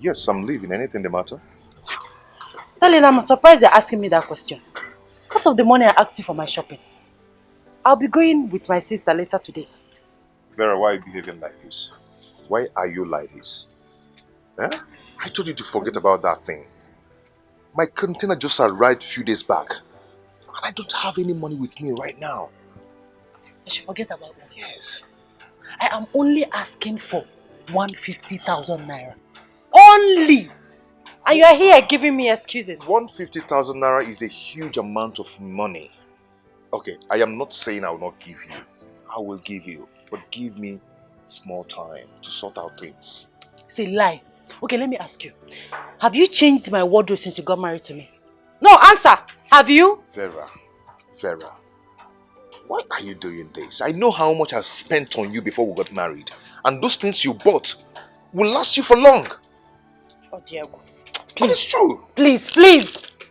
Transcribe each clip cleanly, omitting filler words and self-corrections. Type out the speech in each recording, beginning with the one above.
Yes, I'm leaving. Anything the matter? Darling, I'm surprised you're asking me that question. Out of the money I asked you for my shopping, I'll be going with my sister later today. Vera, why are you behaving like this? Why are you like this? Eh? I told you to forget about that thing. My container just arrived a few days back. And I don't have any money with me right now. I should forget about that. Yes. I am only asking for 150,000 naira. Only! And you are here giving me excuses. 150,000 naira is a huge amount of money. Okay, I am not saying I will not give you. I will give you. But give me small time to sort out things. It's a lie. Okay, let me ask you. Have you changed my wardrobe since you got married to me? No, answer. Have you? Vera, why are you doing this? I know how much I've spent on you before we got married. And those things you bought will last you for long. Oh, Diego. Please. It's true. Please.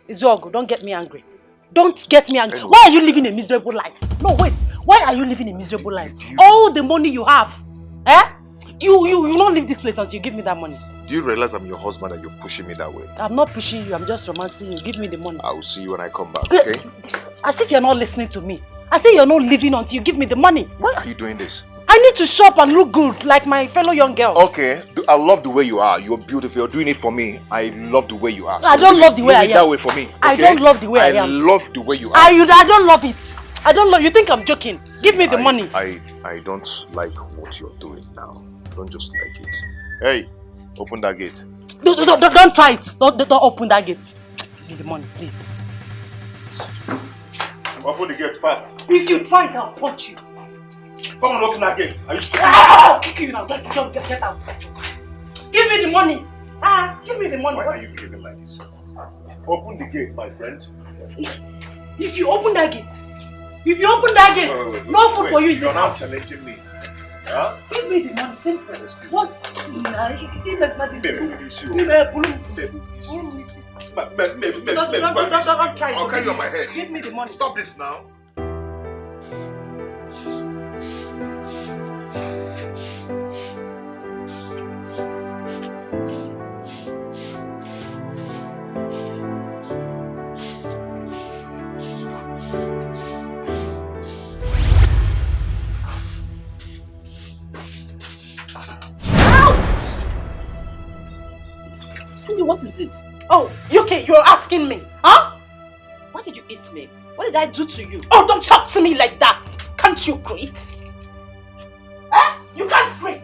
Izuogu, don't get me angry. Don't get me angry. Anyway. Why are you living a miserable life? No, wait. Why are you living a miserable life? All the money you have. Eh? You don't leave this place until you give me that money. Do you realize I'm your husband and you're pushing me that way? I'm not pushing you. I'm just romancing you. Give me the money. I will see you when I come back, okay? As if you're not listening to me. As if you're not leaving until you give me the money. Why are you doing this? I need to shop and look good like my fellow young girls. Okay. I love the way you are. You're beautiful. You're doing it for me. I love the way you are. I don't love the way I am. that way for me. Okay? I don't love the way I am. I love the way you are. I don't love it. I don't love. You think I'm joking? Give me the money. I don't like what you're doing now. Don't just like it. Hey, open that gate. Don't try it. Don't open that gate. Give me the money, please. Open the gate fast. If you try it, I'll punch you. Come on, open that gate. Are you sure? I'll kick you now. Get out. Give me the money. Give me the money. Why are you behaving like this? Open the gate, my friend. If you open that gate, wait, no food for you in this house. You're not challenging me. Huh? Give me the money, simple. What? Don't try it. I'll carry you on my head. Give me the money. Stop this now. Cindy, what is it? Oh, UK, you're asking me, huh? Why did you eat me? What did I do to you? Oh, don't talk to me like that. Can't you greet? Eh? You can't greet.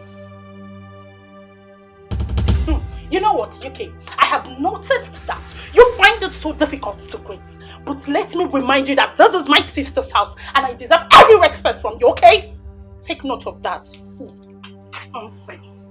You know what, UK? I have noticed that you find it so difficult to greet. But let me remind you that this is my sister's house and I deserve every respect from you, okay? Take note of that. Fool. Nonsense.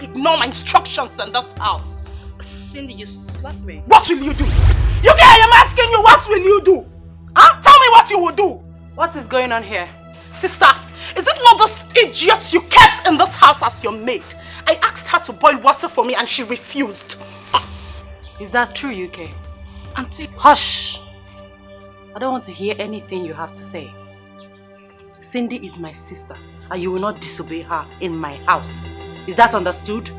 Ignore my instructions in this house. Cindy, you slapped me. What will you do? UK, I am asking you, what will you do? Huh? Tell me what you will do. What is going on here? Sister, is it not this idiot you kept in this house as your maid? I asked her to boil water for me and she refused. Is that true, UK? Auntie, hush. I don't want to hear anything you have to say. Cindy is my sister and you will not disobey her in my house. Is that understood?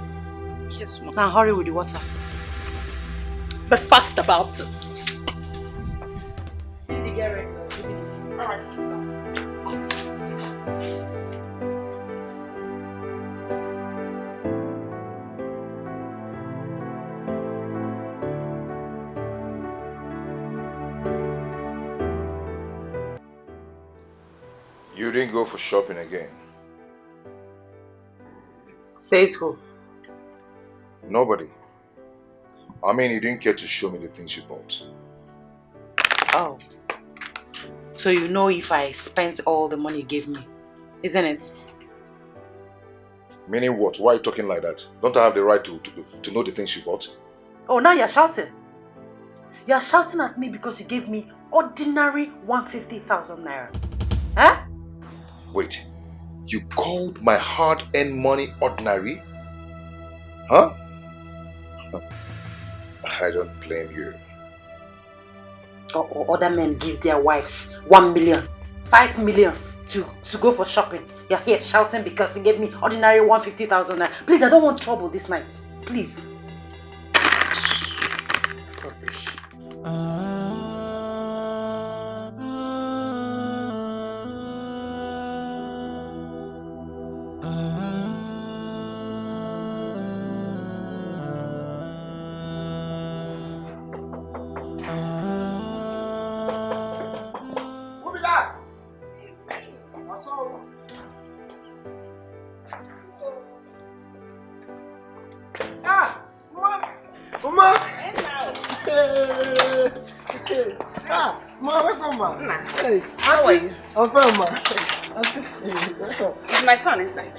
Yes, Mom. Now hurry with the water. But fast about it. Cindy, get ready. Alright, sister. you didn't go for shopping again? Says who? Nobody. I mean, you didn't care to show me the things you bought. Oh. So you know if I spent all the money you gave me, isn't it? Meaning what? Why are you talking like that? Don't I have the right to know the things you bought? Oh, now you're shouting. You're shouting at me because you gave me ordinary 150,000 naira. Huh? Wait, you called my hard-earned money ordinary? Huh? I don't blame you. Or other men give their wives 1 million, 5 million to go for shopping. You're here shouting because you gave me ordinary 150,000 naira. Please, I don't want trouble this night. Please. Rubbish. How are you? I'm fine, ma. Is my son inside?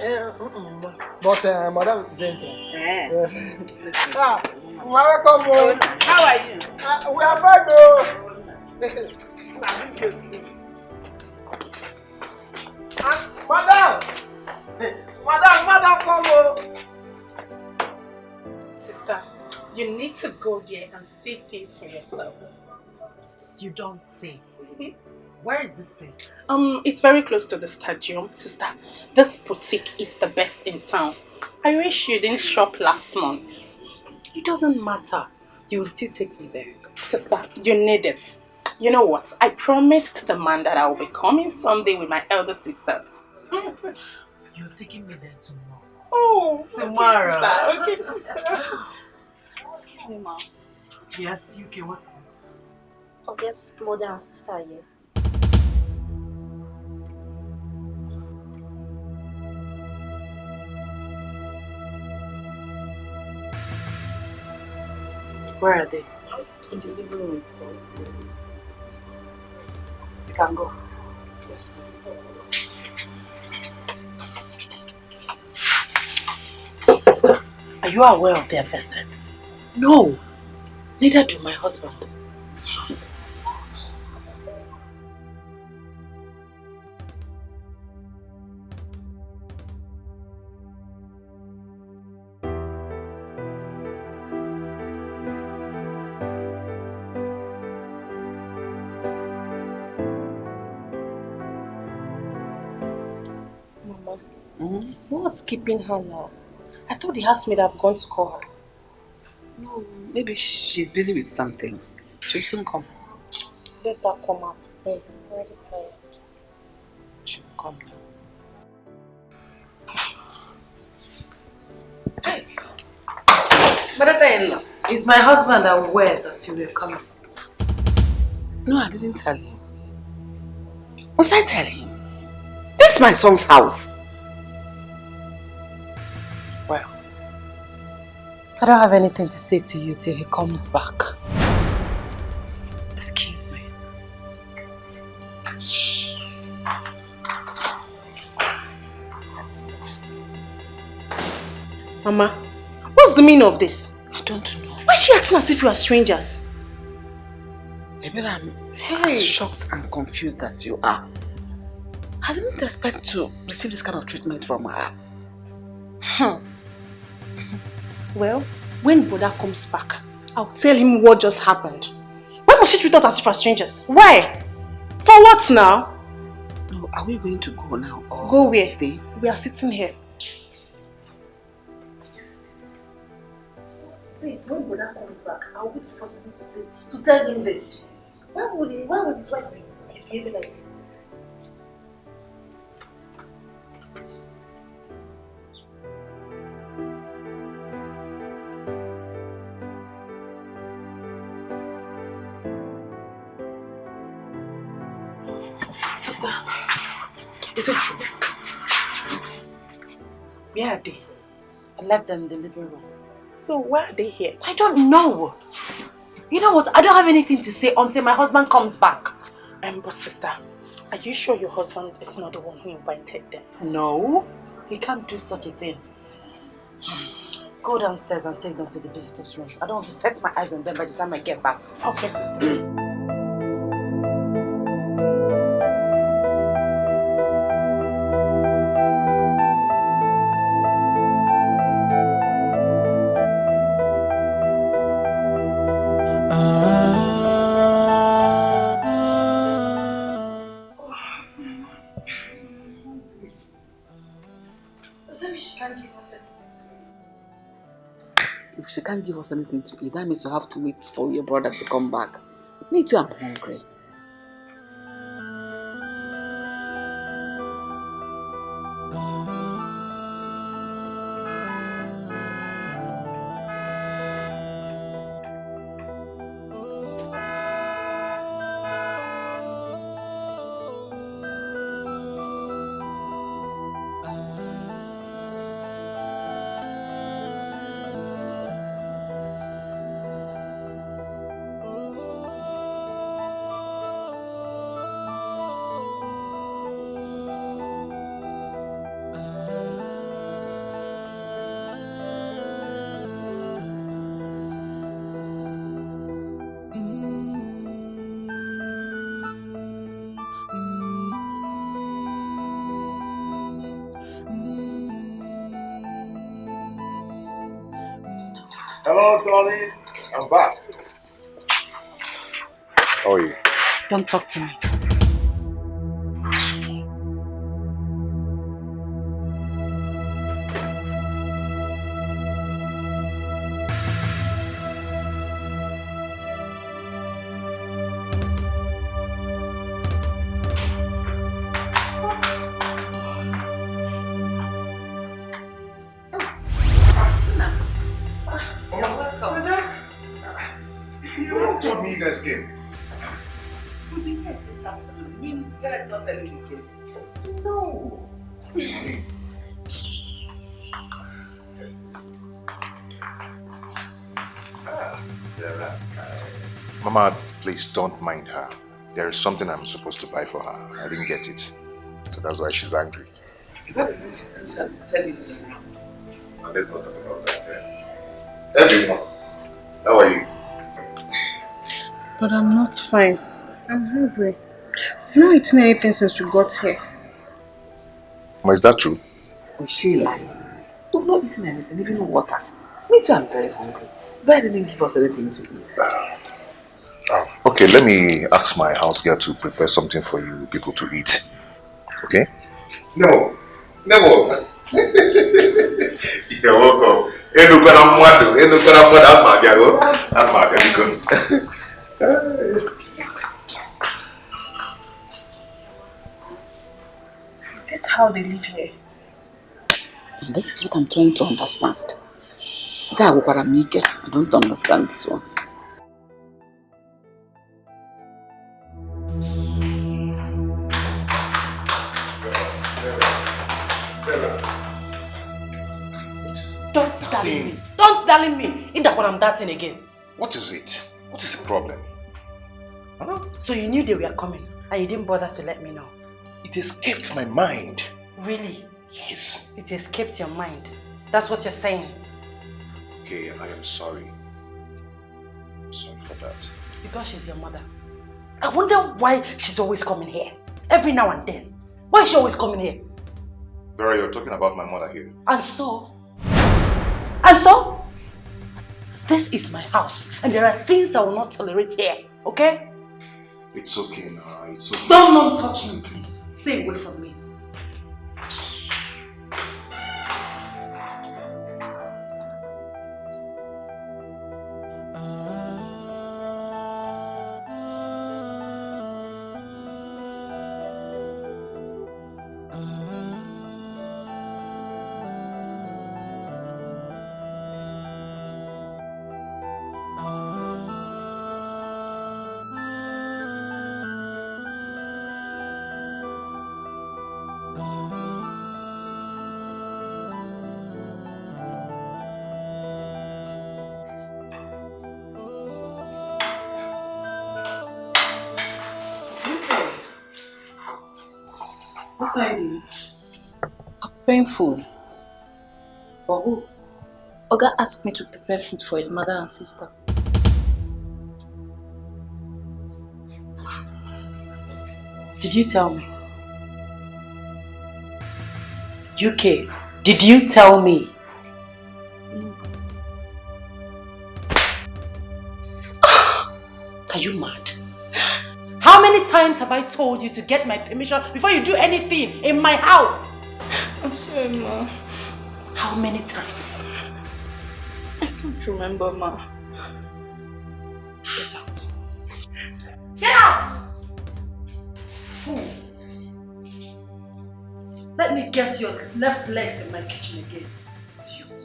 But Madam Jensen. Welcome. How are you? We are fine, though. Madam, come on. Sister, you need to go there and see things for yourself. You don't say. Where is this place? It's very close to the stadium, sister. This boutique is the best in town. I wish you didn't shop last month. It doesn't matter. You will still take me there. Sister, you need it. You know what? I promised the man that I will be coming Sunday with my elder sister. You're taking me there tomorrow. Oh, Tomorrow. Okay, sister. Excuse me, ma'am. Yes, UK, what is it? Oh, yes, mother and sister are here. Where are they? In the living room. You can go. Yes. Sister, are you aware of their visits? No. Neither do my husband. What's keeping her now? I thought the housemaid had gone to call her. No, maybe she's busy with some things. She'll soon come. Let her come out. I'm already tired. She'll come now. Mother-in-law, is my husband aware that you will come? No, I didn't tell him. Must I tell him? This is my son's house. Well, I don't have anything to say to you till he comes back. excuse me. Mama, what's the meaning of this? I don't know. Why is she acting as if you are strangers? Maybe I'm as shocked and confused as you are. I didn't expect to receive this kind of treatment from her. Well, when Boda comes back, I'll tell him what just happened. Why must she treat us as if we are strangers? Why? For what now? No, are we going to go now or Go where? stay? We are sitting here. See, when Boda comes back, I'll be the first one to tell him this. Why would his wife be behaving like this? Sister, Is it true? Yes. Where are they? I left them in the living room. So why are they here? I don't know. You know what? I don't have anything to say until my husband comes back. But sister, are you sure your husband is not the one who invited them? No, he can't do such a thing. Go downstairs and take them to the visitors' room. I don't want to set my eyes on them by the time I get back. Okay, sister. If she can't give us anything to eat, that means you have to wait for your brother to come back. Me too, I'm hungry. Hello, darling. I'm back. How are you? Don't talk to me. You told me you guys came. Yes, this afternoon. You said not telling me again. No. Mama, please don't mind her. There is something I'm supposed to buy for her. I didn't get it. So that's why she's angry. Is that reason she's telling me? Let's not talk about that. Everyone, how are you? But I'm not fine. I'm hungry. I've not eaten anything since we got here. Ma, is that true? Micheal, we've not eaten anything, even water. Me too, I'm very hungry. But I didn't give us anything to eat. Okay, let me ask my house girl to prepare something for you people to eat. Okay? No. No. You're welcome. Is this how they live here? And this is what I'm trying to understand. I don't understand this one. Don't darling me. Don't darling me. Ain't that what I'm darting again? What is it? What is the problem? Huh? So you knew they were coming and you didn't bother to let me know? It escaped my mind. Really? Yes. It escaped your mind. That's what you're saying. Okay, I am sorry. I'm sorry for that. Because she's your mother. I wonder why she's always coming here. Every now and then. Why is she always coming here? Vera, you're talking about my mother here. And so? And so? This is my house and there are things I will not tolerate here. Okay? It's okay now. It's okay. Don't touch me, please. Stay away from me. What are you doing? Preparing food. For who? Oga asked me to prepare food for his mother and sister. Did you tell me? UK, did you tell me? No. Are you mad? How many times have I told you to get my permission before you do anything in my house? I'm sorry, Ma. How many times? I can't remember, Ma. Get out. Get out! Fool. Let me get your left legs in my kitchen again. Idiot.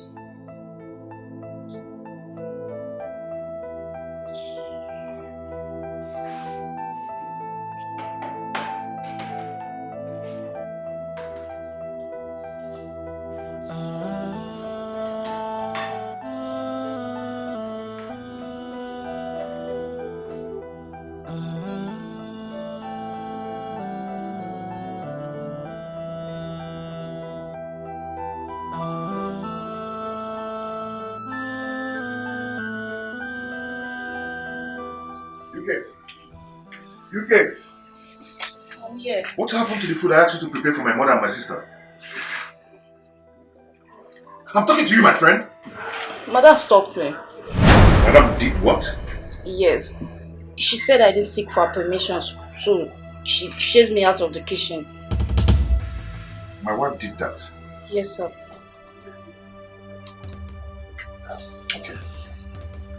UK, So I'm here. what happened to the food I asked you to prepare for my mother and my sister? I'm talking to you, my friend. Mother stopped me. Madam did what? Yes. She said I didn't seek for her permission, so she chased me out of the kitchen. My wife did that. Yes, sir. Okay.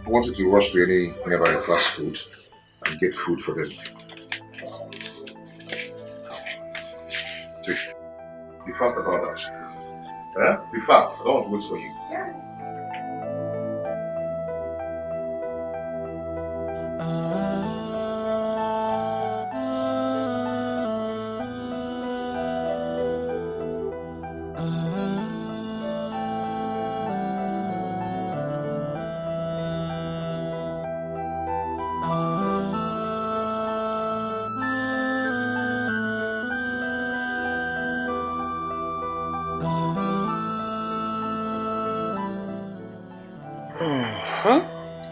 I want you to rush to any nearby fast food and get food for them. Take. Be fast about that. Be fast. I don't want to wait for you.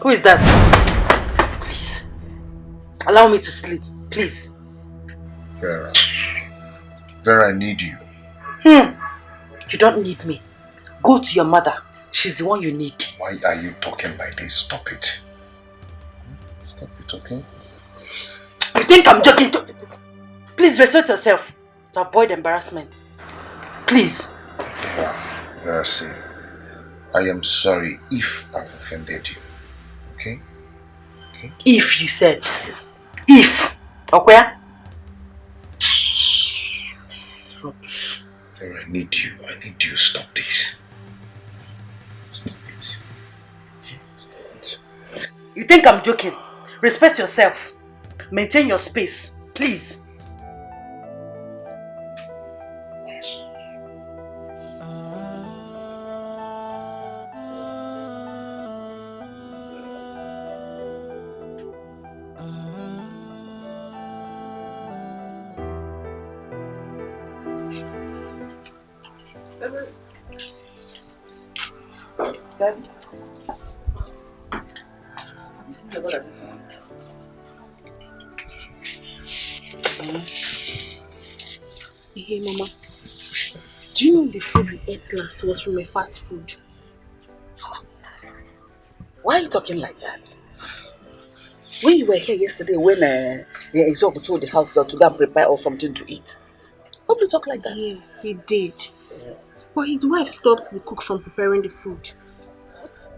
Who is that? Please. Allow me to sleep. Please. Vera. Vera, I need you. You don't need me. Go to your mother. She's the one you need. Why are you talking like this? Stop it. Stop it, okay? You think I'm joking? Please respect yourself to avoid embarrassment. Please. Vera, see. I am sorry if I've offended you. Okay? Okay? If you said. If. Okay? Rubbish. Vera, I need you. I need you. Stop this. Stop it. Okay? Stop it. You think I'm joking? Respect yourself. Maintain your space. Please. Hey, Mama. Do you know the food we ate last was from a fast food? Why are you talking like that? When you were here yesterday, when Isoku told the house girl to go and prepare us something to eat. Why do you talk like that? Yeah, he did. But his wife stopped the cook from preparing the food. What?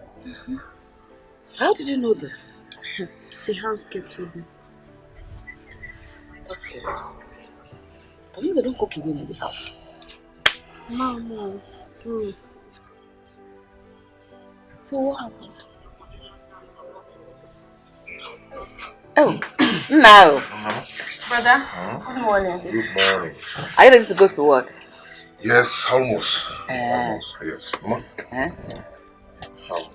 How did you know this? The house girl told me. That's serious. Doesn't mean they don't cook again in the house. Mama. So what happened? Oh, no. Brother, good morning. Good morning. Are you ready to go to work? Yes, almost. Almost. Yes. Mama. How?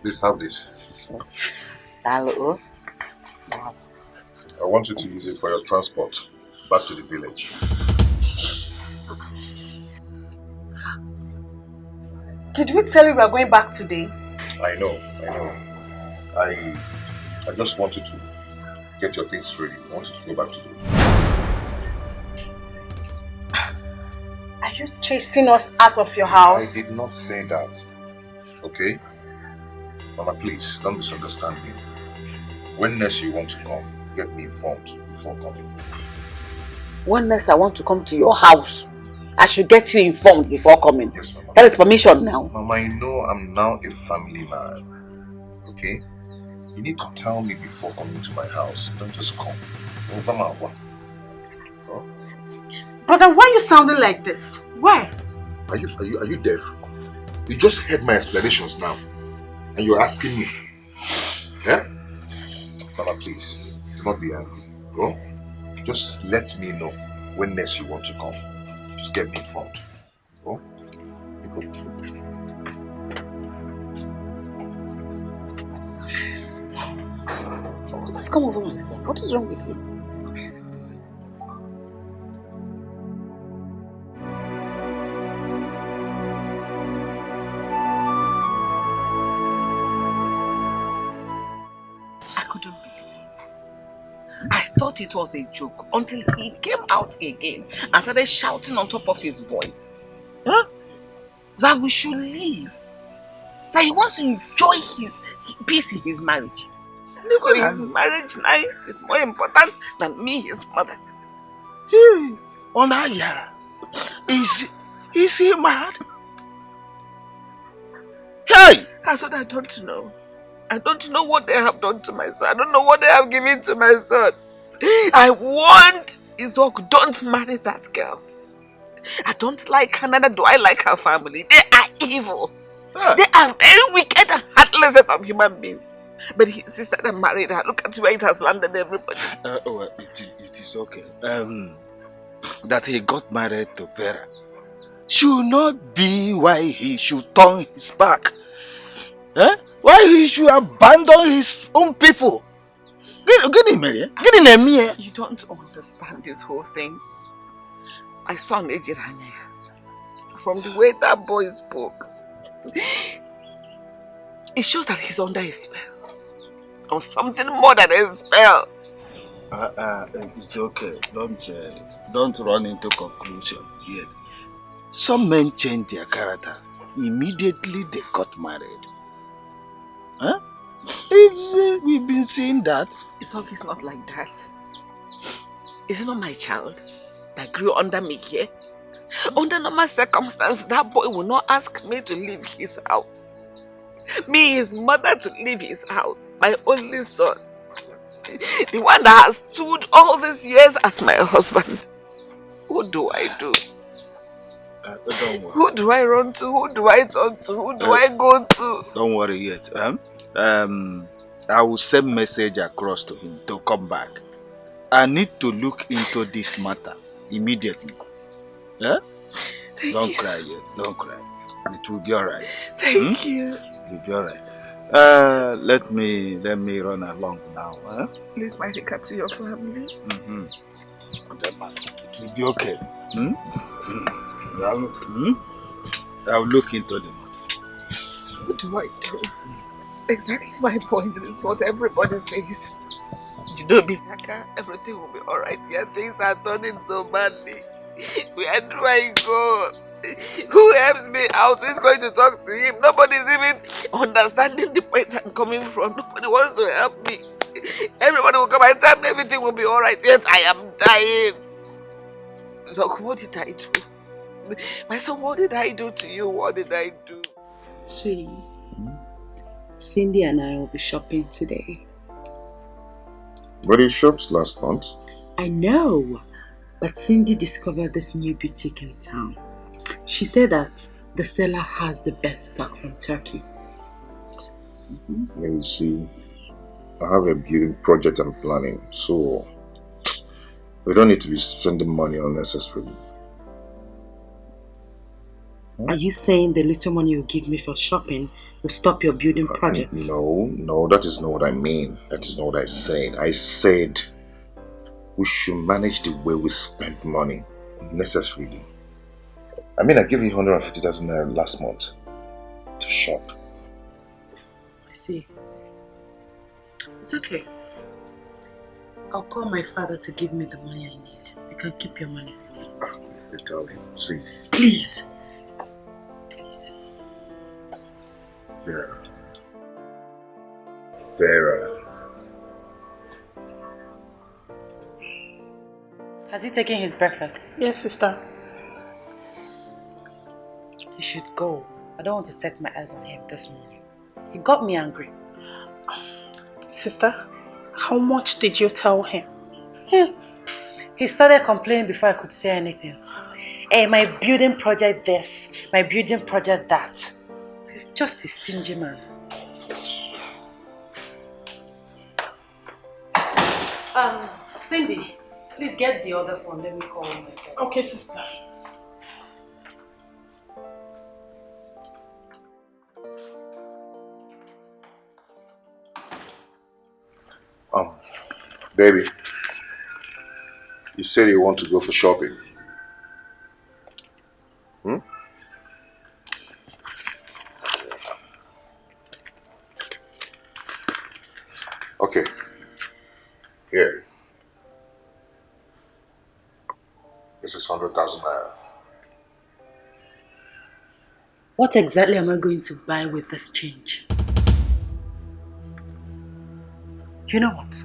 Please have this. Hello. I want you to use it for your transport back to the village. Did we tell you we are going back today? I know. I just want you to get your things ready. I want you to go back today. Are you chasing us out of your house? I did not say that. Okay? Mama, please, don't misunderstand me. When next you want to come, get me informed before coming. When next I want to come to your house, I should get you informed before coming. Yes, Mama. That is permission now. Mama, I know I'm now a family man. Okay? You need to tell me before coming to my house. Don't just come. Oh, Mama, what? Oh? Brother, why are you sounding like this? Why? Are you deaf? You just heard my explanations now. And you're asking me. Yeah? Mama, please. Do not be angry. Oh? Just let me know when next you want to come. Just get me informed. Oh? You go. Let's come over, my son. What is wrong with you? I couldn't believe it. I thought it was a joke until he came out again and started shouting on top of his voice. Huh? That we should leave. That he wants to enjoy his peace in his marriage. So his marriage now is more important than me, his mother. Hey, Onayara, is he mad? Hey! I said I don't know. I don't know what they have done to my son. I don't know what they have given to my son. I warned Izok, don't marry that girl. I don't like her, neither do I like her family. They are evil. They are very wicked and heartless set of human beings. But he insisted and married her. Look at where it has landed everybody. It is okay. That he got married to Vera should not be why he should turn his back. Why he should abandon his own people. Get him, Mary. Get him, Mary. You don't understand this whole thing. My son, Ejiranya, from the way that boy spoke, it shows that he's under a spell. Or something more than a spell. It's okay. Don't run into conclusion yet. Some men change their character. Immediately they got married. Huh? We've been seeing that. It's not like that. Is it not my child that grew under me here? Under normal circumstances, that boy will not ask me to leave his house. Me, his mother, to leave his house. My only son. The one that has stood all these years as my husband. Who do I do? Don't worry. Who do I run to? Who do I turn to? Who do I go to? Don't worry yet. I will send message across to him to come back. I need to look into this matter immediately. Yeah? Don't cry yet. Don't cry. It will be alright. Thank you. It will be alright. Let me run along now. Huh? Please, my regard to your family. It will be okay. I'll look into the matter. What do I do? Exactly my point is what everybody says. You know, Bihaka, everything will be alright. Yeah, things are turning so badly. Where do I go? Who helps me out? Who's going to talk to him? Nobody's even understanding the point I'm coming from. Nobody wants to help me. Everybody will come and tell me everything will be alright. Yet I am dying. So what did I do? My son, what did I do to you? What did I do? Sweetie, Cindy and I will be shopping today. But you shopped last month. I know, but Cindy discovered this new boutique in town. She said that the seller has the best stock from Turkey. Let me see. I have a building project I'm planning, so we don't need to be spending money unnecessarily. Are you saying the little money you give me for shopping will stop your building project? No, that is not what I mean. That is not what I said. I said we should manage the way we spend money unnecessarily. I mean, I gave you 150,000 naira last month to shop. I see. It's okay. I'll call my father to give me the money I need. You can keep your money. Hey, darling, see. Please. Please. Vera. Vera. Has he taken his breakfast? Yes, sister. He should go. I don't want to set my eyes on him this morning. He got me angry. Sister, how much did you tell him? He started complaining before I could say anything. Hey, my building project this, my building project that. He's just a stingy man. Cindy, please get the other phone. Let me call him. Okay, sister. Baby, you said you want to go for shopping. Okay. Here. This is 100,000 naira. What exactly am I going to buy with this change? You know what?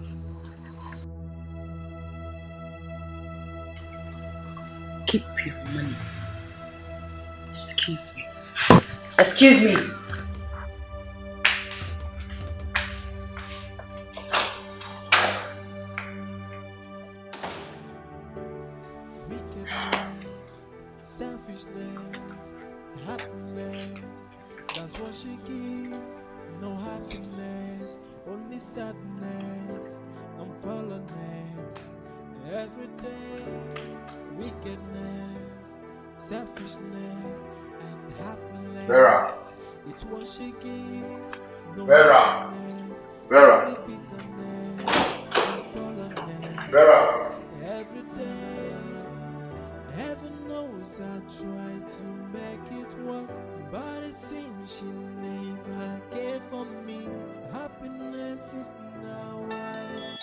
Keep your money. Excuse me. Excuse me. Vera. Vera. Vera. Vera. Heaven knows I tried to make it work, but it seems she never cared for me. Happiness is now ours.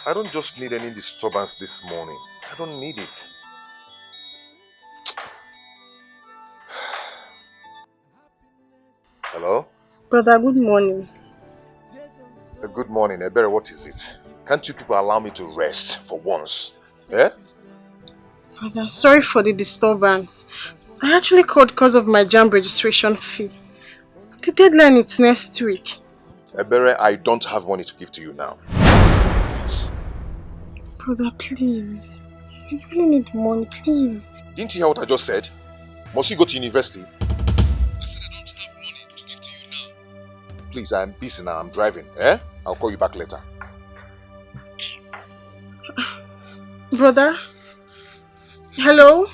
I don't just need any disturbance this morning. I don't need it. Hello? Brother, good morning. Good morning, Ebere. What is it? Can't you people allow me to rest for once? Eh? Brother, sorry for the disturbance. I actually called because of my JAMB registration fee. The deadline is next week. Ebere, I don't have money to give to you now. Please. Brother, please. I really need money, please. Didn't you hear what I just said? Must you go to university? I said I don't have money to give to you now. Please, I'm busy now. I'm driving. Eh? I'll call you back later. Brother? Hello?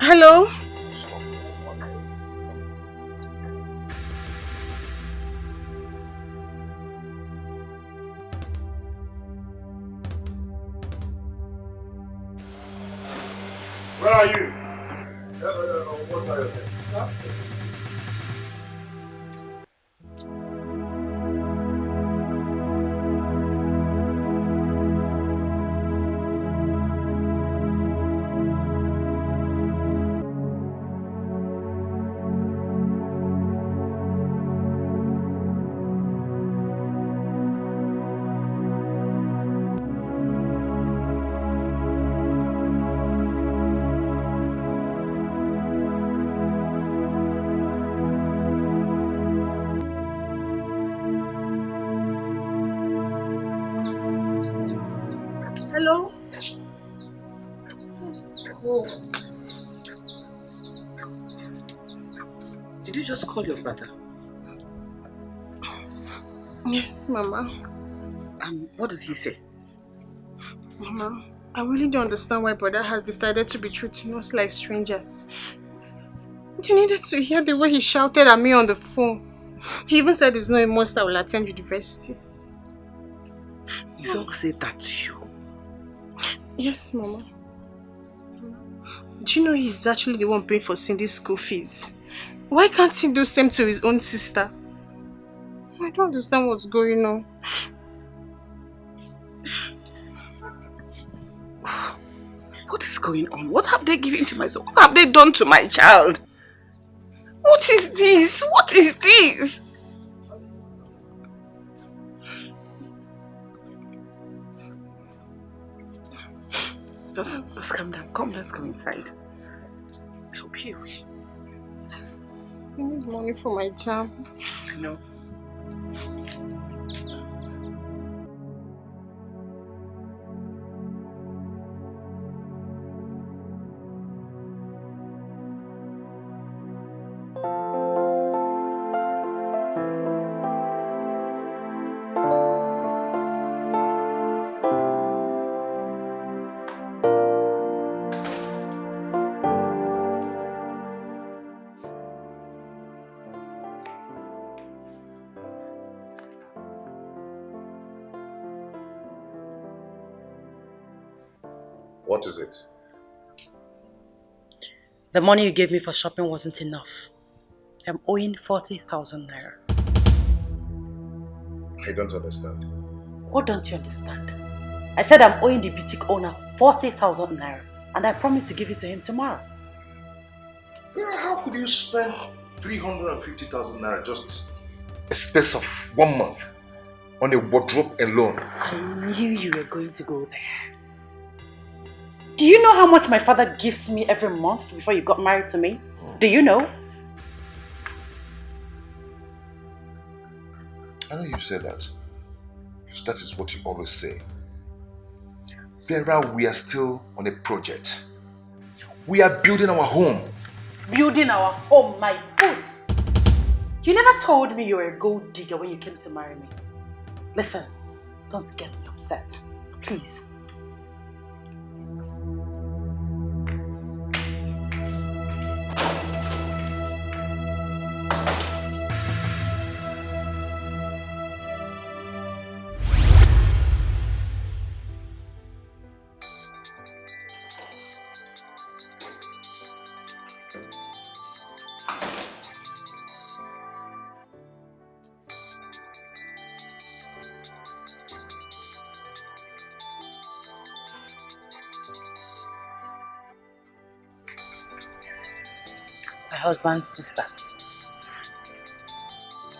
Hello? Where are you? What are you saying? Hello? Oh. Did you just call your brother? Yes, Mama. What did he say? Mama, I really don't understand why brother has decided to be treating us like strangers. You needed to hear the way he shouted at me on the phone. He even said he's not a monster will attend university. He's all said that to you? Yes, Mama. Do you know he's actually the one paying for Cindy's school fees? Why can't he do the same to his own sister? I don't understand what's going on. What is going on? What have they given to my son? What have they done to my child? What is this? What is this? Just calm down. Come, let's go inside. Help you. I need money for my job. I know. What is it? The money you gave me for shopping wasn't enough. I'm owing 40,000 naira. I don't understand. What don't you understand? I said I'm owing the boutique owner 40,000 naira and I promised to give it to him tomorrow. Vera, how could you spend 350,000 naira just a space of 1 month on a wardrobe alone? I knew you were going to go there. Do you know how much my father gives me every month before you got married to me? Do you know? I know you said that. Because that is what you always say. Vera, we are still on a project. We are building our home. Building our home, my foot. You never told me you were a gold digger when you came to marry me. Listen, don't get me upset. Please. Husband's sister.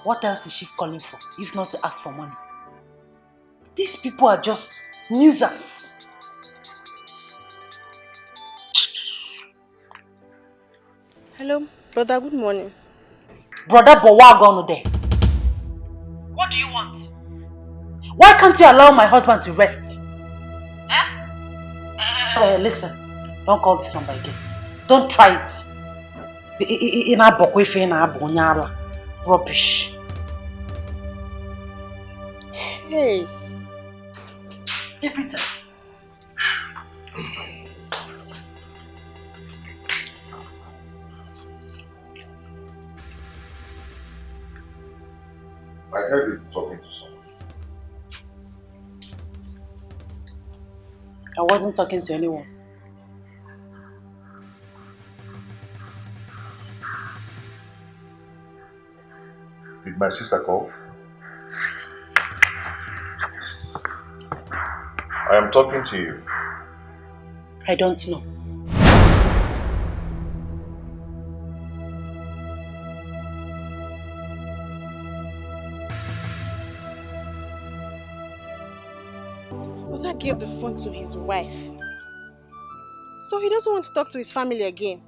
What else is she calling for, if not to ask for money? These people are just nuisance. Hello, brother, good morning. Brother Bowa there. What do you want? Why can't you allow my husband to rest? Listen, don't call this number again. Don't try it. Rubbish. Hey. Every time. I heard you talking to someone. I wasn't talking to anyone. Did my sister call? I am talking to you. I don't know. Brother gave the phone to his wife. So he doesn't want to talk to his family again.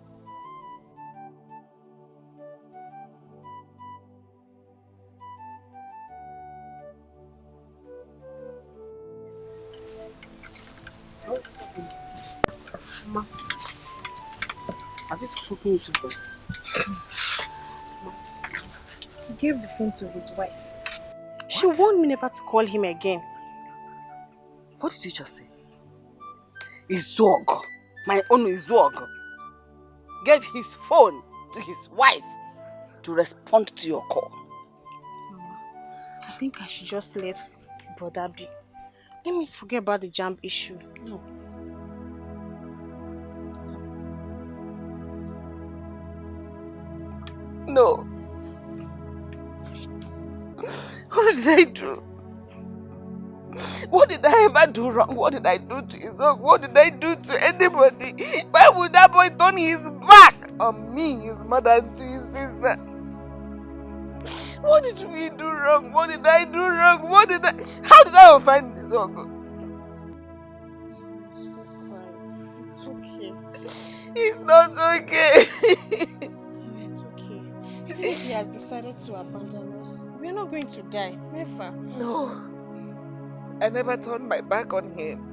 Mama, have you spoken to her? He gave the phone to his wife. She warned me never to call him again. What did you just say? His dog, my own his dog, gave his phone to his wife to respond to your call. think I should just let brother be. Let me forget about the jam issue. No. No. What did I do? What did I ever do wrong? What did I do to his own? What did I do to anybody? Why would that boy turn his back on me, his mother, and to his sister? What did we do wrong? What did I do wrong? How did I offend this uncle? Stop crying. It's okay. It's not okay. It's okay. Even if he has decided to abandon us, we're not going to die. Never. No. I never turned my back on him.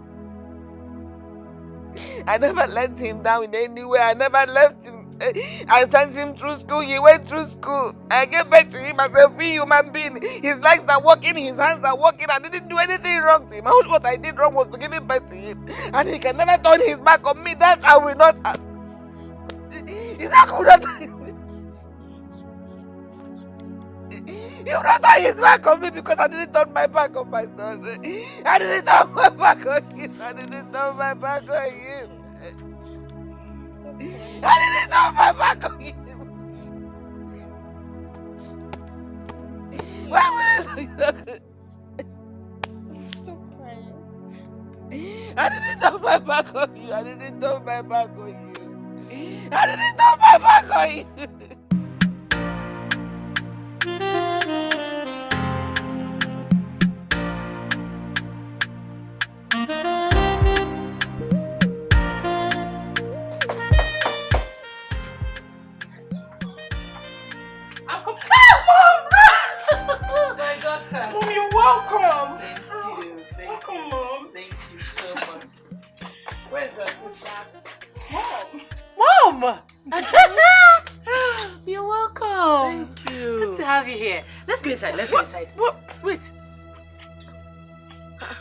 I never let him down in any way. I never left him. I sent him through school. He went through school. I gave back to him as a free human being. His legs are working, his hands are working. I didn't do anything wrong to him. All what I did wrong was to give him back to him. And he can never turn his back on me. That I will not have. Is that good? He will not turn his back on me because I didn't turn my back on my son. I didn't turn my back on him. I didn't turn my back on him. I didn't turn my back on him. Why would I Stop crying. I didn't turn my back on you. I didn't turn my back on you. I didn't turn my back on you. Mom, you're welcome. Thank you. Welcome, Mom. Thank you so much. Where's your sister? Mom! You're welcome. Thank you. Good to have you here. Let's go inside. Let's go inside. What? Wait.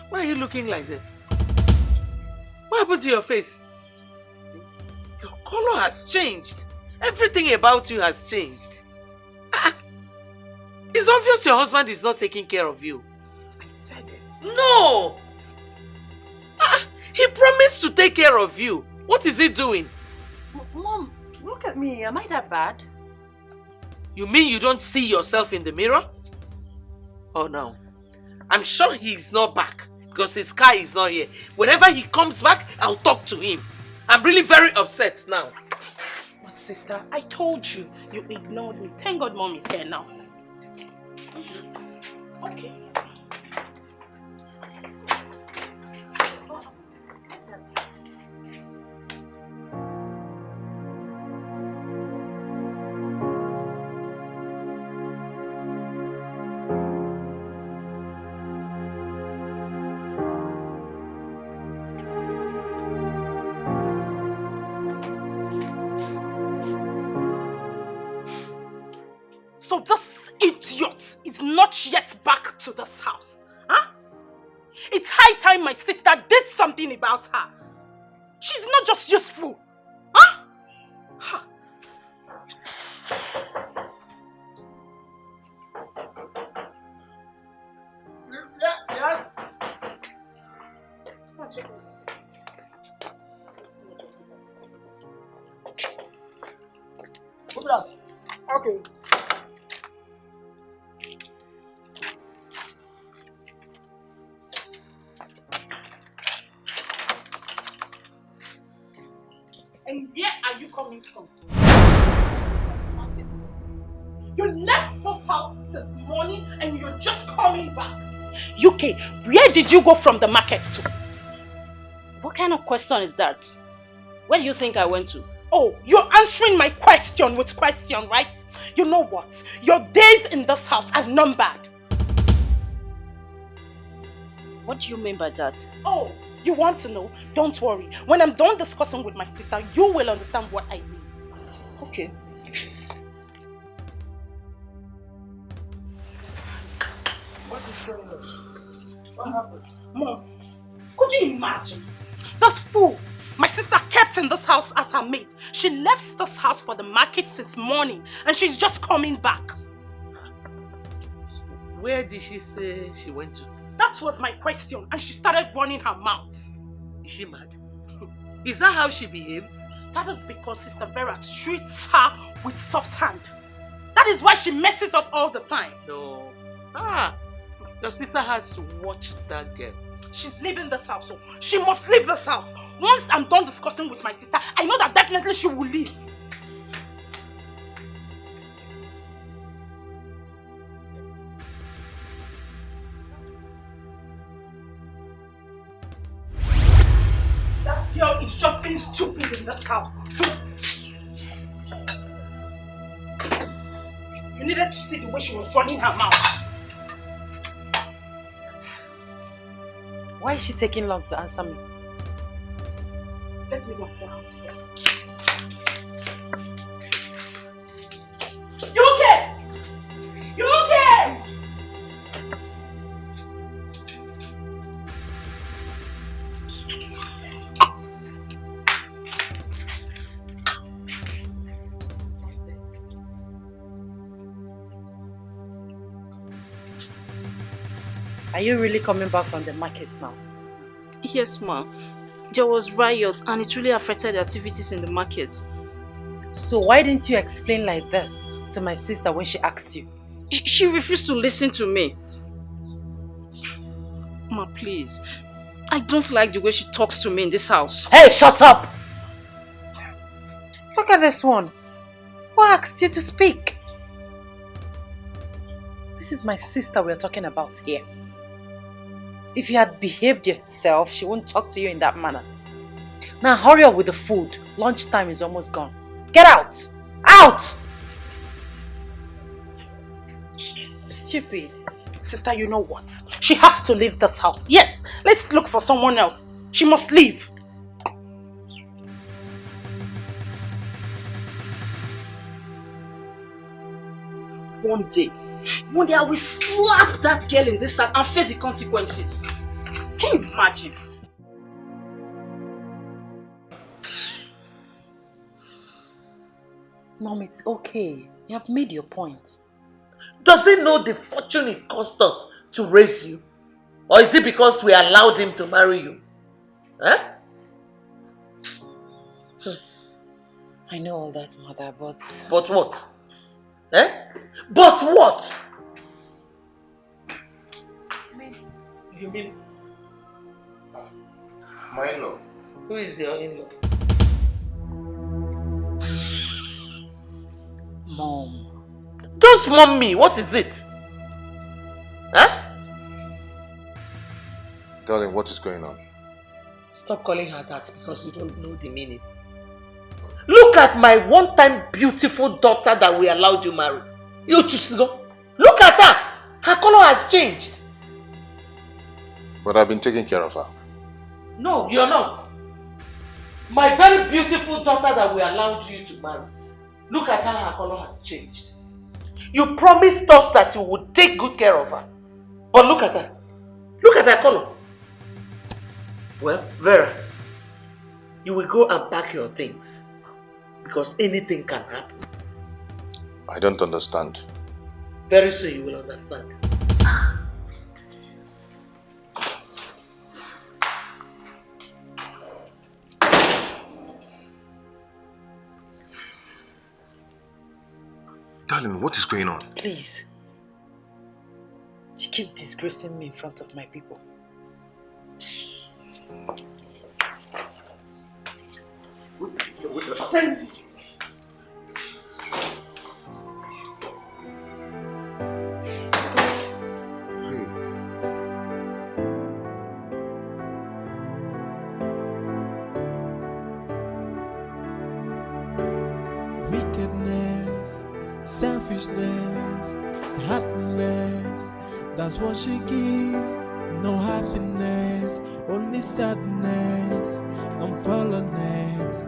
Why are you looking like this? What happened to your face? Face? Your color has changed. Everything about you has changed. It's obvious your husband is not taking care of you. I said it. No! He promised to take care of you. What is he doing? Mom, look at me. Am I that bad? You mean you don't see yourself in the mirror? Oh no. I'm sure he's not back because his car is not here. Whenever he comes back, I'll talk to him. I'm really very upset now. But sister, I told you, you ignored me. Thank God Mom is here now. Okay. So this idiot is not yet back to this house, huh? It's high time my sister did something about her. She's not just useful, huh? Yes. Okay. And where are you coming from? You left this house since morning and you're just coming back. UK, where did you go from the market to? What kind of question is that? Where do you think I went to? Oh, you're answering my question with question, right? You know what? Your days in this house are numbered. What do you mean by that? Oh, you want to know? Don't worry. When I'm done discussing with my sister, you will understand what I mean. Okay. What is going on? What happened? Mom, could you imagine? This fool, my sister kept in this house as her maid. She left this house for the market since morning and she's just coming back. Where did she say she went to? That was my question, and she started running her mouth. Is she mad? Is that how she behaves? That is because Sister Vera treats her with soft hand. That is why she messes up all the time. No. Your sister has to watch that girl. She's leaving this house. So she must leave this house. Once I'm done discussing with my sister, I know that definitely she will leave. That girl is just being stupid in this house. You needed to see the way she was running her mouth. Why is she taking long to answer me? Let me go and hear how this says. You okay? You okay? Are you really coming back from the market now? Yes, ma. There was riot and it really affected the activities in the market. So why didn't you explain like this to my sister when she asked you? She refused to listen to me. Ma, please. I don't like the way she talks to me in this house. Hey, shut up! Look at this one. Who asked you to speak? This is my sister we're talking about here. If you had behaved yourself, she won't talk to you in that manner. Now hurry up with the food. Lunchtime is almost gone. Get out! Out! Stupid. Sister, you know what? She has to leave this house. Yes, let's look for someone else. She must leave. One day I will slap that girl in this house and face the consequences. Can you imagine? Mom, it's okay. You have made your point. Does he know the fortune it cost us to raise you? Or is it because we allowed him to marry you? Huh? I know all that, Mother, but... But what? Eh? But what? You mean? My in-law. Who is your in-law? Mom. Don't mom me. What is it? Huh? Darling, what is going on? Stop calling her that because you don't know the meaning. Look at my one-time beautiful daughter that we allowed you marry. You choose to go. Look at her. Her color has changed. But I've been taking care of her. No, you're not. My very beautiful daughter that we allowed you to marry. Look at how her color has changed. You promised us that you would take good care of her. But look at her. Look at her color. Well, Vera, you will go and pack your things. Because anything can happen. I don't understand. Very soon you will understand. Darling, what is going on? Please. You keep disgracing me in front of my people. Wickedness, selfishness, heartless, that's what she gives. No happiness, only sadness and fallenness.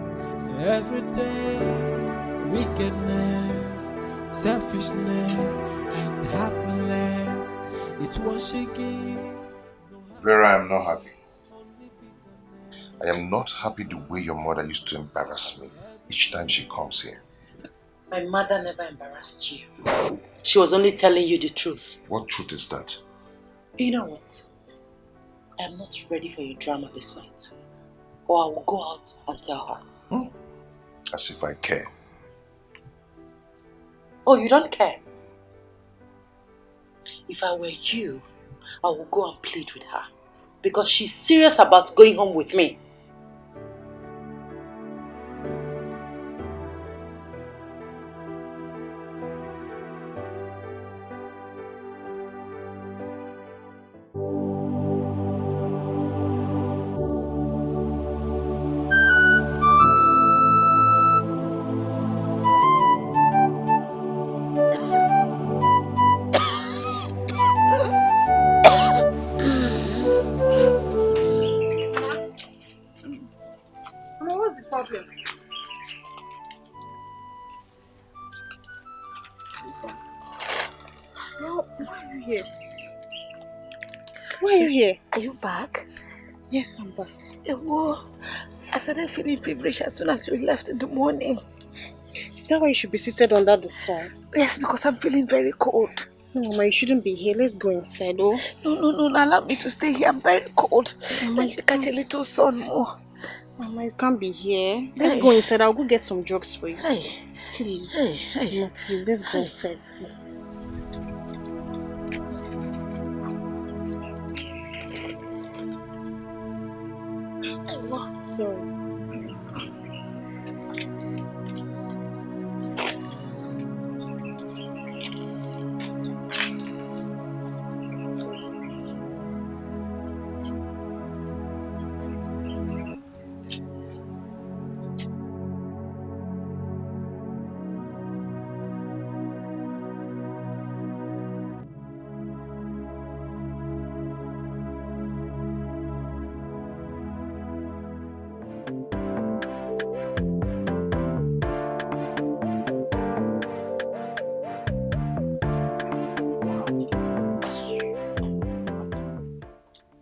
Every day, wickedness, selfishness and heartless is what she gives. Vera, I am not happy. I am not happy the way your mother used to embarrass me each time she comes here. My mother never embarrassed you. She was only telling you the truth. What truth is that? You know what? I am not ready for your drama this night. Or I will go out and tell her. As if I care. Oh, you don't care? If I were you, I would go and plead with her. Because she's serious about going home with me. Are you back? Yes, I'm back. Well, I started feeling feverish as soon as you left in the morning. Is that why you should be seated under the sun? Yes, because I'm feeling very cold. No, Mama, you shouldn't be here. Let's go inside, oh. No, allow me to stay here. I'm very cold. Mama, you catch a little sun more. Mama, you can't be here. Let's go inside. I'll go get some drugs for you. Please. No, please, let's go inside, please. Sorry.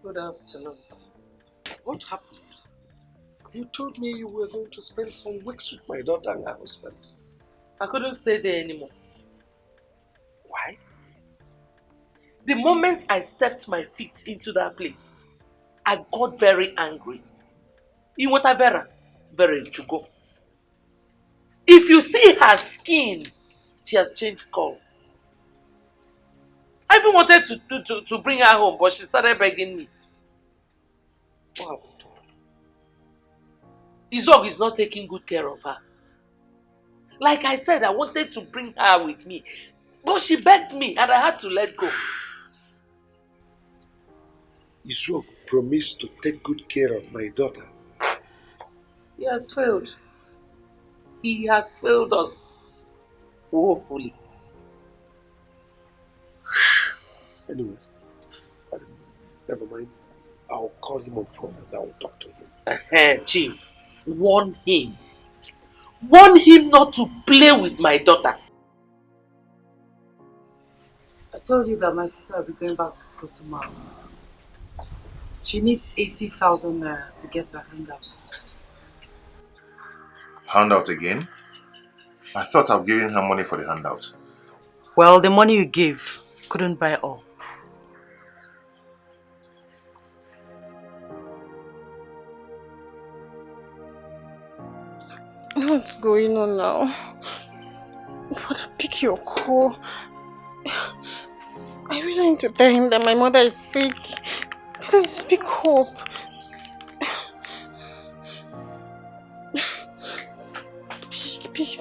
Good afternoon. What happened? You told me you were going to spend some weeks with my daughter and her husband. I couldn't stay there anymore. Why? The moment I stepped my feet into that place, I got very angry. You want a Vera? Very chuko. If you see her skin, she has changed color. I even wanted to bring her home, but she started begging me. What happened? Izog is not taking good care of her. Like I said, I wanted to bring her with me, but she begged me and I had to let go. Izog promised to take good care of my daughter. He has failed. He has failed us woefully. Anyway, never mind. I'll call him on phone and I will talk to him. Chief, warn him. Warn him not to play with my daughter. I told you that my sister will be going back to school tomorrow. She needs 80,000 naira to get her handouts. Handout again? I thought I've given her money for the handout. Well, the money you gave couldn't buy all. What's going on now? Brother, pick your call. I really need to tell him that my mother is sick. Please speak up. Pick.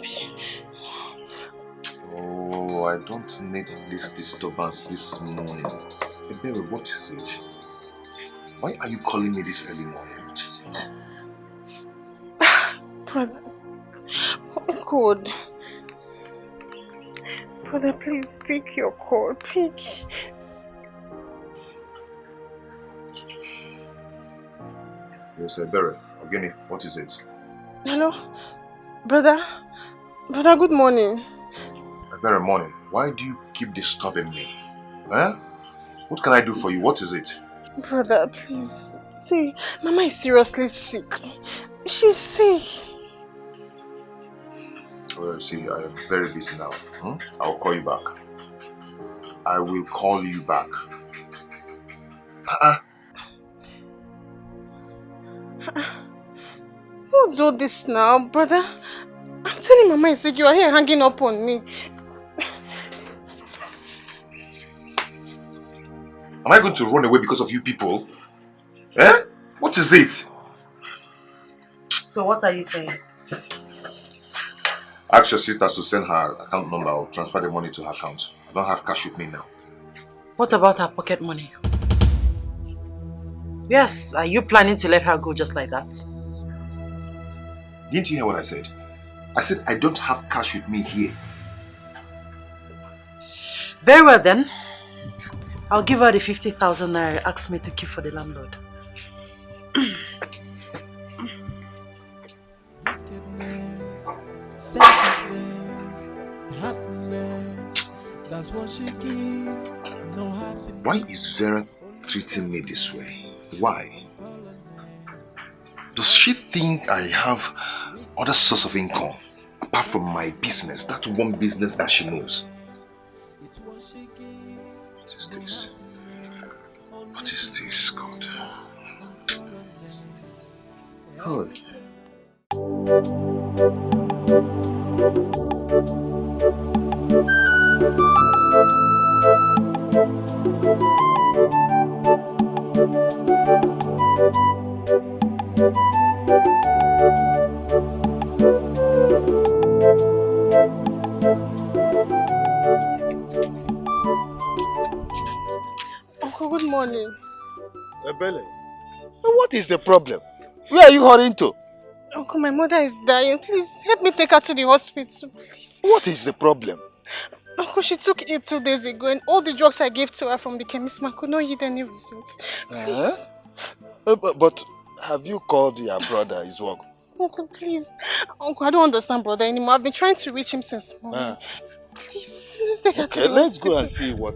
Oh, I don't need this disturbance this morning. Hey, baby, what is it? Why are you calling me this early morning? What is it? Brother, God. Brother, please pick your call. Pick. Yes, Ebere. Ogini, what is it? Hello? Brother, good morning. Ebere, morning. Why do you keep disturbing me? Huh? What can I do for you? What is it? Brother, please. See, Mama is seriously sick. She's sick. Well, see, I am very busy now. I'll call you back. I will call you back. Who do this now, brother? I'm telling Mama I said you are here hanging up on me. Am I going to run away because of you people? Eh? What is it? So what are you saying? Ask your sister to send her account number or transfer the money to her account. I don't have cash with me now. What about her pocket money? Yes, are you planning to let her go just like that? Didn't you hear what I said? I said I don't have cash with me here. Very well then. I'll give her the 50,000 naira asked me to keep for the landlord. Why is Vera treating me this way? Why? Does she think I have other source of income apart from my business, that one business that she knows? What is this? What is this, God? Oh. Uncle, good morning. Ebele, what is the problem? Where are you hurrying to? Uncle, my mother is dying. Please help me take her to the hospital, please. What is the problem? Uncle, she took it 2 days ago and all the drugs I gave to her from the chemist man could not yield any results. Please. But have you called your brother, his work? Uncle, please. Uncle, I don't understand brother anymore. I've been trying to reach him since morning. Please, let's take her to the let's hospital. go and see what.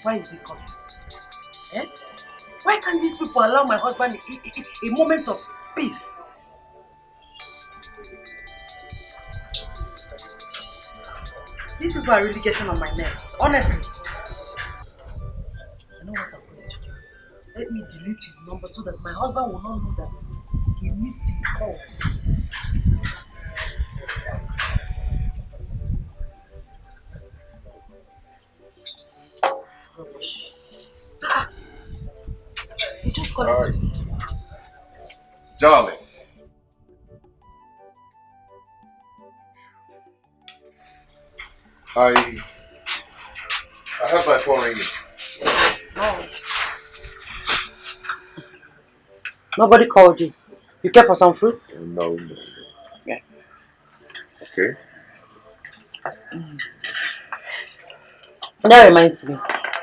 Why is he coming? Eh? Why can't these people allow my husband a moment of peace? These people are really getting on my nerves, honestly. I know what I'm going to do. Let me delete his number so that my husband will not know that he missed his calls. Rubbish. He just got it. Darling. I have my phone ringing. Oh. Nobody called you. You care for some fruits? No. Yeah. Okay. That reminds me.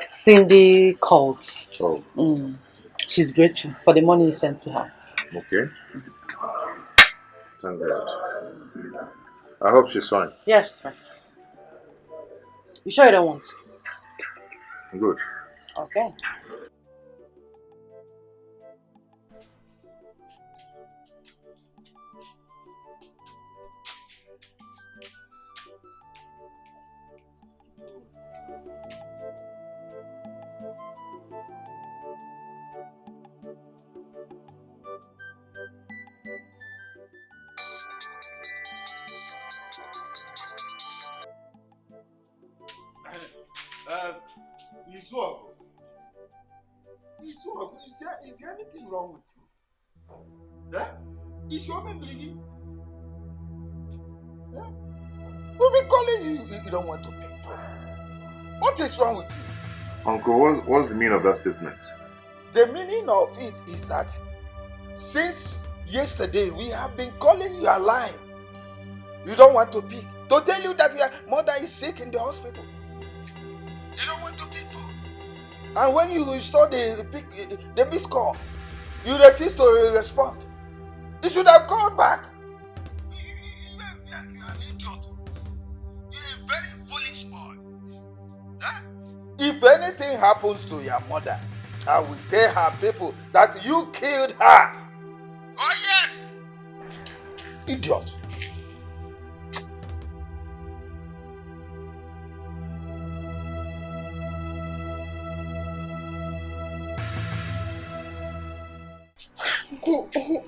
Cindy called. Oh. She's grateful for the money you sent to her. Okay. Thank God. I hope she's fine. Yeah, she's fine. You sure you don't want? Good. Okay. Is there anything wrong with you? Is your man bleeding? We've been calling you, you don't want to pick phone. What is wrong with you? Uncle, what's the meaning of that statement? The meaning of it is that since Yesterday, we have been calling you a line. You don't want to pick. To tell you that your mother is sick in the hospital. You don't want to pick phone. And when you saw the missed call, you refused to respond. You should have called back. You are an idiot. You're a very foolish boy. Huh? If anything happens to your mother, I will tell her people that you killed her. Oh yes! Idiot.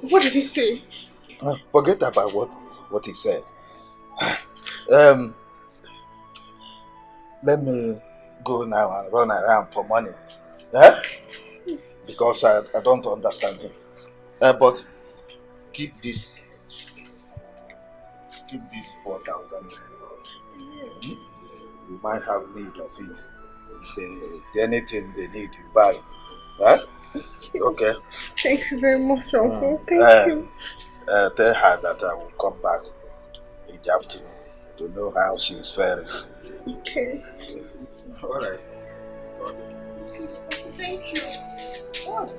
What did he say? Forget about what he said. Let me go now and run around for money. Because I don't understand him. But keep this 4,000. You might have need of it. If there's anything they need, you buy. Huh? Okay. Thank you very much, Uncle. Thank you. Tell her that I will come back in the afternoon to know how she is faring. Okay. All right. Thank you. Oh.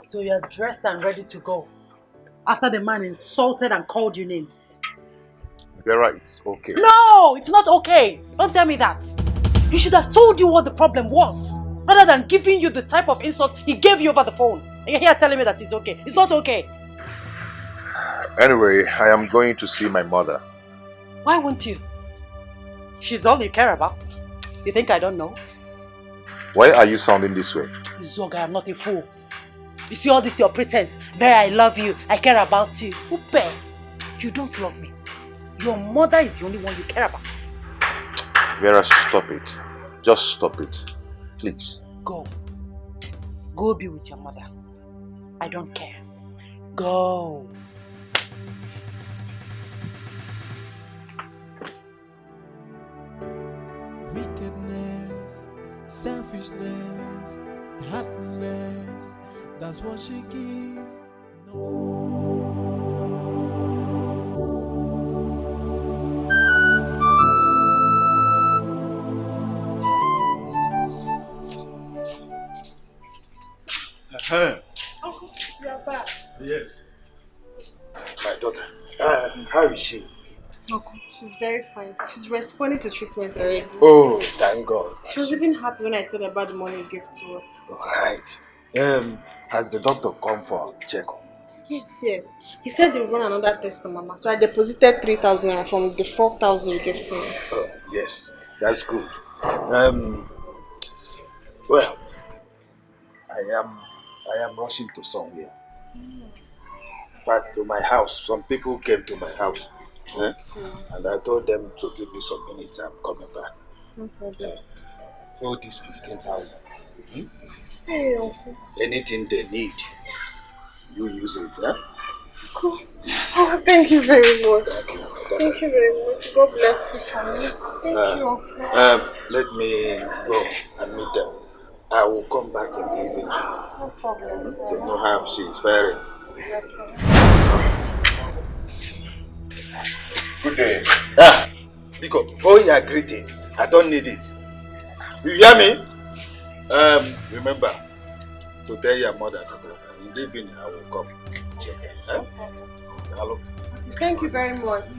So you're dressed and ready to go after the man insulted and called you names. Vera, it's okay. No, it's not okay. Don't tell me that. He should have told you what the problem was rather than giving you the type of insult he gave you over the phone. And you're here telling me that it's okay. It's not okay. Anyway, I am going to see my mother. Why won't you? She's all you care about. You think I don't know? Why are you sounding this way? Zoga, I'm not a fool. You see all this your pretense. There, I love you. I care about you. Upe, you don't love me. Your mother is the only one you care about. Vera, stop it. Just stop it. Please. Go. Go be with your mother. I don't care. Go. Wickedness, selfishness, heartless, that's what she gives. Uncle, you are back. Yes. My daughter. How is she? Uncle, she's very fine. She's responding to treatment already. Oh, thank God. She was even happy when I told her about the money you gave to us. Alright. Has the doctor come for checkup? Yes. He said they'll run another test on Mama. So I deposited 3,000 naira from the 4,000 you gave to me. Oh, yes. That's good. Well, I am rushing to somewhere. In fact, to my house. Some people came to my house. And I told them to give me some minutes. I'm coming back. No problem. So this 15,000. Hey, Uncle. Anything they need, you use it, huh? Cool. Oh, thank you very much. Thank you very much. God bless you, family. Thank you, Uncle. Let me go and meet them. I will come back in the evening. No problem. To know how she is faring. Good day. Because all your greetings, I don't need it. You hear me? Remember to tell your mother that in the evening I will come check her. Hello. Thank you very much.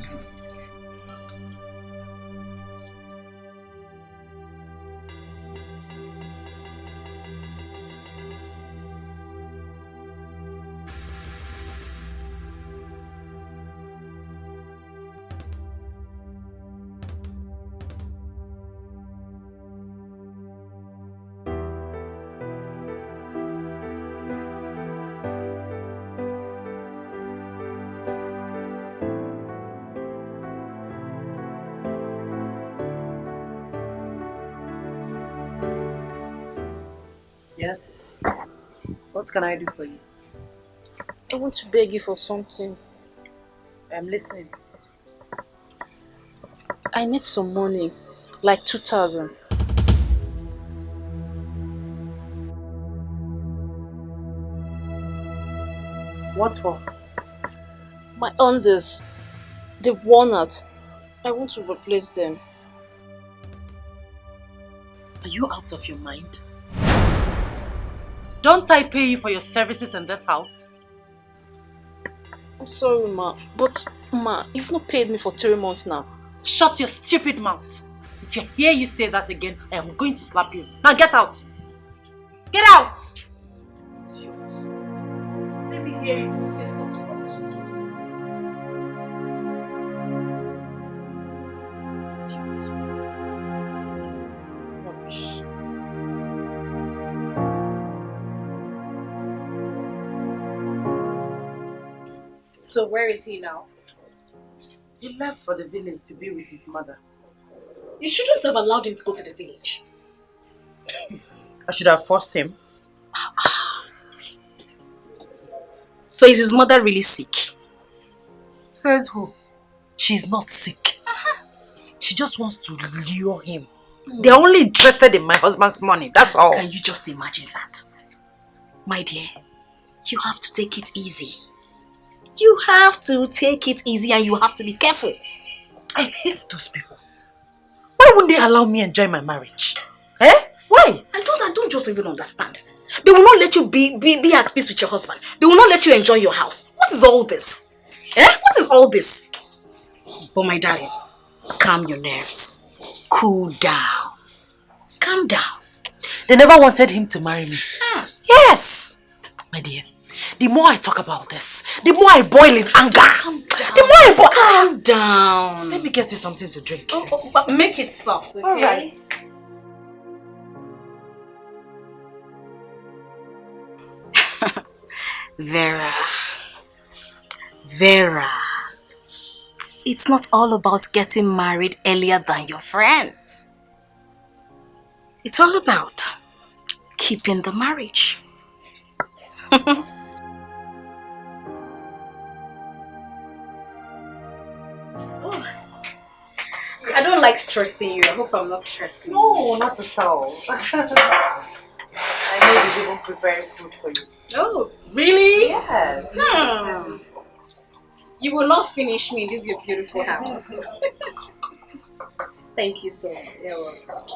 Yes. What can I do for you? I want to beg you for something. I'm listening. I need some money. Like 2,000. What for? My unders, they've worn out. I want to replace them. Are you out of your mind? Don't I pay you for your services in this house? I'm sorry, Ma. But, Ma, you've not paid me for 3 months now. Shut your stupid mouth. If you hear you say that again, I am going to slap you. Now get out. Get out! Idiot. Let me hear you say something rubbish. Idiot. Rubbish. So where is he now? He left for the village to be with his mother. You shouldn't have allowed him to go to the village. I should have forced him. So is his mother really sick? Says who? She's not sick. She just wants to lure him. They're only interested in my husband's money, that's all. Can you just imagine that? My dear, you have to take it easy. You have to take it easy and you have to be careful. I hate those people. Why wouldn't they allow me enjoy my marriage? Eh? Why? I don't just even understand. They will not let you be at peace with your husband. They will not let you enjoy your house. What is all this? Eh? What is all this? But my darling, calm your nerves. Cool down. Calm down. They never wanted him to marry me. Yes! My dear, the more I talk about this, the more I boil in anger. Calm down. The more I boil. Calm down. Let me get you something to drink. But make it soft, okay? All right. Vera, it's not all about getting married earlier than your friends. It's all about keeping the marriage. I don't like stressing you. I hope I'm not stressing you. No, not at all. I know he's even preparing food for you. Oh, really? Yeah. You will not finish me. This is your beautiful house. Thank you so much. You're welcome.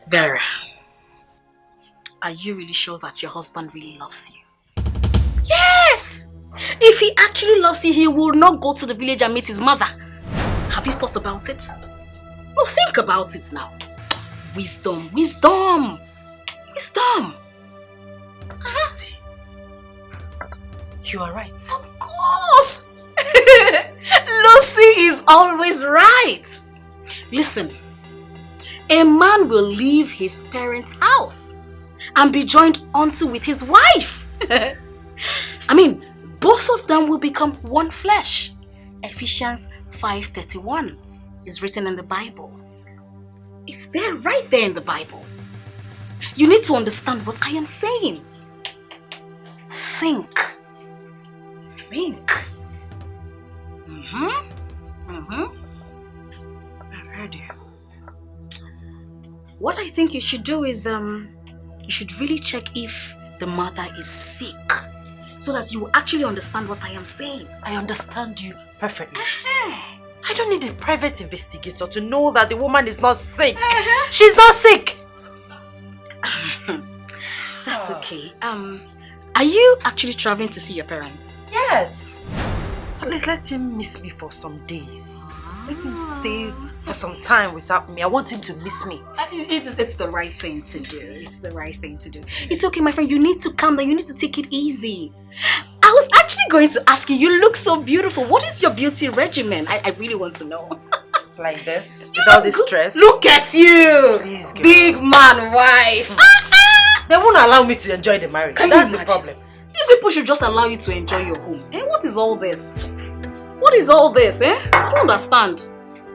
Vera, are you really sure that your husband really loves you? Yes! If he actually loves you, he will not go to the village and meet his mother. Have you thought about it? No, think about it now. Wisdom, wisdom, wisdom. See, you are right. Of course! Lucy is always right. Listen, a man will leave his parents' house and be joined unto with his wife. I mean, both of them will become one flesh. Ephesians 5:31 is written in the Bible. It's there, right there in the Bible. You need to understand what I am saying. Think. I've heard you. What I think you should do is, you should really check if the mother is sick, so that you will actually understand what I am saying. I understand you perfectly. I don't need a private investigator to know that the woman is not sick. She's not sick. That's okay. Are you actually traveling to see your parents? Yes. At least let him miss me for some days. Let him stay for some time without me. I want him to miss me. It's the right thing to do. It's the right thing to do. It's okay, my friend. You need to calm down. You need to take it easy. I was actually going to ask you, you look so beautiful. What is your beauty regimen? I really want to know. Like this? Without this stress? Look at you! Please, girl. Big man wife. They won't allow me to enjoy the marriage. That's the problem. These people should just allow you to enjoy your home. What is all this? What is all this, I don't understand.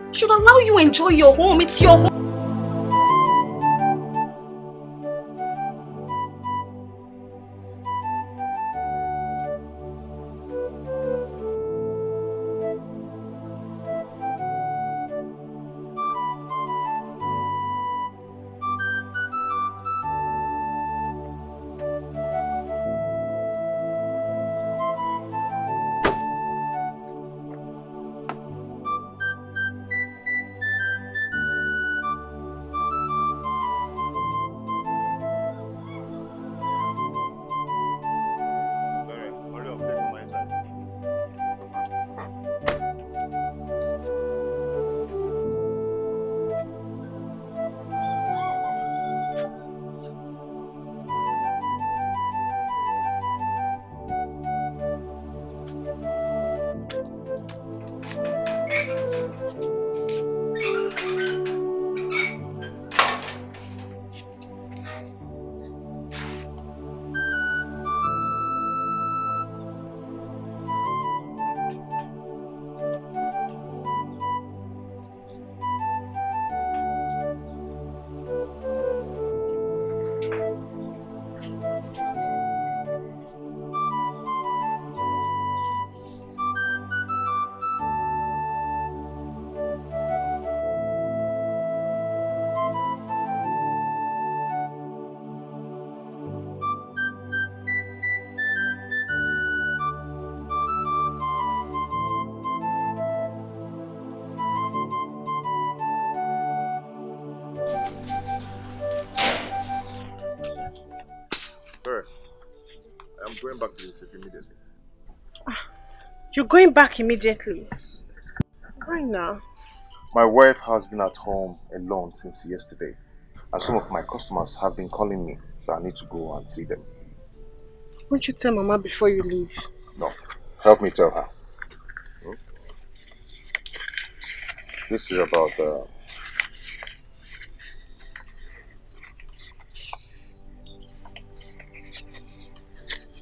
They should allow you enjoy your home. It's your home. going back to the city immediately. You're going back immediately? Why now? My wife has been at home alone since yesterday. And some of my customers have been calling me, so I need to go and see them. Won't you tell Mama before you leave? No. Help me tell her. This is about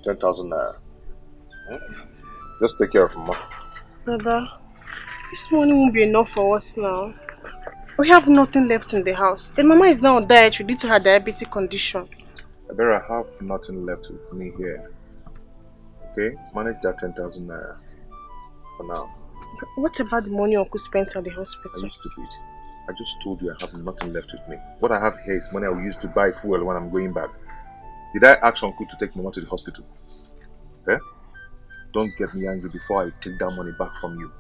10,000 naira. Just take care of Mama. Brother, this money won't be enough for us now. We have nothing left in the house. And Mama is now on dietary due to her diabetic condition. I better have nothing left with me here. Okay? Manage that 10,000 naira for now. What about the money Uncle spent at the hospital? Are you stupid? I just told you I have nothing left with me. What I have here is money I will use to buy fuel when I'm going back. Did I ask Uncle to take Mama to the hospital? Eh? Don't get me angry before I take that money back from you.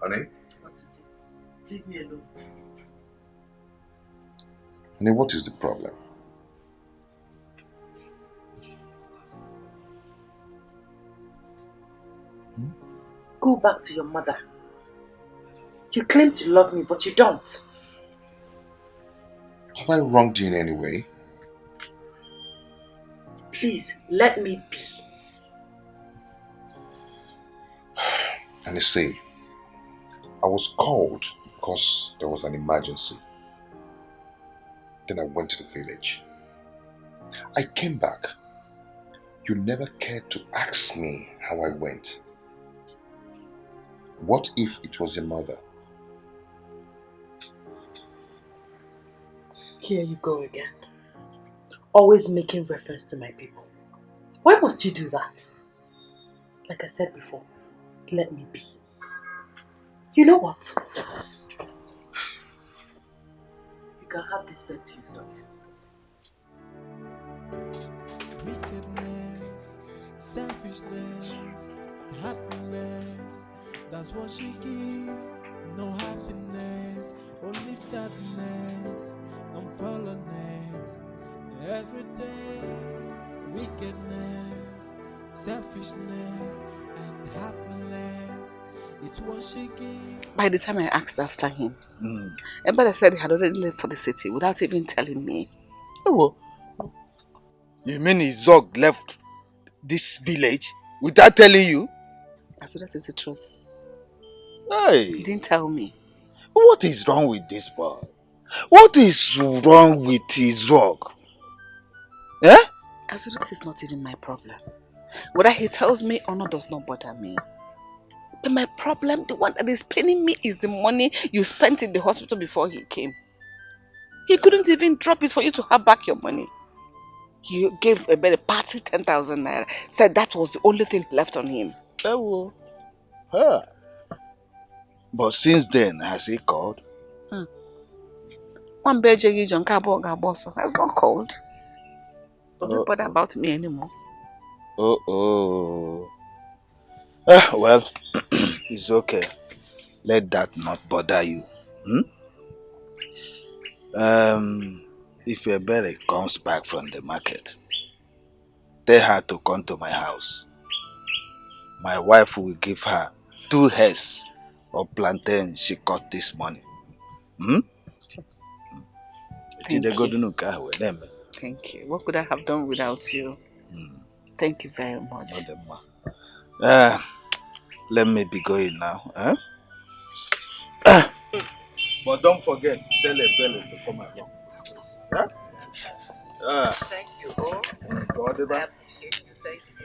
Honey? What is it? Leave me alone. Honey, what is the problem? Go back to your mother. You claim to love me, but you don't. Have I wronged you in any way? Please, let me be. And you see, I was called because there was an emergency. Then I went to the village. I came back. You never cared to ask me how I went. What if it was your mother? Here you go again. Always making reference to my people. Why must you do that? Like I said before, let me be. You know what? You can have this bed to yourself. Wickedness, selfishness, happiness, that's what she gives. No happiness, only sadness and fallenness. Every day, wickedness, selfishness and happiness is what she gives. By the time I asked after him, everybody said he had already left for the city without even telling me. Oh, you mean Izog left this village without telling you? So that is the truth. Hey. He didn't tell me. What is wrong with this boy? What is wrong with Izog? Eh? So that is not even my problem. Whether he tells me or not does not bother me. But my problem, the one that is paining me, is the money you spent in the hospital before he came. He couldn't even drop it for you to have back your money. He gave a better party 10,000 naira. Said that was the only thing left on him. Oh, huh. But since then, has he called? One Bejegi John Kaboso has not called. Doesn't bother about me anymore. Well, it's okay. Let that not bother you. If Ebere comes back from the market, tell her to come to my house. My wife will give her 2 heads of plantain she got this morning. Thank you. Thank you. What could I have done without you? Thank you very much. Let me be going now. Huh? But don't forget, tell Bella to come along. Huh? Thank you. Oh, God, I appreciate you. Thank you.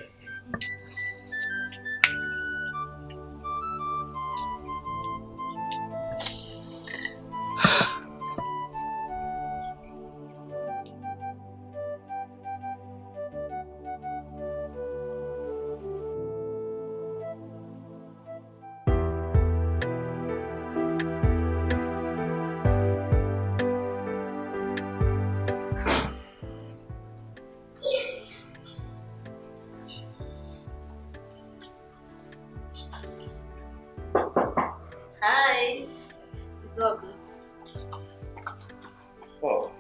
Oh,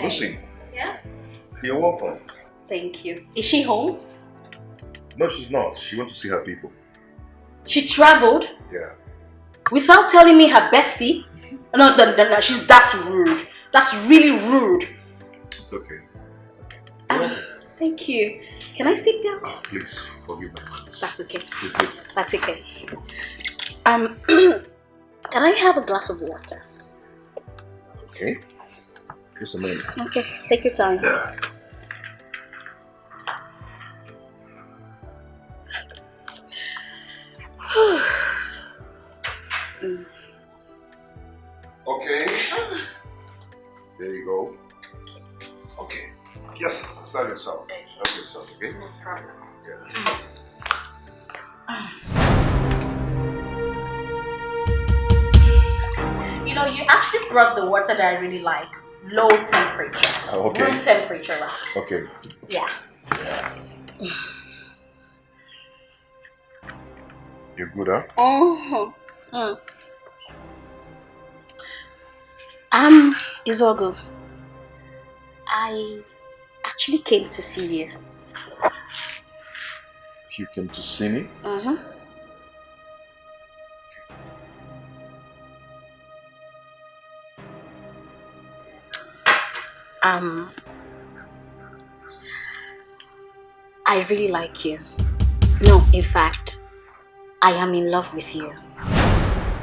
Lucy. Yeah? You're welcome. Thank you. Is she home? No, she's not. She went to see her people. She traveled? Yeah. Without telling me her bestie? No, that's rude. That's really rude. It's okay. Thank you. Can I sit down? Oh, please, forgive me. That's okay. Please sit. That's okay. Can I have a glass of water? Okay. Just a minute. Okay, take your time. Okay. There you go. Okay. Yes, serve yourself. Help yourself, okay? No problem. Yeah. You know, you actually brought the water that I really like. Low temperature. Oh, okay. Room temperature, right? Okay. Yeah. You're good, huh? Izogo, I actually came to see you. You came to see me? I really like you. No, in fact, I am in love with you.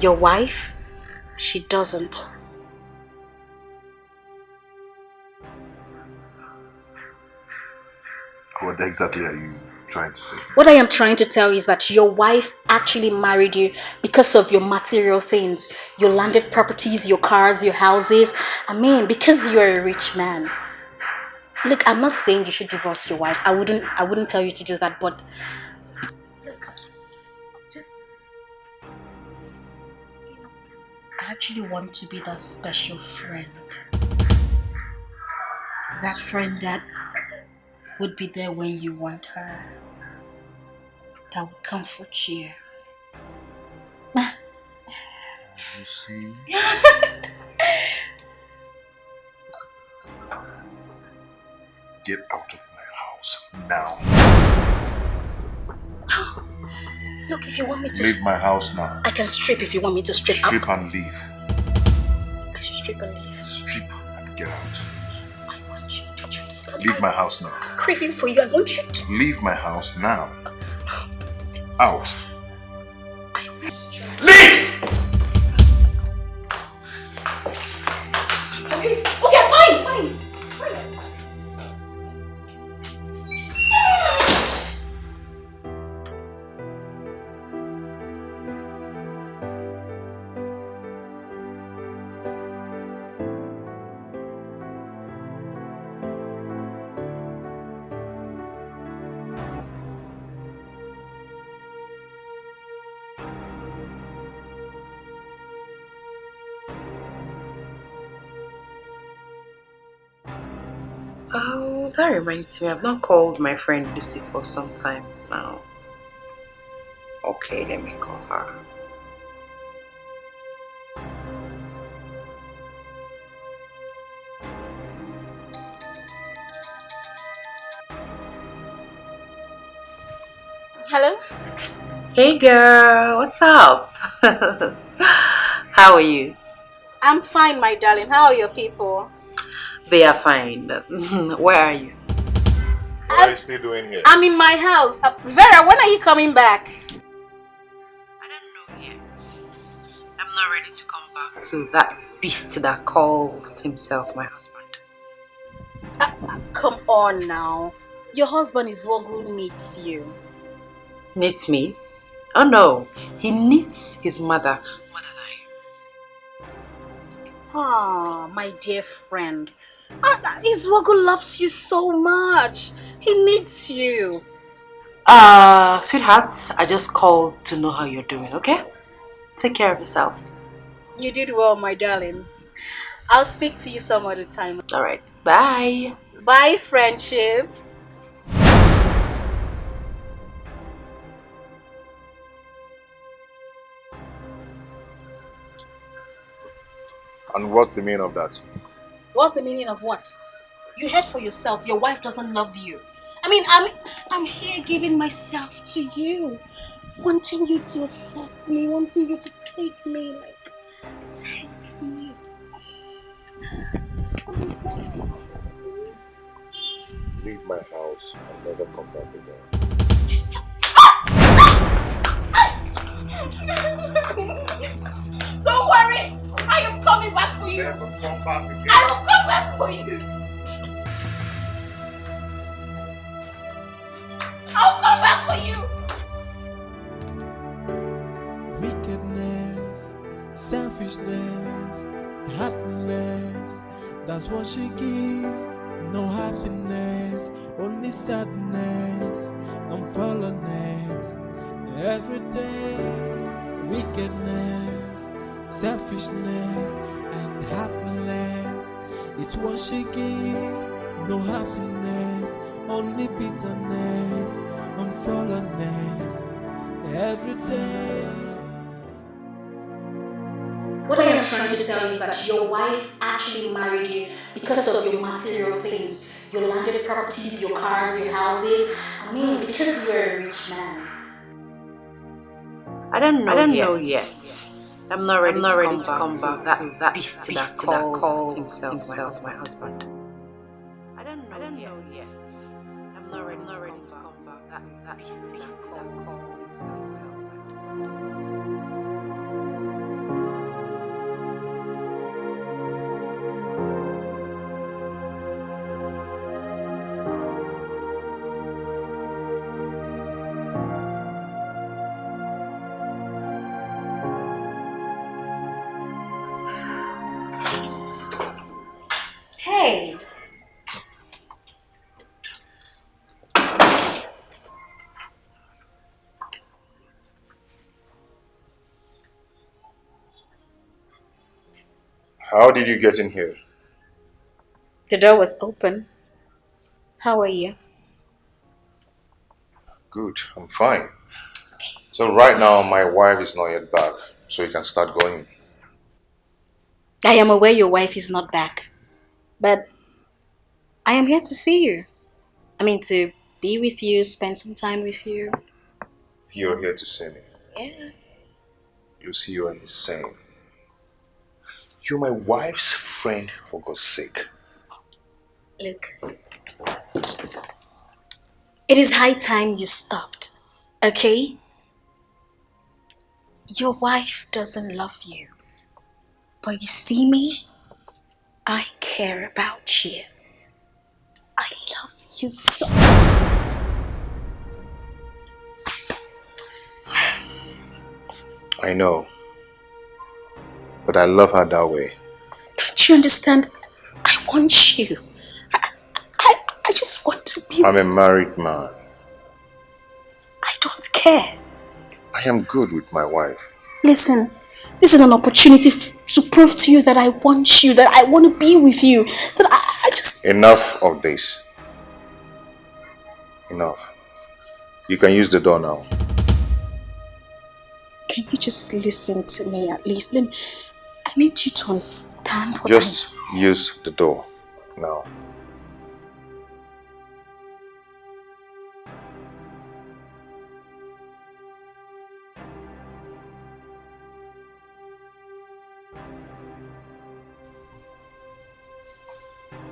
Your wife, she doesn't. What exactly are you trying to say? What I am trying to tell is that your wife actually married you because of your material things. Your landed properties, your cars, your houses. I mean, because you're a rich man. Look, I'm not saying you should divorce your wife. I wouldn't tell you to do that, but look, I actually want to be that special friend. That friend that would be there when you want her. That would comfort you. You see? Get out of my house now. Look, if you want me to leave my house now. I can strip if you want me to strip. Strip and leave. I should strip and leave. Strip and get out. I want you. Don't you understand? Leave my house now. I'm craving for you. I want you to leave my house now. Out. Leave! Okay, fine. Oh, that reminds me, I've not called my friend Lucy for some time now. Okay, let me call her. Hello? Hey girl, what's up? How are you? I'm fine, my darling. How are your people? They are fine. Where are you? What are you still doing here? I'm in my house. Vera, when are you coming back? I don't know yet. I'm not ready to come back to that beast that calls himself my husband. Come on now. Your husband is one who needs you. Needs me? Oh no, he needs his mother more than Ah, my dear friend. Iswago loves you so much. He needs you. Sweetheart, I just called to know how you're doing, okay? Take care of yourself. You did well, my darling. I'll speak to you some other time. Alright, bye. Bye, friendship. And what's the meaning of that? What's the meaning of what? You heard for yourself. Your wife doesn't love you. I'm here giving myself to you. Wanting you to accept me. Wanting you to take me. Take me. That's what I want. Leave my house and never come back again. Don't worry. I am coming back for you. Never come back again. I will come back for you. I'll come back for you. Wickedness, selfishness, heartless. That's what she gives. No happiness, only sadness and fallenness. Every day, wickedness, selfishness, and heartless is what she gives. No happiness, only bitterness and fallenness. Every day. What I am trying to tell you is that your wife actually married you because of your material things. Your landed properties, your cars, your houses. Because you're a rich man. I don't know yet. I'm not ready to come back to that beast that calls himself my husband. I don't know yet. I'm not ready to come back to that beast that calls himself my husband. Hey! How did you get in here? The door was open. How are you? Good, I'm fine. So right now my wife is not yet back, so you can start going. I am aware your wife is not back. But I am here to see you. To be with you, spend some time with you. You're here to see me. Yeah. You see, you're insane. You're my wife's friend, for God's sake. Look. It is high time you stopped. Okay? Your wife doesn't love you. But you see me? I care about you. I love you so much. I know. But I love her that way. Don't you understand? I want you. I just want to be. I'm a married man. I don't care. I am good with my wife. Listen, this is an opportunity to prove to you that I want you, that I want to be with you, that I just... Enough of this. Enough. You can use the door now. Can you just listen to me at least? I need you to understand what Just use the door now.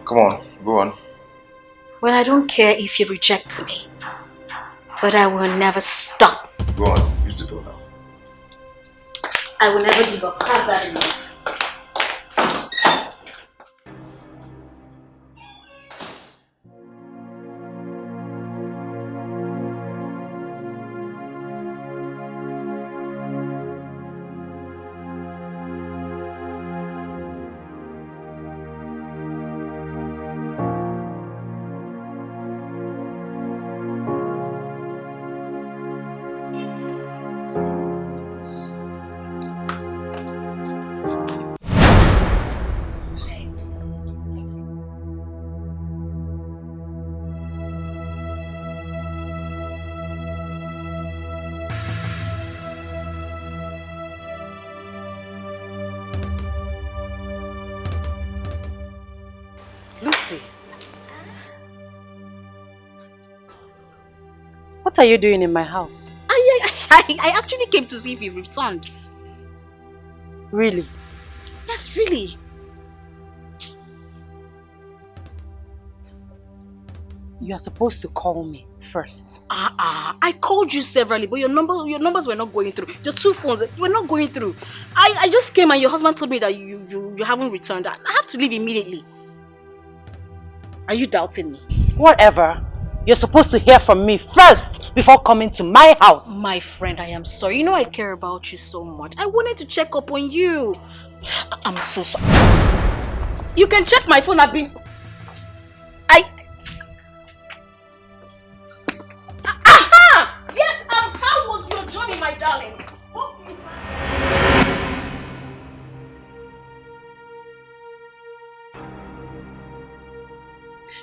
Come on, go on. Well, I don't care if you reject me, but I will never stop. Go on, use the door now. I will never give up. Have that in mind. Lucy, what are you doing in my house? I actually came to see if you returned. Really? Yes, really. You are supposed to call me first. I called you severally, but your numbers were not going through. The two phones were not going through. I just came and your husband told me that you haven't returned. I have to leave immediately. Are you doubting me? Whatever. You're supposed to hear from me first before coming to my house. My friend, I am sorry. You know I care about you so much. I wanted to check up on you. I'm so sorry. You can check my phone. Aha! Yes, how was your journey, my darling?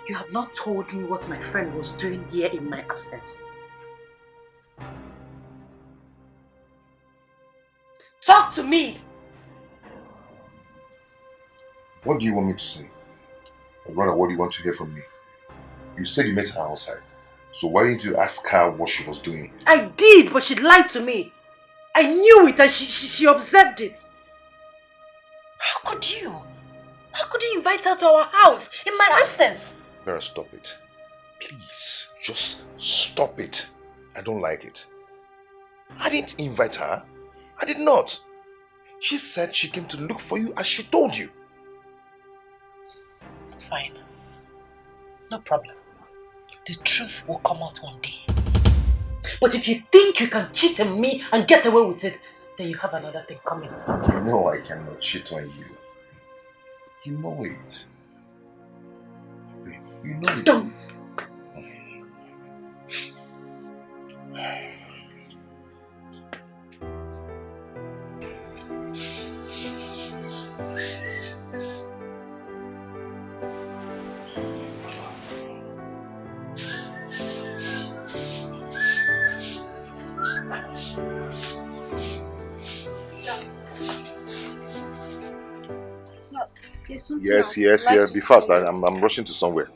You have not told me what my friend was doing here in my absence. Talk to me! What do you want me to say? Or rather, what do you want to hear from me? You said you met her outside. So why didn't you ask her what she was doing? I did, but she lied to me. I knew it and she observed it. How could you? How could you invite her to our house in my absence? Vera, stop it. Please, just stop it. I don't like it. I didn't invite her. I did not. She said she came to look for you as she told you. Fine. No problem. The truth will come out one day. But if you think you can cheat on me and get away with it, then you have another thing coming. You know I cannot cheat on you. You know it. Babe, you know it. Don't. Yes. Be fast. I'm rushing to somewhere.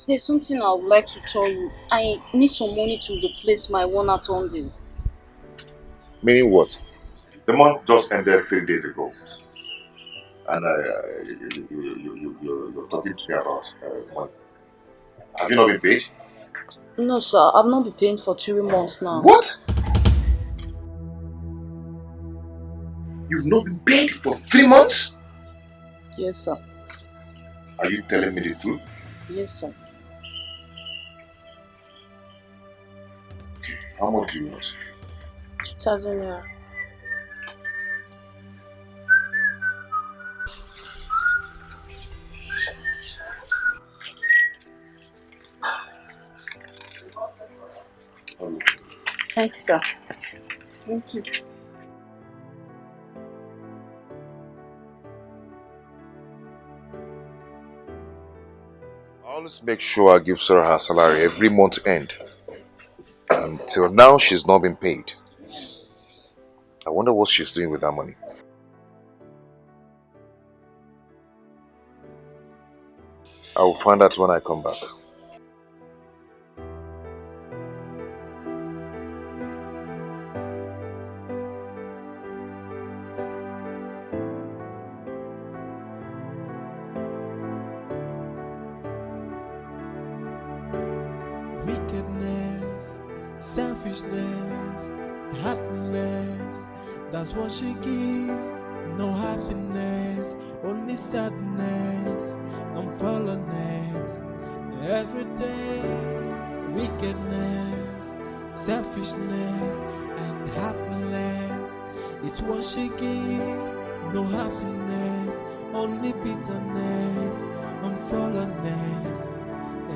There's something I would like to tell you. I need some money to replace my one-out days. Meaning what? The month just ended 3 days ago. And you're talking to me about money. Have you not been paid? No, sir. I've not been paying for 3 months now. What? You've not been paid for 3 months? Yes, sir. Are you telling me the truth? Yes, sir. Okay, how much do you want? 2,000 naira. Thanks, sir. Thank you. I always make sure I give Sarah her salary every month end. Until now, she's not been paid. I wonder what she's doing with that money. I will find out when I come back. selfishness, heartless. That's what she gives. No happiness, only sadness and fallenness. Every day, wickedness, selfishness, and heartless is what she gives. No happiness, only bitterness and fallenness.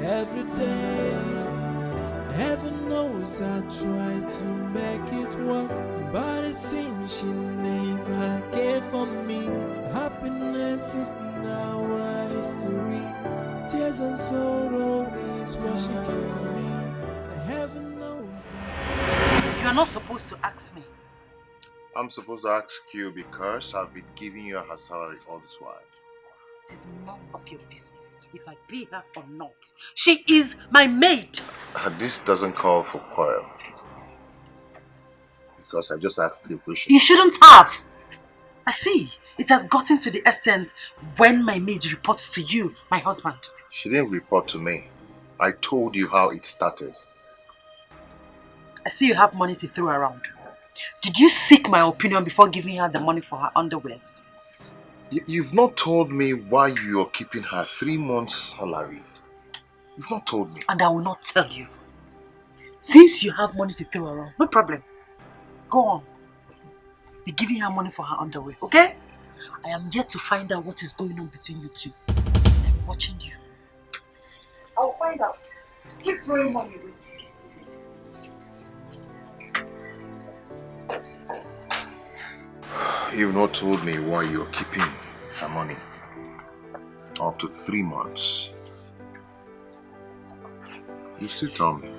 Every day, heaven knows I try to make it work, but it seems she never cared for me. Happiness is now a history. Tears and sorrow is what she gives to me. Heaven knows. You are not supposed to ask me. I'm supposed to ask you because I've been giving you her salary all this while. It is none of your business if I pay her or not. She is my maid. This doesn't call for quarrel. Because I just asked you a question. You shouldn't have. I see. It has gotten to the extent when my maid reports to you, my husband. She didn't report to me. I told you how it started. I see you have money to throw around. Did you seek my opinion before giving her the money for her underwears? You've not told me why you're keeping her 3 months' salary. You've not told me. And I will not tell you. Since you have money to throw around, no problem. Go on. Be giving her money for her underwear, okay? I am yet to find out what is going on between you two. I'm watching you. I will find out. Keep throwing money away. You've not told me why you're keeping her money. Up to 3 months. You still tell me.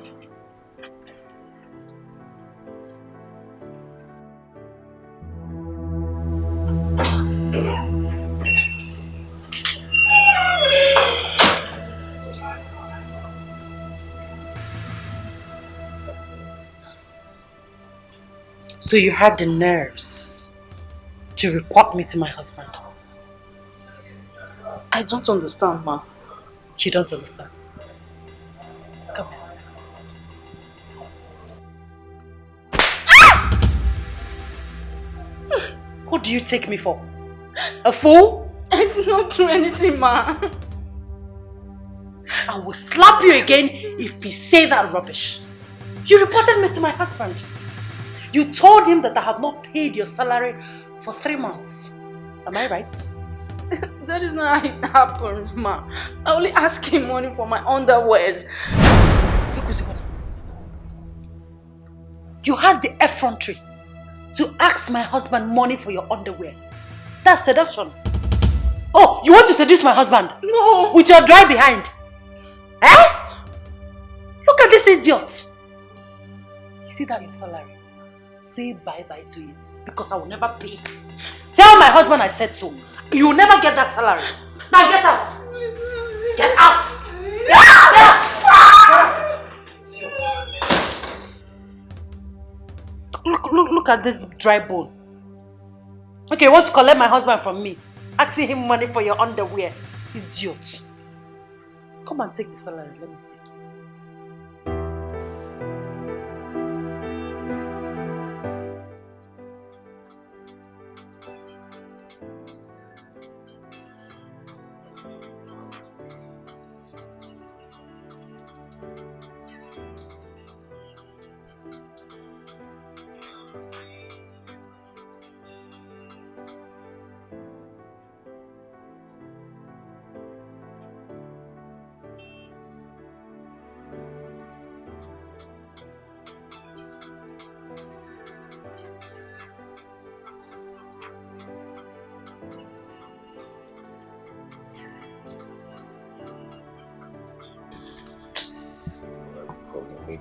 So you had the nerves to report me to my husband? I don't understand, ma. You don't understand? Come here. What do you take me for? A fool? I did not do anything, ma. I will slap you again if you say that rubbish. You reported me to my husband. You told him that I have not paid your salary for 3 months. Am I right? That is not how it happened, ma. I only asked him money for my underwears. You had the effrontery to ask my husband money for your underwear. That's seduction. Oh, you want to seduce my husband? No. With your dry behind? Eh? Look at this idiot. You see that your salary? Say bye-bye to it because I will never pay. Tell my husband I said so. You will never get that salary. Now get out. Get out. Get out. Look at this dry bone. Okay, you want to collect my husband from me? Asking him money for your underwear. Idiot. Come and take the salary. Let me see.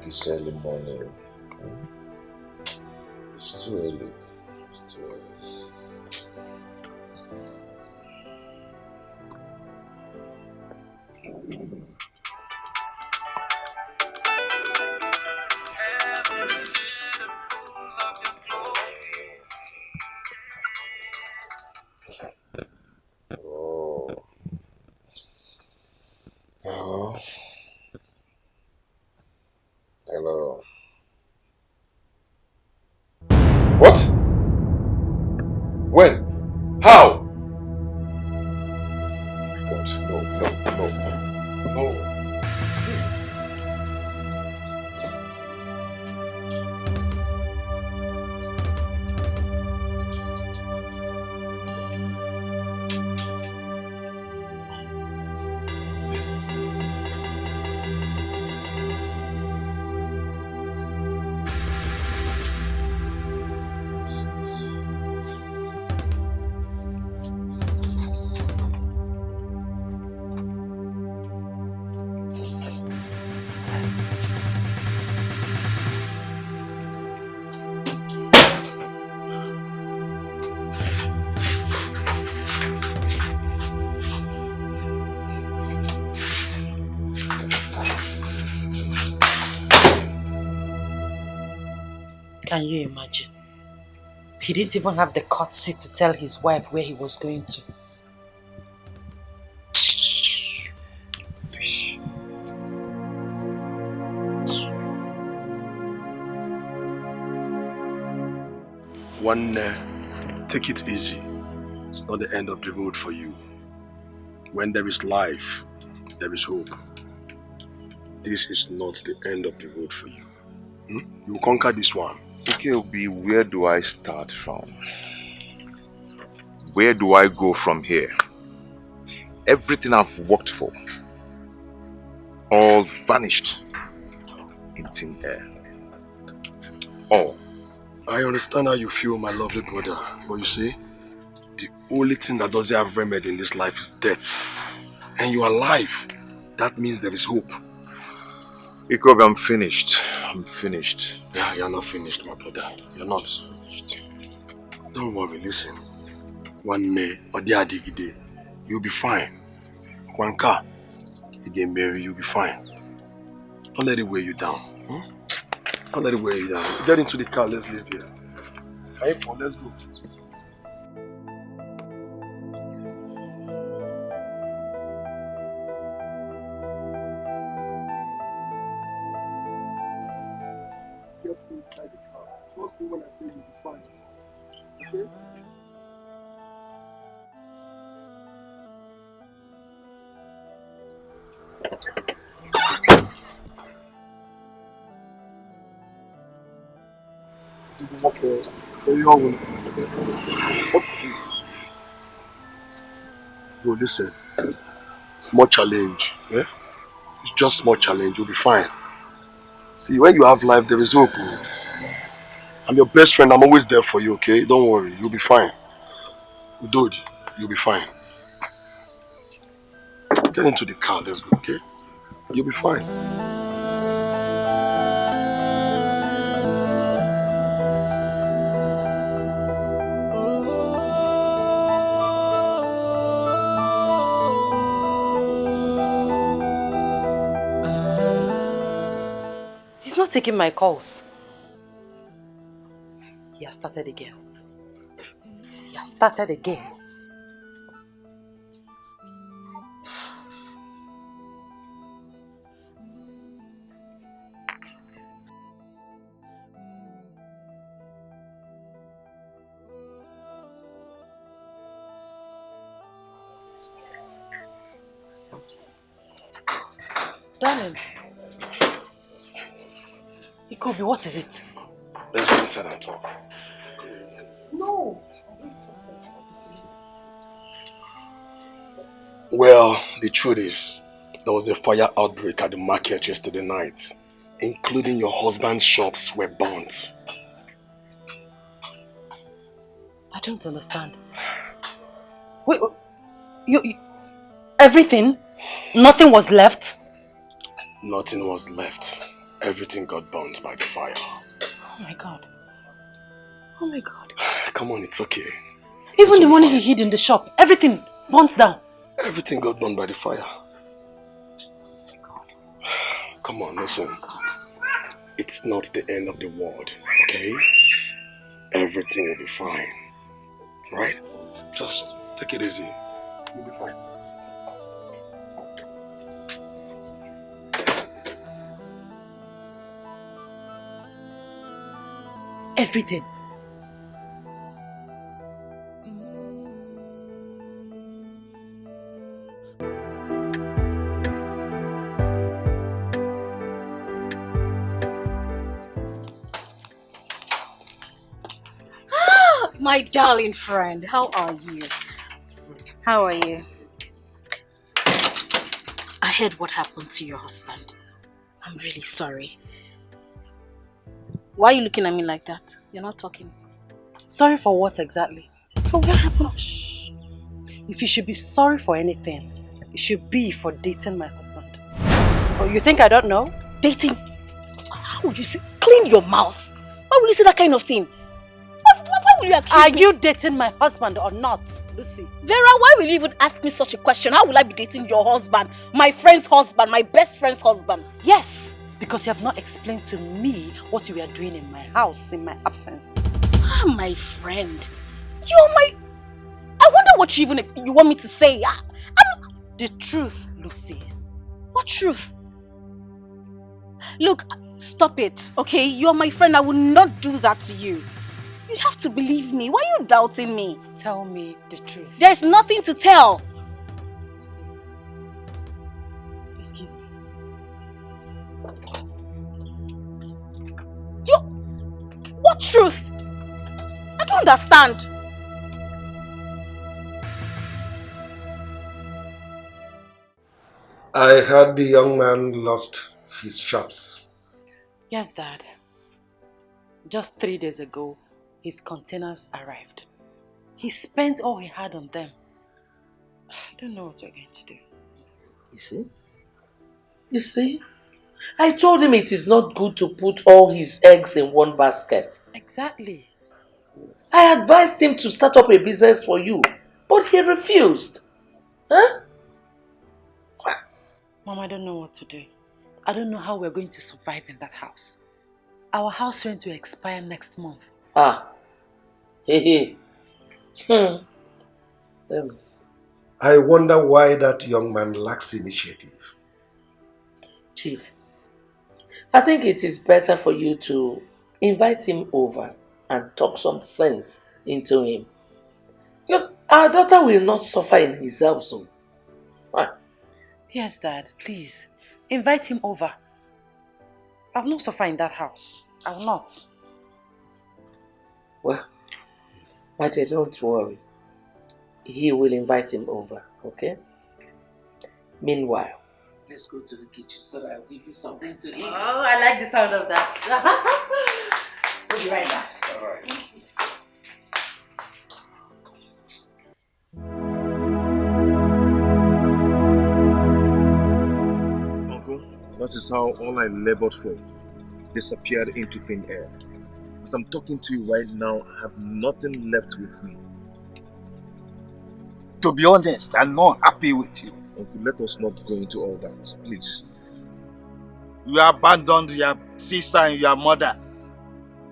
This early morning. It's too early. It's too early. Oh. Hello. Hello. What? When? How? Oh my God, no. Can you imagine? He didn't even have the courtesy to tell his wife where he was going to. Take it easy. It's not the end of the road for you. When there is life, there is hope. This is not the end of the road for you. You will conquer this one. Okay, Obi, where do I start from? Where do I go from here? Everything I've worked for, all vanished in thin air. All. I understand how you feel, my lovely brother. But you see, the only thing that doesn't have remedy in this life is death. And you are alive. That means there is hope. Ikob, I'm finished. I'm finished. Yeah, you're not finished, my brother. You're not finished. Don't worry, listen. One day, or the other day, you'll be fine. One car, you get married, you'll be fine. Don't let it weigh you down. Don't let it weigh you down. Get into the car, let's leave here. Hey, let's go. Get inside the car. Trust me when I say you'll be fine. Okay? Okay. What is it? Bro, listen. Small challenge. Yeah? It's just small challenge. You'll be fine. See, when you have life, there is hope. I'm your best friend. I'm always there for you, okay? Don't worry. You'll be fine. Udoji, you'll be fine. Get into the car. Let's go, okay? You'll be fine. He's not taking my calls. He has started again. He has started again. Darling. Ikobi, what is it? Let's go inside and talk. No. Well, the truth is, there was a fire outbreak at the market yesterday night, including your husband's shops were burnt. I don't understand. Wait, you everything? Nothing was left? Nothing was left. Everything got burnt by the fire. Oh my God. Oh my God. Come on, it's okay. Even the money he hid in the shop, everything burnt down. Everything got burned by the fire. Come on, listen. It's not the end of the world, okay? Everything will be fine. Right? Just take it easy. You'll be fine. Everything. My darling friend, how are you? How are you? I heard what happened to your husband. I'm really sorry. Why are you looking at me like that? You're not talking. Sorry for what exactly? For what happened? Shh. If you should be sorry for anything, it should be for dating my husband. Oh, you think I don't know? Dating? How would you say? Clean your mouth. Why would you say that kind of thing? Why will you accuse me? Are you dating my husband or not, Lucy? Vera, why will you even ask me such a question? How will I be dating your husband? My friend's husband, my best friend's husband? Yes, because you have not explained to me what you were doing in my house in my absence. Ah, my friend. You're my... I wonder what you want me to say. The truth, Lucy. What truth? Look, stop it, okay? You're my friend. I will not do that to you. You have to believe me. Why are you doubting me? Tell me the truth. There's nothing to tell. Lucy. Excuse me. What truth? I don't understand. I heard the young man lost his shops. Yes, Dad. Just 3 days ago, his containers arrived. He spent all he had on them. I don't know what we're going to do. You see? You see? I told him it is not good to put all his eggs in one basket. Exactly. I advised him to start up a business for you, but he refused. Huh? Mom, I don't know what to do. I don't know how we're going to survive in that house. Our house rent will expire next month. Ah. Hey. I wonder why that young man lacks initiative. Chief, I think it is better for you to invite him over and talk some sense into him. Because our daughter will not suffer in his house. Right? Yes, Dad, please. Invite him over. I will not suffer in that house. I will not. Well, my dear, don't worry. He will invite him over, okay? Meanwhile, let's go to the kitchen so that I'll give you something to eat. Oh, I like the sound of that. We'll be right back. All right. Uncle, that is how all I labored for disappeared into thin air. As I'm talking to you right now, I have nothing left with me. To be honest, I'm not happy with you. Uncle, let us not go into all that, please. You abandoned your sister and your mother.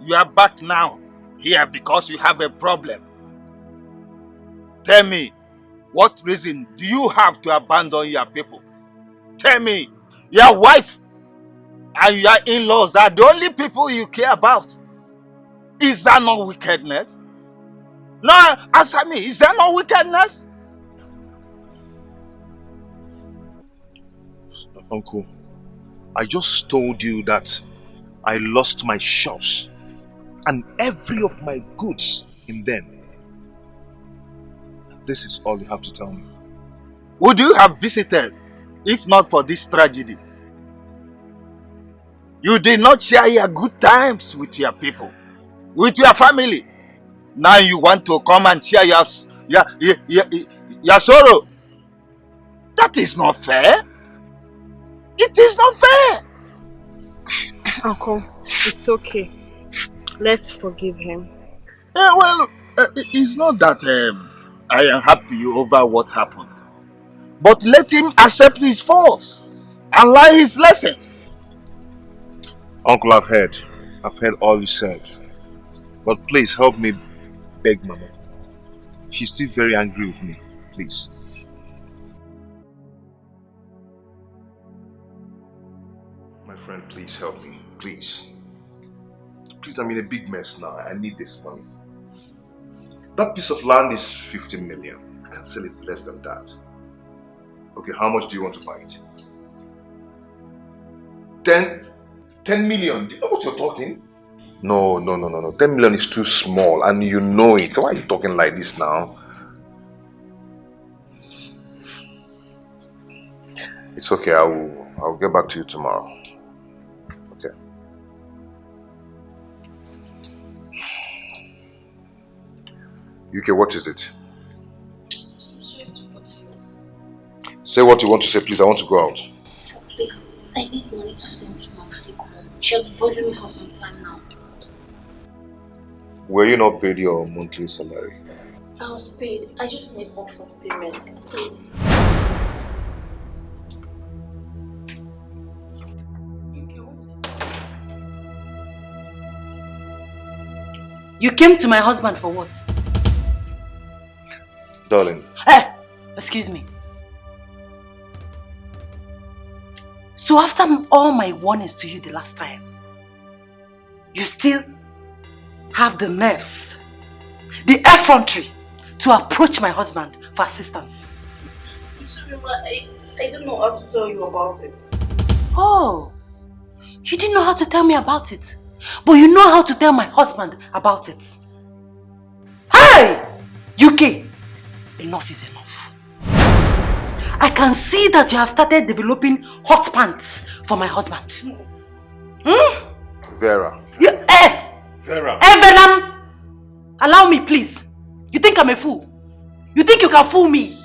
You are back now here because you have a problem. Tell me, what reason do you have to abandon your people? Tell me, your wife and your in-laws are the only people you care about. Is that not wickedness? No, answer me, is that not wickedness? Uncle, I just told you that I lost my shops and every of my goods in them. This is all you have to tell me. Would you have visited if not for this tragedy? You did not share your good times with your people, with your family. Now you want to come and share your sorrow. That is not fair. It is not fair. Uncle, it's okay. Let's forgive him. It's not that I am happy over what happened. But let him accept his faults and learn his lessons. Uncle, I've heard all you said. But please help me beg Mama. She's still very angry with me. Please. My friend, please help me. Please. Please, I'm in a big mess now. I need this money. That piece of land is 15 million. I can sell it less than that. Okay, how much do you want to buy it? 10 million? Do you know what you're talking? No, no, no, no, no. 10 million is too small and you know it. Why are you talking like this now? It's okay, I'll get back to you tomorrow. Okay. UK, what is it? I'm sorry to bother you. Say what you want to say, please. I want to go out. So please, I need money to send to my sick home. She'll be bothering me for some time now. Were you not paid your monthly salary? I was paid. I just need more for the payments. Please. You came to my husband for what? Darling. Hey! Excuse me. So after all my warnings to you the last time, you still have the nerves, the effrontery to approach my husband for assistance. I'm sorry, but I don't know how to tell you about it. Oh, you didn't know how to tell me about it, but you know how to tell my husband about it. Hey! UK, enough is enough. I can see that you have started developing hot pants for my husband. Vera. Yeah, Vera. Venom! Allow me, please. You think I'm a fool? You think you can fool me?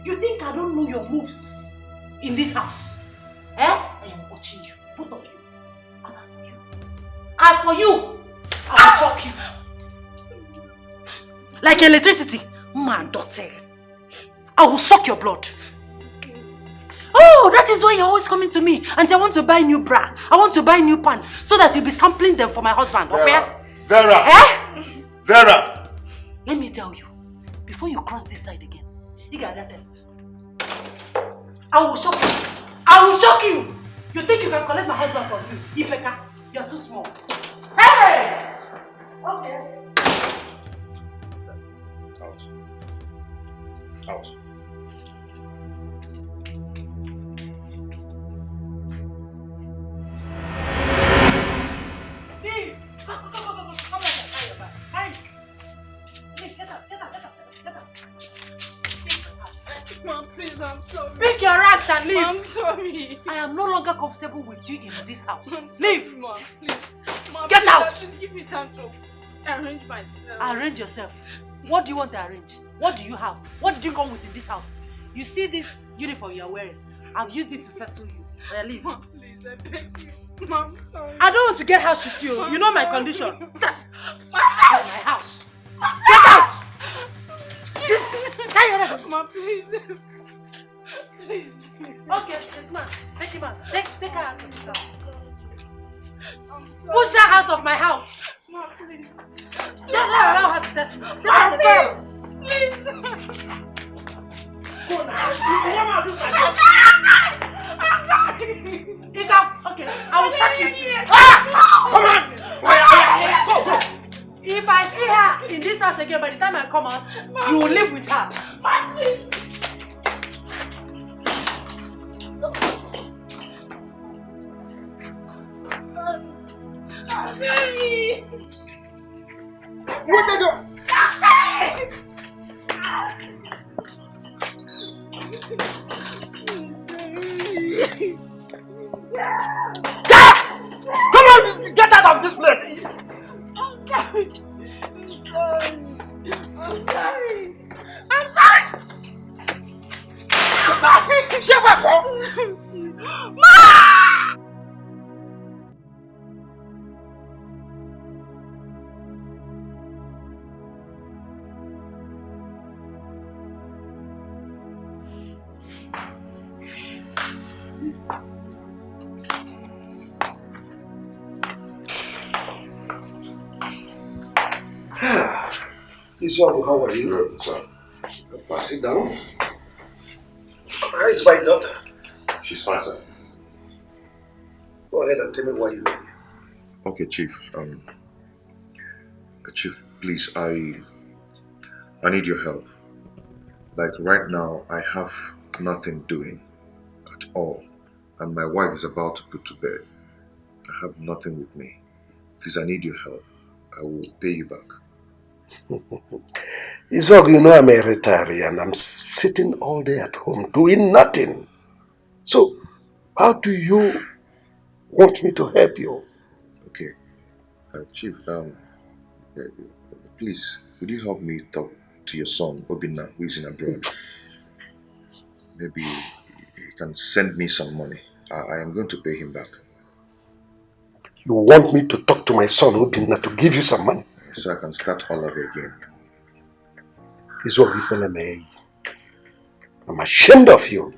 You think I don't know your moves in this house? I am watching you, both of you. And as for you, I will shock you. Like electricity, man, daughter. I will suck your blood. Oh, that is why you're always coming to me. And I want to buy new bra. I want to buy new pants so that you'll be sampling them for my husband. Okay? Vera! Vera! Let me tell you, before you cross this side again, you got that test. I will shock you. I will shock you. You think you can collect my husband from you? Ipeka, you're too small. Hey! Okay. Out. Out. Mom, please, I'm sorry. Pick your rags and leave. I'm sorry. I am no longer comfortable with you in this house. I'm sorry, Leave. Mom, please. Mom, Get please, out. Please give me time to arrange myself. Arrange yourself. What do you want to arrange? What do you have? What did you come with in this house? You see this uniform you are wearing? I've used it to settle you. Leave. Mom, please, I beg you. Mom, sorry. I don't want to get house with you. Mom, you know my sorry. condition. Stop. My house. Get out. Mom, please. Please. Okay, it's man. Take him out. Take her out of this house. I'm sorry. Push her out of my house. Mom, please. Don't allow her to touch me. Get out of the house. Please. Go now. I'm sorry. Get out. Okay, I will sack you. Come on! Go! If I see her in this house again, by the time I come out, you will live with her. Mom, please. I'm sorry. What the go? Come on, get out of this place! I'm sorry. I'm sorry. I'm sorry. I'm sorry. Shut up! Ma! Israel, how are you? Good, sir. Sit down. How is my daughter? She's fine, sir. Go ahead and tell me why you're here. Okay, Chief. Chief, please, I need your help. Like right now, I have nothing doing at all. And my wife is about to put to bed. I have nothing with me. Please, I need your help. I will pay you back. Izog, you know I'm a retiree and I'm sitting all day at home doing nothing. So, how do you want me to help you? Okay. Chief, please, would you help me talk to your son, Obinna, who is in abroad? Maybe you can send me some money. I am going to pay him back. You want me to talk to my son, Obinna, to give you some money? So I can start all over again. Izog, I'm ashamed of you.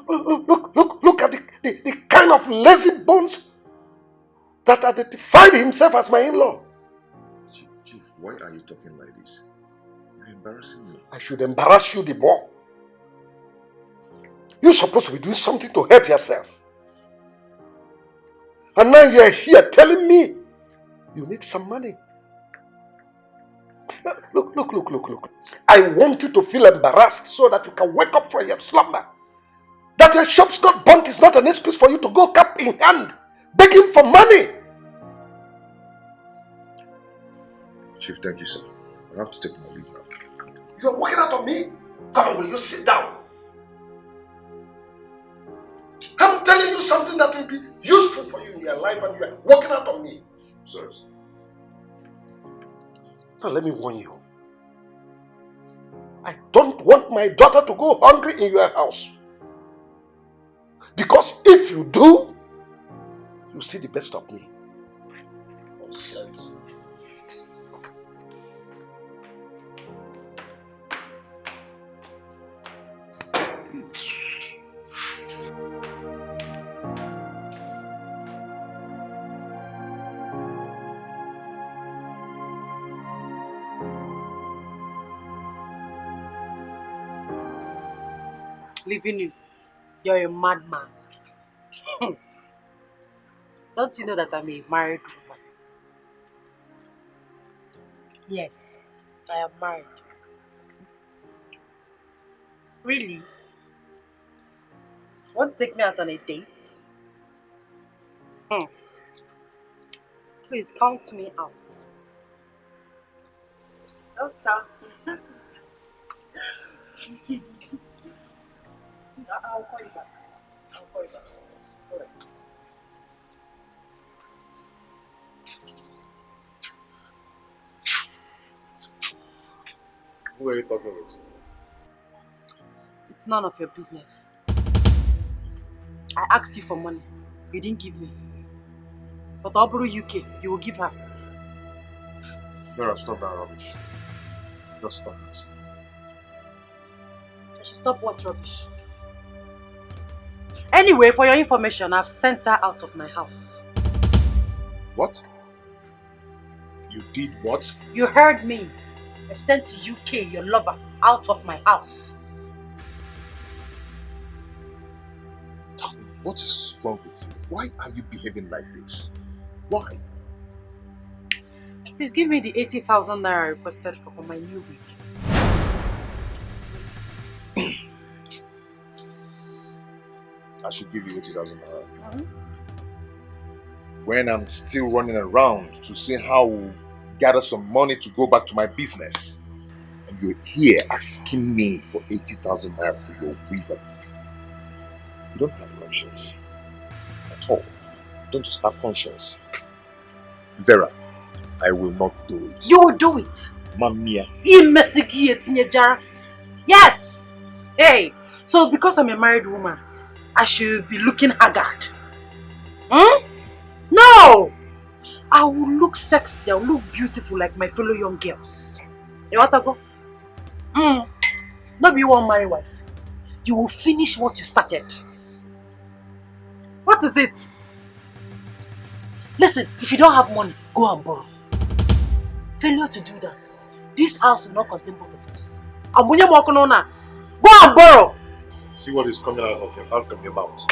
Look at the kind of lazy bones that identified himself as my in-law. Chief, why are you talking like this? You're embarrassing me. I should embarrass you the more. You're supposed to be doing something to help yourself. And now you're here telling me you need some money. Look. I want you to feel embarrassed so that you can wake up from your slumber. That your shops got burnt is not an excuse for you to go cap in hand, begging for money. Chief, thank you, sir. I have to take my leave now. You're walking out on me? Come on, will you sit down? I'm telling you something that will be useful for you in your life and you are walking out on me. Sorry, sir. Now let me warn you. I don't want my daughter to go hungry in your house. Because if you do, you see the best of me. Nonsense. Living news, you're a madman. Don't you know that I'm a married woman? Yes, I am married. Really? Want to take me out on a date? Please count me out. Okay. I'll call you back. All right. Who are you talking with? It's none of your business. I asked you for money. You didn't give me. But Oburu UK, you will give her. Vera, stop that rubbish. Just stop it. I should stop what rubbish? Anyway, for your information, I've sent her out of my house. What? You did what? You heard me. I sent UK, your lover, out of my house. Darling, what is wrong with you? Why are you behaving like this? Why? Please give me the 80,000 naira I requested for my new wig. I should give you 80,000 naira. When I'm still running around to see how we'll gather some money to go back to my business. And you're here asking me for 80,000 naira for your weaver. You don't have conscience. At all. You don't just have conscience. Vera, I will not do it. You will do it. Mamia. Yes. Hey, so because I'm a married woman, I should be looking haggard. No! I will look sexy, I will look beautiful like my fellow young girls. You want to go? Not be one married wife. You will finish what you started. What is it? Listen, if you don't have money, go and borrow. Failure to do that, this house will not contain both of us. Go and borrow. See what is coming out from your mouth.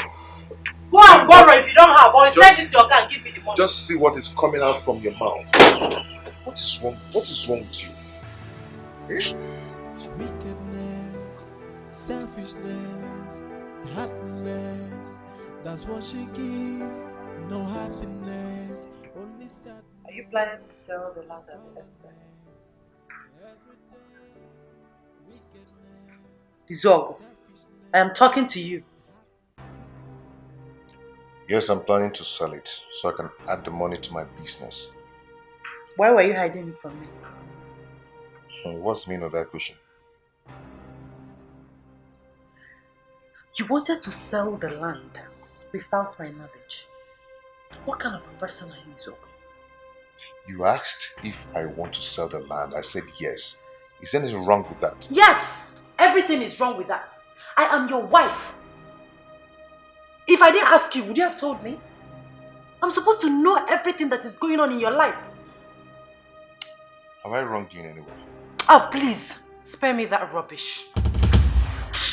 Go and borrow if you don't have, or send this to your car and give me the money. Just see what is coming out from your mouth. What is wrong? What is wrong with you? Eh? Wickedness, selfishness, heartless, that's what she gives. no happiness, only sad. Are you planning to sell the land at the express? Izogo, I am talking to you. Yes, I'm planning to sell it so I can add the money to my business. Why were you hiding it from me? What's the meaning of that question? You wanted to sell the land without my knowledge. What kind of a person are you, Izogo? You asked if I want to sell the land. I said yes. Is there anything wrong with that? Yes! Everything is wrong with that. I am your wife. If I didn't ask you, would you have told me? I'm supposed to know everything that is going on in your life. Have I wronged you in any way? Oh, please, spare me that rubbish.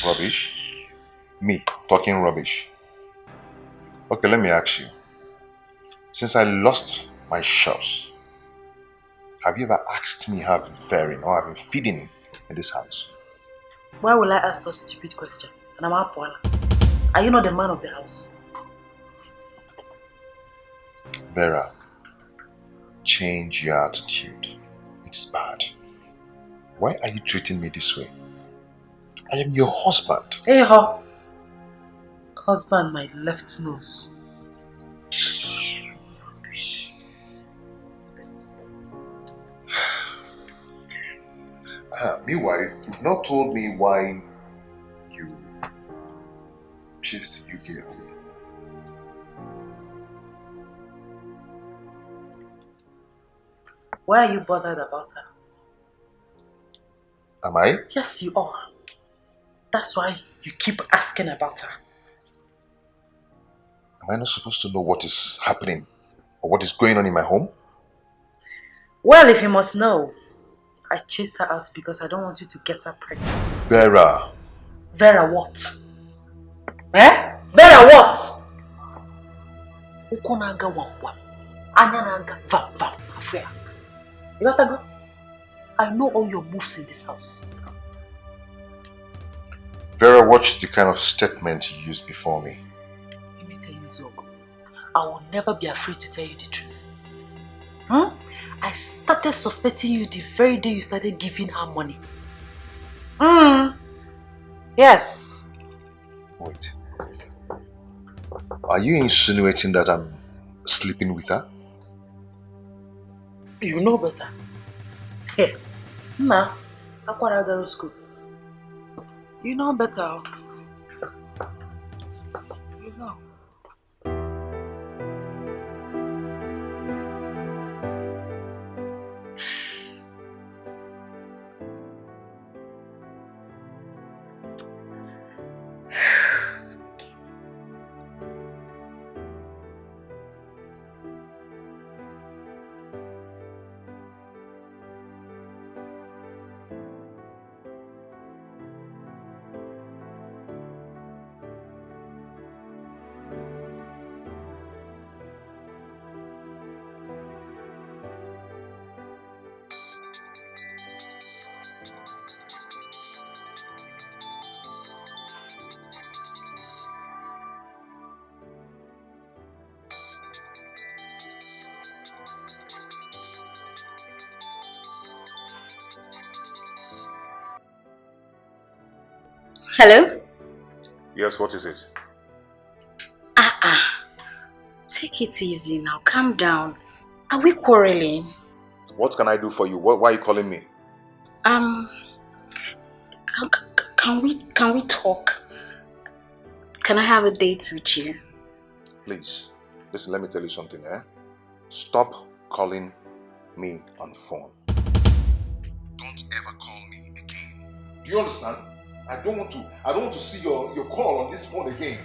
Rubbish? Me talking rubbish? Okay, let me ask you. Since I lost my shops, have you ever asked me how I've been faring or I've been feeding in this house? Why will I ask such a stupid question? And I'm Apuala. Are you not the man of the house? Vera, change your attitude. It's bad. Why are you treating me this way? I am your husband. Hey, ho. Husband, my left nose. Meanwhile, you've not told me why you chased UK away. Why are you bothered about her? Am I? Yes, you are. That's why you keep asking about her. Am I not supposed to know what is happening or what is going on in my home? Well, if you must know, I chased her out because I don't want you to get her pregnant. Vera. Vera what? Eh? Vera what? Ukonaga wamwa. Anyanaga vam vam affair. You got to go? I know all your moves in this house. Vera, watch the kind of statement you used before me. Let me tell you, Zogo. I will never be afraid to tell you the truth. Huh? I started suspecting you the very day you started giving her money. Yes. Wait. Are you insinuating that I'm sleeping with her? You know better. Hey, Nah, Akwara Girl School. You know better. You know. Hello? Yes, what is it? Take it easy now. Calm down. Are we quarreling? What can I do for you? Why are you calling me? Can we talk? Can I have a date with you? Please, listen, let me tell you something, eh? Stop calling me on phone. Don't ever call me again. Do you understand? I don't want to see your call on this phone again.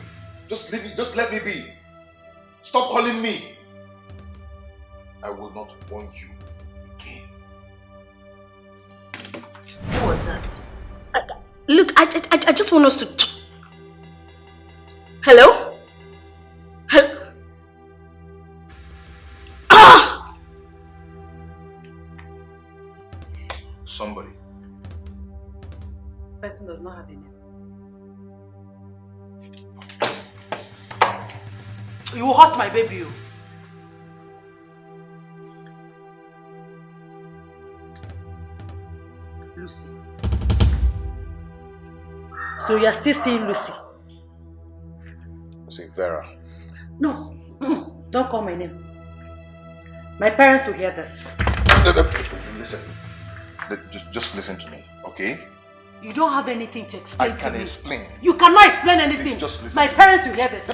Just let me be. Stop calling me. I will not want you again. Who was that? Look, I just want us to... Hello? Hello? Ah! Somebody. Person does not have a name. You will hurt my baby. Lucy. So you are still seeing Lucy? Say Vera. No. Don't call my name. My parents will hear this. Listen. Just listen to me, okay? You don't have anything to explain to me. I can explain. You cannot explain anything. Please just listen. My parents will hear this.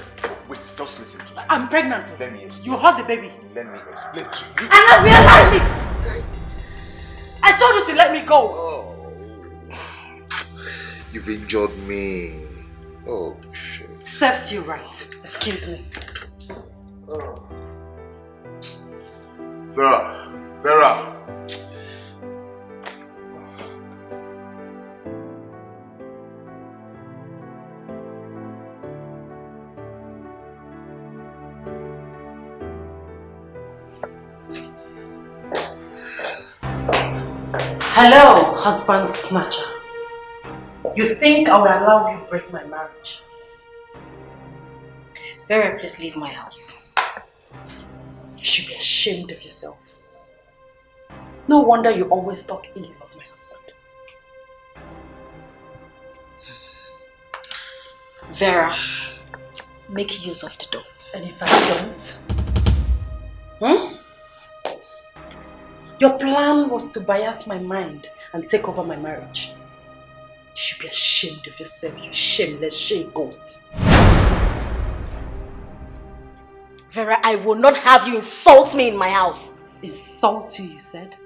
Wait, just listen to me. I'm pregnant. Let me explain. You hurt the baby. Let me explain to you. And I realized it. I told you to let me go. Oh. You've injured me. Oh, shit. Serves you right. Excuse me. Oh. Vera. Hello, husband snatcher. You think I will allow you to break my marriage? Vera, please leave my house. You should be ashamed of yourself. No wonder you always talk ill of my husband. Vera, make use of the door. And if I don't? Your plan was to bias my mind and take over my marriage. You should be ashamed of yourself, you shameless she-goat. Vera, I will not have you insult me in my house. Insult you, you said?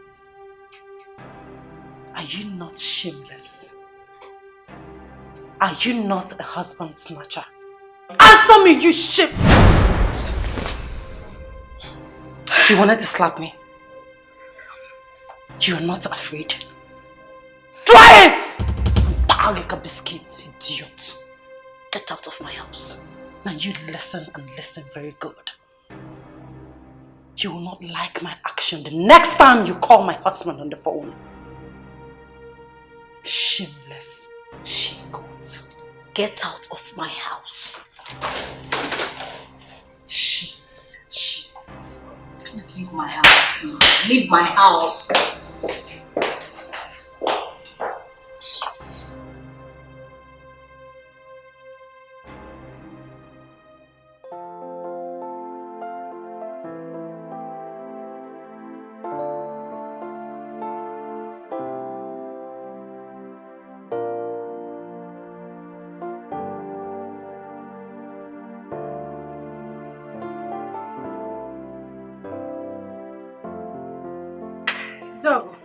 Are you not shameless? Are you not a husband snatcher? Answer me, you sheep! You wanted to slap me? You're not afraid. Try it! I'm like a biscuit, idiot. Get out of my house. Now you listen and listen very good. You will not like my action the next time you call my husband on the phone. Shameless she-goat. Get out of my house. Shameless she-goat. Please leave my house now. Leave my house. Shit. So,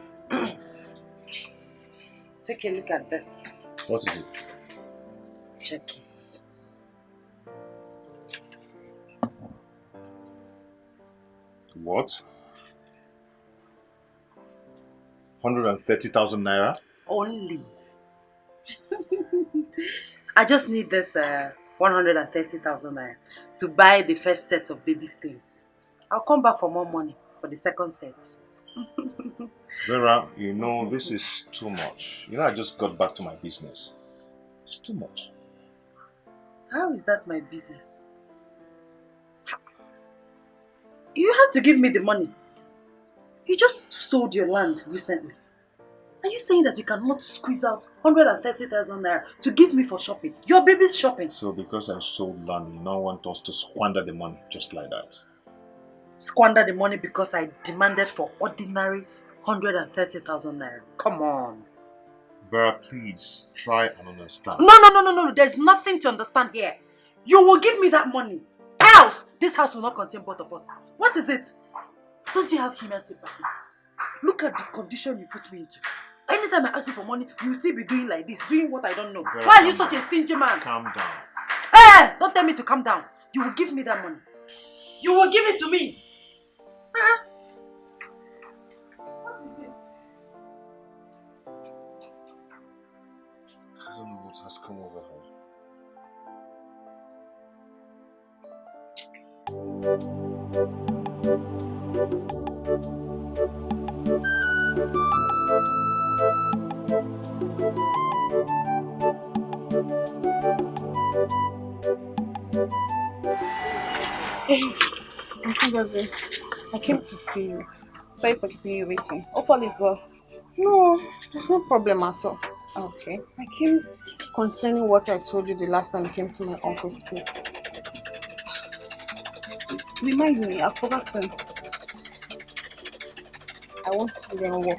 take a look at this. What is it? Check it. What? 130,000 naira? Only. I just need this 130,000 naira to buy the first set of baby things. I'll come back for more money for the second set. Vera, you know, this is too much. You know, I just got back to my business. It's too much. How is that my business? You have to give me the money. You just sold your land recently. Are you saying that you cannot squeeze out 130,000 naira to give me for shopping? Your baby's shopping. So because I sold land, you now want us to squander the money just like that? Squander the money because I demanded for ordinary 130,000 naira. Come on. Vera, please try and understand. No. There's nothing to understand here. You will give me that money. Else, this house will not contain both of us. What is it? Don't you have human sympathy? Look at the condition you put me into. Anytime I ask you for money, you will still be doing like this, doing what I don't know. Vera, why are you such a stingy man? Calm down. Hey! Don't tell me to calm down. You will give me that money. You will give it to me. What is it? I don't know what has come over her. Hey, Auntie Ngozi, I came to see you. Sorry for keeping you waiting. Hope all is well. No, there's no problem at all. Okay. I came concerning what I told you the last time you came to my uncle's place. Remind me, I've forgotten. I want to learn work.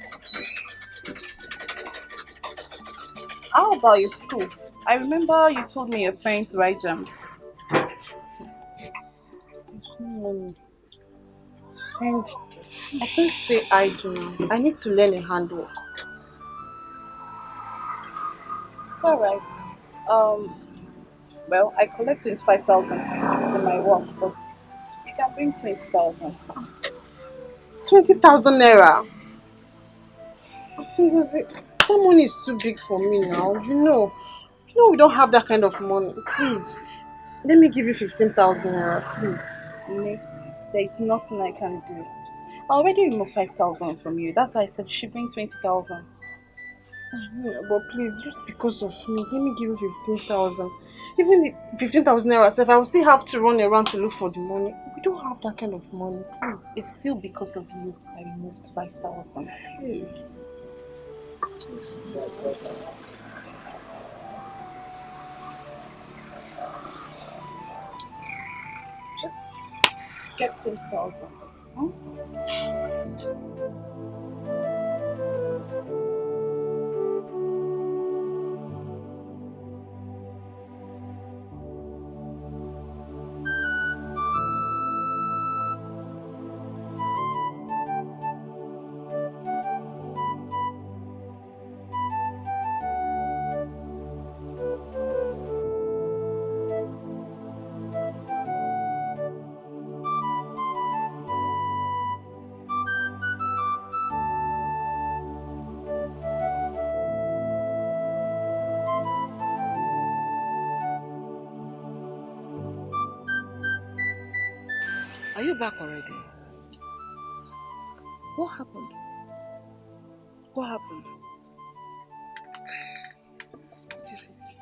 How about your school? I remember you told me you're planning to write jam. And I can't stay idle now. I need to learn a handwork. It's alright. Well, I collect 25,000 to teach people my work, but you can bring 20,000. 20,000 naira. Auntie Ngozi, that money is too big for me now. You know we don't have that kind of money. Please, let me give you 15,000 naira, please. Nick, there is nothing I can do. I already removed 5,000 from you. That's why I said you should bring 20,000. But please, just because of me, let me give you 15,000. Even the 15,000 naira self, I will still have to run around to look for the money. We don't have that kind of money, please. It's still because of you I removed 5,000. Hey. Just get 20,000. Hmm? Are you back already? What happened? What happened? What is it?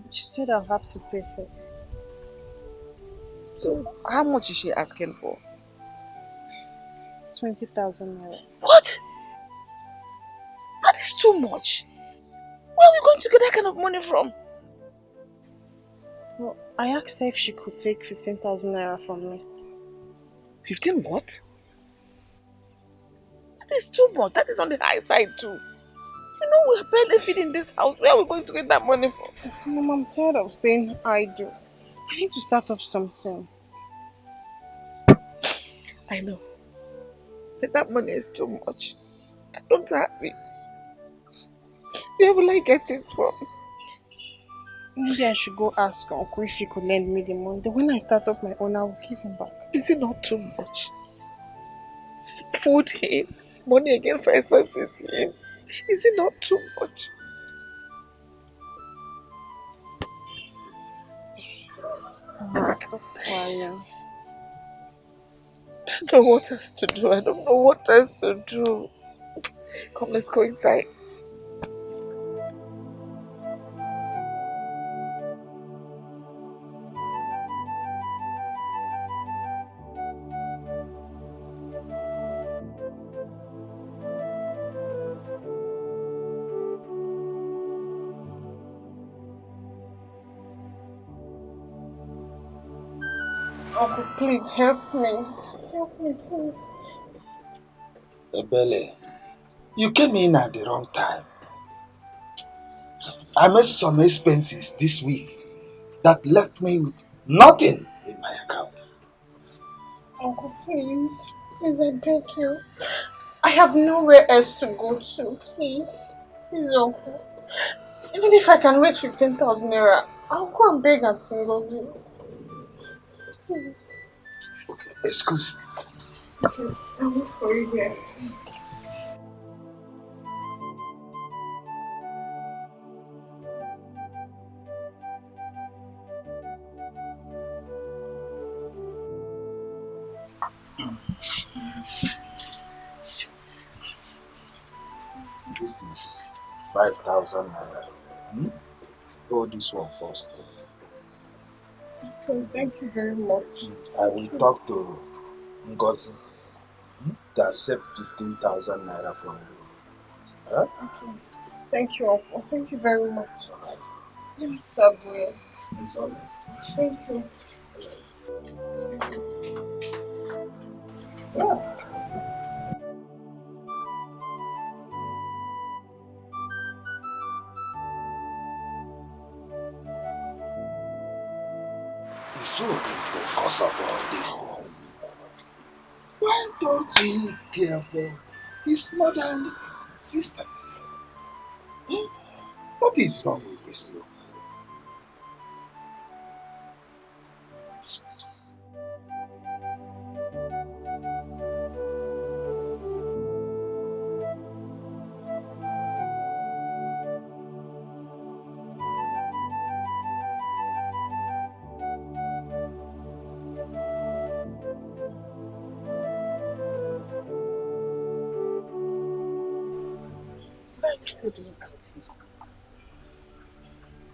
She said I'll have to pay first. So, how much is she asking for? 20,000 naira. What? That is too much. Where are we going to get that kind of money from? Well, I asked her if she could take 15,000 naira from me. 15 what? That is too much. That is on the high side too. You know we're barely feeding this house. Where are we going to get that money from? Mom, I'm tired of staying idle. I need to start up something. I know. But that money is too much. I don't have it. Where will I get it from? Maybe I should go ask Uncle if he could lend me the money. Then when I start up my own, I will give him back. Is it not too much? Food in, money again for expenses in. Is it not too much? Stop crying. I don't know what else to do. I don't know what else to do. Come, let's go inside. Uncle, please help me. Help me, please. Ebele, you came in at the wrong time. I made some expenses this week that left me with nothing in my account. Uncle, please. Please, I beg you. I have nowhere else to go to. Please. Please, Uncle. Even if I can raise 15,000 naira, I'll go and beg Auntie Ngozi. Please. Okay, excuse me. Okay, I'll wait for you here. This is 5,000 naira. Hold this one first. Okay, thank you very much. I will talk to Ngozi to accept 15,000 naira from you. Huh? Okay. Thank you, Uncle. Thank you very much. Let me start doing. It's all right. Thank you. Zug is the cause of all this. Why don't he care for his mother and sister? What is wrong with this Zug? What are you still doing out here?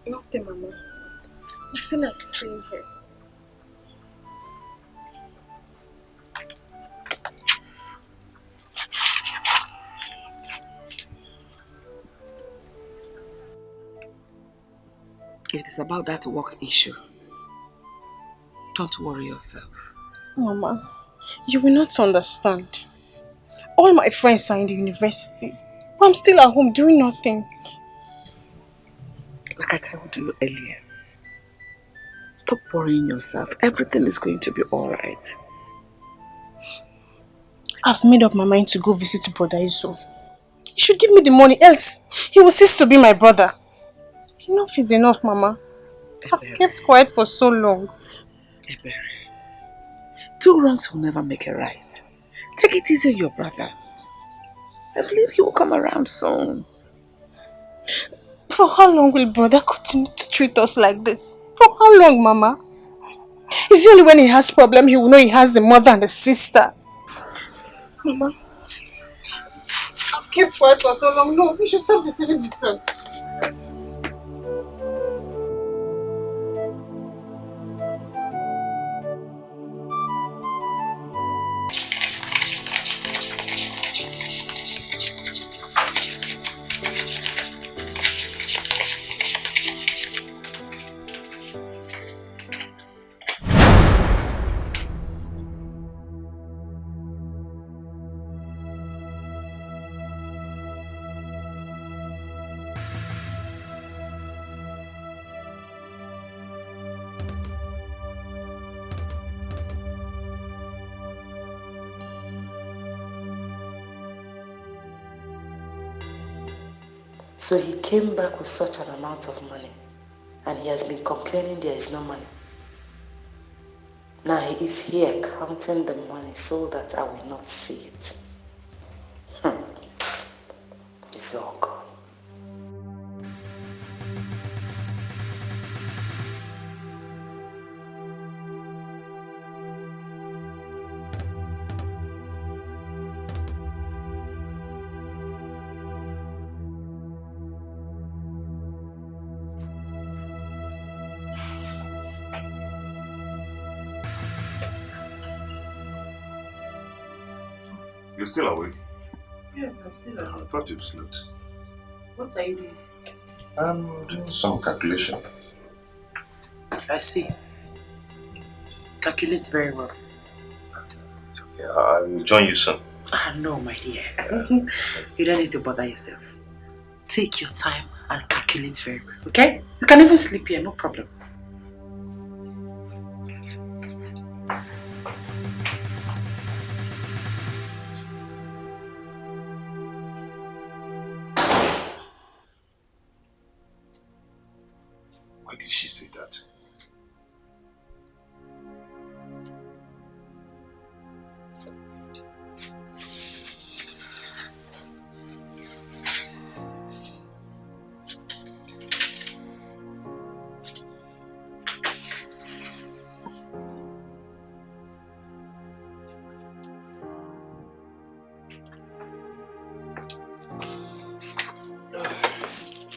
Nothing, Mama. I feel like staying here. If it's about that work issue, don't worry yourself. Mama, you will not understand. All my friends are in the university. But I'm still at home doing nothing. Like I told you earlier, stop worrying yourself. Everything is going to be alright. I've made up my mind to go visit Brother Iso. He should give me the money, else he will cease to be my brother. Enough is enough, Mama. I've kept quiet for so long. Ebere, 2 wrongs will never make a right. Take it easy on your brother. I believe he will come around soon. For how long will brother continue to treat us like this? For how long, Mama? It's only when he has problem he will know he has a mother and a sister. Mama, I've kept quiet for so long. No, we should stop deceiving himself. So he came back with such an amount of money, and he has been complaining there is no money. Now he is here counting the money so that I will not see it. It's all gone. You're still awake? Yes, I'm still awake. I thought you'd slept. What are you doing? I'm doing some calculation. I see. Calculate very well. Okay, I will join you soon. No, my dear. You don't need to bother yourself. Take your time and calculate very well, okay? You can even sleep here, no problem. Why did she say that?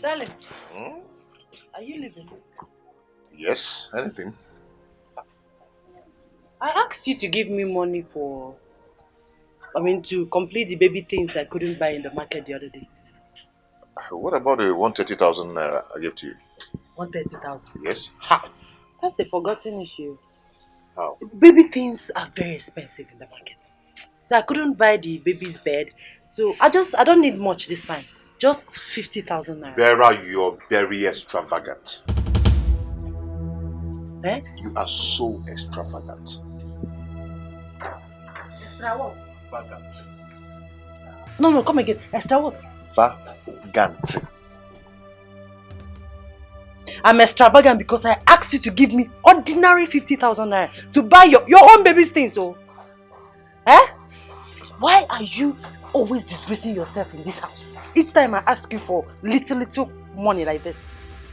Darling, are you leaving? Yes, anything. I asked you to give me money for, to complete the baby things I couldn't buy in the market the other day. What about the 130,000 naira I gave to you? 130,000? Yes. Ha! That's a forgotten issue. How? Baby things are very expensive in the market. So I couldn't buy the baby's bed. So I don't need much this time. Just 50,000 naira. Vera, you're very extravagant. Eh? You are so extravagant. Extra what? Vagant. No, come again. Extra what? Vagant. I'm extravagant because I asked you to give me ordinary 50,000 naira to buy your own baby's things. So, why are you always disgracing yourself in this house? Each time I ask you for little money like this.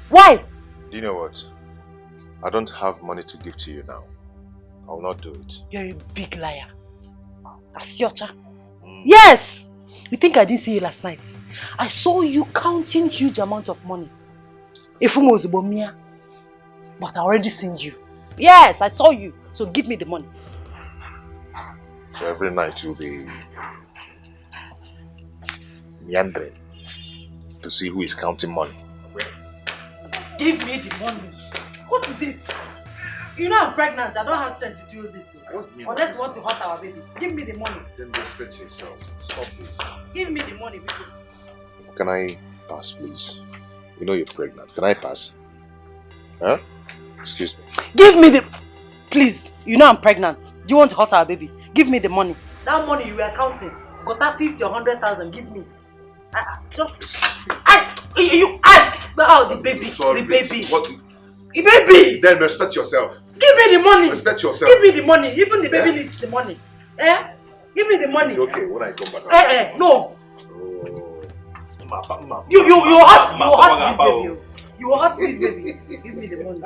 Why? Do you know what? I don't have money to give to you now. I will not do it. You're a big liar. Asiocha. Yes! You think I didn't see you last night? I saw you counting huge amount of money. Ifumo Zubomia. But I already seen you. Yes, I saw you. So give me the money. So every night you'll be meandering to see who is counting money. Give me the money. What is it? You know I'm pregnant. I don't have strength to do this. Unless you want to hurt our baby. Give me the money. Then respect yourself. Stop this. Give me the money, people. Can I pass, please? You know you're pregnant. Can I pass? Huh? Excuse me. Give me the... Please, you know I'm pregnant. Do you want to hurt our baby? Give me the money. That money you were counting. Got that 50 or 100,000. Give me. The baby. Sorry, the baby. What? The baby. Then respect yourself. Give me the money. Respect yourself. Give me the money. Even the baby needs the money. Give me the money. It's okay when I come back. No. Oh. You hurt this baby. You hurt this baby. Give me the money.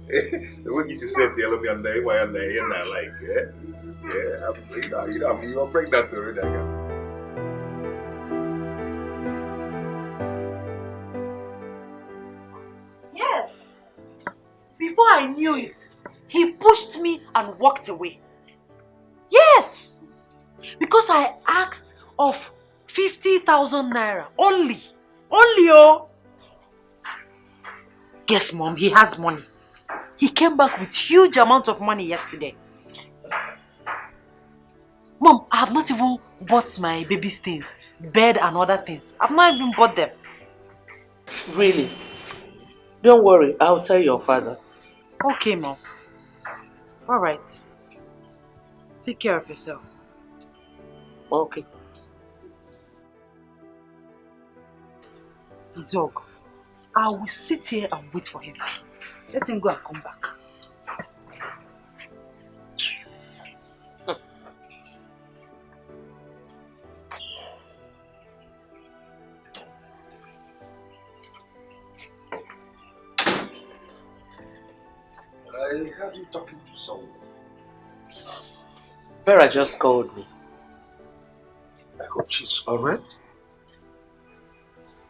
The way you said tell me I'm there, why I'm there, and I like, you're pregnant already. Yes. Before I knew it, he pushed me and walked away. Yes. Because I asked of 50,000 naira only. Only, oh. Yes, Mom, he has money. He came back with huge amount of money yesterday. Mom, I have not even bought my baby's things, bed and other things. I've not even bought them. Really? Don't worry, I'll tell your father. Okay, Mom. Alright. Take care of yourself. Okay. Zog, I will sit here and wait for him. Let him go and come back. I heard you talking to someone. Vera just called me. I hope she's alright.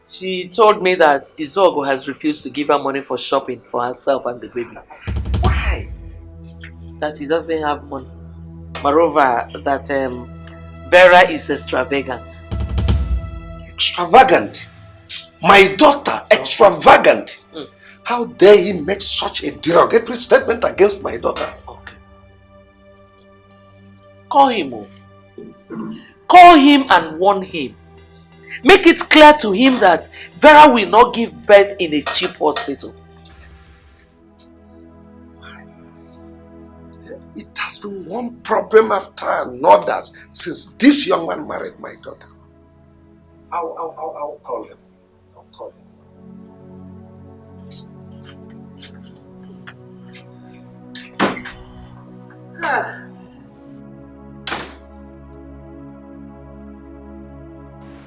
She told me that Izogo has refused to give her money for shopping for herself and the baby. Why? That he doesn't have money. Moreover, that Vera is extravagant. Extravagant? My daughter, extravagant? How dare he make such a derogatory statement against my daughter? Okay. Call him. Call him and warn him. Make it clear to him that Vera will not give birth in a cheap hospital. It has been one problem after another since this young man married my daughter. I'll call him. I'll call him.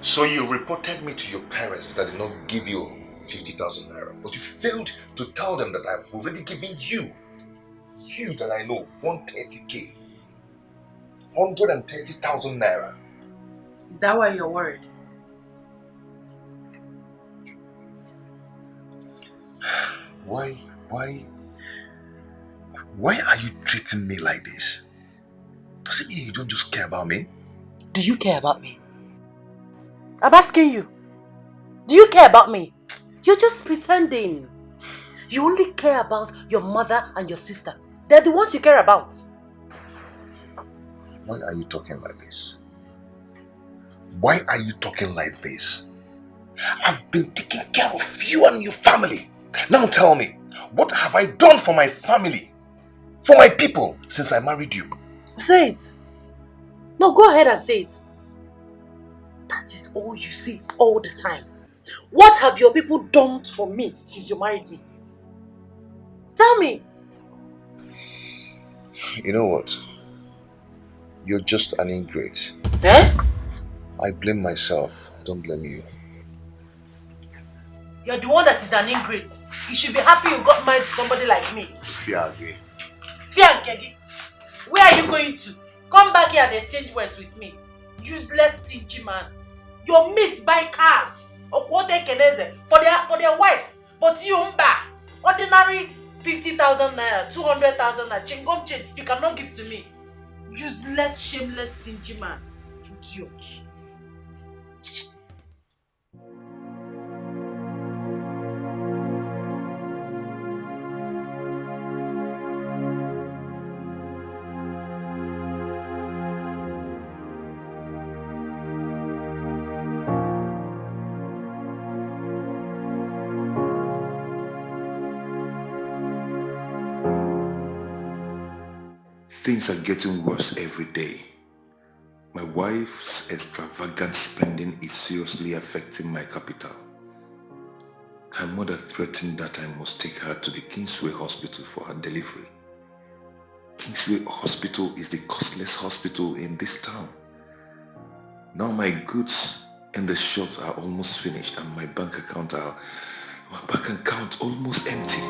So you reported me to your parents that did not give you 50,000 naira, but you failed to tell them that I've already given you that I know, 130k, 130,000 naira. Is that why you're worried? Why Why are you treating me like this? Does it mean you don't just care about me? Do you care about me? I'm asking you. Do you care about me? You're just pretending. You only care about your mother and your sister. They're the ones you care about. Why are you talking like this? Why are you talking like this? I've been taking care of you and your family. Now tell me, what have I done for my family? For my people since I married you? Say it. No, go ahead and say it. That is all you see all the time. What have your people done for me since you married me? Tell me. You know what? You're just an ingrate. Eh? I blame myself. I don't blame you. You're the one that is an ingrate. You should be happy you got married to somebody like me. Fiage. Fiage? Where are you going to? Come back here and exchange words with me. Useless stingy man. Your mates buy cars for their wives. But you ordinary 50,000 naira, 200,000 naira, chingom chain, you cannot give to me. Useless, shameless, stingy man. Idiot. Things are getting worse every day. My wife's extravagant spending is seriously affecting my capital. Her mother threatened that I must take her to the Kingsway Hospital for her delivery. Kingsway Hospital is the costless hospital in this town. Now my goods in the shops are almost finished and my bank account almost empty.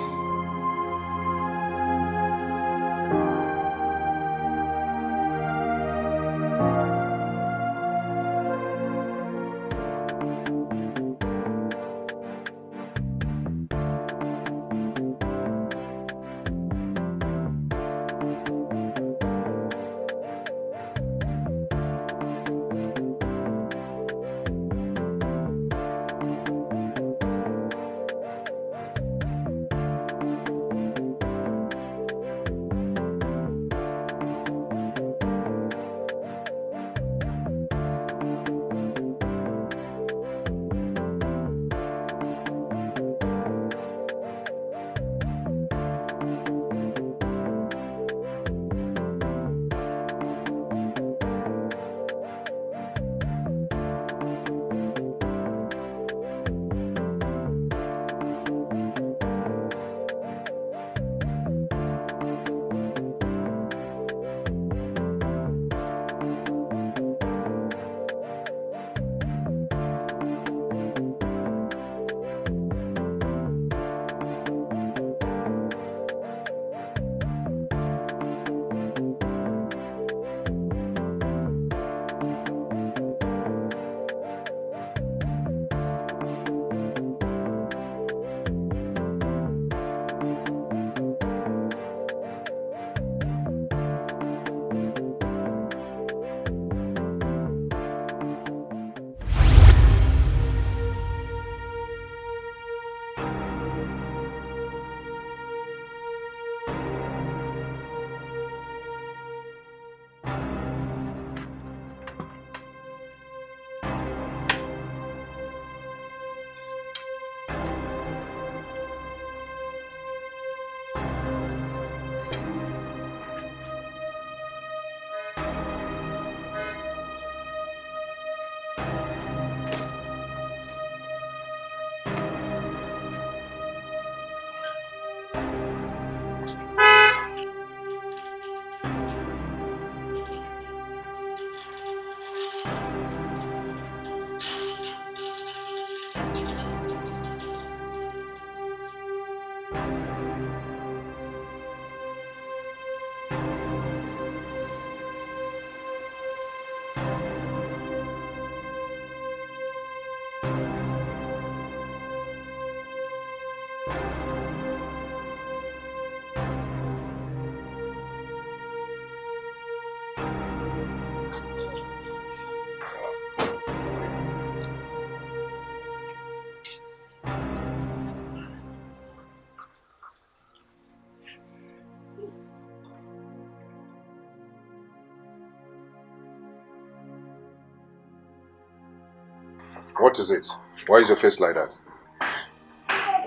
What is it? Why is your face like that?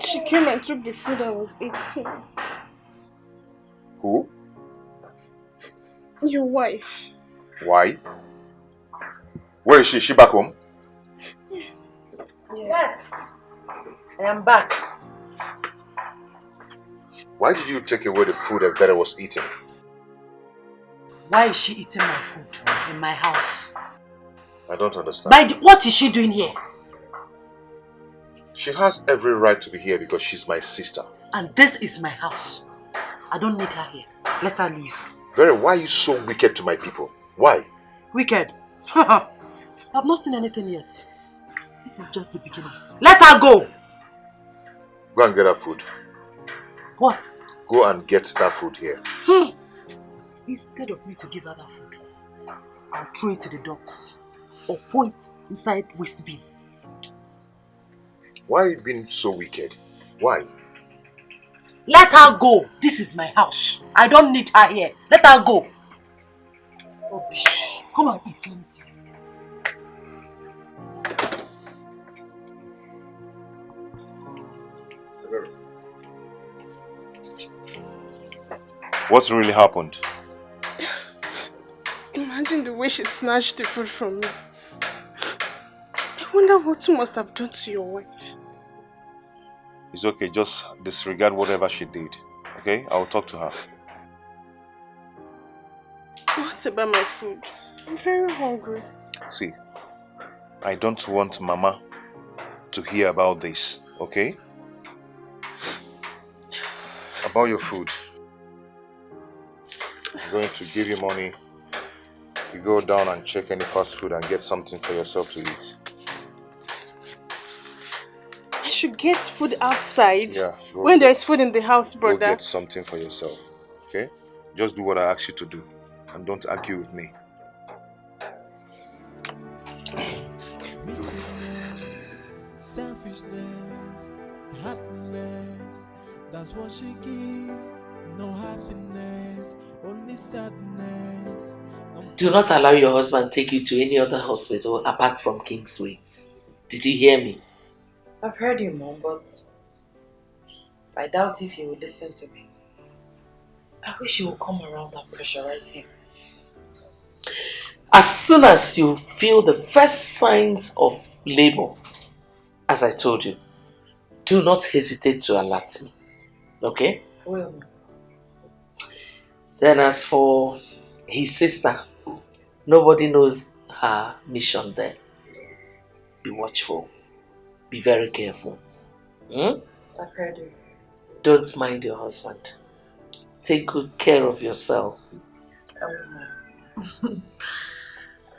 She came and took the food I was eating. Who? Your wife. Why? Where is she? Is she back home? Yes. Yes. I am back. Why did you take away the food Vera was eating? Why is she eating my food in my house? I don't understand. What is she doing here? She has every right to be here because she's my sister. And this is my house. I don't need her here. Let her leave. Vera, why are you so wicked to my people? Why? Wicked? I've not seen anything yet. This is just the beginning. Let her go! Go and get her food. What? Go and get that food here. Instead of me to give her that food, I'll throw it to the dogs or pour it inside waste bin. Why are you being so wicked? Why? Let her go. This is my house. I don't need her here. Let her go. Rubbish. Come and eat, let me see. What's really happened? Imagine the way she snatched the food from me. I wonder what you must have done to your wife. It's okay, just disregard whatever she did. Okay? I'll talk to her. What about my food? I'm very hungry. See, I don't want Mama to hear about this, okay? About your food. I'm going to give you money. You go down and check any fast food and get something for yourself to eat. I should get food outside. Yeah. When there's food in the house, brother. Go get something for yourself, okay? Just do what I ask you to do and don't argue with me. Selfishness, happiness, that's what she gives. No happiness, only sadness. Do not allow your husband take you to any other hospital apart from Kingsway's. Did you hear me? I've heard you, Mom, but I doubt if he will listen to me. I wish you would come around and pressurize him. As soon as you feel the first signs of labor, as I told you, do not hesitate to alert me. Okay? Well, then as for his sister, nobody knows her mission there. Be watchful. Be very careful. I've heard you. Don't mind your husband. Take good care of yourself.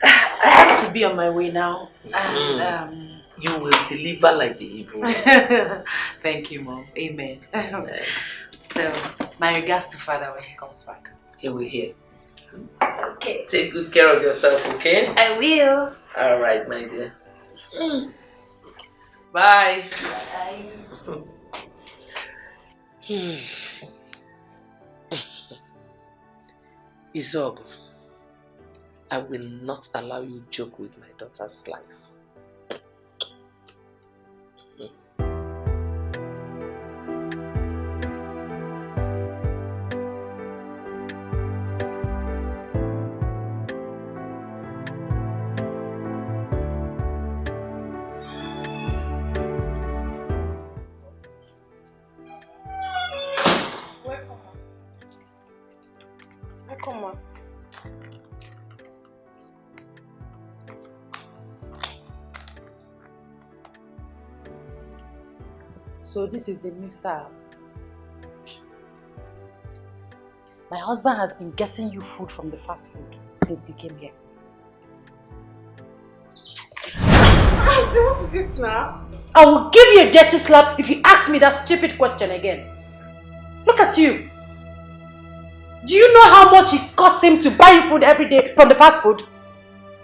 I have to be on my way now. And, you will deliver like the Hebrew. Thank you, Mom. Amen. So, my regards to Father when he comes back. He will hear. Okay. Take good care of yourself, okay? I will. Alright, my dear. Bye. Bye. Izog, I will not allow you to joke with my daughter's life. Come on. So this is the new style. My husband has been getting you food from the fast food since you came here. Auntie, what is it now? I will give you a dirty slap if you ask me that stupid question again. Look at you. Do you know how much it costs him to buy you food every day from the fast food?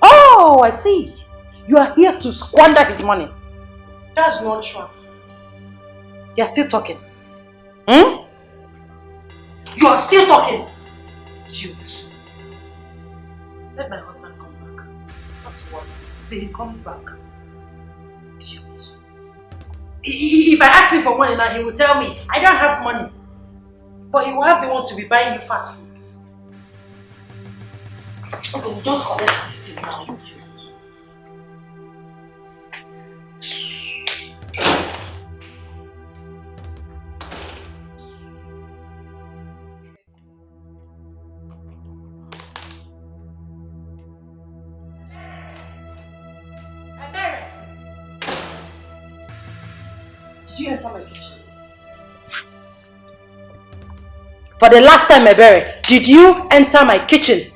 Oh, I see. You are here to squander his money. That's not true. You are still talking. You are still talking. Dude. Let my husband come back. Not to worry. Till he comes back. If I ask him for money now, he will tell me, I don't have money. But he will have the one to be buying you fast food. Okay, we'll just collect this thing now. Did you enter my kitchen? For the last time, Ebere, did you enter my kitchen?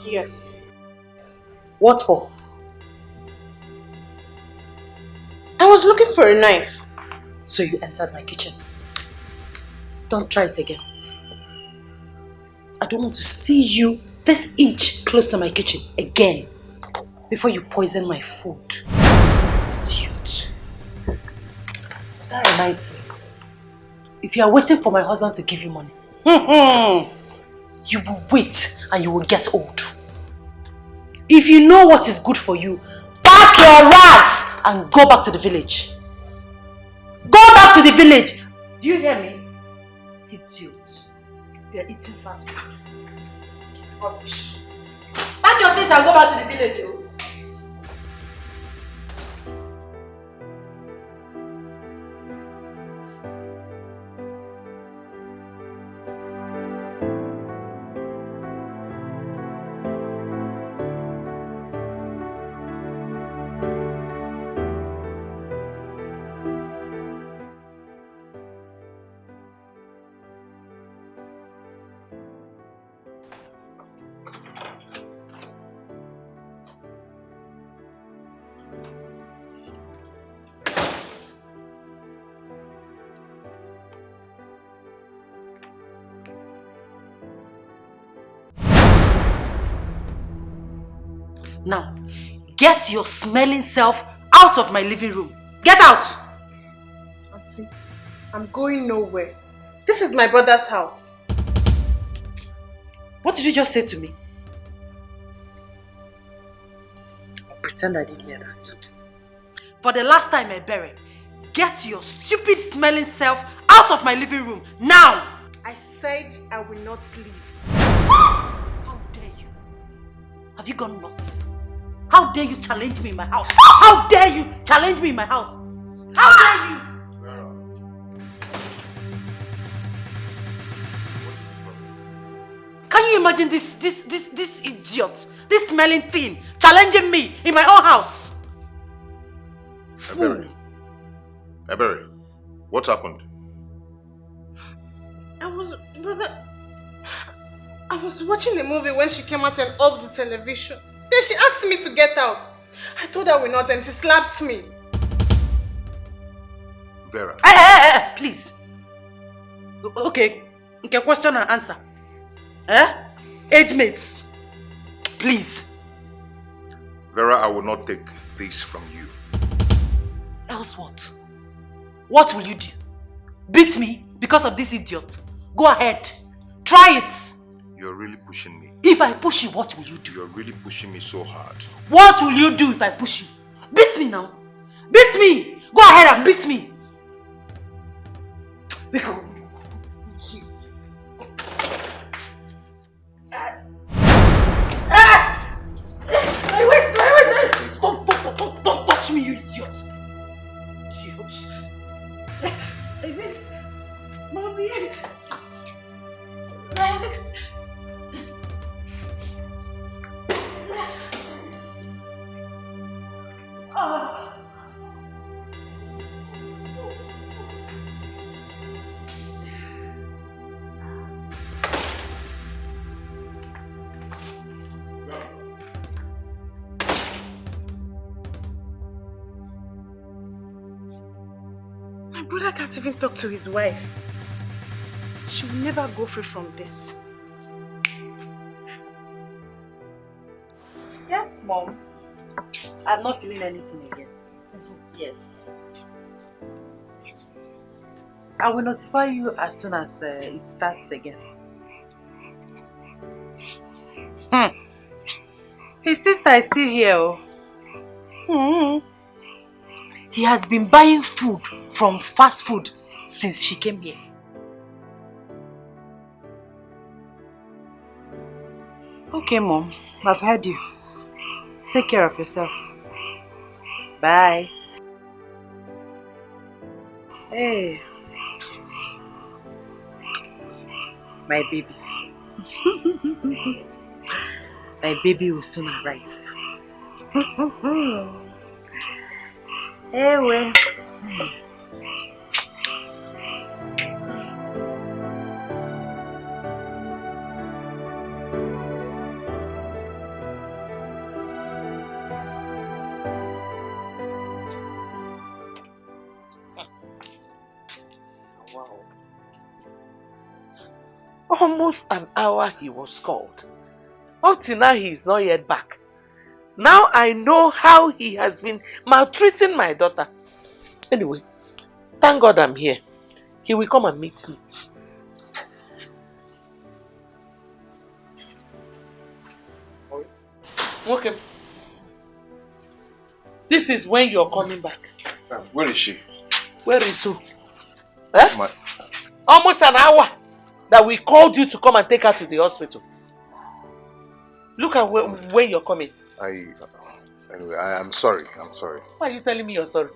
Yes. What for? I was looking for a knife. So you entered my kitchen. Don't try it again. I don't want to see you this inch close to my kitchen again before you poison my food. Idiot. That reminds me. If you are waiting for my husband to give you money, you will wait and you will get old. If you know what is good for you, pack your rags and go back to the village. Go back to the village. Do you hear me? Idiot. You are eating fast food. Rubbish. Pack your things and go back to the village. Oh. Now, get your smelling self out of my living room. Get out! Auntie, I'm going nowhere. This is my brother's house. What did you just say to me? Pretend I didn't hear that. For the last time, Ebere, get your stupid smelling self out of my living room, now! I said I will not leave. How dare you? Have you gone nuts? How dare you challenge me in my house? How dare you challenge me in my house? How dare you? Can you imagine this idiot, this smelling thing, challenging me in my own house? Ebere. Ebere, what happened? I was watching a movie when she came out and off the television. Then she asked me to get out. I told her I will not and she slapped me. Vera. Hey, please. Okay, question and answer. Age mates. Please. Vera, I will not take this from you. Else what? What will you do? Beat me because of this idiot? Go ahead. Try it. You're really pushing me. If I push you, what will you do? You're really pushing me so hard. What will you do if I push you? Beat me now. Beat me. Go ahead and beat me. Because... Shit. Wait. Don't touch me, you idiot. I missed. Mommy. My brother can't even talk to his wife. She will never go free from this. Yes, Mom. I'm not feeling anything again. Yes. I will notify you as soon as it starts again. His sister is still here. He has been buying food from fast food since she came here. Okay, Mom. I've heard you. Take care of yourself. Bye. Hey. My baby. My baby will soon arrive. Hey, well. Almost an hour he was called. Up till now he is not yet back. Now I know how he has been maltreating my daughter. Anyway, thank God I'm here. He will come and meet me. Okay. This is when you're coming back. Where is she? Where is who? Eh? Almost an hour that we called you to come and take her to the hospital. Look at when you're coming. Anyway, I'm sorry. I'm sorry. Why are you telling me you're sorry?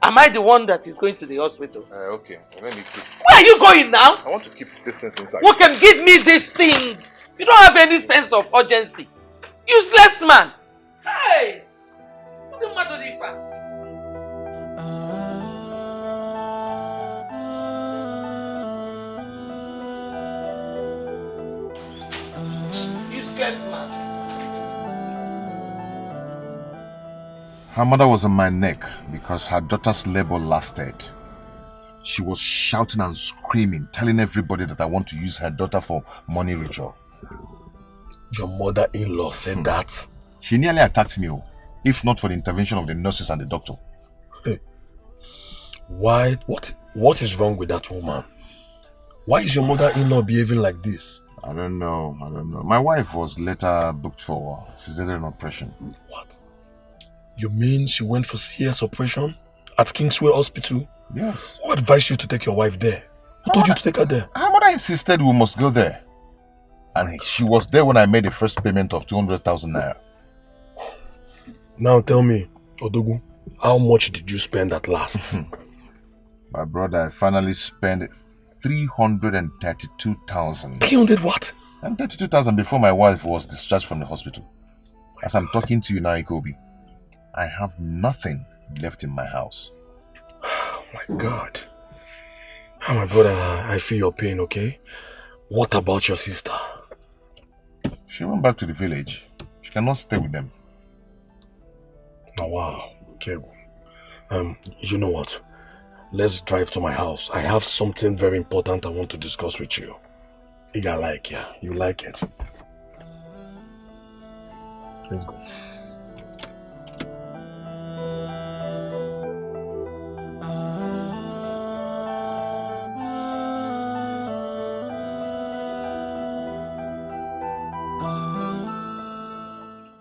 Am I the one that is going to the hospital? Okay, let me keep... Where are you going now? I want to keep this sense inside. Who can give me this thing? You don't have any sense of urgency. Useless man. Hey! What the matter with you? Useless man. Her mother was on my neck because her daughter's labor lasted. She was shouting and screaming, telling everybody that I want to use her daughter for money ritual. Your mother-in-law said that? She nearly attacked me, if not for the intervention of the nurses and the doctor. Hey. Why? What is wrong with that woman? Why is your mother-in-law behaving like this? I don't know. My wife was later booked for cesarean operation. What? You mean she went for CS operation at Kingsway Hospital? Yes. Who advised you to take your wife there? Who told you to take her there? Her mother insisted we must go there. And she was there when I made the first payment of 200,000 naira. Now tell me, Odogu, how much did you spend at last? My brother, I finally spent 332,000. 300 what? And 32,000 before my wife was discharged from the hospital. As I'm talking to you now, Ikobi, I have nothing left in my house. Oh my God. Oh my brother, I feel your pain, okay? What about your sister? She went back to the village. She cannot stay with them. Oh wow. Okay. You know what? Let's drive to my house. I have something very important I want to discuss with you. You like it. You like it. Let's go.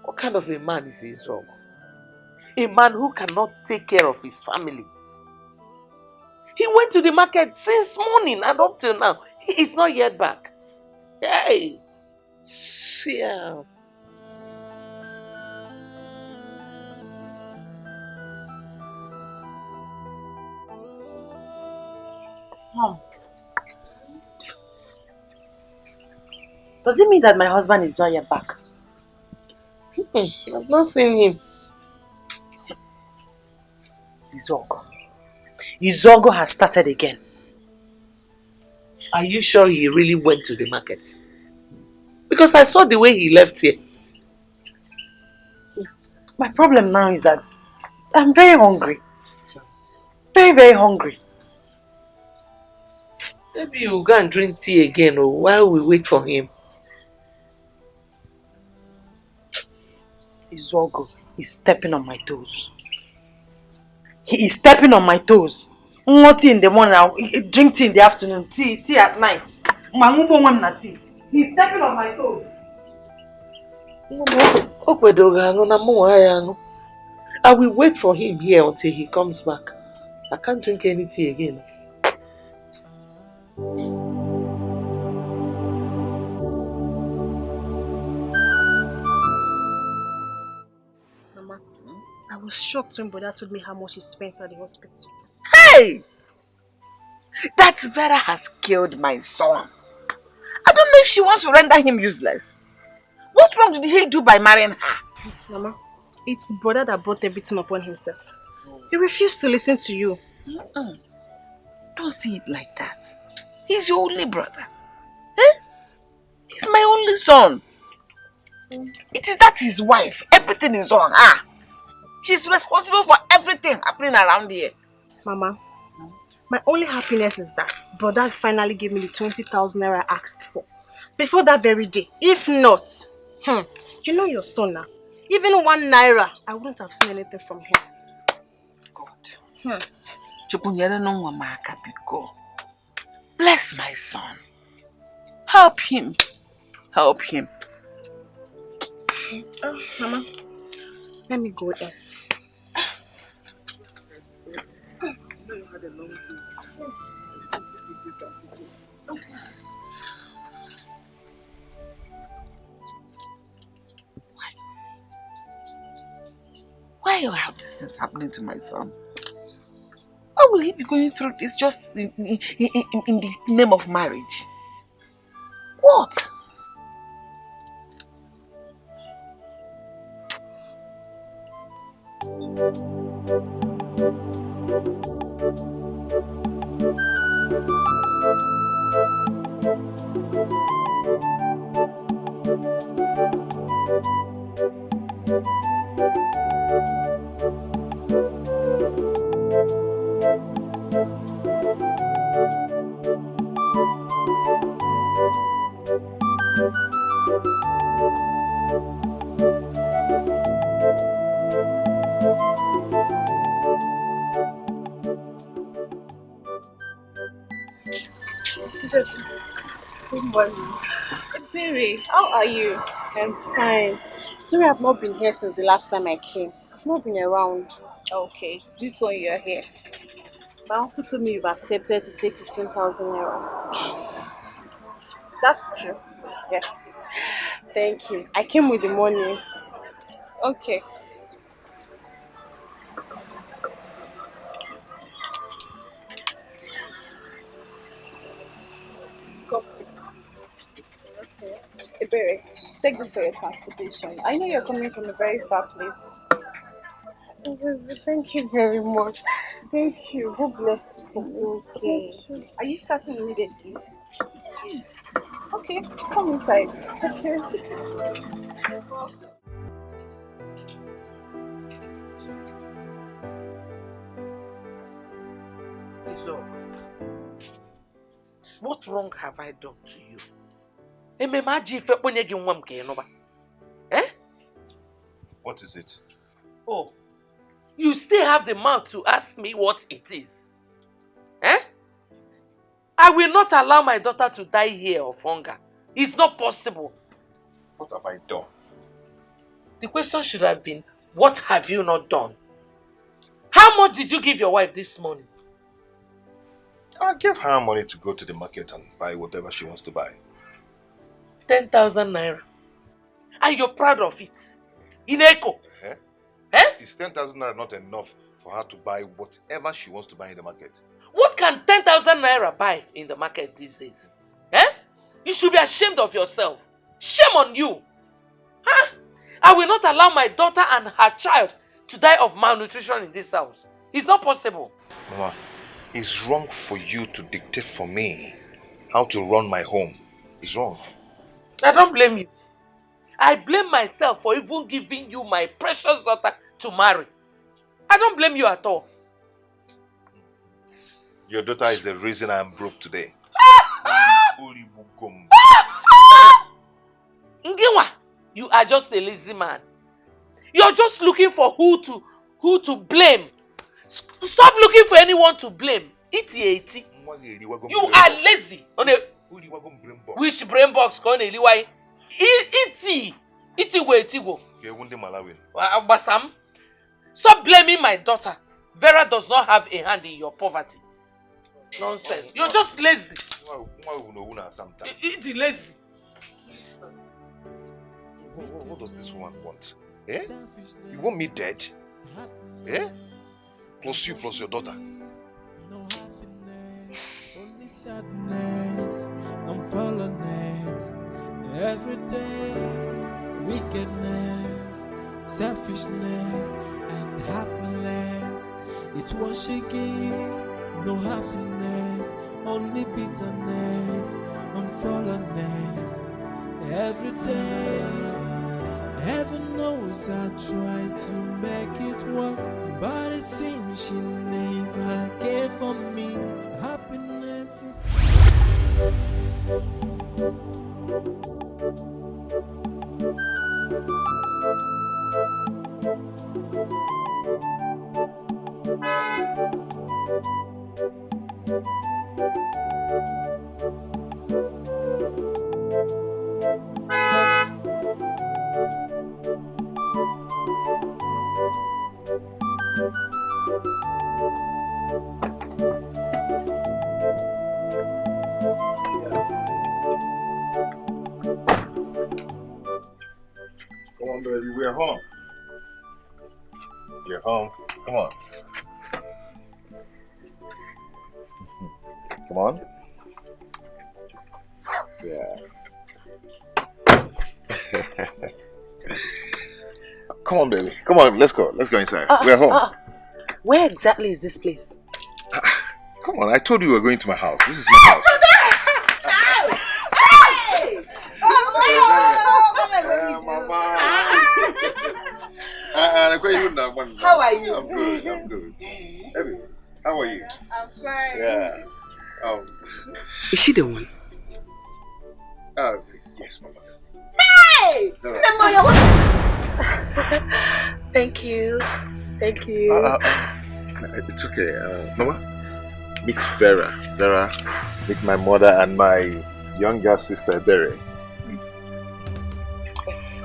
What kind of a man is Israel? A man who cannot take care of his family. He went to the market since morning and up till now. He is not yet back. Hey! Yeah. Mom, does it mean that my husband is not yet back? I've not seen him. Izogo has started again. Are you sure he really went to the market? Because I saw the way he left here. My problem now is that I'm very hungry. Very, very hungry. Maybe you'll go and drink tea again while we wait for him. Izogo is stepping on my toes. He is stepping on my toes. Tea in the morning, I'll drink tea in the afternoon, tea at night. He is stepping on my toes. I will wait for him here until he comes back. I can't drink any tea again. Mama, I was shocked when Brother told me how much he spent at the hospital. Hey! That Vera has killed my son. I don't know if she wants to render him useless. What wrong did he do by marrying her? Mama, it's Brother that brought everything upon himself. He refused to listen to you. Don't see it like that. He's your only brother. Eh? He's my only son. It is that his wife. Everything is on her. She's responsible for everything happening around here. Mama, my only happiness is that Brother finally gave me the 20,000 naira I asked for. Before that very day. If not, you know your son now. Even 1 naira, I wouldn't have seen anything from him. God. Bless my son. Help him. Help him. Oh, Mama, let me go there. Why you have these things happening to my son? Why will he be going through this just in the name of marriage? What? Good morning. Berry, how are you? I'm fine. Sorry I've not been here since the last time I came. I've not been around. Okay, this one you're here. My uncle told me you've accepted to take 15,000 naira. That's true. Yes. Thank you. I came with the money. Okay. Ebere, take this for your transportation. I know you're coming from a very far place. Thank you very much. Thank you. God bless you. Okay. Are you starting immediately? Yes. Okay, come inside. Okay. So, what wrong have I done to you? Eh? What is it? Oh, you still have the mouth to ask me what it is? Eh? I will not allow my daughter to die here of hunger. It's not possible. What have I done? The question should have been, what have you not done? How much did you give your wife this morning? I gave her money to go to the market and buy whatever she wants to buy. 10,000 naira. And you're proud of it. In Echo. Eh? Eh? Is 10,000 naira not enough for her to buy whatever she wants to buy in the market? What can 10,000 naira buy in the market these days? Eh? You should be ashamed of yourself. Shame on you. Huh? I will not allow my daughter and her child to die of malnutrition in this house. It's not possible. Mama, it's wrong for you to dictate for me how to run my home. It's wrong. I don't blame you. I blame myself for even giving you my precious daughter to marry. I don't blame you at all. Your daughter is the reason I am broke today. Ngiwa, you are just a lazy man. You're just looking for who to blame. Stop looking for anyone to blame. Iti. You are lazy. Which brain box can you liwai? Iti go. Basam. Stop blaming my daughter. Vera does not have a hand in your poverty. Nonsense. You're just lazy. You're lazy. What does this woman want? Eh? You want me dead? Eh? Plus you, plus your daughter. Only sadness and fallenness. Every day, wickedness, selfishness, and happiness is what she gives. No happiness, only bitterness and fallenness. Every day, heaven knows I try to make it work, but it seems she never cared for me. Happiness is Come on, baby, we're home. We're home. Come on. Come on. Yeah. Come on, baby. Come on, let's go. Let's go inside. We're home. Where exactly is this place? Come on, I told you we were going to my house. This is my house. How are you? I'm good. I'm good. Baby, how are you? I'm fine. Yeah. Is she the one? Yes, Mama. Hey! No. Thank you. Thank you. It's okay. Mama, meet Vera. Vera, meet my mother and my younger sister, Berry.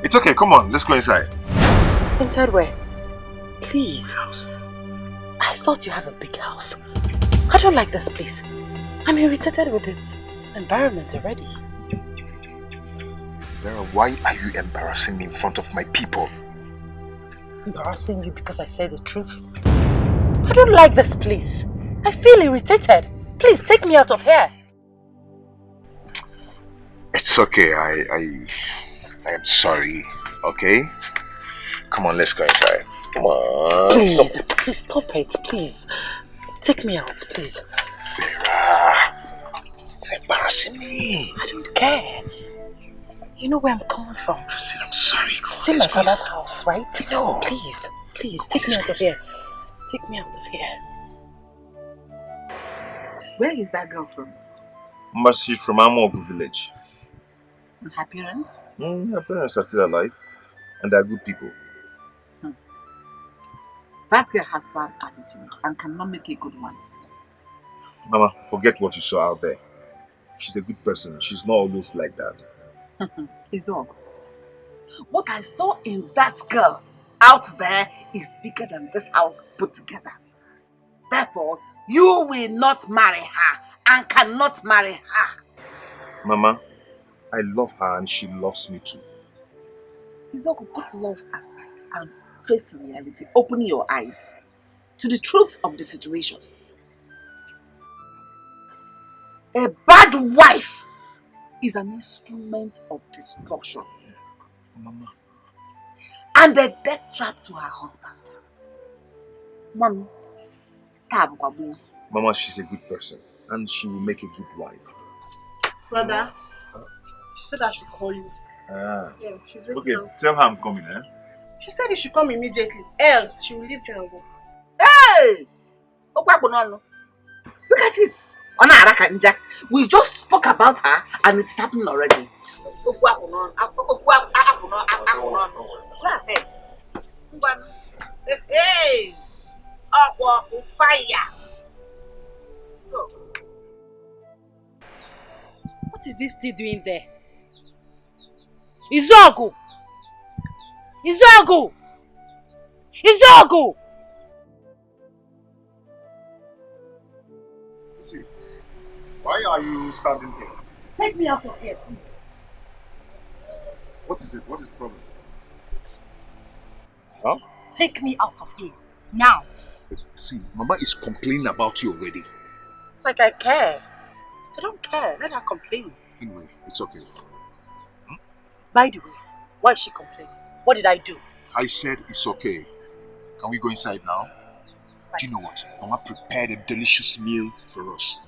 It's okay. Come on. Let's go inside. Inside where? Please. I thought you have a big house. I don't like this place. I'm irritated with the environment already. Vera, why are you embarrassing me in front of my people? Embarrassing you because I said the truth? I don't like this place. I feel irritated. Please take me out of here. It's okay. I am sorry. Okay? Come on, let's go inside. Come on. Please, please stop it. Please. Take me out, please. Vera, you're embarrassing me. I don't care. You know where I'm coming from. I said I'm sorry. You've seen my father's house, right? No. Please, please, take me out of here. Take me out of here. Where is that girl from? Mercy from Amogu village. And her parents? Her parents are still alive. And they're good people. That girl has bad attitude and cannot make a good wife. Mama, forget what you saw out there. She's a good person. She's not always like that. Izog, what I saw in that girl out there is bigger than this house put together. Therefore, you will not marry her and cannot marry her. Mama, I love her and she loves me too. Izog, put love aside and face reality. Open your eyes to the truth of the situation. A bad wife is an instrument of destruction. Mama. And a death trap to her husband. Mom, Mama, she's a good person and she will make a good wife. Brother, she said I should call you. Yeah, she's waiting. Okay, now. tell her I'm coming, eh? She said you should come immediately, else she will leave you and go. Hey! Look at it. We just spoke about her and it's happening already. Go ahead. Hey! Fire! So, what is this still doing there? Izogu! Izogu! Izogu! Why are you standing here? Take me out of here, please. What is it? What is the problem? Huh? Take me out of here. Now. See, Mama is complaining about you already. Like I care. I don't care. Let her complain. Anyway, it's okay. By the way, why is she complaining? What did I do? I said it's okay. Can we go inside now? Do you know what? Mama prepared a delicious meal for us.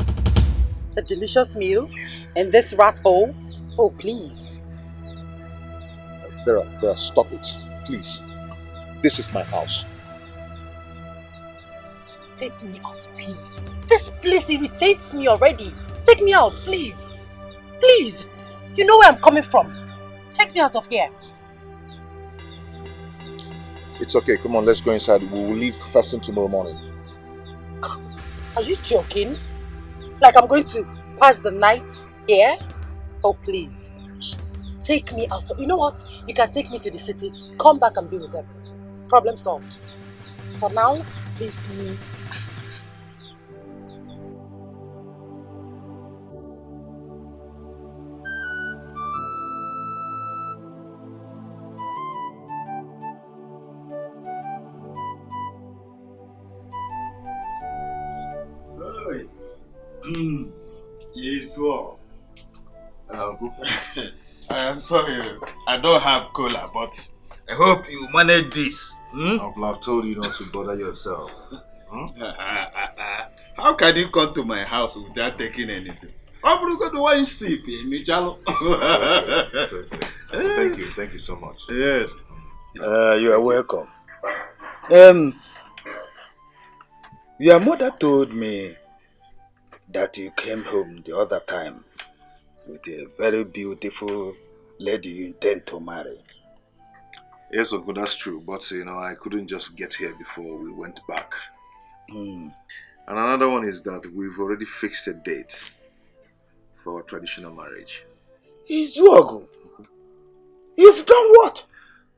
A delicious meal? Yes. In this rat hole? Oh, please. Vera, stop it. Please. This is my house. Take me out of here. This place irritates me already. Take me out, please. Please. You know where I'm coming from. Take me out of here. It's okay. Come on, let's go inside. We will leave first thing tomorrow morning. Are you joking? Like I'm going to pass the night here? Oh, please. Take me out. You know what? You can take me to the city. Come back and be with them. Problem solved. For now, take me out. It's well. I am sorry, I don't have cola, but I hope you manage this. I've told you not to bother yourself. How can you come to my house without taking anything? I'm going to go to one sip, Micheal. It's okay. Thank you so much. Yes. You are welcome. Your mother told me that you came home the other time with a very beautiful lady you intend to marry. Yes, Uncle, that's true. But, I couldn't just get here before we went back. And another one is that we've already fixed a date for our traditional marriage. Izuogu, you've done what?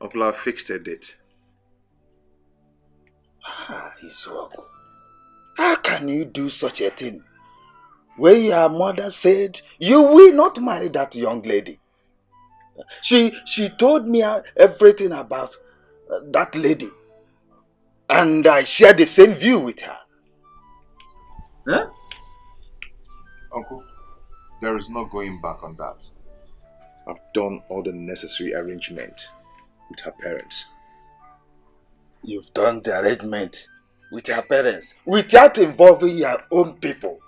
Uncle, I've fixed a date. Izuogu, how can you do such a thing? When your mother said you will not marry that young lady. She told me everything about that lady. And I share the same view with her. Huh? Uncle, there is no going back on that. I've done all the necessary arrangement with her parents. You've done the arrangement with her parents without involving your own people.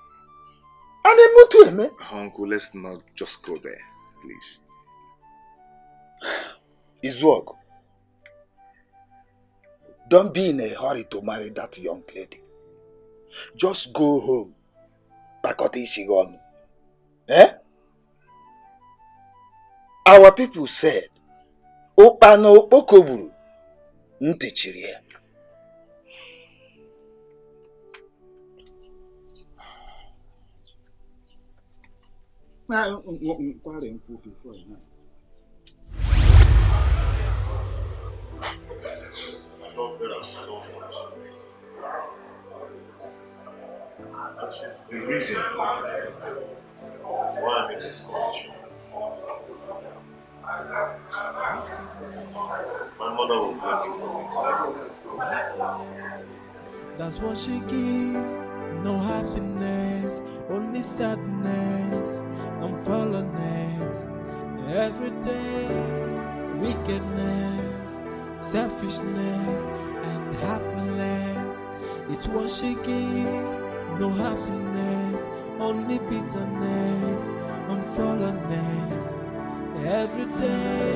Uncle, let's not just go there, please. Izuogu, don't be in a hurry to marry that young lady. Just go home. Our people said, Opano okoburu, ntichirie. That's the reason why I'm in this condition. My mother will blame me for it. That's what she gives. No happiness, only sadness and fallenness. Every day, wickedness, selfishness and heartlessness is what she gives. No happiness, only bitterness and fallenness. Every day,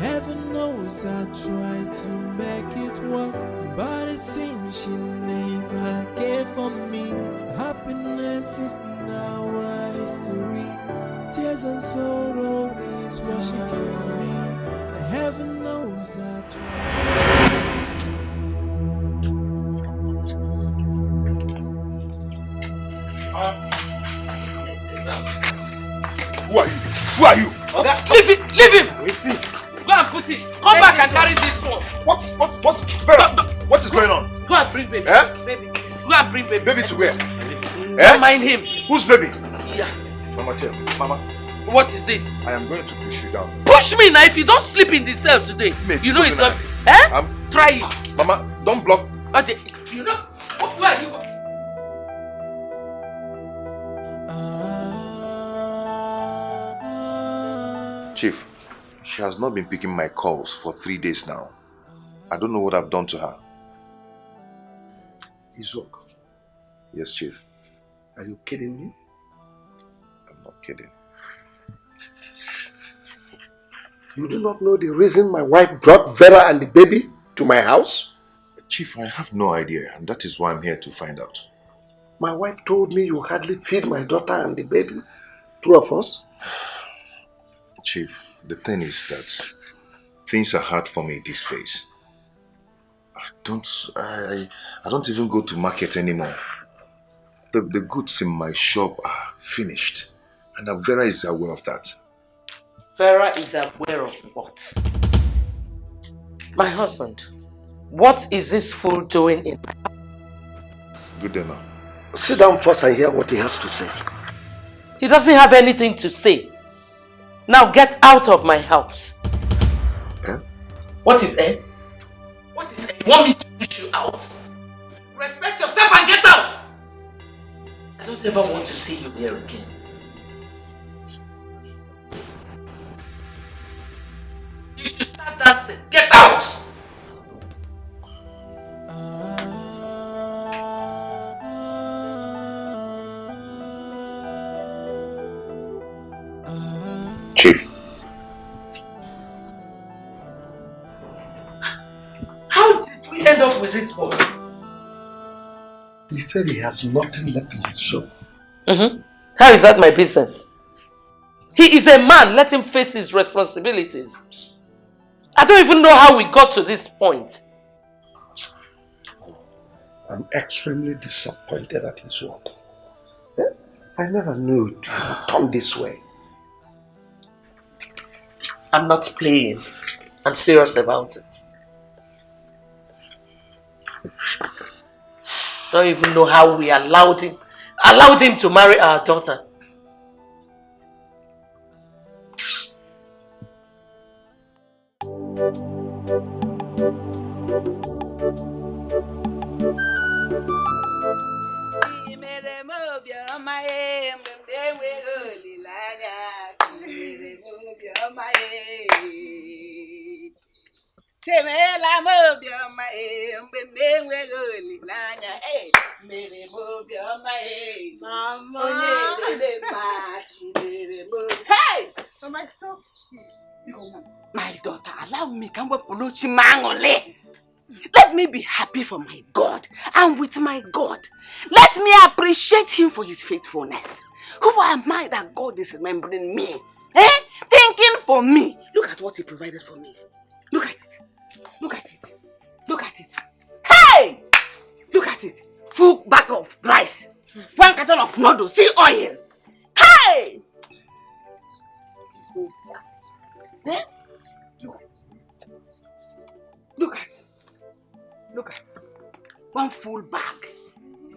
heaven knows I try to make it work, but it seems she never cared for me. Happiness is now a history. Tears and sorrow is what she gives to me. Heaven knows I try. Who are you? Who are you? Leave it! Leave him! Go and put it. Come back and carry this one. What is going on? Go and bring baby. Eh? Baby. Go and bring baby. Baby to where? Don't mind him. Whose baby? Yeah. Mama, chill. Mama. What is it? I am going to push you down. Push me now if you don't sleep in the cell today. Mate, you know it's not. Eh? Try it. Mama, don't block. Okay. You know. Where are you? Chief, she has not been picking my calls for 3 days now. I don't know what I've done to her. Izok. Yes, Chief. Are you kidding me? I'm not kidding. You do not know the reason my wife brought Vera and the baby to my house? Chief, I have no idea, and that is why I'm here to find out. My wife told me you hardly feed my daughter and the baby. Two of us? Chief, the thing is that things are hard for me these days. I don't even go to market anymore. The goods in my shop are finished, and Vera is aware of that. Vera is aware of what? My husband, what is this fool doing in my house? Good day, ma'am. Sit down first and hear what he has to say. He doesn't have anything to say. Now get out of my house. Eh? What is eh? What is eh? You want me to push you out? Respect yourself and get out! I don't ever want to see you there again. You should start dancing. Get out! Chief. How did we end up with this boy? He said he has nothing left in his shop. How is that my business? He is a man. Let him face his responsibilities. I don't even know how we got to this point. I'm extremely disappointed at his work. Eh? I never knew it would turn this way. I'm not playing. I'm serious about it. Don't even know how we allowed him to marry our daughter. Hey! My daughter, allow me to let me be happy for my God and with my God. Let me appreciate him for his faithfulness. Who am I that God is remembering me? Eh? Thinking for me. Look at what he provided for me. Look at it. Look at it. Look at it. Hey! Look at it. Full bag of rice. 1 carton of noodles. See oil. Hey! Eh? Look at. Look at. 1 full bag.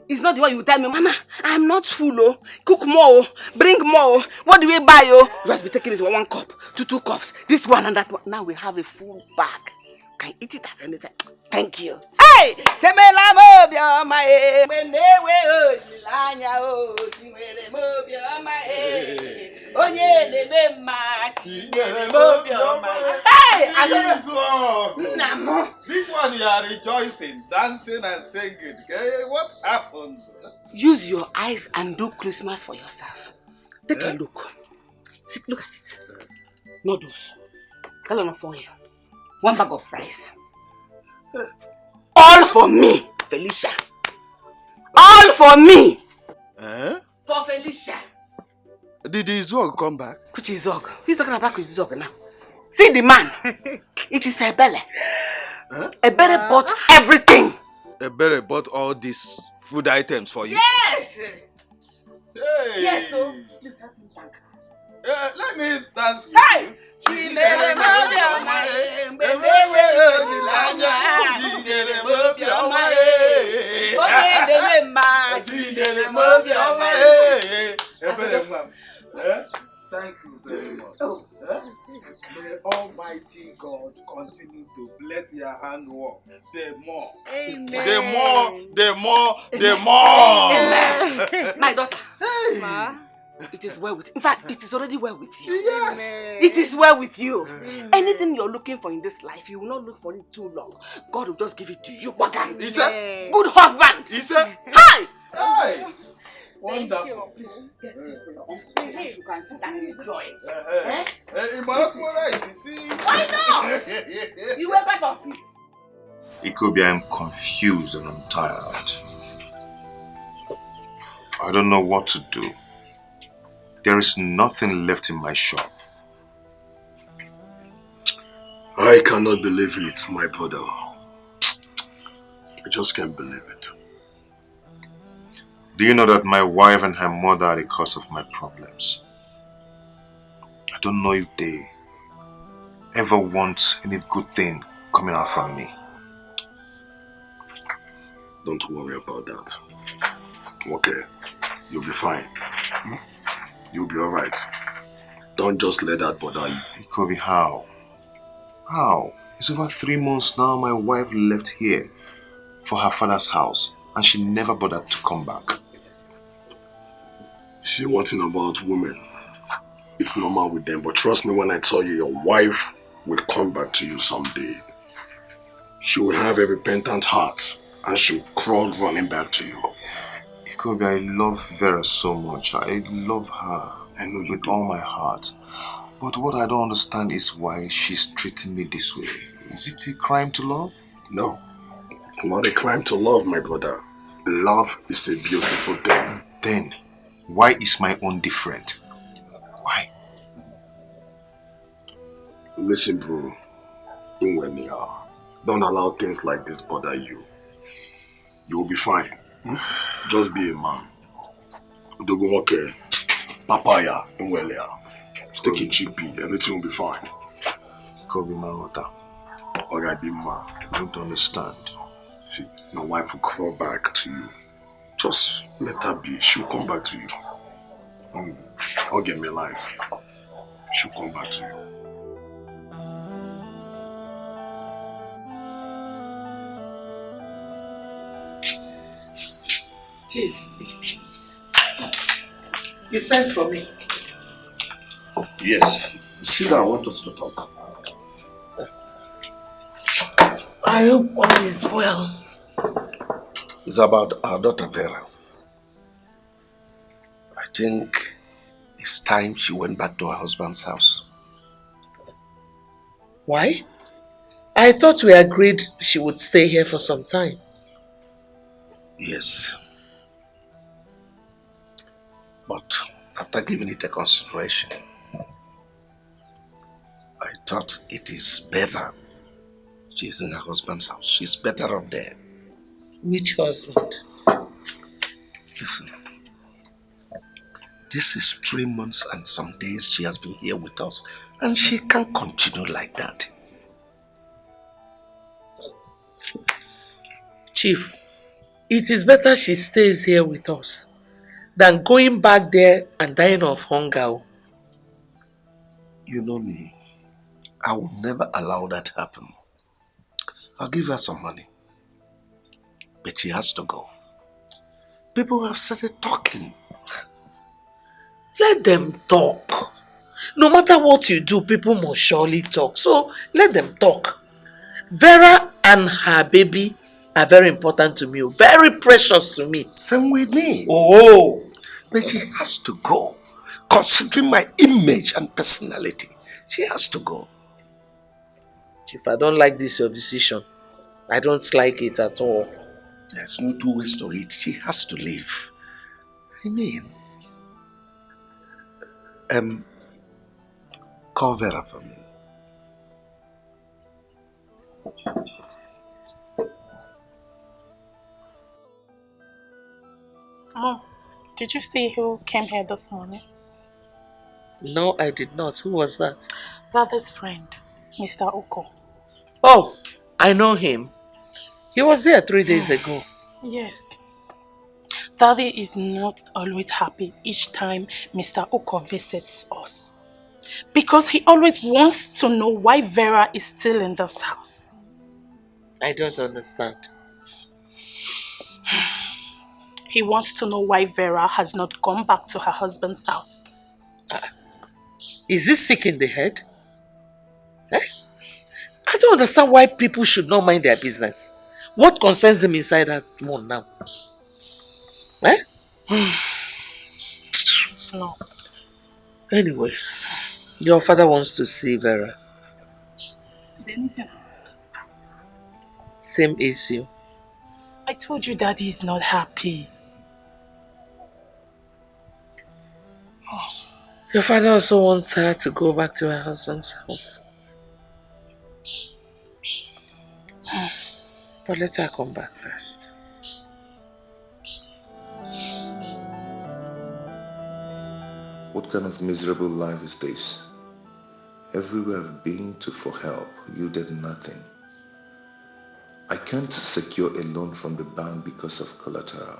It's not the way you tell me, Mama, I'm not full, oh. Cook more, bring more. What do we buy, oh? You must be taking it 1 cup to 2 cups. This one and that one. Now we have a full bag. Can eat it as anything. Thank you. Hey! This one you are rejoicing, dancing and singing. Okay? What happened? Use your eyes and do Christmas for yourself. Take a look. See, look at it. Noodles. Gallon of oil. 1 bag of rice. All for me, Felicia. All for me. For Felicia. Did Izog come back? Which Izog? Who's talking about which Izog now? See the man. It is Ebele. Ebele bought everything. Ebele bought all these food items for you? Yes. Hey. Yes, so please help me thank her. Let me dance with hey. you. Thank you very much. May Almighty God continue to bless your handwork. The more. Amen. The more. Amen. My daughter. Hey. Ma. It is well with you. In fact, it is already well with you. Yes. It is well with you. Anything you're looking for in this life, you will not look for it too long. God will just give it to you. He said, good husband. He said, hi. Hey. Wonderful. You can sit and enjoy. You must rice, you see. Why not? You were part of it. It could be I'm confused and I'm tired. I don't know what to do. There is nothing left in my shop. I cannot believe it, my brother. I just can't believe it. Do you know that my wife and her mother are the cause of my problems? I don't know if they ever want any good thing coming out from me. Don't worry about that. Okay, you'll be fine. You'll be alright. Don't just let that bother you. Kobe, how? How? It's over 3 months now my wife left here for her father's house and she never bothered to come back. See, one thing about women, it's normal with them, but trust me when I tell you, your wife will come back to you someday. She will have a repentant heart and she'll crawl running back to you. Kobe, I love Vera so much. I love her. I know with all my heart. But what I don't understand is why she's treating me this way. Is it a crime to love? No. It's not a crime to love, my brother. Love is a beautiful thing. Then, why is my own different? Why? Listen, bro. Don't allow things like this bother you. You will be fine. Just be a man. Okay. Papaya, take it GP, everything will be fine. Kobe, my water. Alright, be man. I don't understand. See, your wife will crawl back to you. Just let her be. She'll come back to you. I'll get me life. She'll come back to you. Chief, you sent for me. Yes. Sit down, I want us to talk. I hope all is well. It's about our daughter Vera. I think it's time she went back to her husband's house. Why? I thought we agreed she would stay here for some time. Yes. But after giving it a consideration, I thought it is better she's in her husband's house. She's better off there. Which husband? Listen, this is 3 months and some days she has been here with us, and she can't continue like that. Chief, it is better she stays here with us than going back there and dying of hunger. You know me. I will never allow that to happen. I'll give her some money. But she has to go. People have started talking. Let them talk. No matter what you do, people must surely talk. So let them talk. Vera and her baby are very important to me. Very precious to me. Same with me. Oh. But she has to go. Considering my image and personality, she has to go. Chief, I don't like this your decision. I don't like it at all. There's no two ways to it. She has to leave. I mean, call Vera for me. Mom, did you see who came here this morning? No, I did not. Who was that? Father's friend, Mr. Oko. Oh, I know him. He was here 3 days ago. Yes. Daddy is not always happy each time Mr. Oko visits us. Because he always wants to know why Vera is still in this house. I don't understand. He wants to know why Vera has not gone back to her husband's house. Is he sick in the head? Eh? I don't understand why people should not mind their business. What concerns him inside that one now? Eh? No. Anyway, your father wants to see Vera. Same issue. I told you Daddy is not happy. Your father also wants her to go back to her husband's house. But let her come back first. What kind of miserable life is this? Everywhere I've been to for help, you did nothing. I can't secure a loan from the bank because of collateral.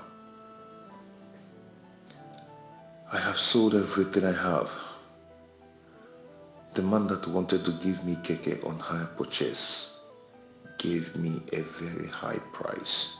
I have sold everything I have. The man that wanted to give me keke on hire purchase gave me a very high price.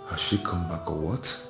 Has she come back or what?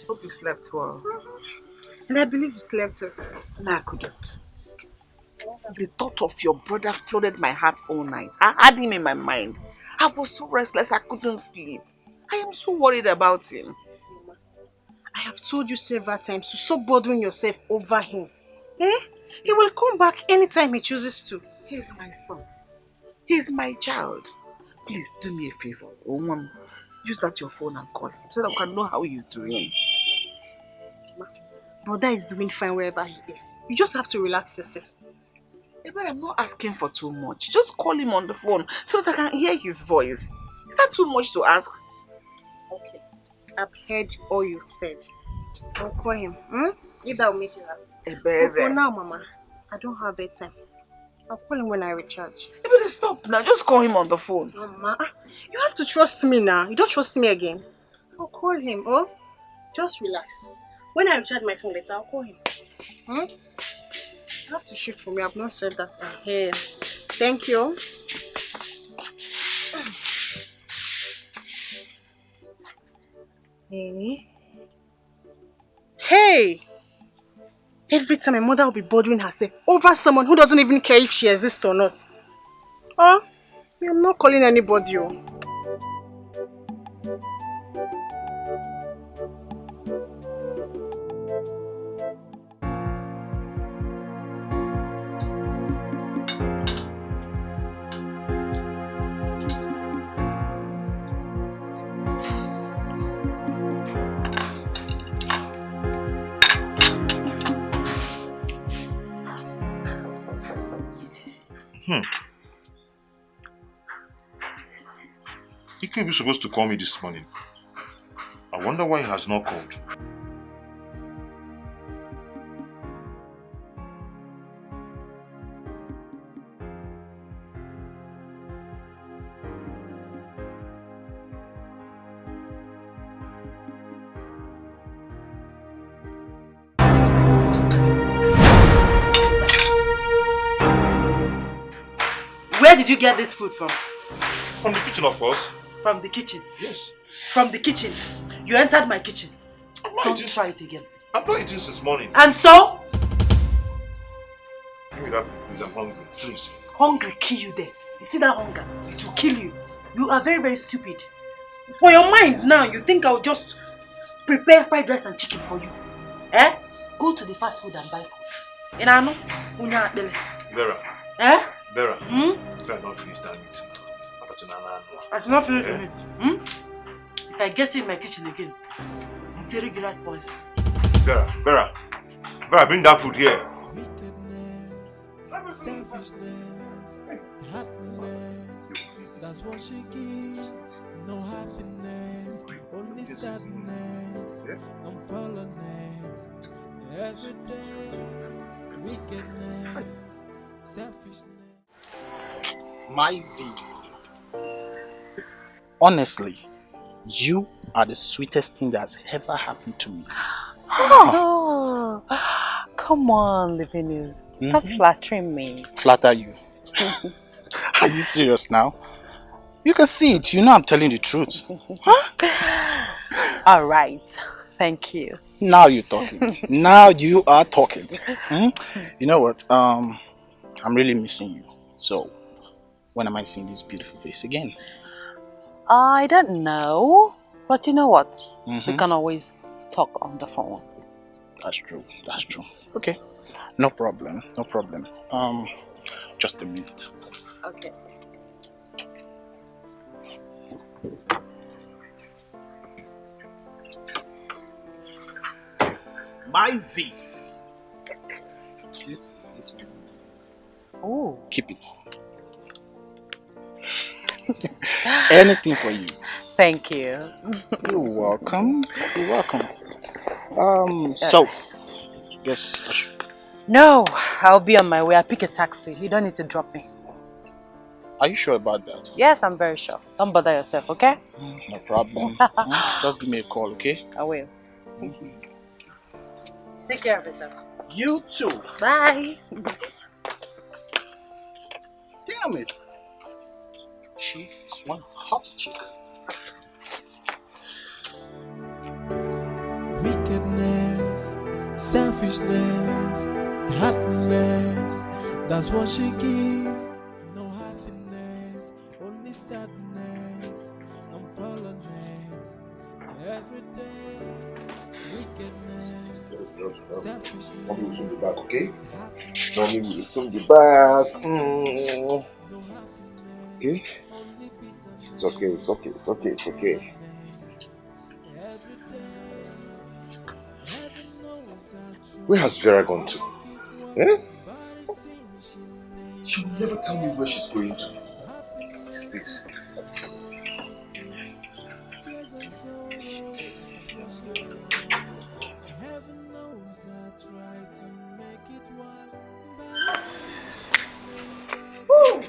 Hope you slept well. And I believe you slept well too. No, I couldn't. The thought of your brother flooded my heart all night. I had him in my mind. I was so restless I couldn't sleep. I am so worried about him. I have told you several times to stop bothering yourself over him. Eh? He will come back anytime he chooses to. He's my son. He's my child. Please do me a favor. Oh, Mom, use that your phone and call him so that I can know how he's doing. Brother is doing fine wherever he is. You just have to relax yourself. Yeah, but I'm not asking for too much. Just call him on the phone so that I can hear his voice. Is that too much to ask? Okay. I've heard all you've said. I'll call him. If that will make you happy. But for now, Mama, I don't have that time. I'll call him when I recharge. You better stop now. Just call him on the phone. Mama, you have to trust me now. You don't trust me again. I'll call him. Oh, just relax. When I recharge my phone later, I'll call him. You have to shift for me. I've not said that. Here. Thank you. Hey! Every time my mother will be bothering herself over someone who doesn't even care if she exists or not. Oh, I'm not calling anybody. Oh. Dikeh was supposed to call me this morning. I wonder why he has not called. Where did you get this food from? From the kitchen, of course. From the kitchen? Yes. From the kitchen? You entered my kitchen. Don't try it again. I've not eaten since morning. And so? Give me that food, please. I'm hungry. Please. Hungry kill you there. You see that hunger? It will kill you. You are very, very stupid. For your mind now, you think I'll just prepare fried rice and chicken for you. Eh? Go to the fast food and buy food. Inano? Unya bele. Vera. Eh? Vera. If I don't finish that meat now. I should not finish the meat. If I get in my kitchen again, it's a regular poison. Vera. Vera, bring that food here. That's what she gives. No happiness, only sadness, unfollowness. Every day, wickedness, selfishness. My V. Honestly, you are the sweetest thing that's ever happened to me. Oh, come on, Livinus. Stop flattering me. Flatter you. Are you serious now? You can see it. You know I'm telling the truth. All right. Thank you. Now you're talking. Now you are talking. You know what? I'm really missing you. So, when am I seeing this beautiful face again? I don't know. But you know what? We can always talk on the phone. That's true. That's true. Okay. No problem. No problem. Just a minute. Okay. My V. This is for you. Oh. Keep it. Anything for you. Thank you. You're welcome. You're welcome. So, yes, I should. No, I'll be on my way. I'll pick a taxi. You don't need to drop me. Are you sure about that? Yes, I'm very sure. Don't bother yourself, okay? No problem. Just give me a call, okay? I will. Take care of yourself. You too. Bye. Damn it. She is one hot chick. Wickedness, selfishness, heartless. That's what she gives. No happiness, only sadness, unfollowness. Every day, wickedness, selfishness. Mommy will soon be back, okay? Mommy will soon be back. Okay? It's okay, it's okay, it's okay, it's okay. Where has Vera gone to? Eh? She'll never tell me where she's going to. What is this? Woo!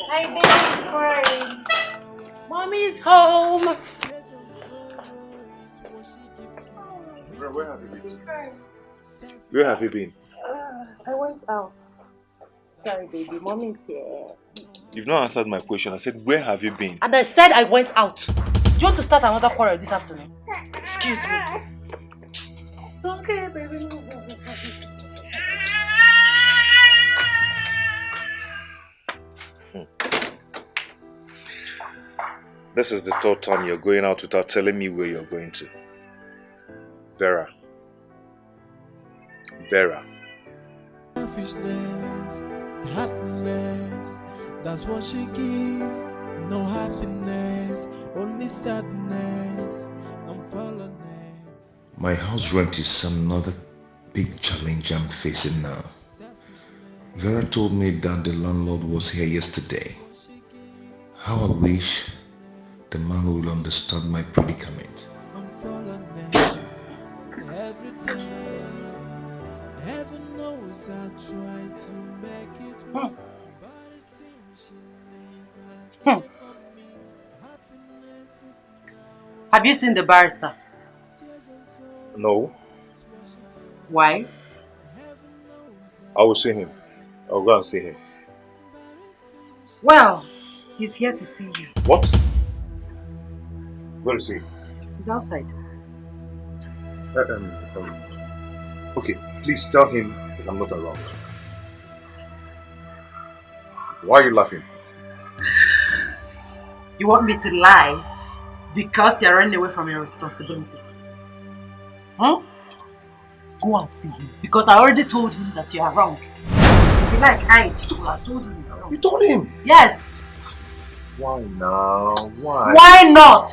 Hi, baby's crying. Mommy's home. Where have you been? Where have you been? I went out. Sorry, baby. Mommy's here. You've not answered my question. I said, where have you been? And I said I went out. Do you want to start another quarrel this afternoon? Excuse me. It's okay, baby. This is the third time you're going out without telling me where you're going to. Vera. Vera. Selfishness, heartless. That's what she gives. No happiness, only sadness, unfollowness. My house rent is another big challenge I'm facing now. Vera told me that the landlord was here yesterday. How I wish the man will understand my predicament. Every day, heaven knows I try to make it work, but it seems she never cared for me. Happiness is now. Have you seen the barrister? No, Why? I will see him. I'll go and see him. Well, he's here to see you. What? Where is he? He's outside. Okay, please tell him that I'm not around. Why are you laughing? You want me to lie because you're running away from your responsibility? Huh? Go and see him because I already told him that you're around. If you like, hide. I told him you're around. You told him? Yes. Why now? Why? Why not?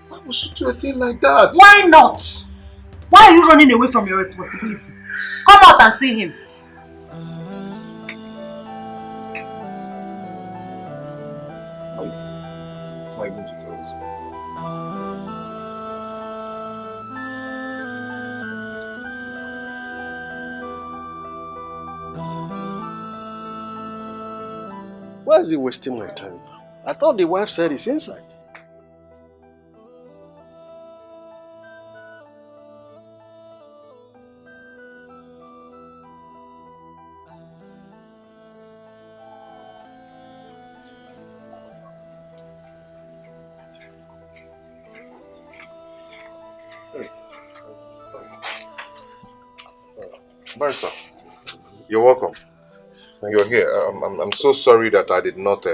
Why would you do a thing like that? Why not? Why are you running away from your responsibility? Come out and see him. How are you going to tell this? Why is he wasting my time now? I thought the wife said it's inside. Barrister, you're welcome. You're here. I'm so sorry that I did not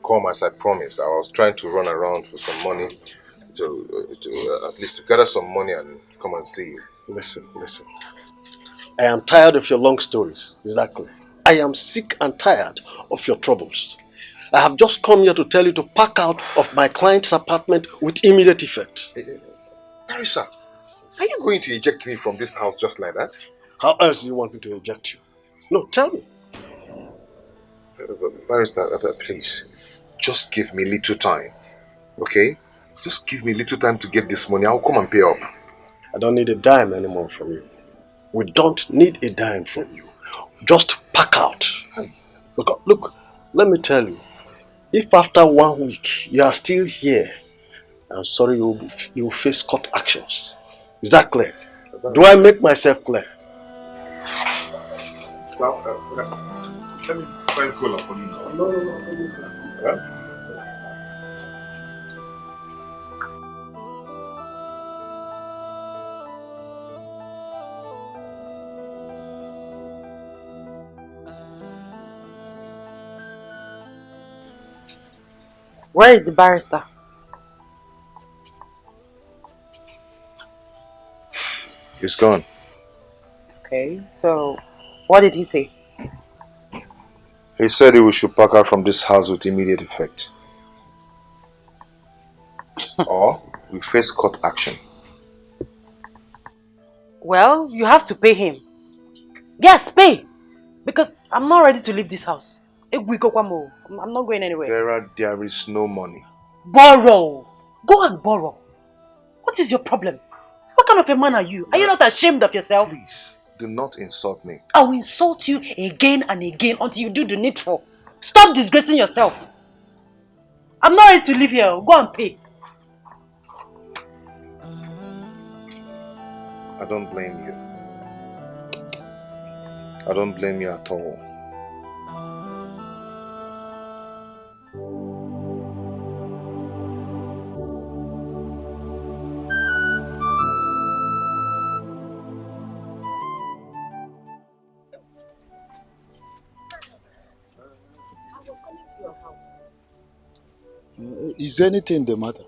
come as I promised. I was trying to run around for some money to at least to gather some money and come and see you. Listen. I am tired of your long stories. Is that clear? I am sick and tired of your troubles. I have just come here to tell you to pack out of my client's apartment with immediate effect. Barrister, are you going to eject me from this house just like that? How else do you want me to eject you? No, tell me. Barrister, please, just give me little time, okay? Just give me little time to get this money. I'll come and pay up. I don't need a dime anymore from you. We don't need a dime from you. Just pack out. Look, let me tell you. If after 1 week you are still here, I'm sorry you will face court actions. Is that clear? Do I make myself clear? So, let me find cola for you now. No. Where is the barrister? He's gone. Okay, so what did he say? He said we should pack out from this house with immediate effect. Or we face court action. Well, you have to pay him. Yes, pay! Because I'm not ready to leave this house. I'm not going anywhere. Vera, there is no money. Borrow! Go and borrow. What is your problem? What kind of a man are you? Are you not ashamed of yourself? Please, do not insult me. I will insult you again and again until you do the needful. Stop disgracing yourself. I'm not ready to live here. Go and pay. I don't blame you. I don't blame you at all. Is anything the matter?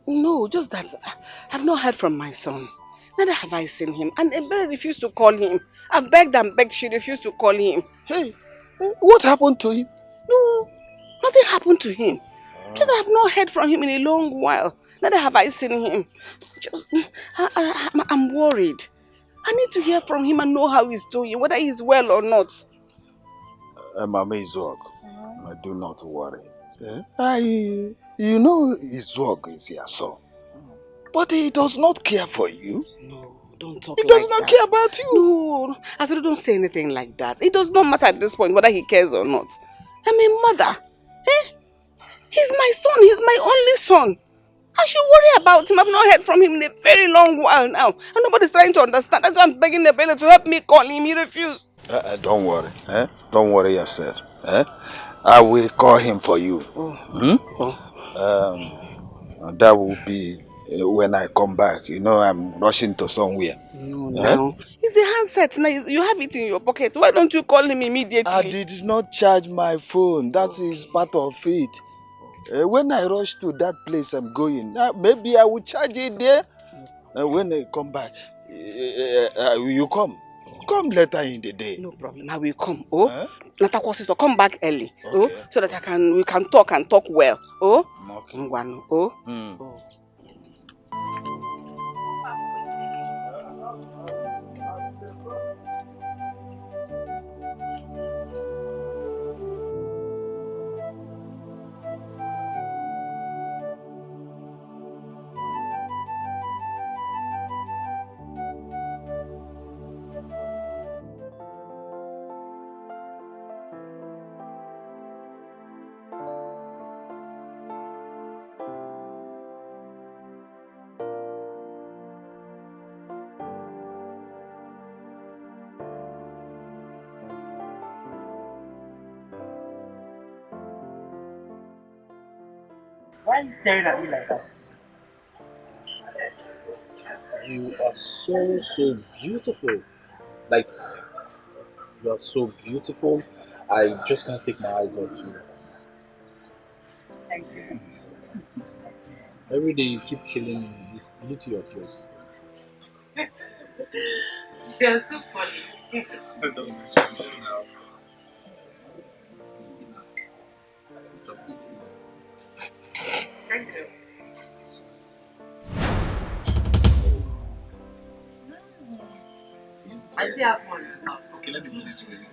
No, just that I've not heard from my son. Neither have I seen him. And Ebere refused to call him. I've begged and begged, she refused to call him. Hey, what happened to him? No, nothing happened to him. Just that I've not heard from him in a long while. Neither have I seen him. Just, I'm worried. I need to hear from him and know how he's doing, whether he's well or not. Mama Izog, do not worry. You know Izog is your son. But he does not care for you. No, don't talk He like does not that. care about you. No, Azuru, don't say anything like that. It does not matter at this point whether he cares or not. I'm a mother. He's my son. He's my only son. I should worry about him. I've not heard from him in a very long while now. And nobody's trying to understand. That's why I'm begging the bailiff to help me call him. He refused. Don't worry. Don't worry yourself. I will call him for you. That will be when I come back. You know, I'm rushing to somewhere. No, now. It's the handset. Now you have it in your pocket. Why don't you call him immediately? I did not charge my phone. That is part of it. When I rush to that place I'm going, maybe I will charge it there. When I come back, you come. Come later in the day. No problem. I will come. Natakwa sister, come back early. Okay. So that we can talk and talk well. Okay. Why are you staring at me like that? You are so beautiful. Like, you are so beautiful. I just can't take my eyes off you. Thank you. Every day you keep killing me with this beauty of yours. You're so funny. Thank you. I still have one. Okay, let me do this for you.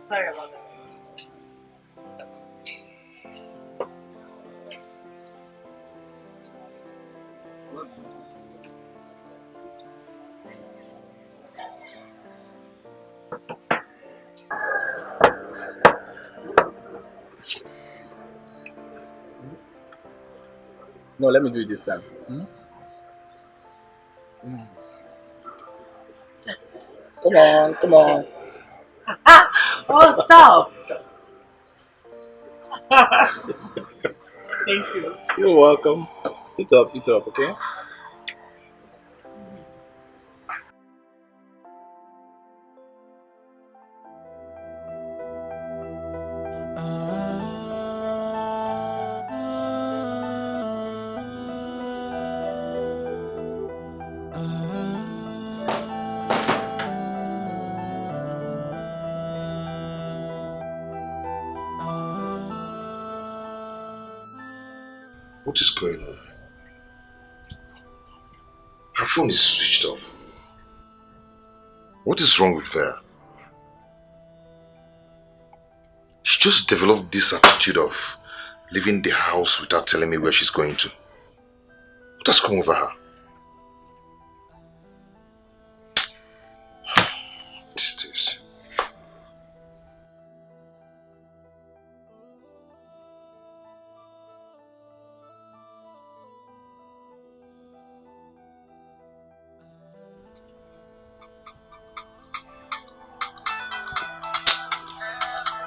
Sorry about that. No, let me do it this time. Come on. Oh, stop! Thank you. You're welcome. Eat up, okay? What is going on? Her phone is switched off. What is wrong with Vera? She just developed this attitude of leaving the house without telling me where she's going to. What has come over her? What is this?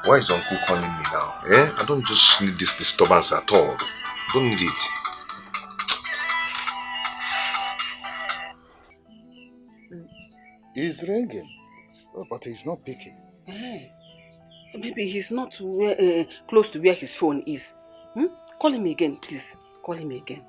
Why is Uncle calling me now? I don't just need this disturbance at all. I don't need it. He's ringing. But he's not picking. Maybe he's not close to where his phone is. Call him again, please. Call him again.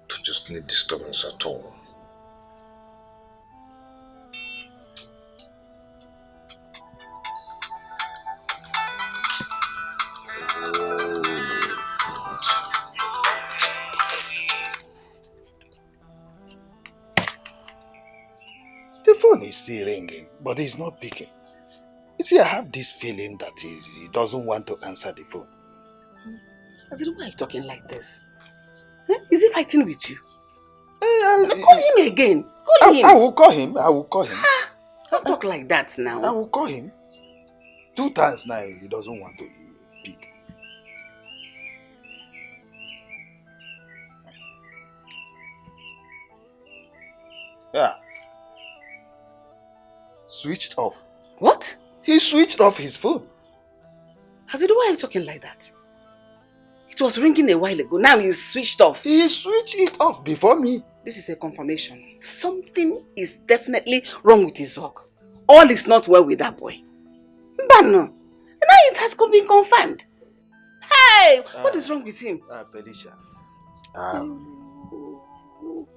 Don't just need disturbance at all. is still ringing, but he's not picking. You see, I have this feeling that he doesn't want to answer the phone. I said, why are you talking like this? Huh? Is he fighting with you? Call him again. Call him. I will call him. I will call him. Don't talk like that now. I will call him. 2 times now, he doesn't want to pick. Yeah. Switched off. What? He switched off his phone. Hazidu, why are you talking like that? It was ringing a while ago. Now he's switched off. He switched it off before me. This is a confirmation. Something is definitely wrong with his work. All is not well with that boy. But no. Now it has been confirmed. Hey! What is wrong with him? Felicia.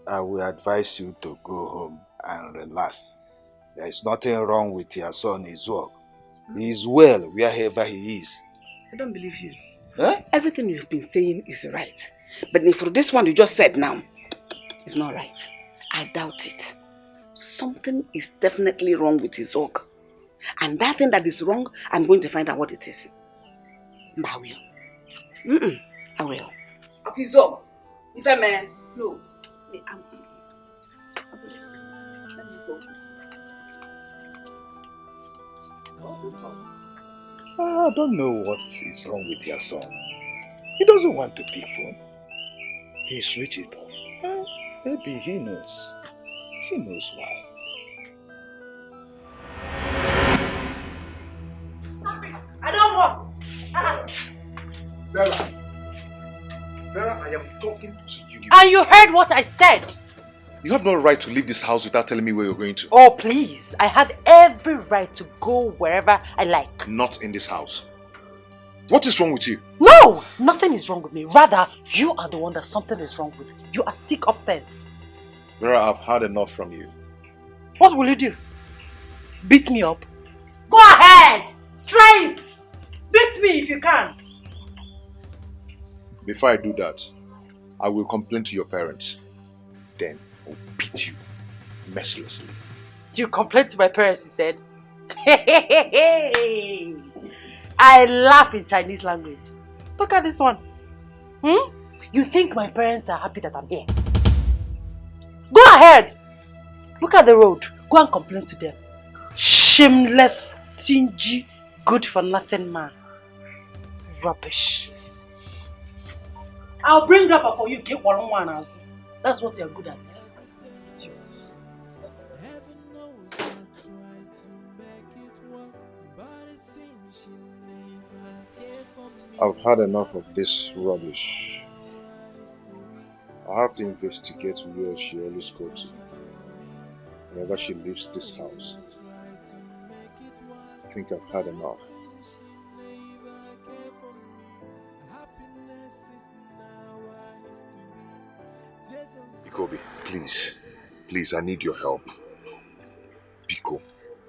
I will advise you to go home and relax. There is nothing wrong with your son, his work. He is well wherever he is. I don't believe you. Huh? Everything you've been saying is right. But for this one you just said now, it's not right. I doubt it. Something is definitely wrong with his work. And that thing that is wrong, I'm going to find out what it is. I will. I will. His work. If a man, no. I don't know what is wrong with your son. He doesn't want to pick phone. He switched it off. Maybe he knows. He knows why. I don't want. Vera, I am talking to you. And you heard what I said. You have no right to leave this house without telling me where you're going to. Oh, please. I have every right to go wherever I like. Not in this house. What is wrong with you? No, nothing is wrong with me. Rather, you are the one that something is wrong with. You are sick upstairs. Vera, I've had enough from you. What will you do? Beat me up? Go ahead! Try it! Beat me if you can. Before I do that, I will complain to your parents. Then I'll beat you mercilessly. You complain to my parents, he said. I laugh in Chinese language. Look at this one. You think my parents are happy that I'm here? Go ahead. Look at the road. Go and complain to them. Shameless, stingy, good for nothing man. Rubbish. I'll bring rubber for you. Get one as. That's what you're good at. I've had enough of this rubbish. I have to investigate where she always goes to whenever she leaves this house. I think I've had enough. Bikobi, please, I need your help. Biko,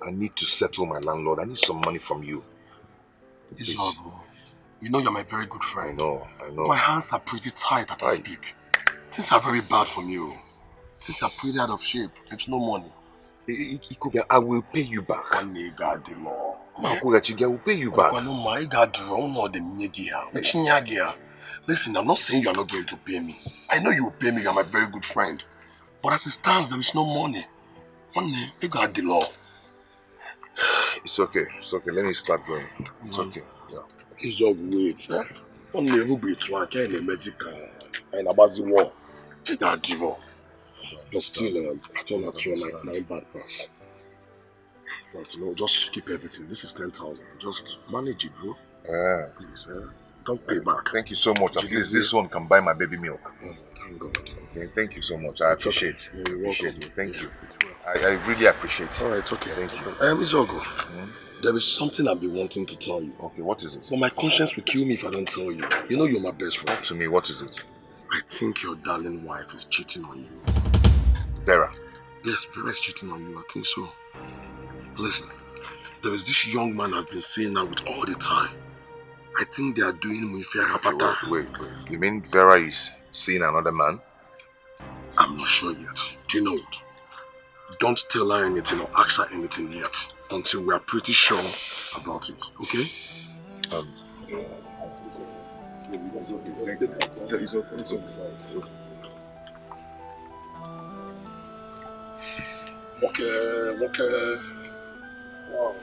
I need to settle my landlord. I need some money from you. Please. You know you're my very good friend. I know. My hands are pretty tight as I speak. Things are very bad for you. Things are pretty out of shape. There's no money. Ikobi, I will pay you back. One day, God, the law. I will pay you back. Listen, I'm not saying you're not going to pay me. I know you will pay me. You're my very good friend. But as it stands, there is no money. One day, you got the law. It's okay. Let me start going. It's okay. Yeah. It's all wait. One day, we'll be trying to get Mexico and about the war. It's not the war. But still, I don't know you're not bad pass. But just keep everything. This is 10,000. Just manage it, bro. Please, don't pay back. Thank you so much. At least this one can buy my baby milk. Oh, thank God. Okay, thank you so much. I appreciate it. Appreciate you. Thank you. I really appreciate it. Alright, okay. Thank you. Izogo, there is something I've been wanting to tell you. Okay, what is it? But my conscience will kill me if I don't tell you. You know you're my best friend. Talk to me. What is it? I think your darling wife is cheating on you. Vera? Yes, Vera is cheating on you. I think so. Listen, there is this young man I've been seeing now with all the time. I think they are doing Muifia Rapata. Wait. You mean Vera is seeing another man? I'm not sure yet. Do you know what? Don't tell her anything or ask her anything yet until we are pretty sure about it, okay? Okay. Wow.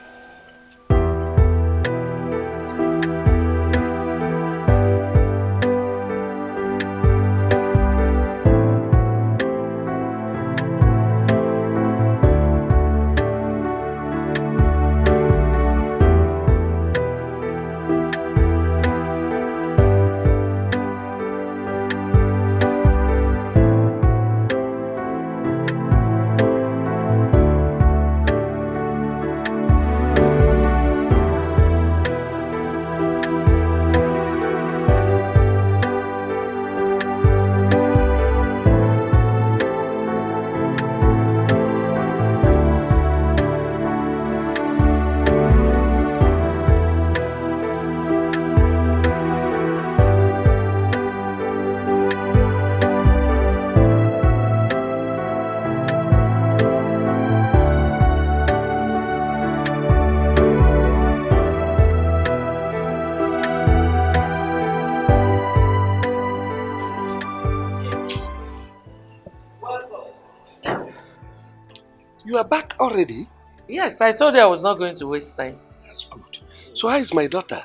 You are back already? Yes, I told you I was not going to waste time. That's good. So how is my daughter?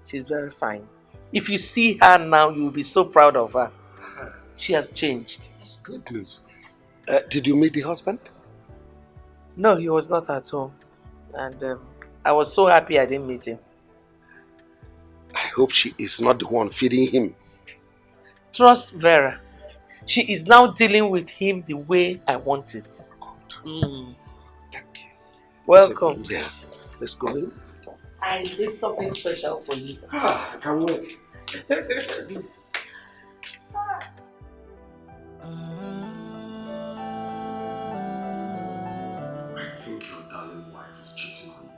She's very fine. If you see her now, you will be so proud of her. She has changed. That's good news. Did you meet the husband? No, he was not at home. And I was so happy I didn't meet him. I hope she is not the one feeding him. Trust Vera. She is now dealing with him the way I want it. Thank you. Welcome. Yeah. Let's go in. I did something special for you. I can't wait. I think your darling wife is cheating on you.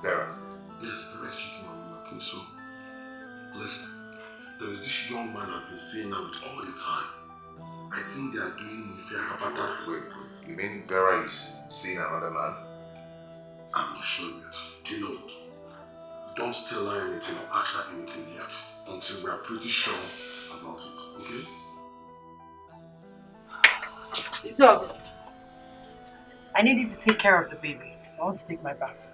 Vera. Yes, Vera is cheating on you. I think so. Listen, there is this young man I've been seeing out all the time. I think they are doing Mufia Kapata. Wait. You mean Vera is seeing another man? I'm not sure yet. Do you know what? Don't tell her anything or ask her anything yet until we are pretty sure about it, okay? It's all good. I need you to take care of the baby. I want to take my bath.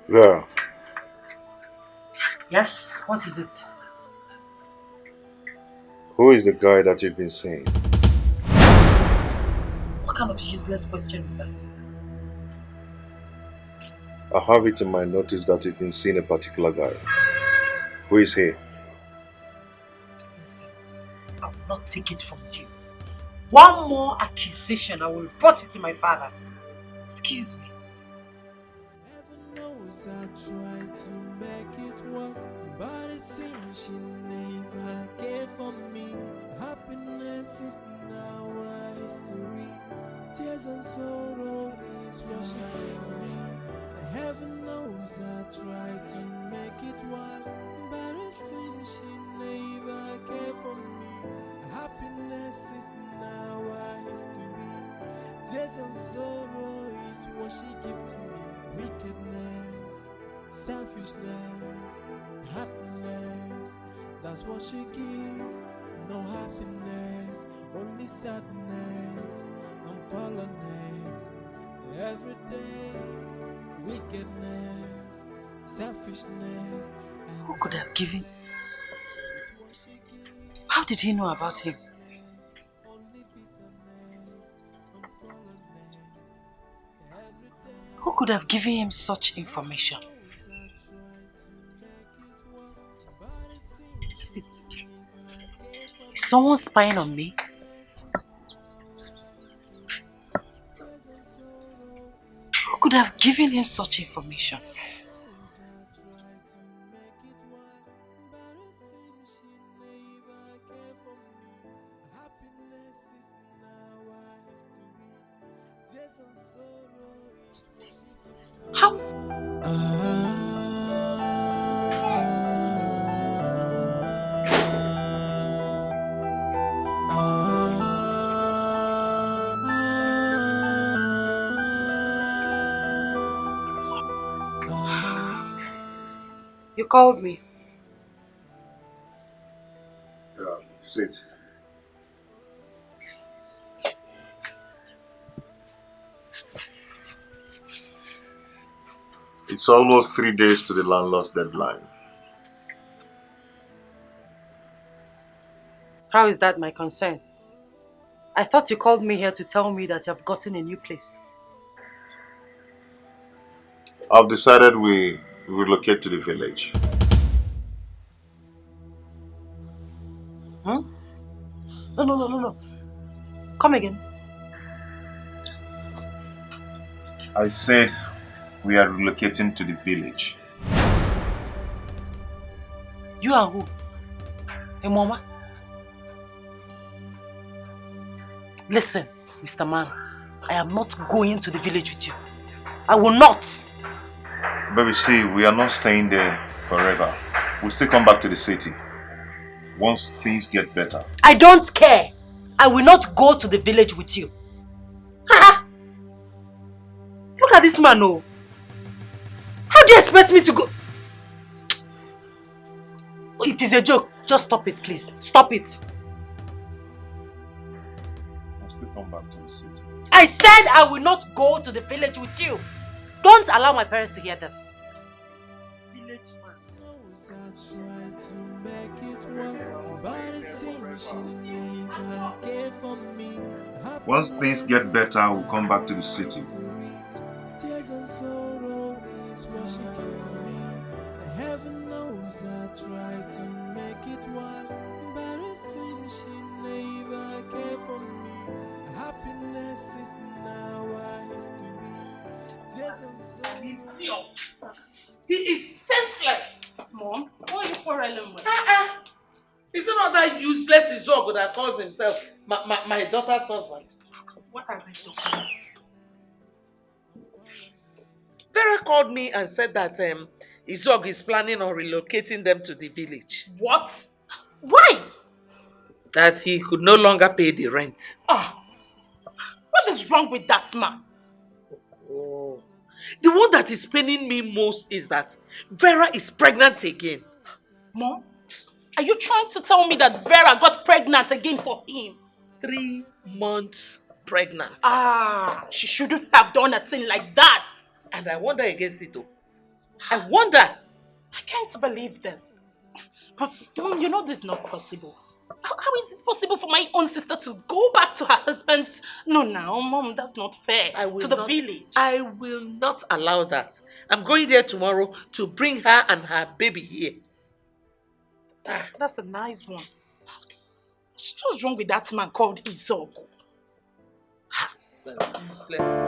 Vera. Yes? What is it? Who is the guy that you've been seeing? What kind of useless question is that? I have it in my notice that you've been seeing a particular guy. Who is he? Listen, I will not take it from you. One more accusation, I will report it to my father. Excuse me. Heaven knows I tried to make it work, but it seems she never cared for me. Happiness is now a history. Tears and sorrow is what she gave to me. Heaven knows I tried to make it work, but it seems she never cared for me. Happiness is now a history. Tears and sorrow is what she gave to me. Wickedness, selfishness, heartless, that's what she gives. No happiness, only sadness and fallenness. Every day, wickedness, selfishness. Who could have given? How did he know about him? Who could have given him such information? Is someone spying on me? Who could have given him such information? How? You called me. Yeah, sit. It's almost 3 days to the landlord's deadline. How is that my concern? I thought you called me here to tell me that you have gotten a new place. I've decided we relocate to the village. Hmm? No. Come again. I said we are relocating to the village. You and who? Hey, Mama? Listen, Mr. Man, I am not going to the village with you. I will not. Baby, see, we are not staying there forever. We'll still come back to the city once things get better. I don't care. I will not go to the village with you. Look at this man, oh. How do you expect me to go? If it's a joke, just stop it, please. Stop it. We'll still come back to the city. I said I will not go to the village with you. Don't allow my parents to hear this. Village man. Once things get better, we'll come back to the city. Tears and sorrow is what she gave to me. Heaven knows I try to make it work, but it seems she never cared for me. Happiness is now a history. Tears and sorrow. He is senseless. Mom, what are you quarreling with? Is it not that useless Izogo that calls himself my daughter's husband? What has he done? Vera called me and said that Izog is planning on relocating them to the village. What? Why? That he could no longer pay the rent. What is wrong with that man? Oh. The one that is paining me most is that Vera is pregnant again. Mom, are you trying to tell me that Vera got pregnant again for him? 3 months pregnant. She shouldn't have done a thing like that. And I wonder against it though. I wonder. I can't believe this. But Mom, you know this is not possible. How is it possible for my own sister to go back to her husband's? No, Mom, that's not fair. To the village. I will not allow that. I'm going there tomorrow to bring her and her baby here. That's a nice one. What's wrong with that man called Izog? Useless.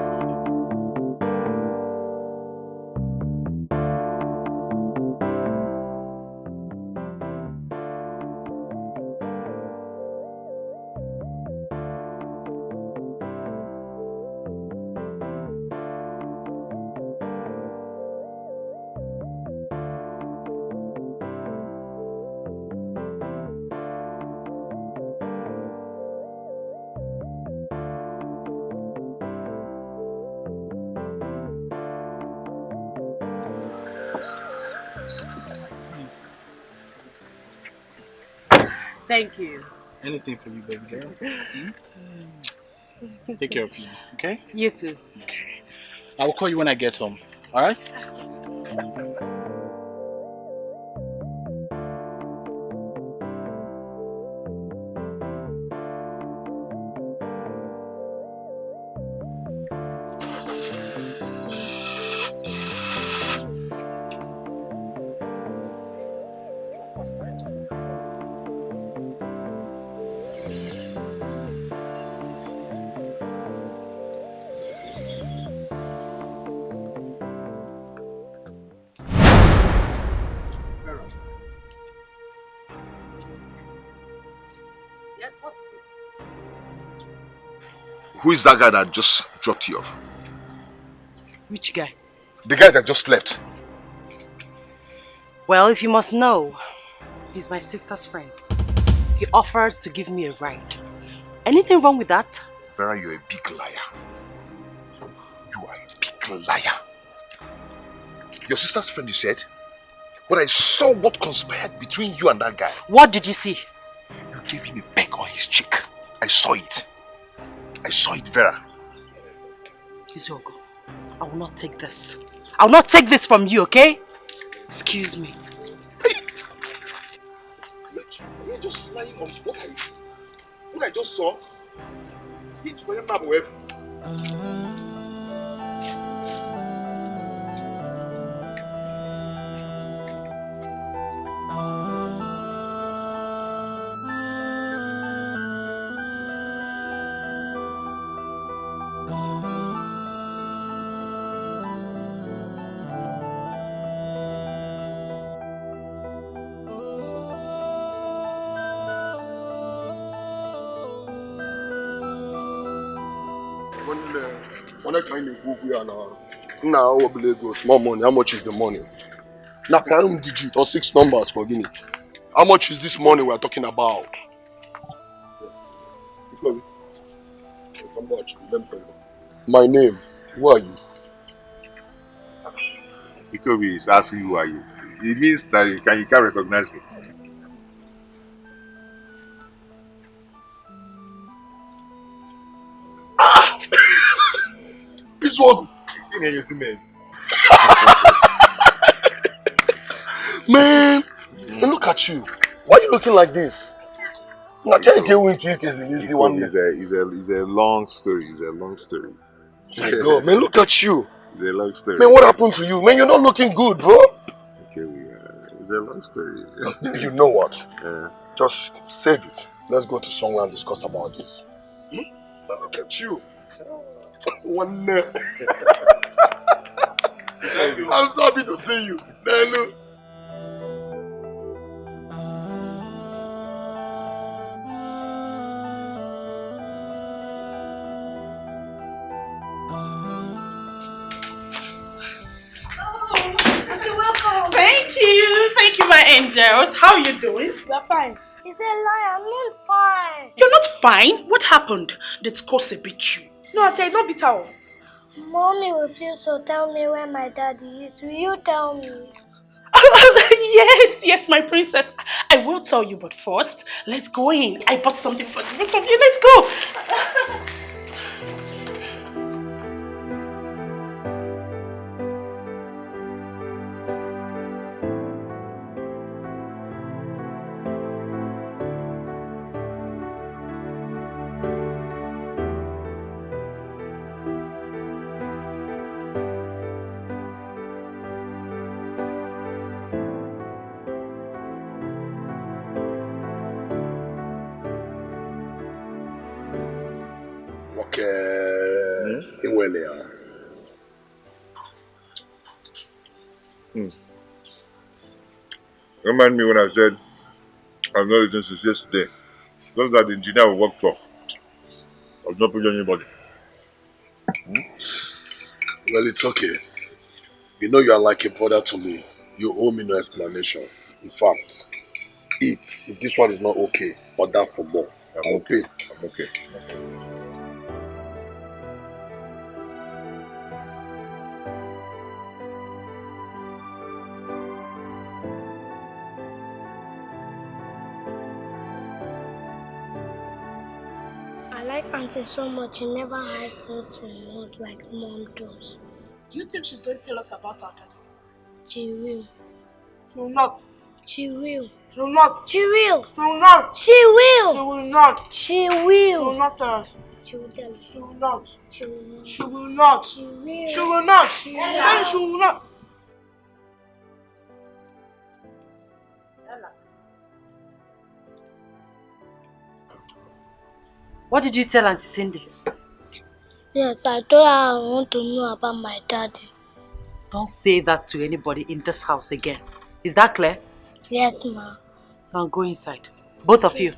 Thank you. Anything for you, baby girl. Take care of you, okay? You too. Okay. I will call you when I get home. All right? Yes, what is it? Who is that guy that just dropped you off? Which guy? The guy that just left. Well, if you must know, he's my sister's friend. He offered to give me a ride. Anything wrong with that? Vera, you're a big liar. You are a big liar. Your sister's friend, you said? But I saw what conspired between you and that guy. What did you see? You gave him a peck on his cheek. I saw it. I saw it, Vera. Izuogo, I will not take this. I will not take this from you, okay? Excuse me. You're just lying on what I just saw. Hit my map with. When I kind of go here now, go small money. How much is the money? Now, can digit or 6 numbers for Guinea. How much is this money we are talking about? My name. Who are you? Ikobi is asking who are you. It means that you can't recognize me. This one. Man, look at you. Why are you looking like this? I can't get with you because it's a long story. It's a long story. My God, man, look at you. It's a long story. Man, what happened to you? Man, you're not looking good, bro. Okay, it's a long story. You know what? Yeah. Just save it. Let's go to somewhere and discuss about this. Look at you. One I'm so happy to see you. Look. Thank you, my angels. How are you doing? You're fine. He's a liar. I'm not fine. You're not fine? What happened? Did Kose beat you? No, I tell you, not beat her. Mommy refused to tell me where my daddy is. Will you tell me? Yes, my princess. I will tell you, but first, let's go in. I bought something for the both of you. Let's go. Remind me when I said I've not eaten since yesterday. Just that the engineer will work for. I've not put anybody. Well, it's okay. You know you are like a brother to me. You owe me no explanation. In fact, eat. If this one is not okay, order for more. I'm okay. I'm okay. I like Auntie so much. She never hides us from us like Mom does. Do you think she's going to tell us about our daddy? She will. She will not. She will. She will not. She will. She will not. She will. She will not. She will. She will not tell us. She will tell us. She will not. She will not. She will not. She will. She will not. She will. She will not. What did you tell Auntie Cindy? Yes, I told her I want to know about my daddy. Don't say that to anybody in this house again. Is that clear? Yes, Ma. Now go inside. Both of you.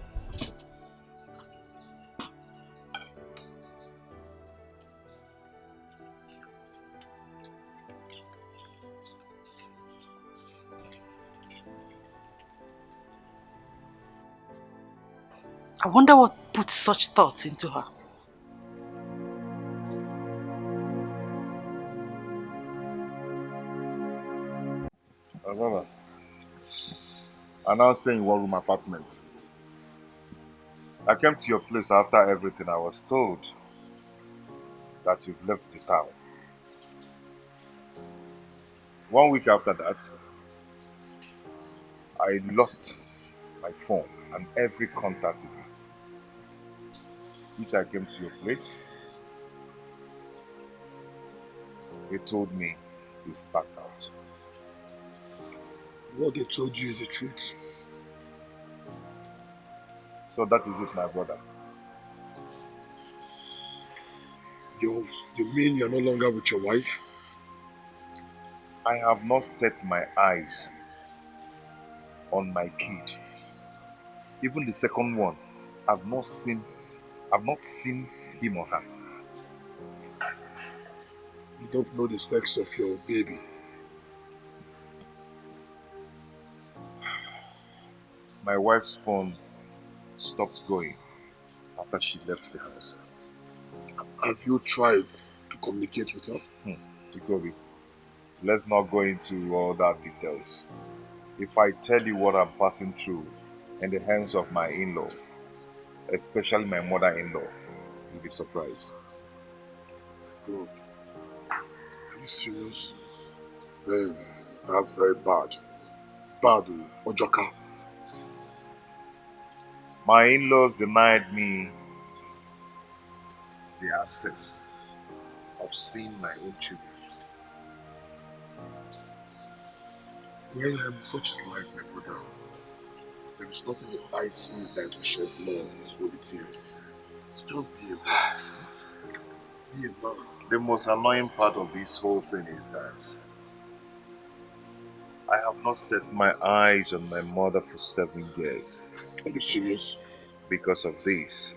I wonder what put such thoughts into her. Mama, I now stay in one-room apartment. I came to your place after everything. I was told that you've left the town. 1 week after that, I lost my phone and every contact in it. Which I came to your place. They told me you've backed out. What they told you is the truth. So that is it, my brother. You mean you're no longer with your wife? I have not set my eyes on my kid. Even the second one, I've not seen him or her. You don't know the sex of your baby. My wife's phone stopped going after she left the house. Have you tried to communicate with her? Dikeh, let's not go into all that details. If I tell you what I'm passing through in the hands of my in-law, especially my mother-in-law, you'll be surprised. God. Are you serious? Man, that's very bad. It's bad, Ojoka. My in-laws denied me the access of seeing my own children. Well, such is life, my brother. There is nothing the eye sees than to shed blood through the tears. So just be a man. Be a man. The most annoying part of this whole thing is that I have not set my eyes on my mother for 7 years. Are you serious? Because of this.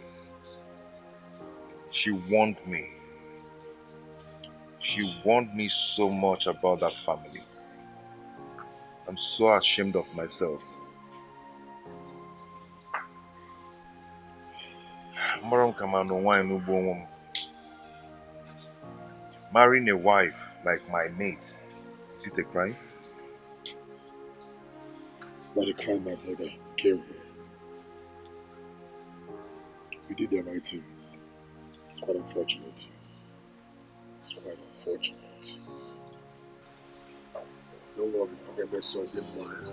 She warned me. She warned me so much about that family. I'm so ashamed of myself. Marrying a wife like my mate, is it a crime? It's not a crime, my brother. Careful. You did the right thing. It's quite unfortunate. It's quite unfortunate. Don't worry, I'm going to solve it mine.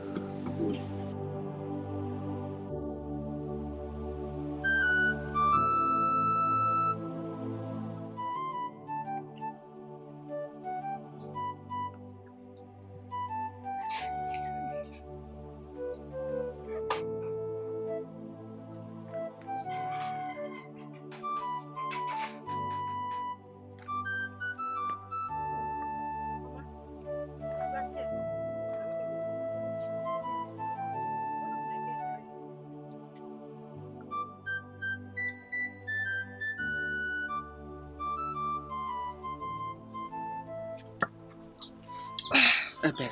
Ebere,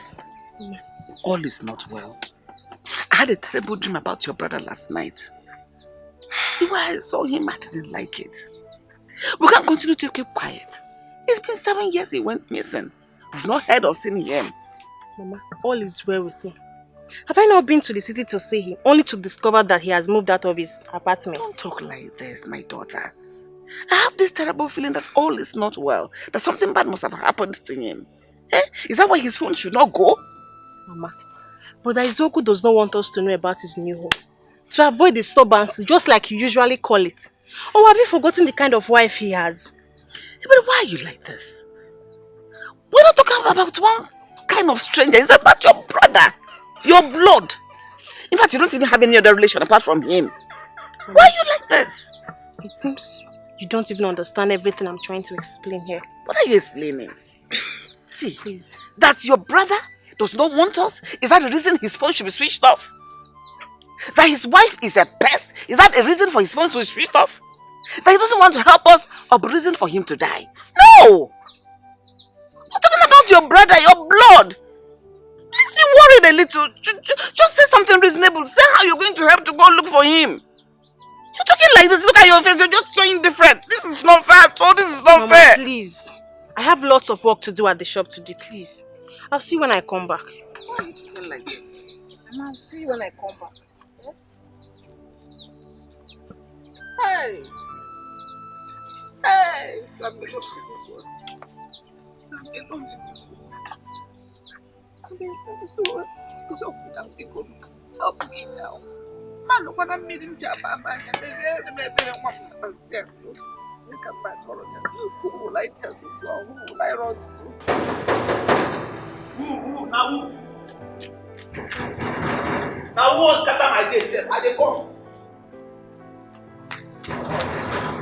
all is not well. I had a terrible dream about your brother last night. The way I saw him, I didn't like it. We can't continue to keep quiet. It's been 7 years he went missing. We've not heard or seen him. Mama, all is well with him. Have I not been to the city to see him, only to discover that he has moved out of his apartment? Don't talk like this, my daughter. I have this terrible feeling that all is not well, that something bad must have happened to him. Is that why his phone should not go? Mama, Brother Izoku does not want us to know about his new home. To avoid disturbance, just like you usually call it. Or have you forgotten the kind of wife he has? But why are you like this? We're not talking about one kind of stranger. It's about your brother. Your blood. In fact, you don't even have any other relation apart from him. Why are you like this? It seems you don't even understand everything I'm trying to explain here. What are you explaining? See, please. That your brother does not want us? Is that the reason his phone should be switched off? That his wife is a pest? Is that a reason for his phone to be switched off? That he doesn't want to help us or a reason for him to die? No! We're talking about your brother, your blood. Makes me worried a little. Just say something reasonable. Say how you're going to help to go look for him. You're talking like this. Look at your face. You're just showing different. This is not fair. Oh, this is not Mama, fair. Please. I have lots of work to do at the shop today. Please. I'll see you when I come back. Why are you talking like this? And I'll see you when I come back. Yeah? Hey! Hey! So I'm going to see this one. So I'm alone in this one. I'm going to this one. It's okay now, people. Help me now. Man, look what I'm meeting Jabba, man. I'm busy. I'm busy. You come back, who will I tell this one? Who will I run to? Who? Now who? Now who wants scatter my gate? I dey come.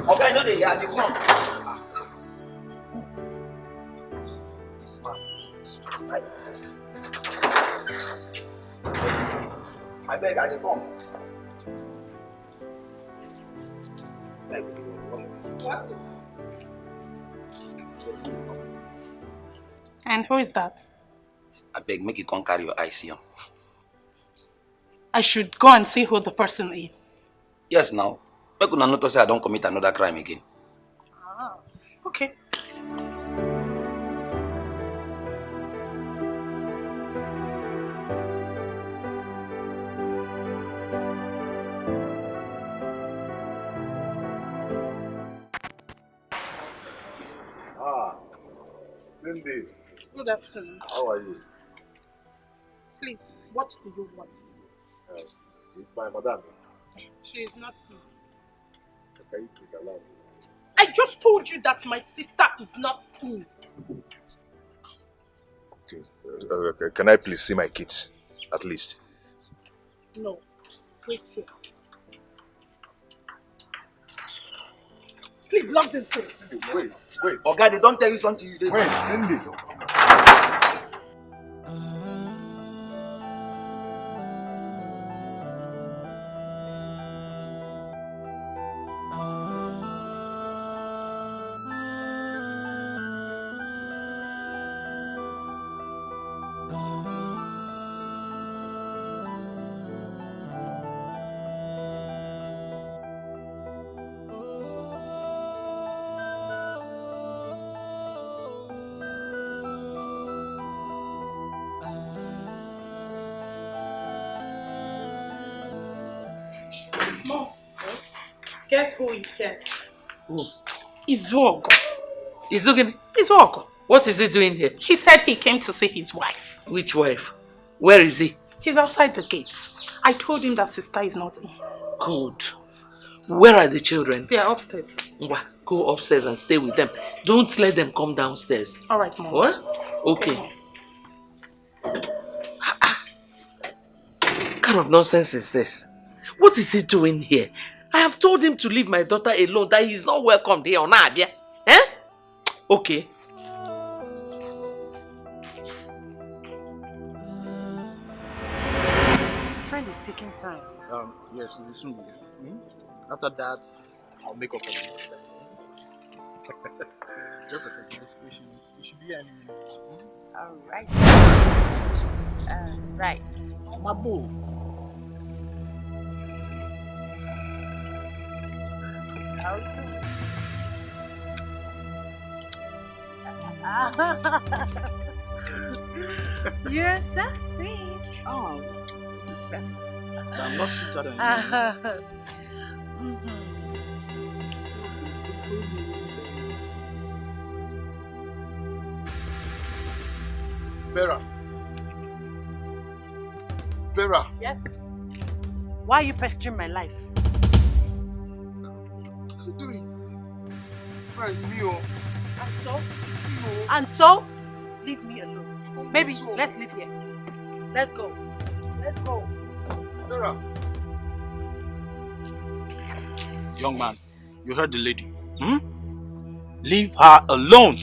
Okay, I know they are. They come. This man. I beg, I dey come. What is it? And who is that? I beg, make you come carry your eyes here. I should go and see who the person is. Yes, now. Make una not say I don't commit another crime again. Ah, okay. Cindy. Good afternoon. How are you? Please, what do you want? It's my madam. She is not here. Can you please allow me? I just told you that my sister is not in. Okay. Can I please see my kids? At least. No. Wait here. Please lock this place. Wait. Okay, they don't tell you something you did. Wait, Cindy. Mom, guess who is here? Who? Izuogo. Izuogo? What is he doing here? He said he came to see his wife. Which wife? Where is he? He's outside the gates. I told him that sister is not in. Good. Where are the children? They are upstairs. Go upstairs and stay with them. Don't let them come downstairs. All right, Mom. What? Okay. What kind of nonsense is this? What is he doing here? I have told him to leave my daughter alone, that he's not welcome here on Abia. Eh? Okay. Friend is taking time. Yes, it will soon be here. After that, I'll make up for the next time. Just as a situation, you should be any minute. Alright. Right. My boo. You're so sweet. Oh. I'm not sweeter than you. Vera. Yes? Why are you pestering my life? What are you doing? Vera, it's me, oh. And so? It's me, oh. And so? Leave me alone. Maybe let's leave here. Let's go. Let's go. Vera. Young man, you heard the lady. Leave her alone.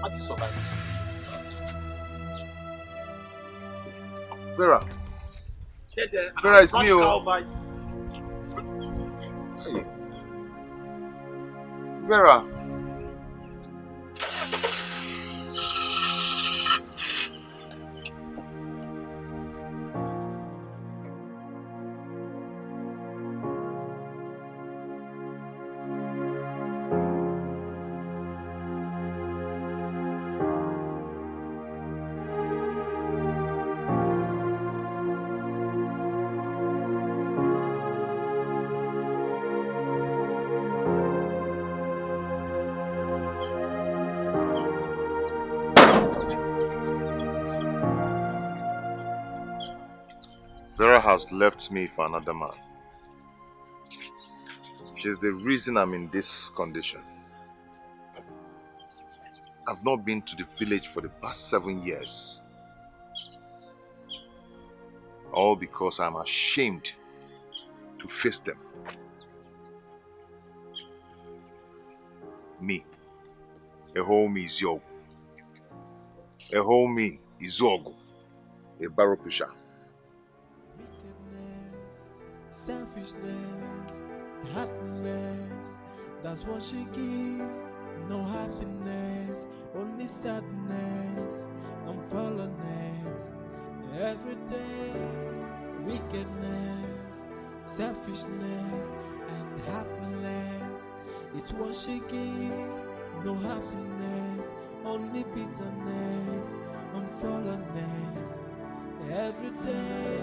How do you survive? Vera. Stay there. Vera, it's me, oh. Hey. Vera. Vera has left me for another man. She's the reason I'm in this condition. I've not been to the village for the past 7 years. All because I'm ashamed to face them. Me. A homie is Yogu. A homie is Zogu. A barrel pusher. Selfishness, happiness, that's what she gives. No happiness, only sadness and fallenness. Every day, wickedness, selfishness and happiness is what she gives. No happiness, only bitterness and fallenness. Every day,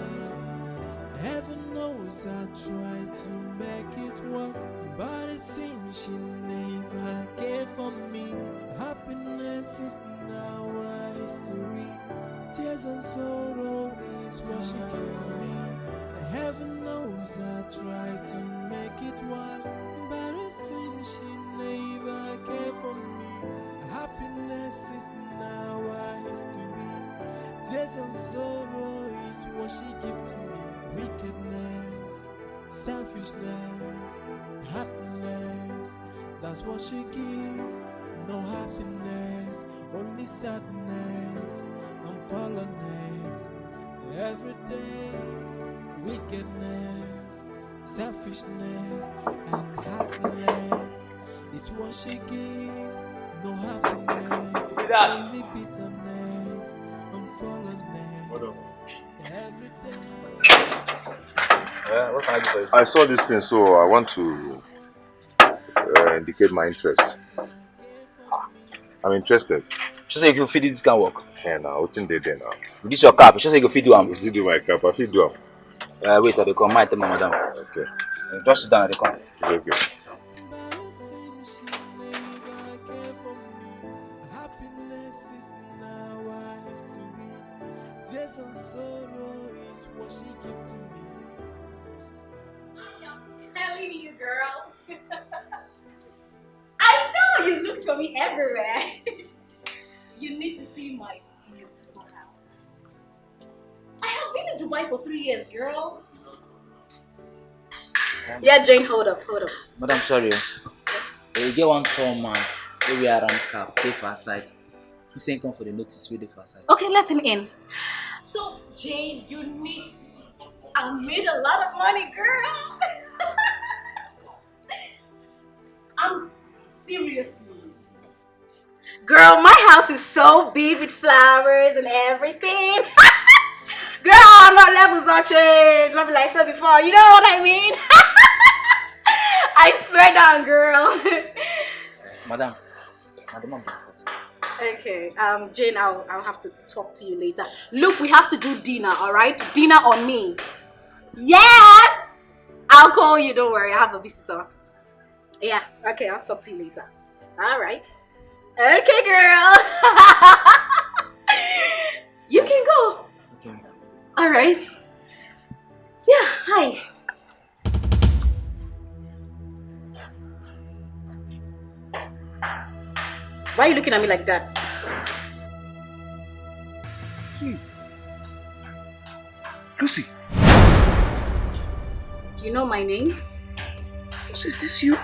heaven knows I try to make it work, but it seems she never cared for me. Happiness is now a history. Tears and sorrow is what she gives to me. Heaven knows I try to make it work, but it seems she never cared for me. Happiness is now a history. Tears and sorrow is what she gives to me. Wickedness, selfishness, happiness, that's what she gives. No happiness, only sadness and fallenness. Every day, wickedness, selfishness and happiness is what she gives. No happiness, only bitterness and fallenness. Every day. What can I do for you? I saw this thing, so I want to indicate my interest. I'm interested. She say you can feed this can work. Yeah, now what's in there now? This your cap. She say you can feed you am. What's it do my cap? I feed you am. Wait, I dey come. I tell my madam. Okay. Just sit down at the corner. It's okay. You, girl. I know you looked for me everywhere. You need to see my beautiful house. I have been in Dubai for 3 years, girl. Yeah, Jane, hold up. Madam, sorry. You get one tall man. We wear around cap, pay for side. He saying come for the notice, we for side. Okay, let him in. So, Jane, you need. I made a lot of money, girl. Seriously. Girl, my house is so big with flowers and everything. Girl, no levels don't change. I'll be like I said before, you know what I mean? I swear down, girl. Madam, okay, Jane, I'll have to talk to you later. Look, we have to do dinner, alright? Dinner on me. Yes! I'll call you, don't worry, I have a visitor. Yeah, okay, I'll talk to you later. Alright. Okay, girl. You can go. Okay. Alright. Yeah, hi. Why are you looking at me like that? Hey. Lucy. Do you know my name? Lucy, is this you?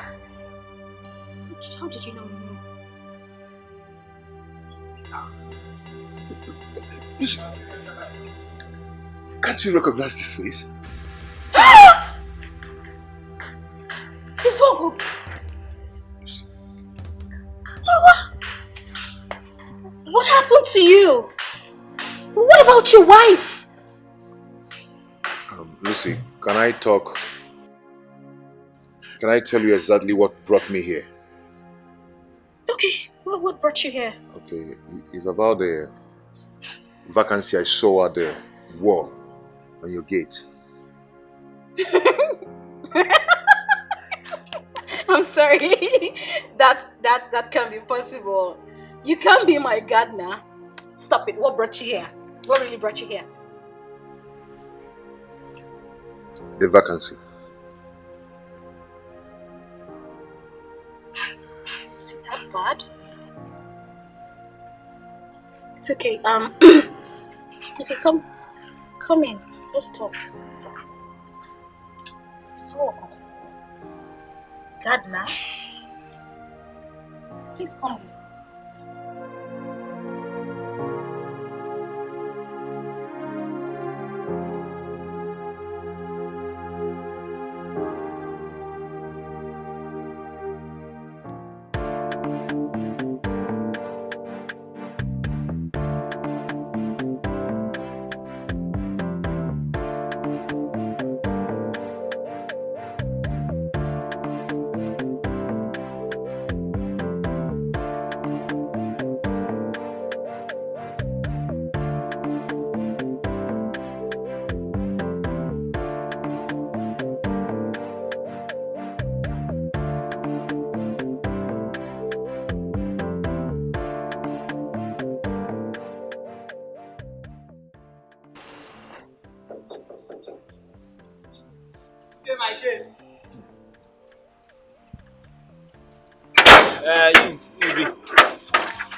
How did you know me? Lucy, can't you recognize this face? It's so good. What happened to you? What about your wife? Lucy, can I talk? Can I tell you exactly what brought me here? Okay, what brought you here? Okay, it's about the vacancy I saw at the wall on your gate. I'm sorry. that can't be possible. You can't be my gardener. Stop it. What brought you here? What really brought you here? The vacancy. Is it that bad? It's okay. Okay, come in. Let's talk. Smoke. Gardener, please come in.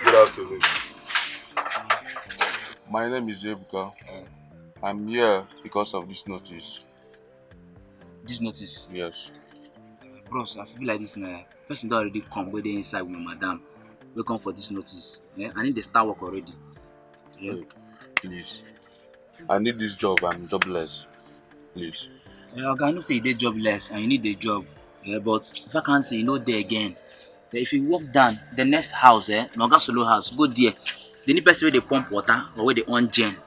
Good afternoon. My name is Ebuka. I'm here because of this notice. This notice? Yes. Bros, as it be like this now, person don't already come where they inside with my madam. We come for this notice. Yeah? I need the start work already. Yeah? Hey, please. I need this job. I'm jobless. Please. Yeah, okay, I know say you did jobless and you need the job. Yeah, but if I can't say you know there again. Yeah, if you walk down the next house, Noga Solo house, go there. The need person where they pump water or where they on gen.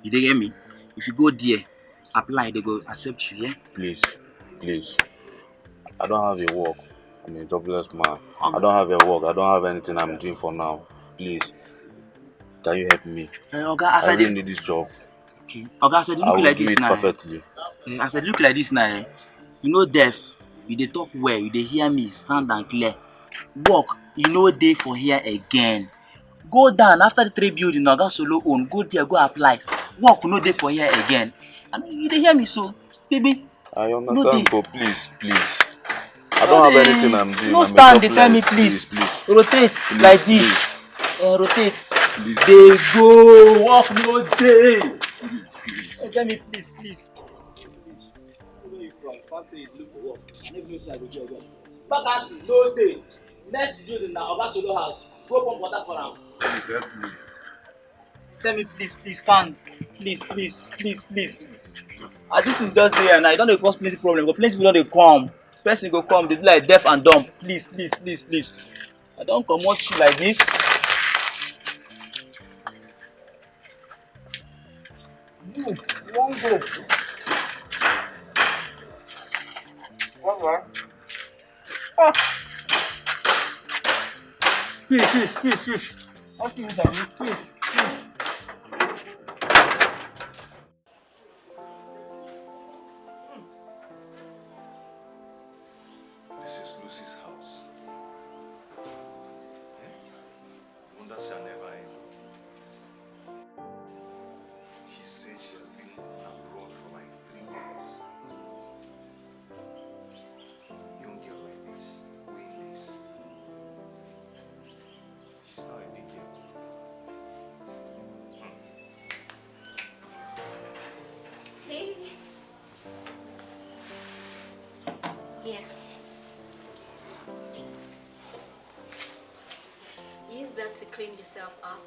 You dey get me? If you go there, apply, they go accept you, yeah? Please. Please. I don't have a work. I'm a jobless man. I don't have a work. I don't have anything I'm doing for now. Please. Can you help me? Okay, I really need this job. Okay. Okay, I said I look will like do this it now. perfectly. I said look like this now. You know deaf. You dey talk well. You dey hear me sound and clear. Work, you know dey for here again. Go down after the 3 building Oga Solo own. Go there, go apply. Work no dey for here again. And you dey hear me so, baby. I No understand, dey. but please. I don't have anything I'm doing. No I'm stand, a they tell me jobless. please. Rotate Please, like this. Rotate. Please. They go. Work no dey. Please. Tell me please. Where you from? Factory is look for work. I never know say I go do again. Vacancy no dey. Next building na Oga Solo house. Go pump water for am. Please help me. Tell me please stand. Please. As this is just there and I don't dey cause plenty problem, but plenty people don dey come. Person go come, they be like deaf and dumb. Please. I don't comot you like this. You won't go. Please. What you doing? Please. This is Lucy's house. Wonders shall never end. She said she has been abroad for like 3 years. Young girl like this, doing this. She's not a big girl. Hey. Here. Use that to clean yourself up.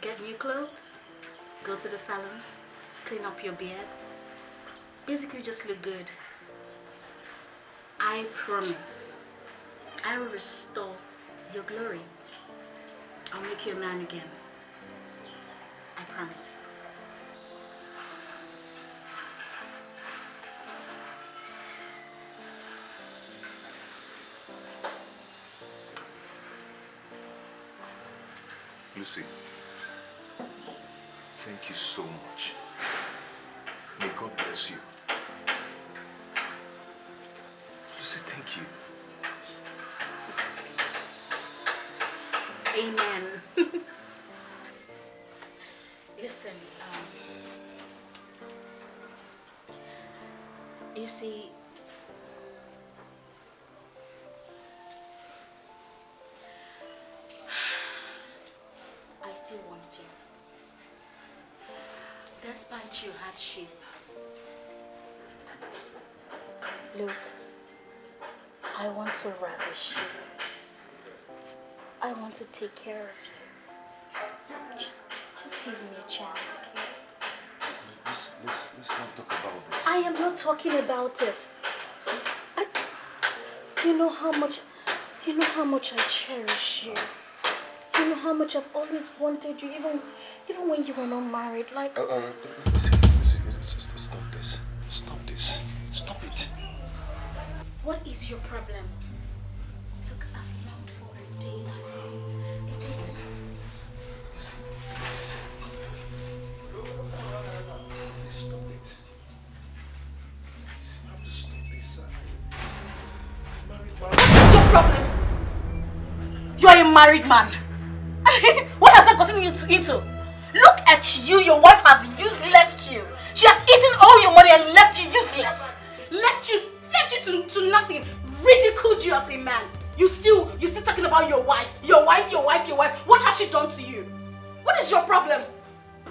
Get new clothes. Go to the salon. Clean up your beards. Basically just look good. I promise. I will restore your glory. I'll make you a man again. I promise. Lucy, thank you so much. May God bless you. Lucy, thank you. Amen. Listen, You see, I still want you. Despite your hardship. Look, I want to ravish you. I want to take care of you. Just give me a chance, okay? Let's not talk about this. I am not talking about it. You know how much I cherish you. You know how much I've always wanted you, even when you were not married. Like. Listen, stop this. Stop this. Stop it. What is your problem? Look, I've longed for a day like this. A day to. Please stop it. Please, you have to stop this. What is your problem? You are a married man. What has that gotten you into? Look at you. Your wife has useless you. She has eaten all your money and left you useless. Left you to nothing. Ridiculed you as a man. You still talking about your wife. Your wife. What has she done to you? What is your problem?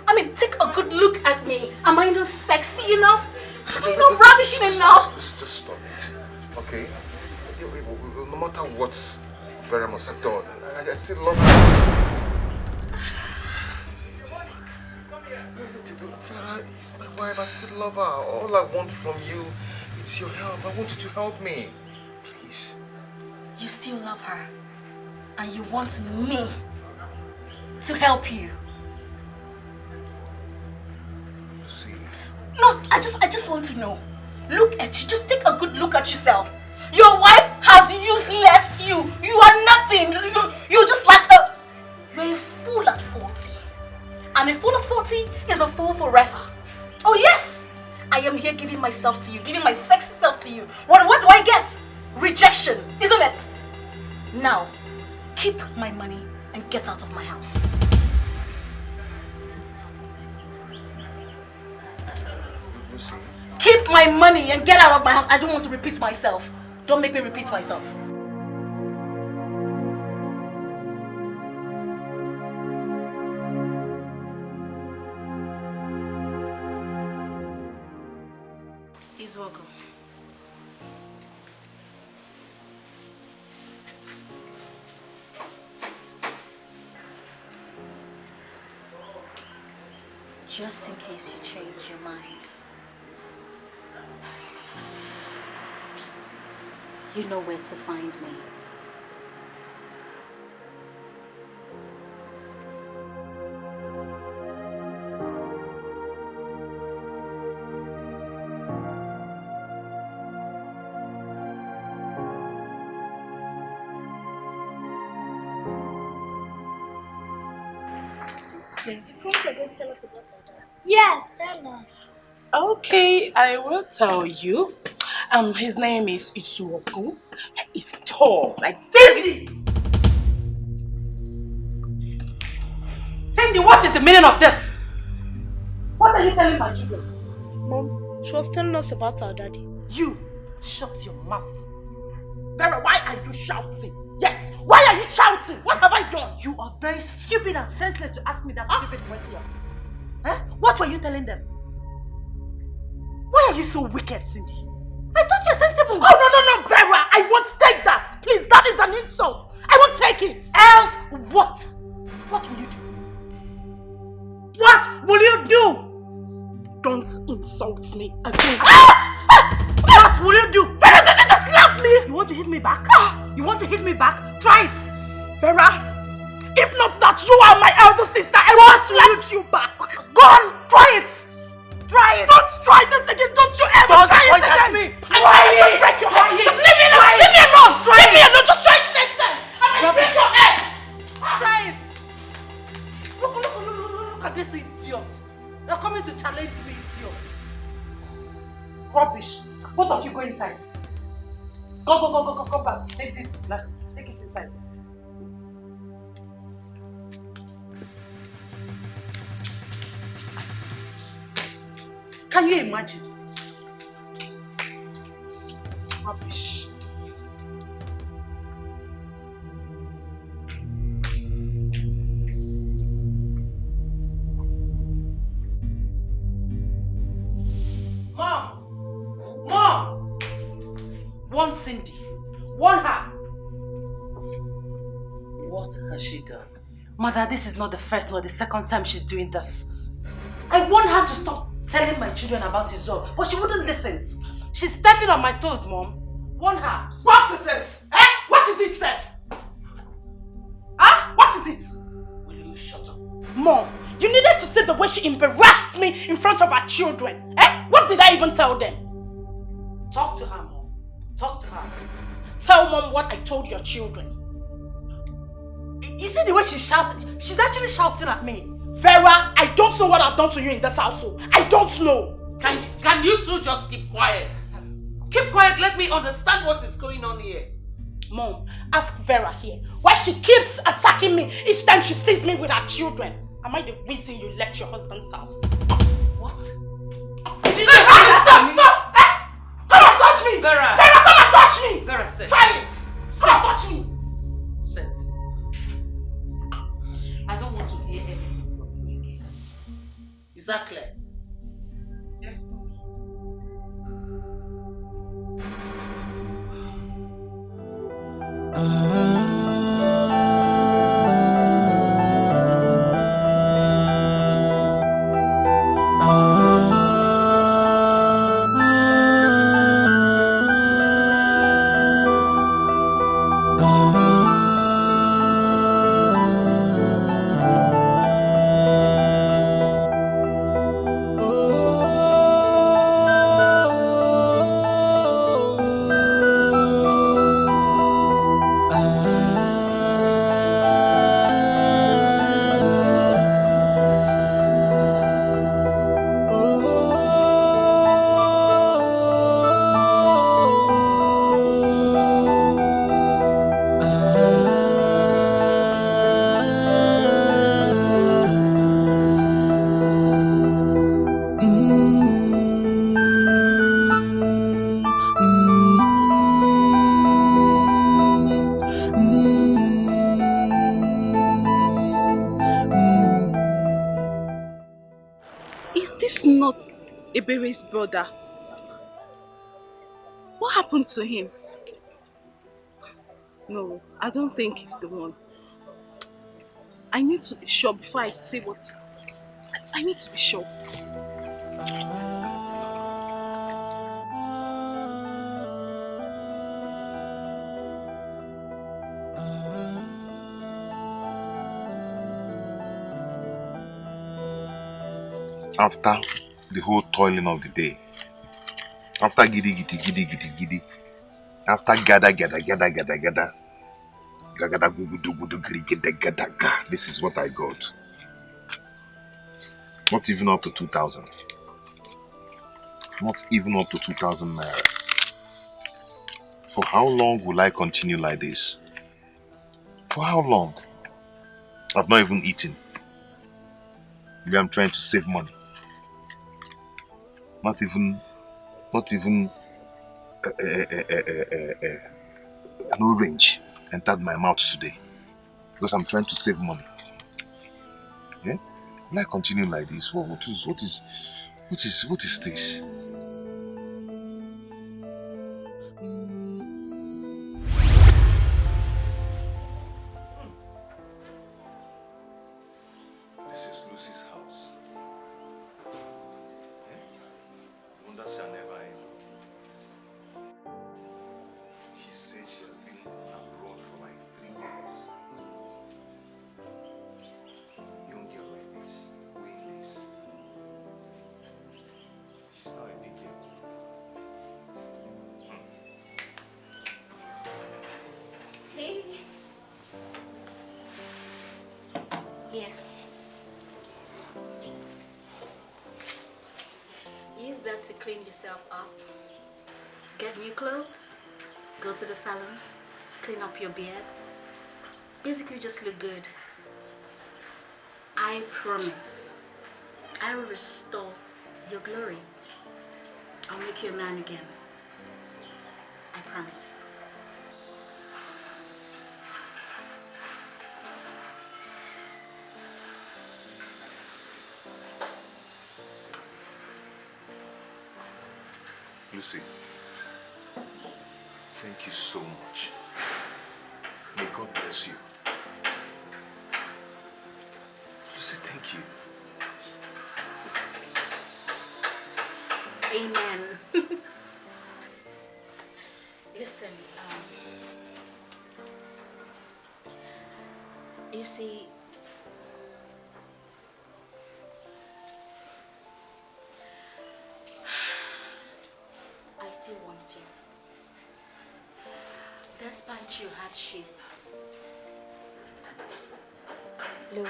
I mean, take a good look at me. Am I not sexy enough? Am I not ravishing enough? Just stop it, okay? No matter what Vera must have done, I still love her. Vera is my wife. I still love her. All I want from you is your help. I want you to help me, please. You still love her, and you want me to help you. See. No, I just want to know. Look at you. Just take a good look at yourself. Your wife has useless you. You are nothing. You're just like you're a fool at 40. And a fool at 40 is a fool forever. Oh yes! I am here giving myself to you, giving my sexy self to you. What do I get? Rejection, isn't it? Now, keep my money and get out of my house. Keep my money and get out of my house. I don't want to repeat myself. Don't make me repeat myself. Izuogo. Just in case you change your mind. You know where to find me. Tell us about her. Yes, tell us. Okay, I will tell you. His name is Izuoku. He's tall, like Cindy. Cindy, what is the meaning of this? What are you telling my children? Mom, she was telling us about our daddy. You, shut your mouth. Vera, why are you shouting? Yes, why are you shouting? What have I done? You are very stupid and senseless to ask me that stupid question. Huh? What were you telling them? Why are you so wicked, Cindy? I thought you were sensible. Oh, no, Vera, I won't take that. Please, that is an insult. I won't take it. Else, what? What will you do? What will you do? Don't insult me again. What will you do? Vera, did you just slap me? You want to hit me back? You want to hit me back? Try it. Vera, if not that you are my elder sister, I will slap you back. Go on, try it. Try it. Don't try this again. Don't you ever try it again. Me. I'm going to break your head. Leave me alone. Leave me alone. Leave me alone. Just try it next time. I'm going to break your head. Try it. Look at this idiot. You're coming to challenge me, idiot. Rubbish. Both of you go inside. Go back. Take these glasses. Take it inside. Can you imagine? warn Cindy. Warn her. What has she done? Mother, this is not the first nor the second time she's doing this. I want her to stop telling my children about Izzo, but she wouldn't listen. She's stepping on my toes, Mom. Warn her. What is it? Eh? What is it, Seth? Huh? What is it? Will you shut up? Mom, you needed to see the way she embarrassed me in front of her children. Eh? What did I even tell them? Talk to her, Mom. Talk to her. Tell Mom what I told your children. You see the way she's shouting? She's actually shouting at me. Vera, I don't know what I've done to you in this household. I don't know. Can you two just keep quiet? Keep quiet, let me understand what is going on here. Mom, ask Vera here why she keeps attacking me each time she sees me with her children. Am I the reason you left your husband's house? What? Stop! Eh? Come and touch me! Vera! Vera, come and touch me! Vera, sit. Try it! Come and touch me! Sit. I don't want to hear anything from you again. Is that clear? Yes, Mom. Is this not Ebere's brother? What happened to him? No, I don't think he's the one. I need to be sure before I say what... I need to be sure. After the whole toiling of the day, after giddy, after gada, this is what I got. Not even up to 2,000. Not even up to 2,000 naira. For how long will I continue like this? For how long? I've not even eaten. Maybe I'm trying to save money. Not even an orange entered my mouth today because I'm trying to save money. Yeah? Will I continue like this? What is this? This is Lucy's house. Wonders shall never end. She said she has been abroad for like 3 years. Young girl like this, wearing this. She's not a big girl. Hey. Here. Use that to clean yourself up. Get new clothes. Go to the salon. Clean up your beards. Basically just look good. I promise I will restore your glory. I'll make you a man again. I promise. Lucy, Thank you so much. May God bless you. Lucy, thank you. Amen. Listen, you see, I still want you. Despite your hardship. Look,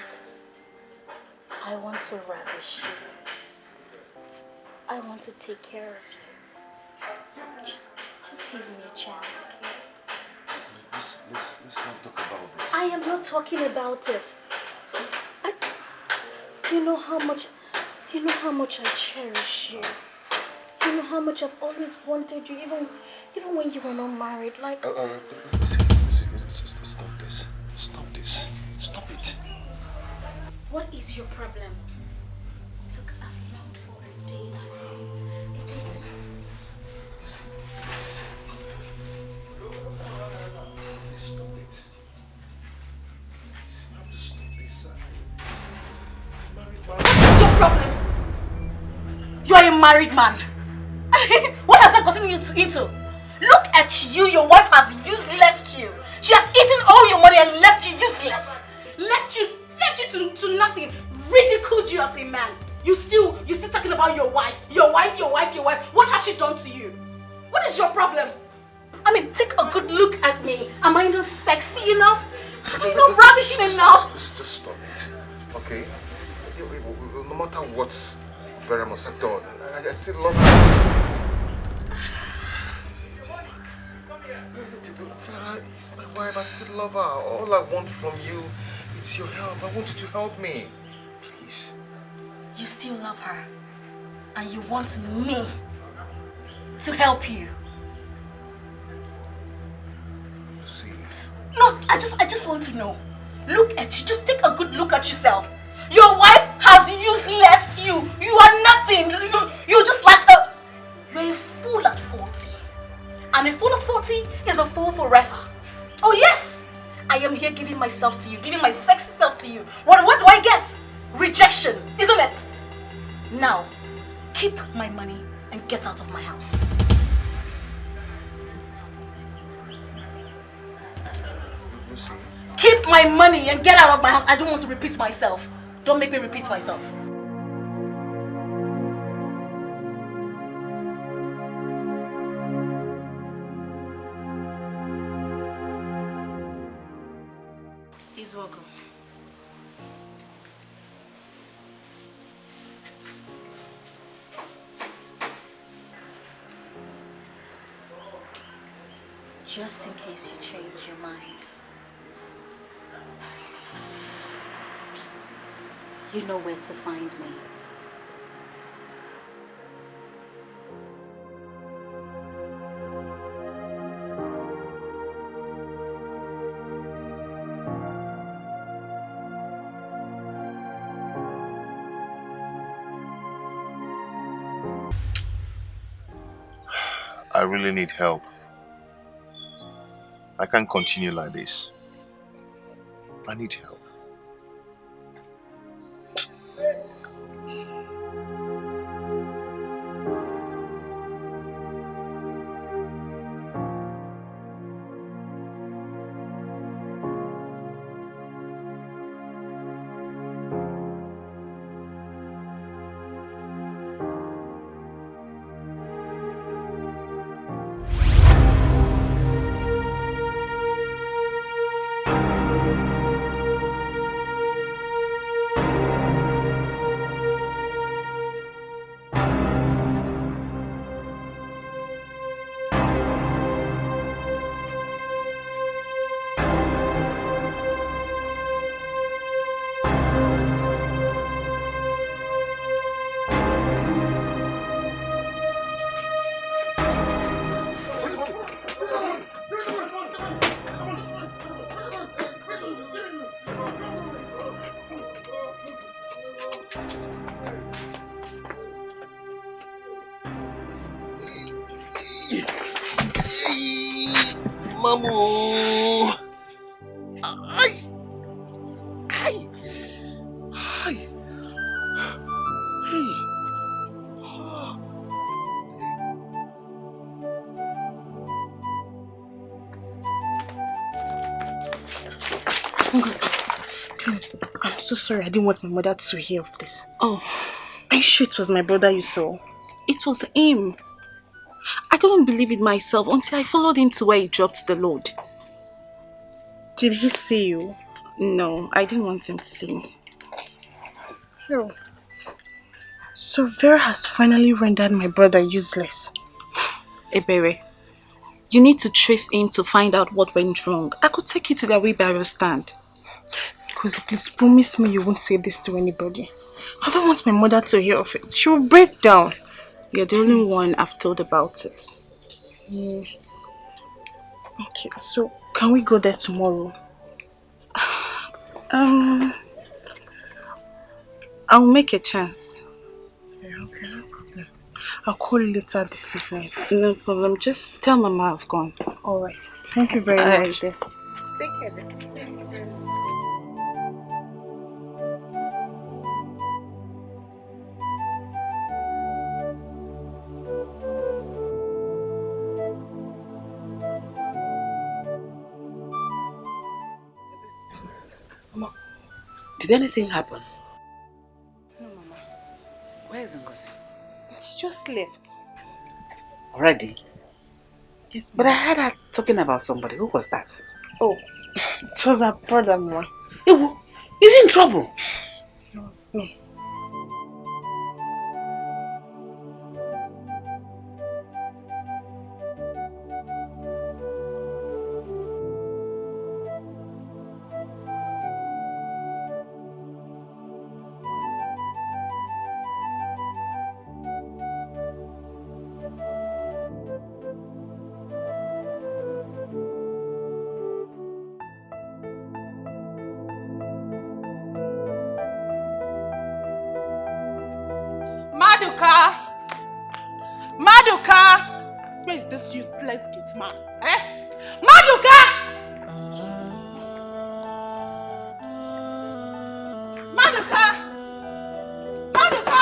I want to ravish you. I want to take care of you. Just give me a chance, okay? Let's not talk about this. I am not talking about it. You know how much I cherish you. You know how much I've always wanted you, even when you were not married. Like. Listen, stop this. Stop this. Stop it. What is your problem? Look, I've longed for a day like this. A day to. Stop it. Please, you have to stop this. What is your problem? You are a married man. What has that gotten you into? Look at you. Your wife has useless you. She has eaten all your money and left you useless. Left you to nothing. Ridiculed you as a man. You still talking about your wife. Your wife. What has she done to you? What is your problem? I mean, take a good look at me. Am I not sexy enough? Am I not ravishing enough? Just stop it, okay? No matter what Vera must have done, I still love her. Vera is my wife. I still love her. All I want from you is your help. I want you to help me, please. You still love her, and you want me to help you. See. No, I just want to know. Look at you. Just take a good look at yourself. Your wife has useless you. You are nothing. You're just like you're a fool at 40. And a fool at 40 is a fool forever. Oh yes! I am here giving myself to you, giving my sexy self to you. What do I get? Rejection, isn't it? Now, keep my money and get out of my house. Keep my money and get out of my house. I don't want to repeat myself. Don't make me repeat myself. He's welcome. Just in case you change your mind. You know where to find me. I really need help. I can't continue like this. I need help. Mamu. Ay. Ay. Ay. Hey. Ngozi, please, I'm so sorry. I didn't want my mother to hear of this. Oh, are you sure it was my brother you saw? It was him. I couldn't believe it myself until I followed him to where he dropped the load. Did he see you? No, I didn't want him to see me. Oh. So Vera has finally rendered my brother useless. Ebere, you need to trace him to find out what went wrong. I could take you to their wheelbarrow stand. Because please promise me you won't say this to anybody. I don't want my mother to hear of it. She will break down. You're the only one I've told about it. Okay, so can we go there tomorrow? I'll make a chance. Okay, no problem. I'll call you later this evening. No problem. Just tell Mama I've gone. Alright. Thank you very much. Take care then. Thank you very much. Did anything happen? No, Mama. Where is Ngozi? She just left. Already? Yes, But I heard her talking about somebody. Who was that? Oh, it was her brother, Mama. Ewo, is he in trouble? No. Maduka! Where is this useless gate man? Maduka! Maduka! Maduka!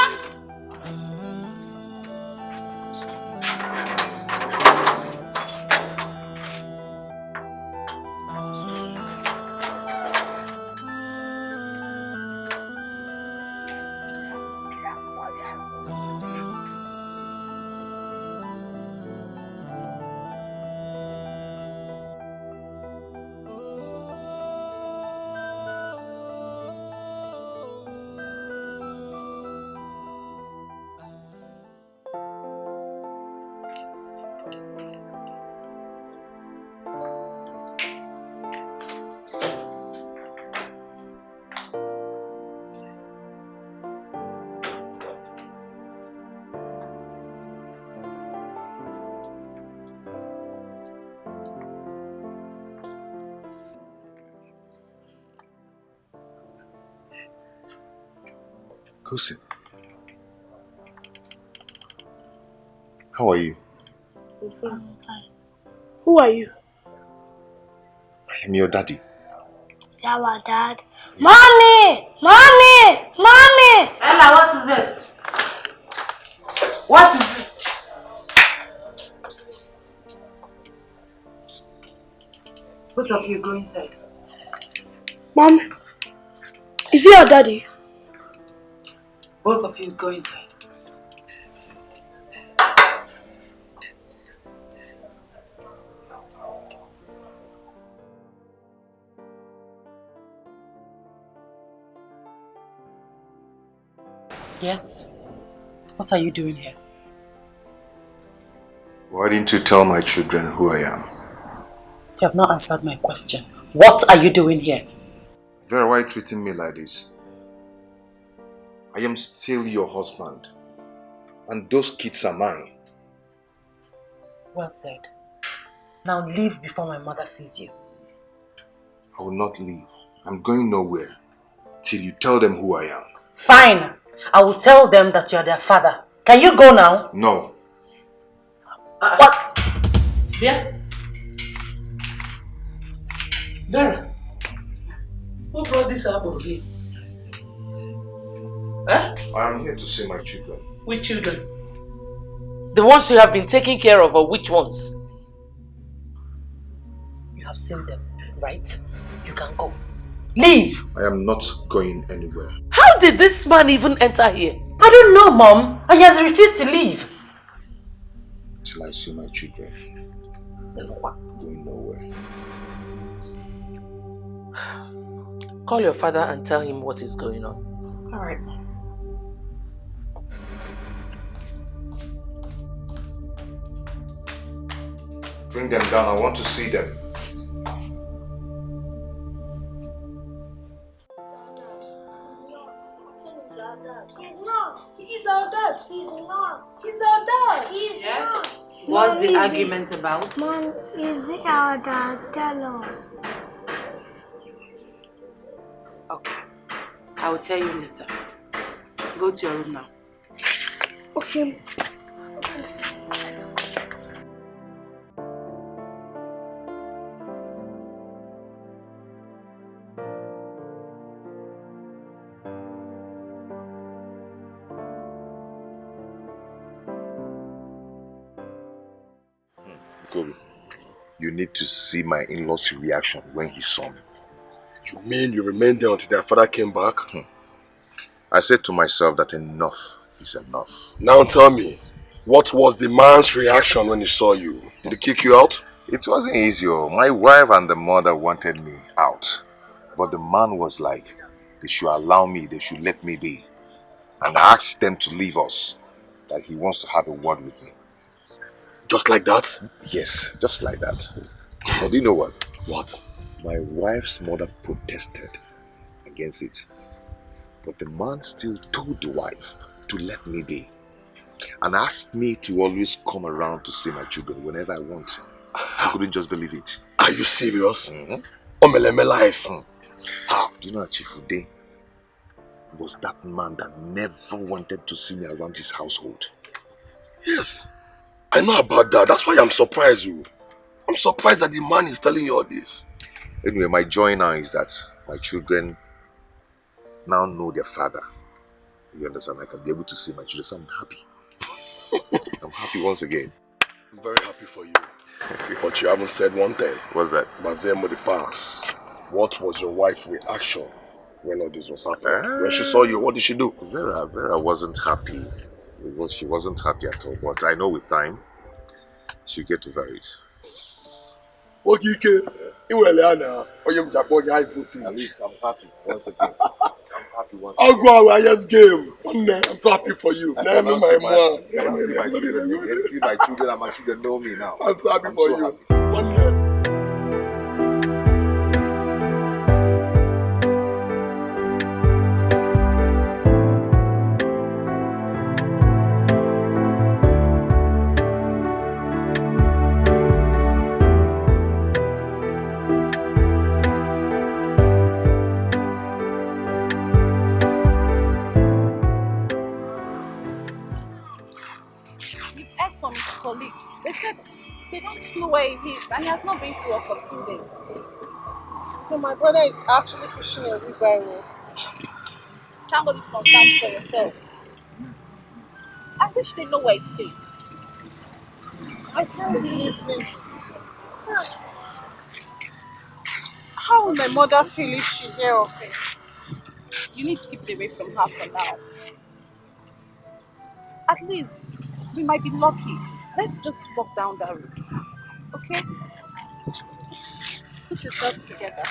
Kosi, how are you? I'm fine. Who are you? I am your daddy. Our dad. Mommy! Mommy! Mommy! Ella, what is it? What is it? Both of you go inside. Mom, is he your daddy? Both of you go inside. Yes? What are you doing here? Why didn't you tell my children who I am? You have not answered my question. What are you doing here? Vera, why are you treating me like this? I am still your husband. And those kids are mine. Well said. Now leave before my mother sees you. I will not leave. I'm going nowhere till you tell them who I am. Fine. I will tell them that you are their father. Can you go now? No. What? Yeah? Vera, who brought this apple here? Huh? I am here to see my children. Which children? The ones you have been taking care of, or which ones? You have seen them, right? You can go. Leave! I am not going anywhere. How did this man even enter here? I don't know, Mom. And he has refused to leave. Till I see my children. I'm going nowhere. Call your father and tell him what is going on. Alright. Bring them down. I want to see them. He's our dad. He's not. He's our dad. He's Yes. not. What's Mom, the is argument about? Mom, is it our dad? Tell us. Okay. I will tell you later. Go to your room now. Okay. Kobe, you need to see my in-law's reaction when he saw me. You mean you remained there until their father came back? I said to myself that enough is enough. Now tell me, what was the man's reaction when he saw you? Did he kick you out? It wasn't easy. My wife and the mother wanted me out. But the man was like, they should allow me, they should let me be. And I asked them to leave us, that he wants to have a word with me. Just like that? Yes, just like that. But do you know what? What? My wife's mother protested against it. But the man still told the wife to let me be. And asked me to always come around to see my children whenever I want. I couldn't just believe it. Are you serious? Omeleme life. How? Do you know that Chifude was that man that never wanted to see me around his household? Yes. I know about that. That's why I'm surprised. I'm surprised that the man is telling you all this. Anyway, my joy now is that my children now know their father. You understand? I can be able to see my children, so I'm happy. I'm happy once again. I'm very happy for you. But you haven't said one thing. What's that? Bazemo the pass. What was your wife's reaction when all this was happening? When she saw you, what did she do? Vera wasn't happy. She wasn't happy at all. But I know with time, she'll get over it. At least I'm happy once again. I'm happy once again. I'll go our highest game. I'm so happy for you. I cannot see my children. You can see my children and my children know me now. I'm so happy for you. Happy. Colleagues. They said they don't know where he is and he has not been to work for 2 days. So my brother is actually pushing a wheelbarrow. Thank God you confirmed for yourself. I wish they know where he stays. I can't believe this. How will my mother feel if she hears of it? You need to keep away from her for now. At least we might be lucky. Let's just walk down that road. Okay? Put yourself together.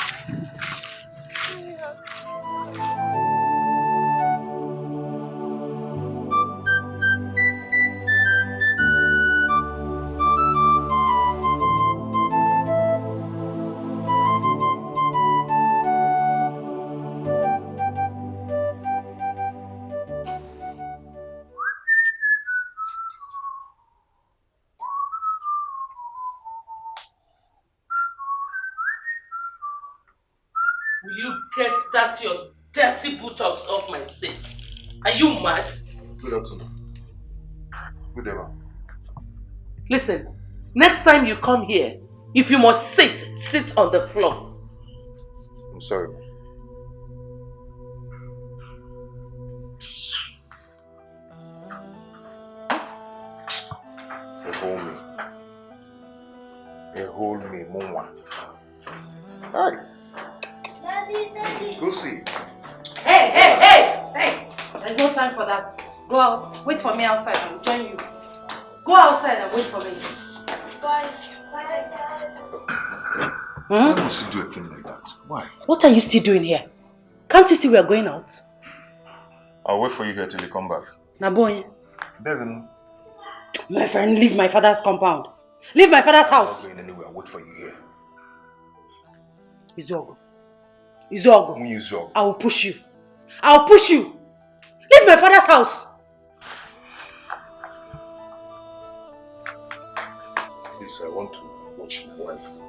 Will you get that your dirty buttocks off my seat? Are you mad? Good afternoon. Good day, ma'am. Listen, next time you come here, if you must sit on the floor. I'm sorry. Hold me, Mama. Hi. Daddy. Go see. Hey! There's no time for that. Go out. Wait for me outside. I will join you. Go outside and wait for me. Bye, Dad. Why must you do a thing like that? Why? What are you still doing here? Can't you see we are going out? I'll wait for you here till you come back. Naboy. Devin. My friend, leave my father's compound. Leave my father's house. I'm not going anywhere. I'll wait for you here. Izuogo. I will push you. Leave my father's house. Please, I want to watch my wife.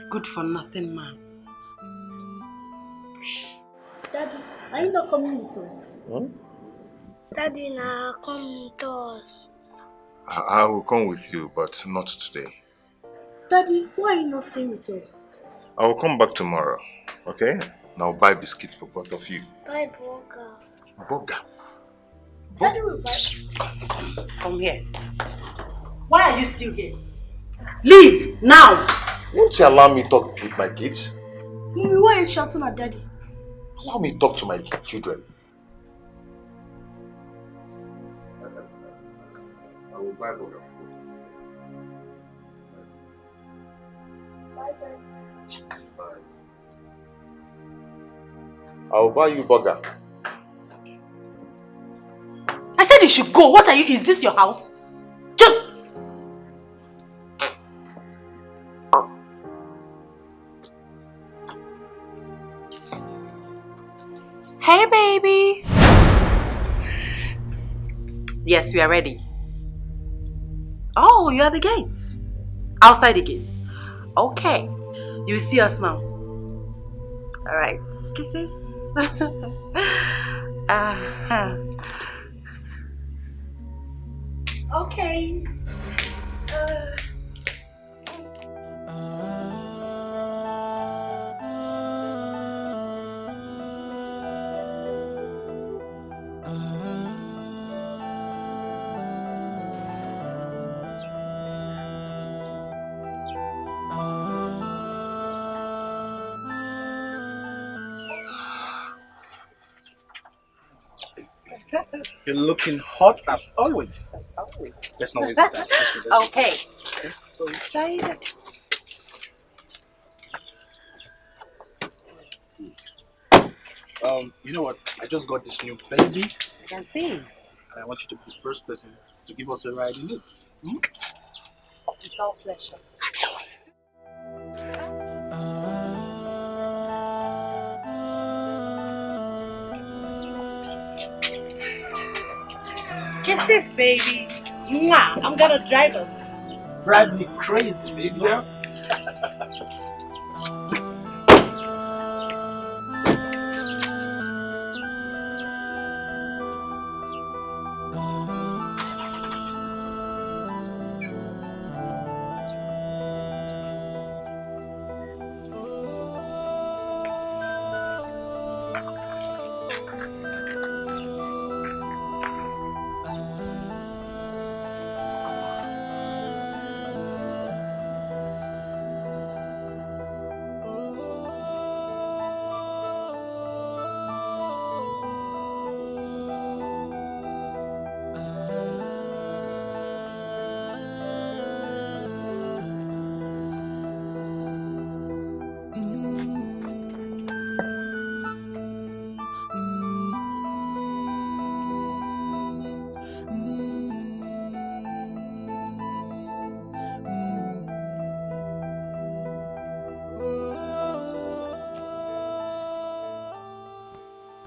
Good for nothing, man. Daddy, are you not coming with us? Daddy, now come with us. I will come with you, but not today. Daddy, why are you not staying with us? I will come back tomorrow, okay? Now buy biscuit for both of you. Buy burger. Burger? Daddy will buy. Come here. Why are you still here? Leave now! Won't you allow me to talk with my kids? Mommy, why are you shouting at Daddy? Allow me to talk to my children. I will buy burger for you. Bye, Daddy. Bye. I will buy you burger. I said you should go. What are you? Is this your house? Just... Hey, baby. Yes, we are ready. Oh, you are the gate. Outside the gate. Okay. You will see us now. Alright. Kisses. Okay. You're looking hot as always. Let's not waste time. Okay. Let's go inside. You know what? I just got this new baby. I can see. And I want you to be the first person to give us a ride in it. It's all pleasure. Kisses, baby. Mwah. I'm gonna drive us. Drive me crazy, baby girl.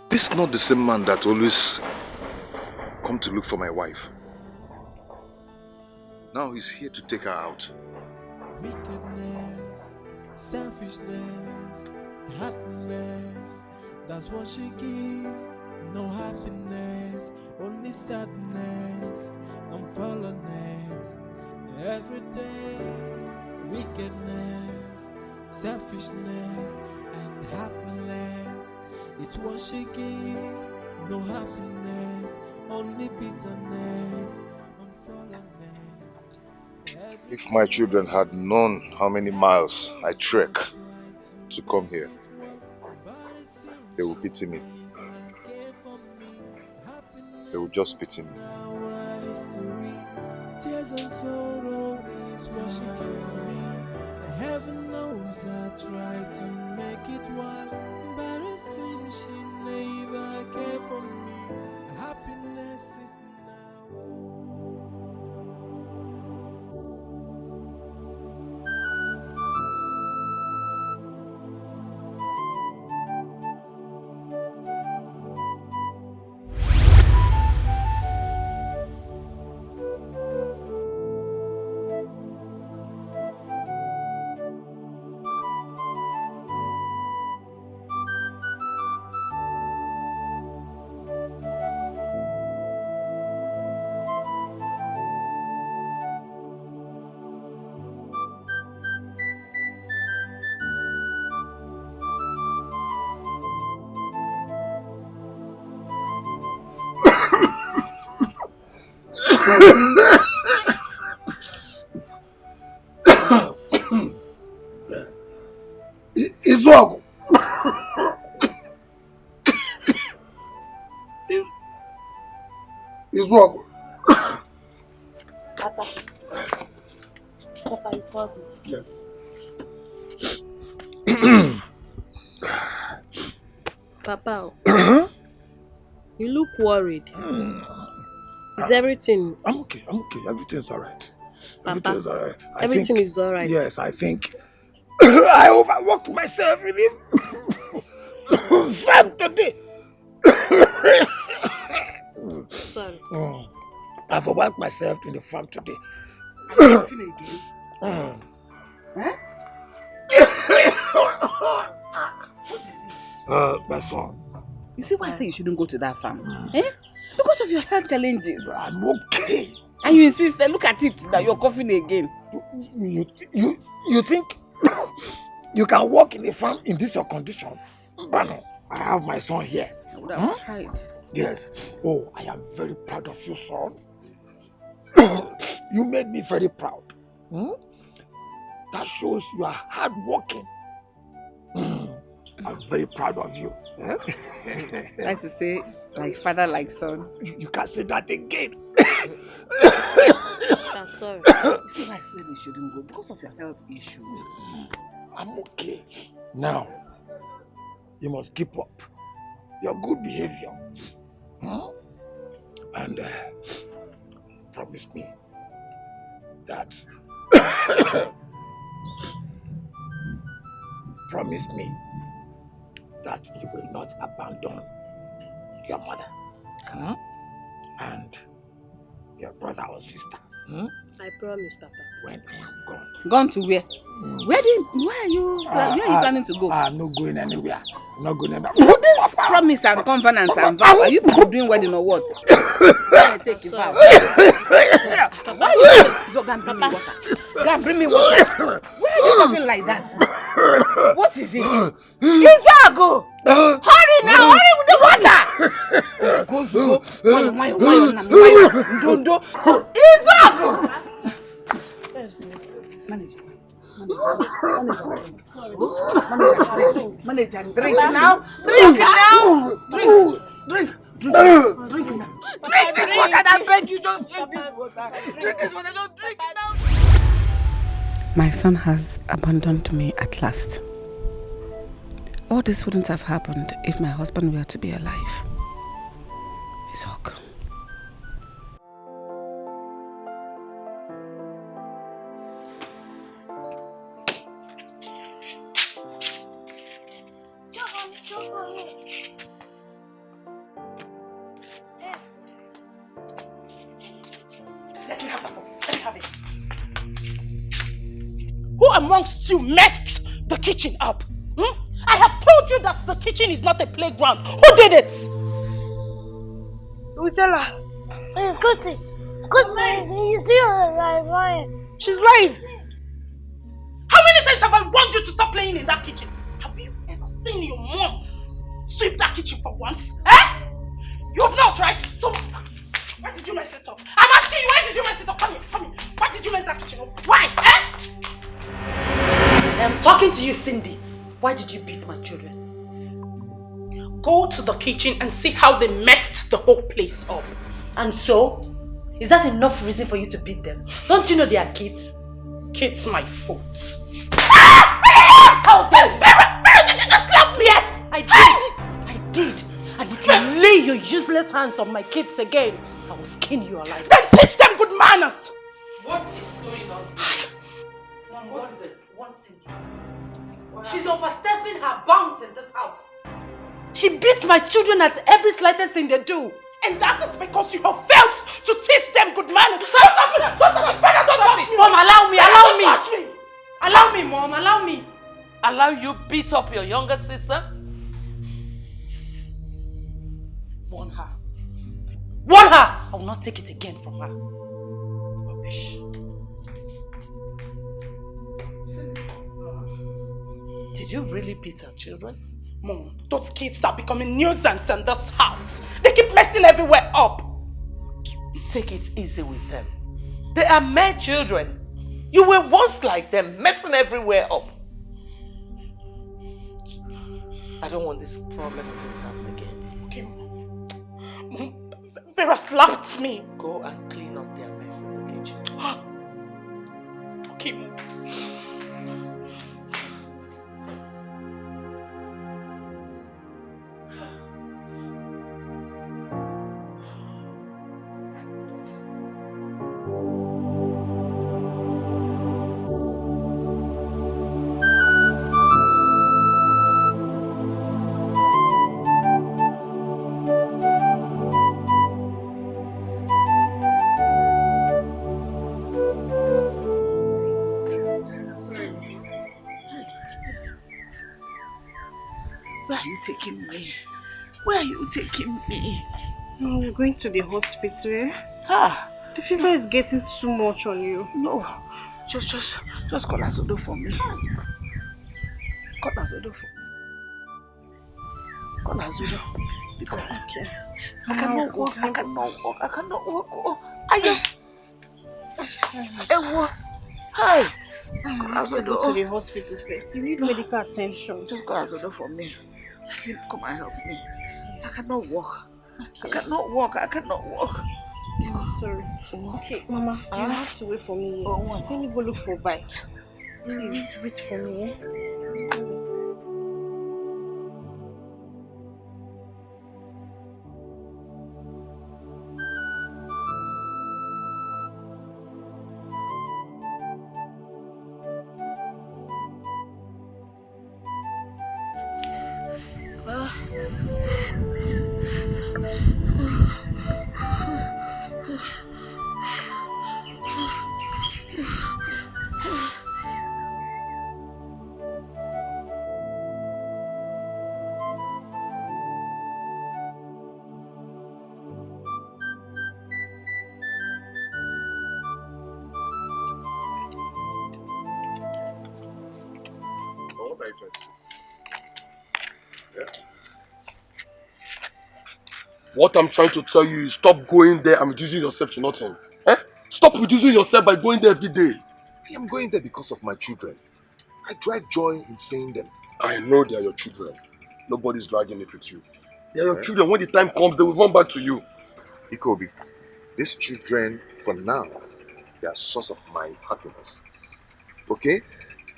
This is not the same man that always come to look for my wife. Now he's here to take her out. Wickedness, selfishness, heartless, that's what she gives no happiness, only sadness and fallenness. Every day, wickedness, selfishness, and heartless is what she gives. No happiness, only bitterness and fallenness. If my children had known how many miles I trek to come here, they would pity me. They would just pity me. Tears and sorrow is what she gives to me. Heaven knows I try to make it work, but it seems she never cared for me. Happiness is Izuagu. Izuagu. Papa. Papa, you called me. Yes. Papa, you look worried. Is everything? I'm okay. Everything's alright. Papa, Everything's alright. everything is alright. Yes, I think I overworked myself in this farm today. Sorry. I've overworked myself in the farm today. Are you coughing again? Huh? What is this? My son. You see why I say you shouldn't go to that farm? Eh? Because of your health challenges. I'm okay. And you insist, look at it, that you're coughing again. You think you can walk in the farm in this your condition? But no, I have my son here. I would have tried. Yes. Oh, I am very proud of you, son. You made me very proud. That shows you are hardworking. I'm very proud of you. Like to say, like father, like son. You can't say that again. I'm sorry. You see why I said you shouldn't go? Because of your health issue. I'm okay. Now, you must keep up your good behavior. And promise me that you will not abandon your mother and your brother or sister. I promise, Papa. When I am gone. Gone to where? Where are you planning to go? I'm not going anywhere. I'm not going anywhere. This promise and covenant and vow, are you people doing wedding or what? Take a vow. Why you go and bring me water? Go and bring me water. Why are you coughing like that? What is it? Izago! Hurry now! Hurry with the water! Go. Izago! Manage and drink now. Drink now. Drink now. Drink this water. I beg you, just drink this water. Drink this water. Just drink now. My son has abandoned me at last. All this wouldn't have happened if my husband were to be alive. It's okay. Who amongst you messed the kitchen up? I have told you that the kitchen is not a playground. Who did it? Usela. Please, go see. Go see. You see her lying. She's lying. How many times have I warned you to stop playing in that kitchen? Have you ever seen your mom sweep that kitchen for once? Eh? You have not, right? So, why did you mess it up? I'm asking you, why did you mess it up? Come here, come here. Why did you mess that kitchen up? Why? Eh? I'm talking to you, Cindy. Why did you beat my children? Go to the kitchen and see how they messed the whole place up. And so? Is that enough reason for you to beat them? Don't you know they are kids? Kids my fault. How dare you? Vera, did you just slap me? Yes, I did. I did. And if you lay your useless hands on my kids again, I will skin you alive. Then teach them good manners. What is going on? Mom, what is it? One Cindy. She's overstepping her bounds in this house. She beats my children at every slightest thing they do. And that is because you have failed to teach them good manners. Don't touch me! Don't touch me! Don't touch me! Mom, allow me! Allow me! Touch me! Allow me, Mom! Allow me! Allow you beat up your younger sister? Warn her. Warn her! I will not take it again from her. Rubbish. Did you really beat her children? Mom, those kids are becoming nuisance in this house. They keep messing everywhere up. Take it easy with them. They are mere children. You were once like them, messing everywhere up. I don't want this problem in this house again. Okay, Mom. Vera slapped me. Go and clean up their mess in the kitchen. Okay, Mom. Taking me? Where are you taking me? No, we're going to the hospital. Eh? The fever is getting too much on you. No, just call Azodo for me. Call Azodo for me. Call Azodo. Because okay. I cannot walk. I cannot walk. Oh, hi. I have to go to the hospital first. You need medical attention. Just call Azodo for me. Let him come and help me. I cannot walk. Okay. I cannot walk. I'm sorry. Okay, Mama, you have to wait for me. Let me go look for a bike. Please wait for me. What I'm trying to tell you is stop going there and reducing yourself to nothing. Eh? Stop reducing yourself by going there every day. I am going there because of my children. I drive joy in seeing them. I know they are your children. Nobody's dragging it with you. They are your children. When the time comes, they will run back to you. Ikobi, these children, for now, they are source of my happiness. Okay?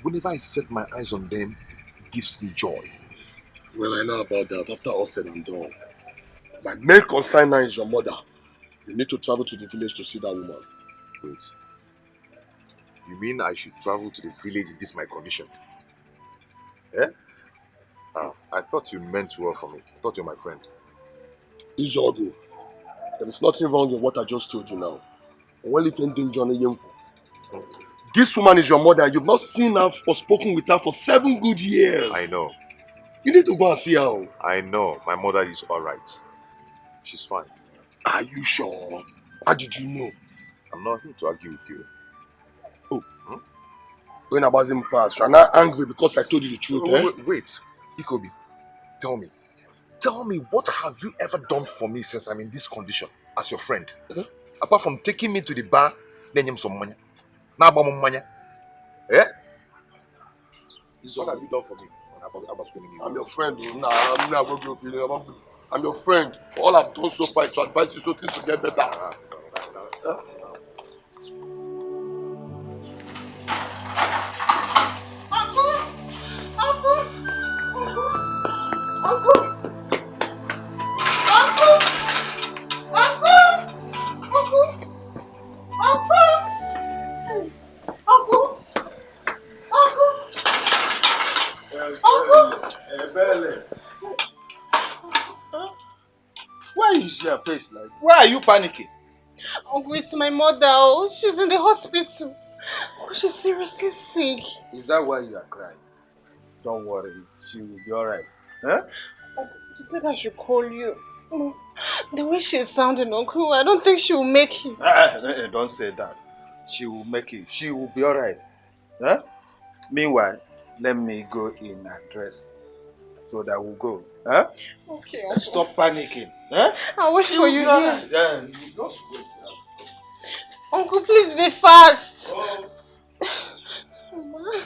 Whenever I set my eyes on them, it gives me joy. Well, I know about that. After all said and done. My main concern now is your mother. You need to travel to the village to see that woman. Wait. You mean I should travel to the village in this my condition? Eh? I thought you meant well for me. I thought you were my friend. Ijogo, there is nothing wrong with what I just told you now. This woman is your mother. You've not seen her or spoken with her for 7 good years. I know. You need to go and see her. I know. My mother is alright. She's fine. Are you sure? How did you know? I'm not here to argue with you. Oh, when I was in past, you're not angry because I told you the truth, eh? Wait, Ikobi, tell me. Tell me, what have you ever done for me since I'm in this condition as your friend? Apart from taking me to the bar, then you some money. Now about money. Eh? What have you done for me? I'm your friend. Nah, I'm not going to be I'm your friend. All I've done so far is to advise you so things to get better. Why is your face like? Why are you panicking? Uncle, it's my mother. Oh, she's in the hospital. Oh, she's seriously sick. Is that why you are crying? Don't worry, she will be alright. Huh? Uncle, she said I should call you. No, the way she's sounding, Uncle, I don't think she will make it. Don't say that. She will make it. She will be alright. Huh? Meanwhile, let me go in and dress so that we'll go. Huh? Okay, Uncle. Stop panicking. Huh? I'll wait for you here. Yeah, just wait. Uncle, please be fast. Oh. Mama.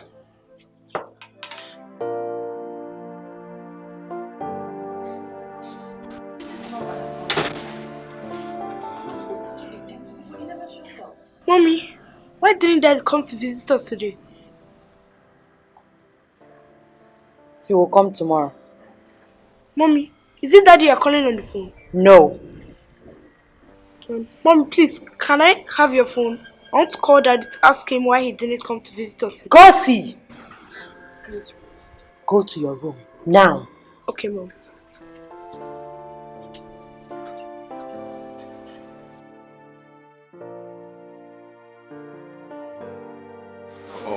Mommy, why didn't Dad come to visit us today? He will come tomorrow. Mommy, is it Daddy you're calling on the phone? No. Mommy, please, can I have your phone? I want to call Daddy to ask him why he didn't come to visit us. Go see. Please. Go to your room now. Okay, Mom.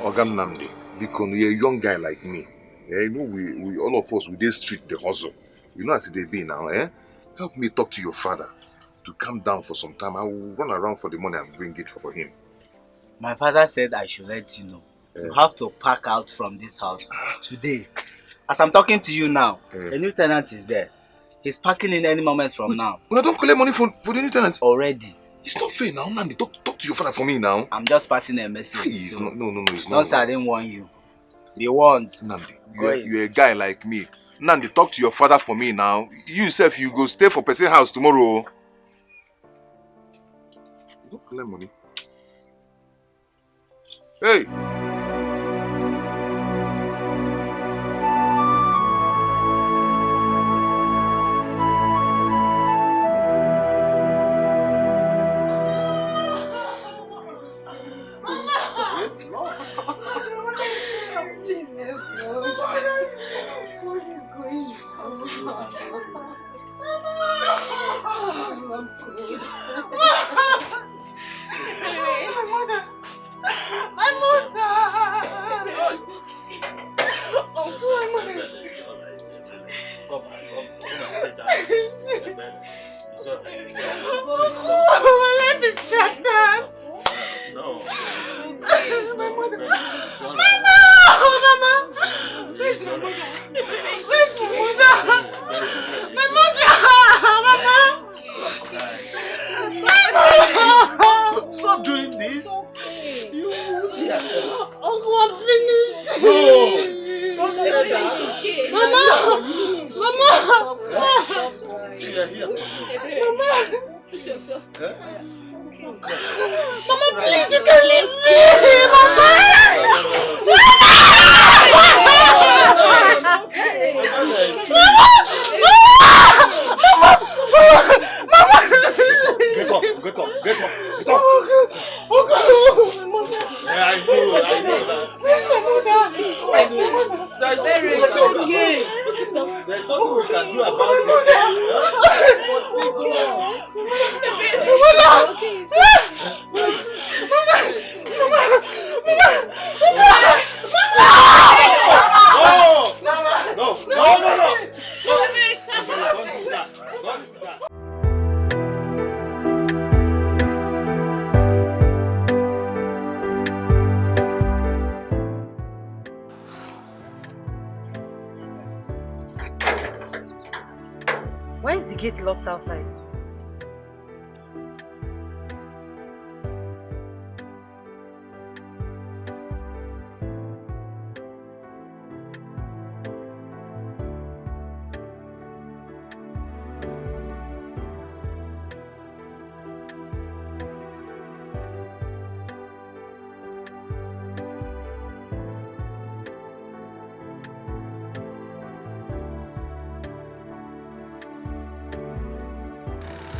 Ogam Namdi, because you're a young guy like me. Yeah, you know, we all of us, we dey street the hustle. You know as they be now, eh? Help me talk to your father to calm down for some time. I will run around for the money and bring it for him. My father said I should let you know. You have to pack out from this house today. As I'm talking to you now, a new tenant is there. He's packing in any moment from now. When I don't collect money for the new tenant? Already. It's not fair now, Nandi. Talk to your father for me now. I'm just passing a message. Please, no, it's not. No, sir, I didn't warn you. Be warned. Nandi, you're a guy like me. Nandi, talk to your father for me now. You yourself, you go stay for person house tomorrow. You don't collect money. Hey! Stop doing this. You Uncle, I'm finished. No. Don't say that. Mama. Put yourself together. Mama, please, you can leave me. Mama. Get up. Yeah, I know that. There's nothing we can do about No. gate locked outside?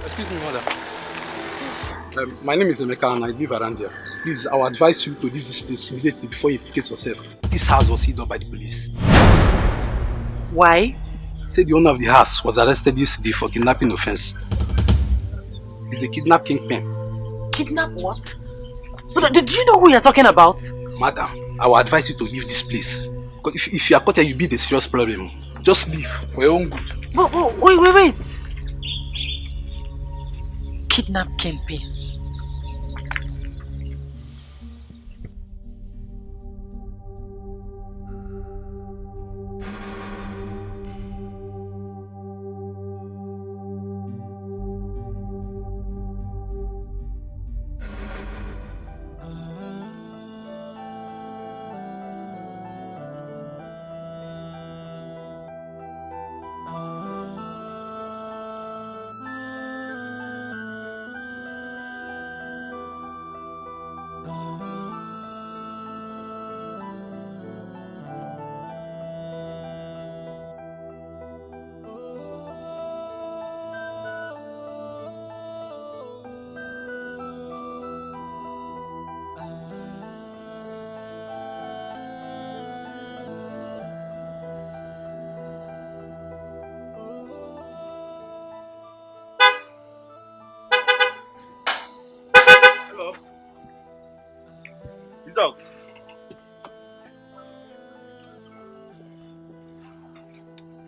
Excuse me, mother. My name is Emeka and I live around here. Please, I would advise you to leave this place immediately before you implicate yourself. This house was sealed up by the police. Why? Say the owner of the house was arrested yesterday for kidnapping offense. He's a kidnap kingpin. Kidnap what? But do you know who you're talking about? Madam, I would advise you to leave this place. Because if you are caught here, you'll be the serious problem. Just leave for your own good. But, wait. Kidnap kingpin.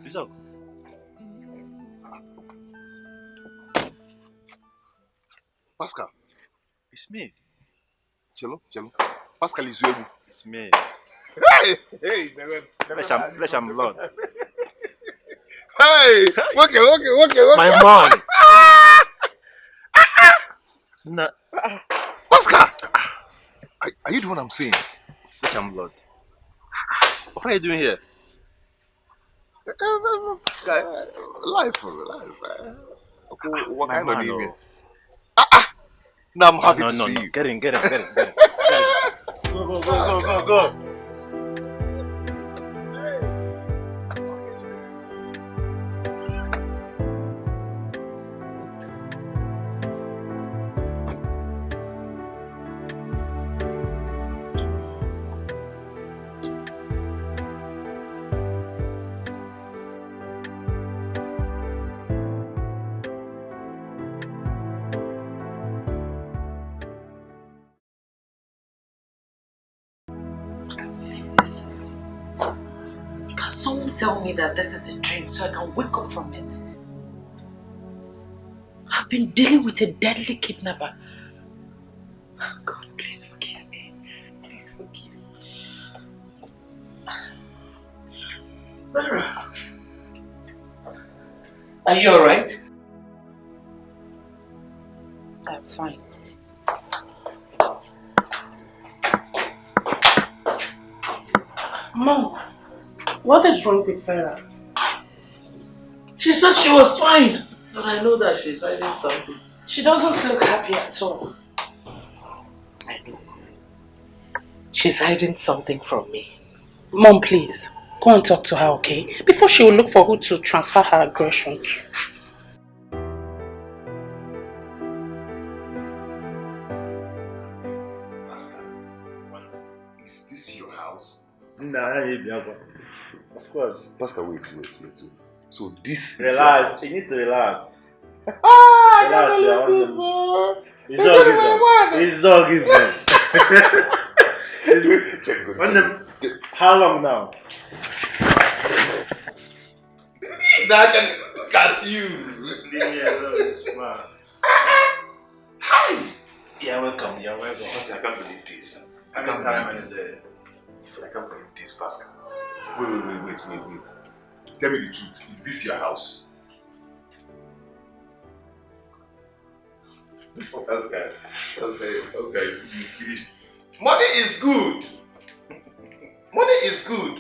Rizal. Pascal. It's me. Cello. Pascal is you. It's me. Hey, Flesh and blood. Hey, okay. My man. No. Pascal. Are you the one I'm seeing? Flesh and blood. What are you doing here? Pascal, life. What My kind man, of name? no. Now I'm happy to see you. Get in. Go. Can someone tell me that this is a dream so I can wake up from it? I've been dealing with a deadly kidnapper. God, please forgive me. Please forgive me. Vera, are you alright? I'm fine. Mom, what is wrong with Vera? She said she was fine, but I know that she's hiding something. She doesn't look happy at all. I know. She's hiding something from me. Mom, please, go and talk to her, okay? Before she will look for who to transfer her aggression to. Is this your house? Nah, of course. Pascal, wait. So this Relax. You need to relax. Relax, How long now? Now I can look at you. Leave me alone, this man. Hide. You're welcome. Pascal, I can't believe this. I can't believe this, Pascal. Wait. Tell me the truth. Is this your house? That's guy, you finished. Money is good. Money is good.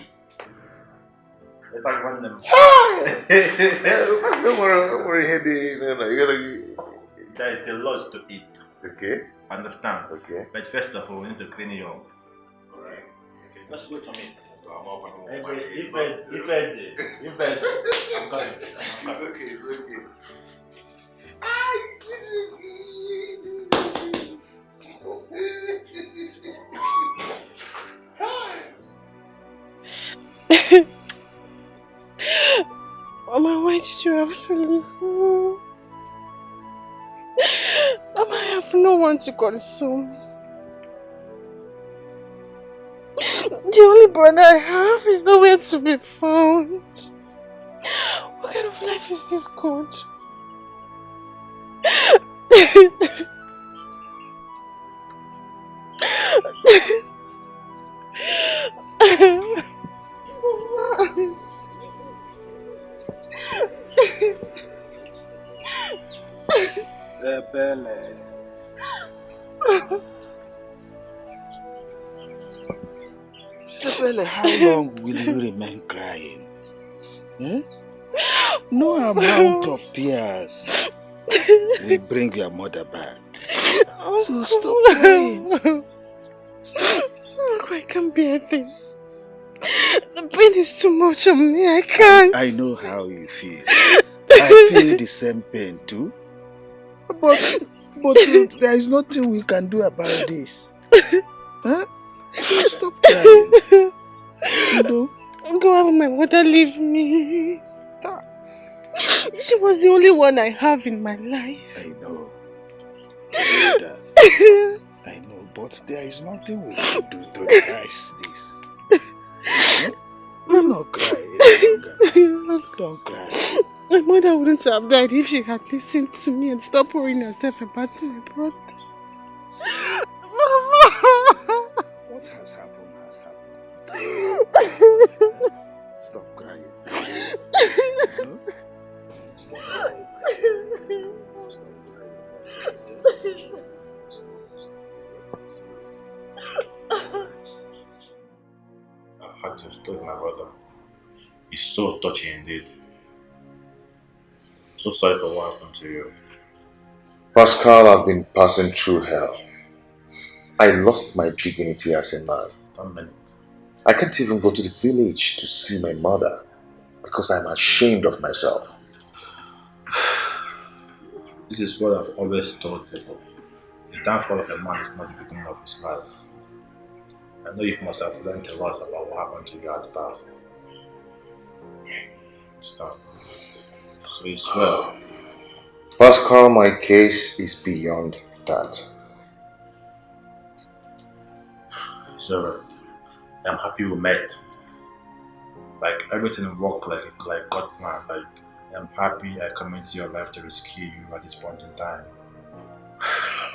If I want them. Don't worry, headache. No, you gotta. There is still lots to eat. Okay. Understand? Okay. But first of all, we need to clean you up. Alright. Just wait for me. I'm coming. It's okay, it's okay. Mama, why did you have to leave me? Mama, I have no one to console me. The only brother I have is nowhere to be found. What kind of life is this, God? Ebele, how long will you remain crying? No amount of tears will bring your mother back. So stop crying. I can't bear this. The pain is too much on me. I can't. I know how you feel. I feel the same pain too. But there is nothing we can do about this. Huh? So stop crying. No. Go have my mother leave me. She was the only one I have in my life. I know that. I know, but there is nothing we can do to reverse this. Do not cry any longer. Don't cry. My mother wouldn't have died if she had listened to me and stopped worrying herself about my brother. Mama! What has happened has happened. Stop crying. Stop crying. Stop crying. I've had to stop my brother. It's so touching indeed. So sorry for what happened to you. Pascal, I've been passing through hell. I lost my dignity as a man. 1 minute. I can't even go to the village to see my mother because I'm ashamed of myself. This is what I've always told people. The downfall of a man is not the beginning of his life. I know you must have learned a lot about what happened to you at the past. Stop. Please swear. Pascal, my case is beyond that. It's alright. I'm happy we met. Like everything worked like God planned. Like I'm happy I come into your life to rescue you at this point in time.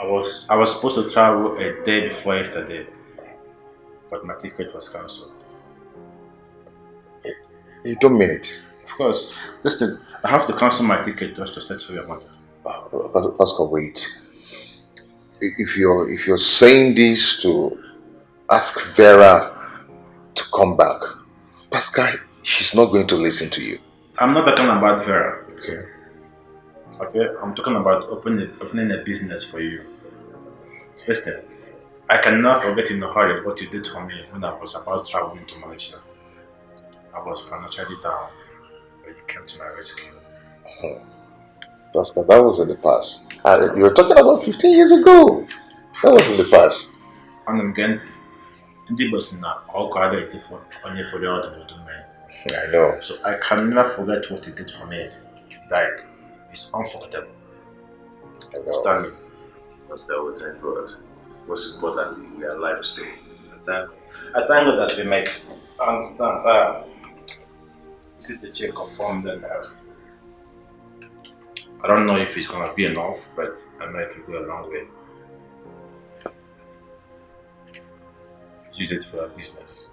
I was supposed to travel a day before yesterday, but my ticket was cancelled. You don't mean it? Of course. Listen, I have to cancel my ticket just to settle your mother. Pascal, wait. If you're saying this to ask Vera to come back, Pascal, she's not going to listen to you. I'm not talking about Vera. Okay. Okay, I'm talking about opening a business for you. Listen, I cannot forget in a hurry what you did for me when I was about traveling to Malaysia. I was financially down, but you came to my rescue. Pascal, that was in the past. You were talking about 15 years ago. That was in the past. And I'm Genti. Ndị boss na ọkụ adịghị for onye for the other to me. I know. So I can never forget what you did for me. Like, it's unforgettable. I know. Stand me. That's that we thank God. Most importantly, we are alive today. I thank God that we met. I understand. This is a check of form and I don't know if it's gonna be enough, but I know it will go a long way. Use it for our business.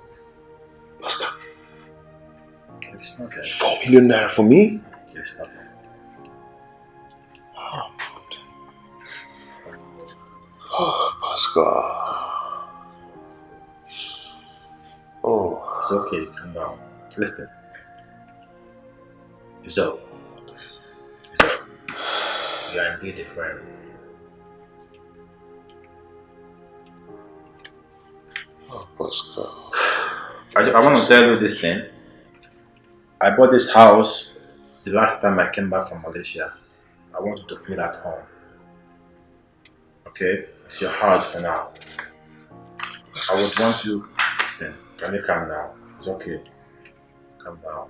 Pascal. It's not that. 4 million naira for me? It's not that. Oh, Oscar. Oh. It's okay, calm down. Listen. So, you are indeed a friend. Oh, Oscar. I want to tell you this thing. I bought this house the last time I came back from Malaysia. I want you to feel at home. Okay? It's your house for now. I would want you. Listen, can you calm down? It's okay. Calm down.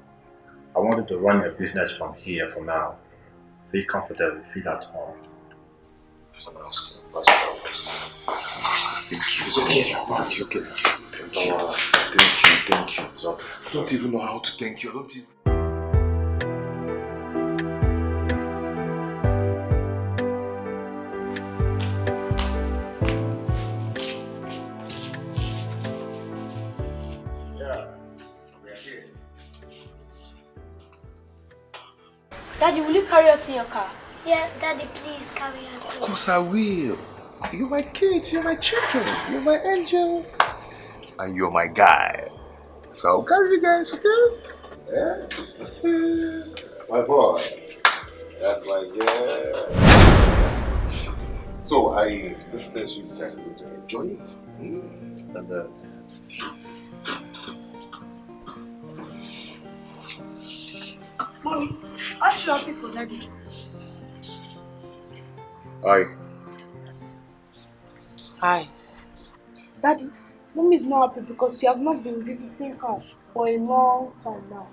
I want you to run your business from here for now. Feel comfortable, feel at home. It's okay. It's okay. Thank you. It's okay. I don't even know how to thank you. I don't even. Daddy, will you carry us in your car? Yeah, Daddy, please carry us. Of course I will. You're my kids, you're my children, you're my angel. And you're my guy. So I'll carry you guys, okay? Yeah. My boy. That's my girl. So this thing you guys are going to enjoy it. And Mommy, aren't you happy for Daddy? Hi. Daddy, Mommy is not happy because you have not been visiting her for a long time now.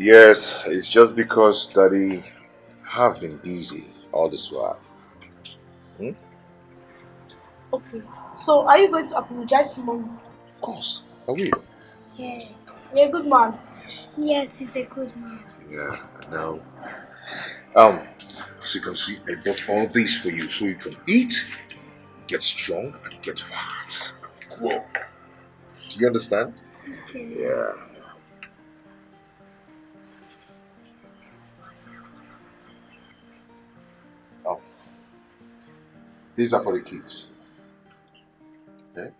yes, it's just because Daddy have been busy all this while. Okay, so are you going to apologize to Mommy? Of course, I will. Yeah. You're a good man. Yes, he's a good man. Yeah, I know. As you can see, I bought all these for you so you can eat, get strong, and get fat. Whoa. Do you understand? Okay. Yeah. These are for the kids. Okay?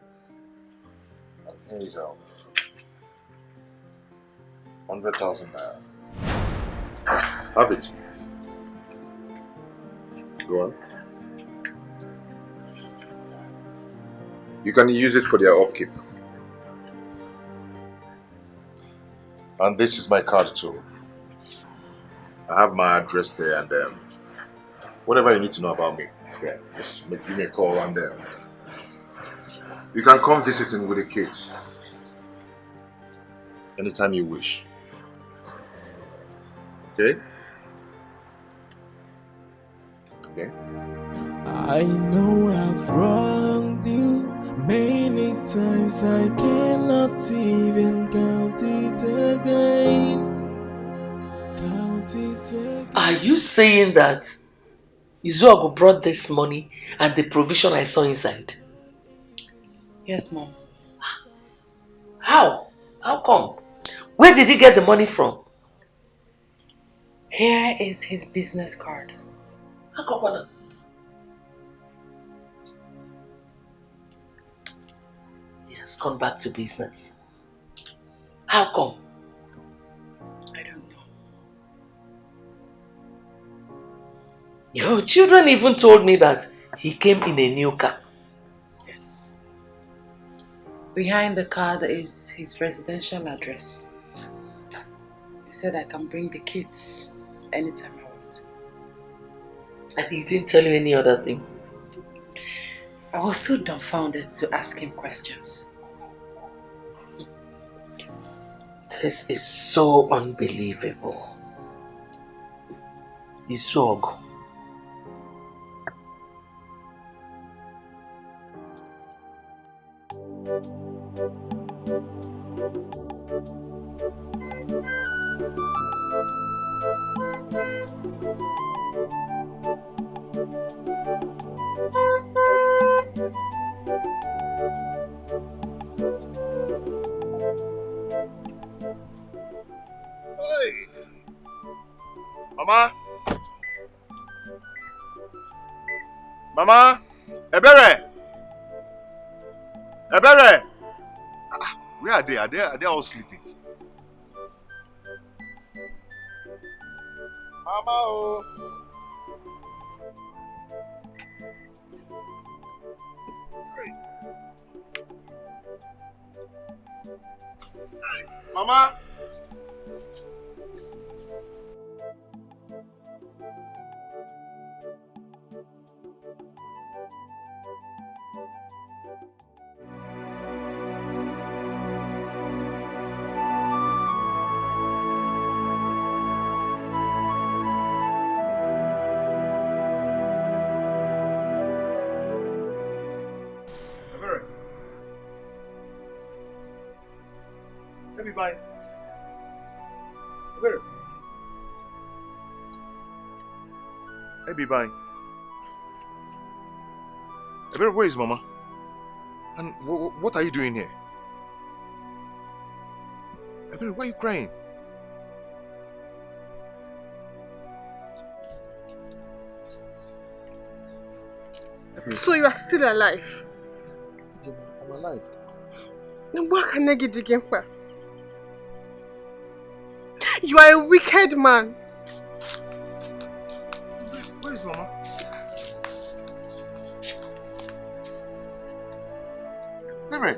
And here is 100,000 naira. Have it. Go on. You can use it for their upkeep. And this is my card too. I have my address there, and whatever you need to know about me is there. Just give me a call, and you can come visiting with the kids anytime you wish. Okay? Okay? I know I've wronged you many times. I cannot even count it again. Count it again. Are you saying that Izuogu brought this money and the provision I saw inside? Yes, Mom. How? How come? Where did he get the money from? Here is his business card. How come? He has gone back to business. How come? I don't know. Your children even told me that he came in a new car. Yes. Behind the card is his residential address. He said I can bring the kids anytime I want. And he didn't tell you any other thing? I was so dumbfounded to ask him questions. This is so unbelievable. Izuogu. Hey! Mama? Mama? Ebere! Ebere! Where are they? Are they all sleeping? Mama, oh. Mama! Baby, bye. Where? Baby, bye. Where is Mama? And what are you doing here? Why are you crying? So you are still alive? I'm alive. Then what can I get again for? You are a wicked man. Where is Mama? Baby.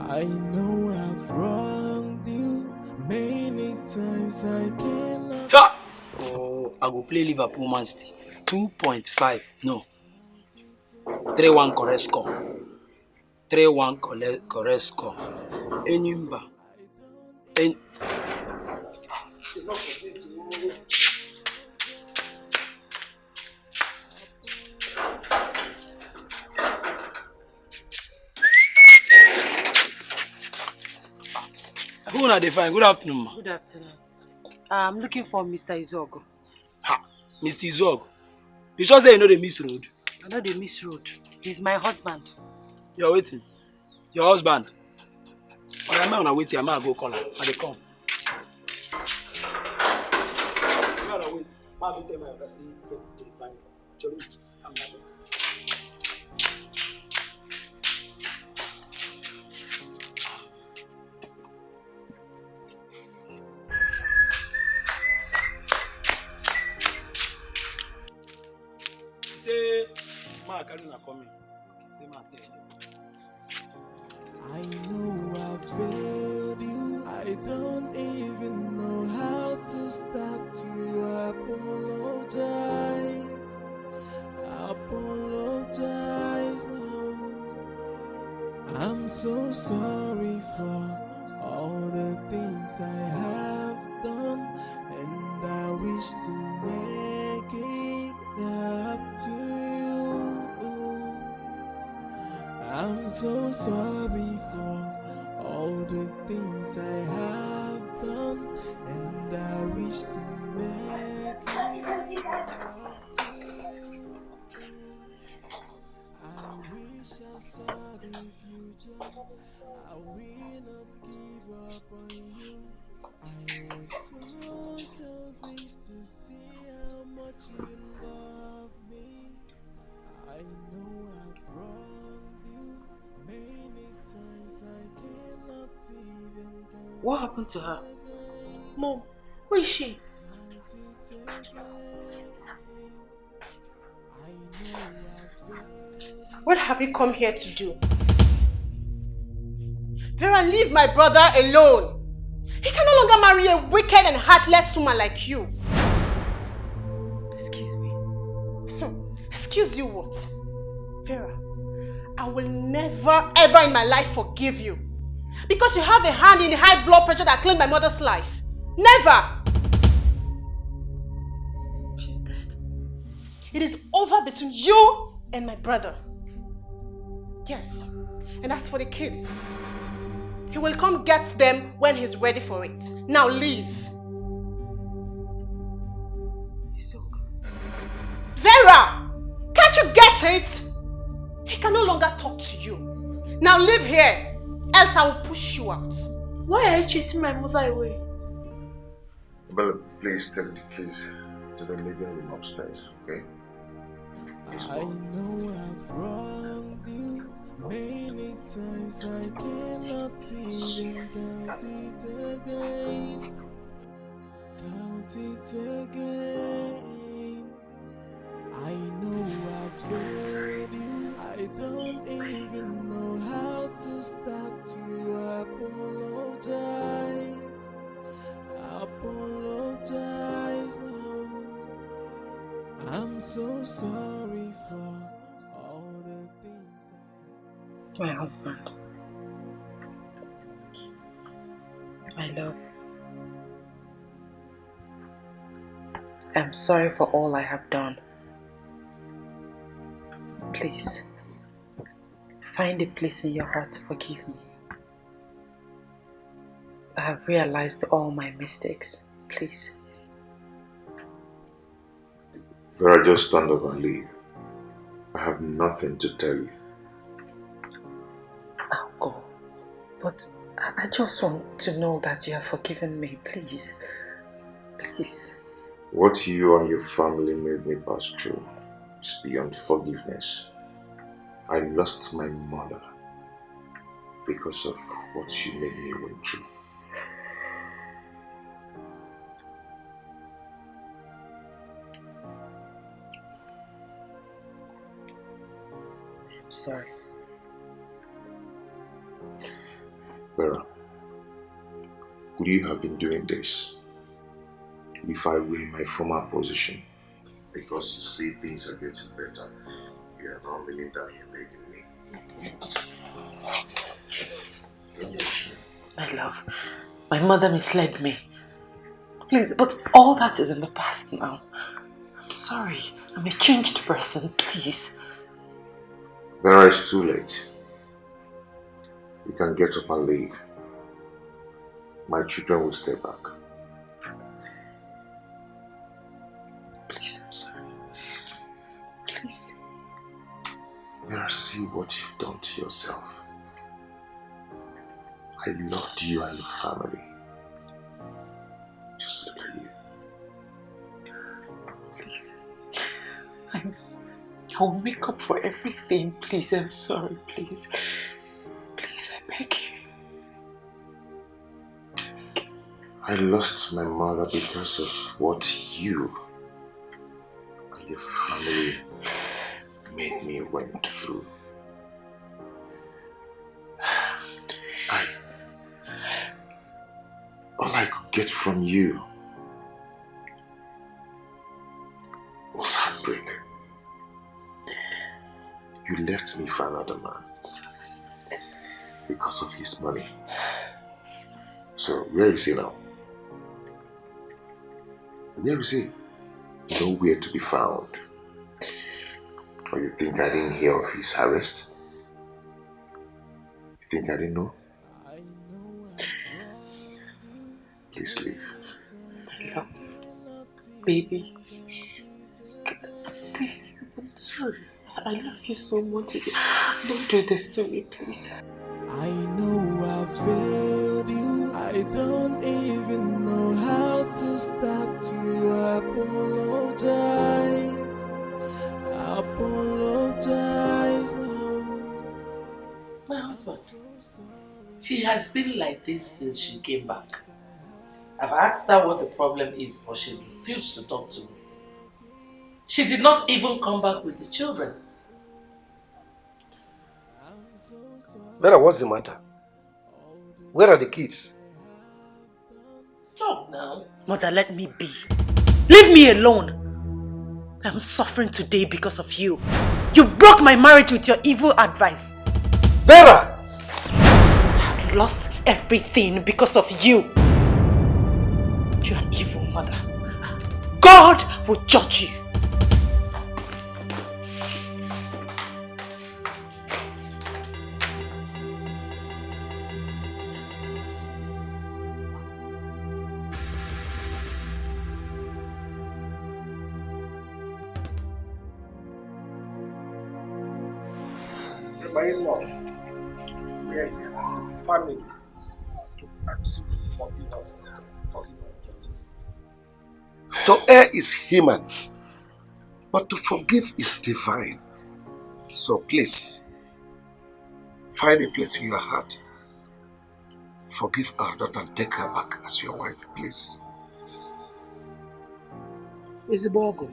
I know I've wronged you many times. I cannot. Ha! Oh, I go play Liverpool Man City. 2.5. No. 3-1 correct score. 3-1 correct score. Enimba. Who are they fine? Good afternoon, ma. Good afternoon. I'm looking for Mr. Izogo. Ha! Mr. Izogo. You sure say you know the miss road? I know the miss road. He's my husband. You're waiting. Your husband. Oh, I'm not waiting. I'm going to go call him. I will come. I'm going to wait. I'm going to tell my person to find him. I'm not. Say, Ma, Karina coming. Say, Ma, tell you. I know I've failed you. I don't even know how to start to apologize. Apologize. Oh. I'm so sorry for all the things I have done, and I wish to make it up to you. I'm so sorry for all the things I have done, and I wish to make it up to you. I wish I saw the future. I will not give up on you. I was so selfish to see how much you love me. I know I've wronged you many times. I cannot even count. What happened to her? Mom, where is she? What have you come here to do? Vera, leave my brother alone. He can no longer marry a wicked and heartless woman like you. Excuse me. Excuse you what? Vera, I will never ever in my life forgive you. Because you have a hand in the high blood pressure that claimed my mother's life. Never! She's dead. It is over between you and my brother. Yes. And as for the kids, he will come get them when he's ready for it. Now leave. Vera! Can't you get it? He can no longer talk to you. Now leave here, else I will push you out. Why are you chasing my mother away? Bella, please take the keys to the living room upstairs, okay? Please I know I've wronged you many times. I cannot even count it again. Count it again. I know I've failed you. I don't even know how to start to apologize. Apologize. Oh, I'm so sorry for all the things My husband. My love. I'm sorry for all I have done. Please, find a place in your heart to forgive me. I have realized all my mistakes. Please. Vera, just stand up and leave. I have nothing to tell you. I'll go. But I just want to know that you have forgiven me. Please. Please. What you and your family made me pass through is beyond forgiveness. I lost my mother because of what she made me went through. I'm sorry. Vera, would you have been doing this if I were in my former position? Because you see things are getting better, you are now kneeling down here begging me. Listen, my love, my mother misled me. Please, but all that is in the past now. I'm sorry. I'm a changed person, please. Vera, it's too late. You can get up and leave. My children will stay back. Please, I'm sorry. Please. Vera, see what you've done to yourself. I loved you and your family. Just look at you. Please. I'll make up for everything. Please, I'm sorry. Please. Please, I beg you. I lost my mother because of what you and your family made me went through. All I could get from you was heartbreak. You left me for another man because of his money. So where is he now? Where is he? Nowhere to be found. Or you think I didn't hear of his arrest? You think I didn't know? Please leave. Look, baby. Please, I'm sorry. I love you so much. Don't do this to me, please. I know I've failed you. I don't even know how to start to apologize. Apologize. My husband, she has been like this since she came back. I've asked her what the problem is, but she refused to talk to me. She did not even come back with the children. Vera, what's the matter? Where are the kids? Talk now. Mother, let me be. Leave me alone. I'm suffering today because of you. You broke my marriage with your evil advice. Vera! I've lost everything because of you. You're an evil mother. God will judge you. My in-law, we are here as a family to ask you to forgive us. To err is human, but to forgive is divine. So please, find a place in your heart. Forgive our daughter and take her back as your wife, please. Isibogo,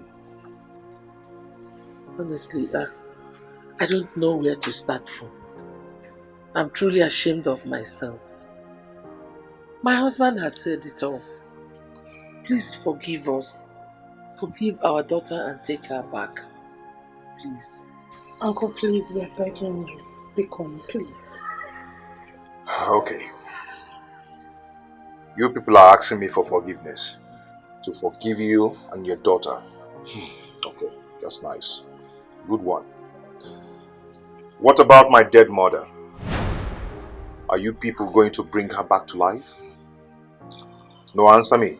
honestly, I don't know where to start from. I'm truly ashamed of myself. My husband has said it all. Please forgive us. Forgive our daughter and take her back. Please. Uncle, please, we're begging you. Become, please. Okay. You people are asking me for forgiveness. To forgive you and your daughter. Okay, that's nice. Good one. What about my dead mother? Are you people going to bring her back to life? No, answer me.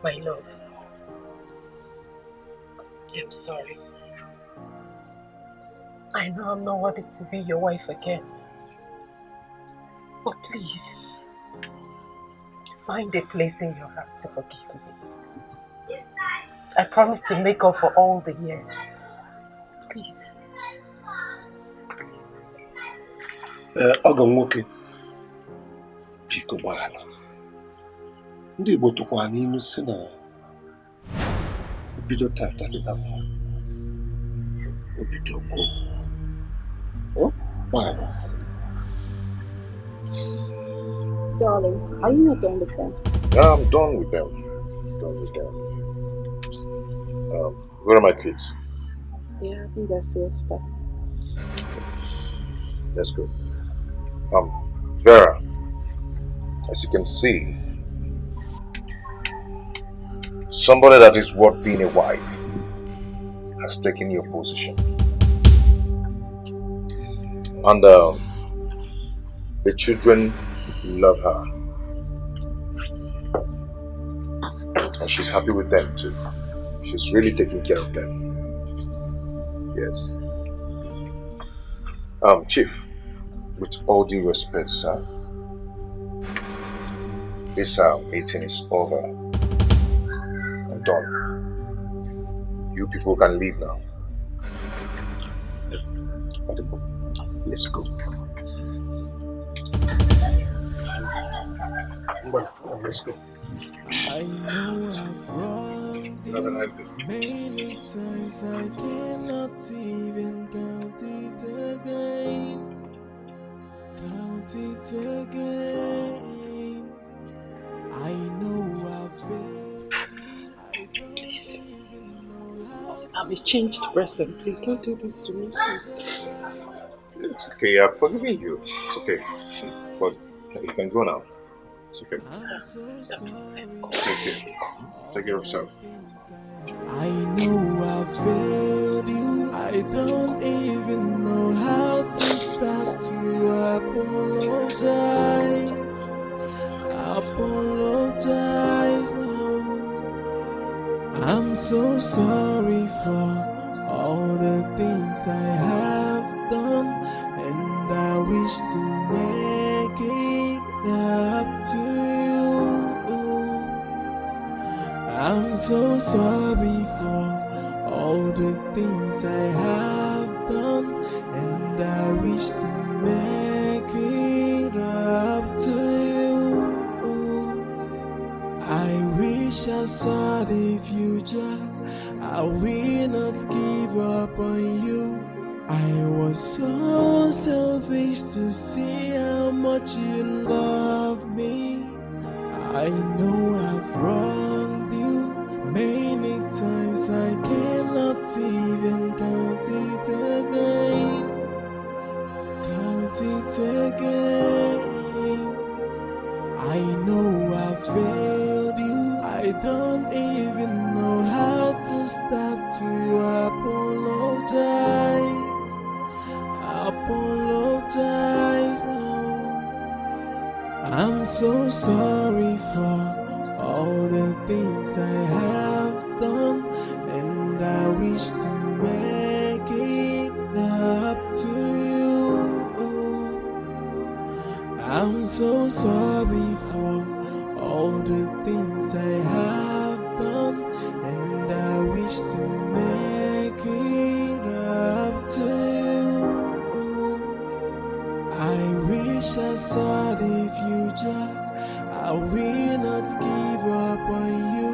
My love, I'm sorry. I know I'm not worthy to be your wife again. But please, find a place in your heart to forgive me. I promise to make up for all the years. Please. Please. Ogo nwoke, biko gbaghara. Ndị Igbo tụkwara n'ilu sị na obido tata dịka mma, obido gboo. Oh, gbaghara. Darling, are you not done with them? Yeah, I'm done with them. Where are my kids? Yeah, I think that's your stuff. That's good. Vera, as you can see, somebody that is worth being a wife has taken your position. And the children love her. And she's happy with them too. She's really taking care of them. Yes. Chief, with all due respect, sir, this meeting is over. I'm done. You people can leave now. Let's go. Let's go. I know I've wronged you many times. I cannot even count it again. Count it again. I know I've failed. Please. I'm a changed person. Please don't do this to me, please. It's okay, I've forgiven you. It's okay. But you can go now. It's okay. Sister, please, let's go. Take care of yourself. I know I've failed you. I don't even know how to start to apologize. Apologize. I'm so sorry for all the things I have done, and I wish to make it up to you. I'm so sorry for all the things I have done, and I wish make it up to you. I wish I saw the future. I will not give up on you. I was so selfish to see how much you love me. I know I've wronged you many times. I cannot even count it again. Count it again. I know I failed you. I don't even know how to start to apologize. Apologize. Oh. I'm so sorry for all the things I have done, and I wish to make it up to you. I'm so sorry for all the things I have done, and I wish to make it up to you. I wish I saw the future. I will not give up on you.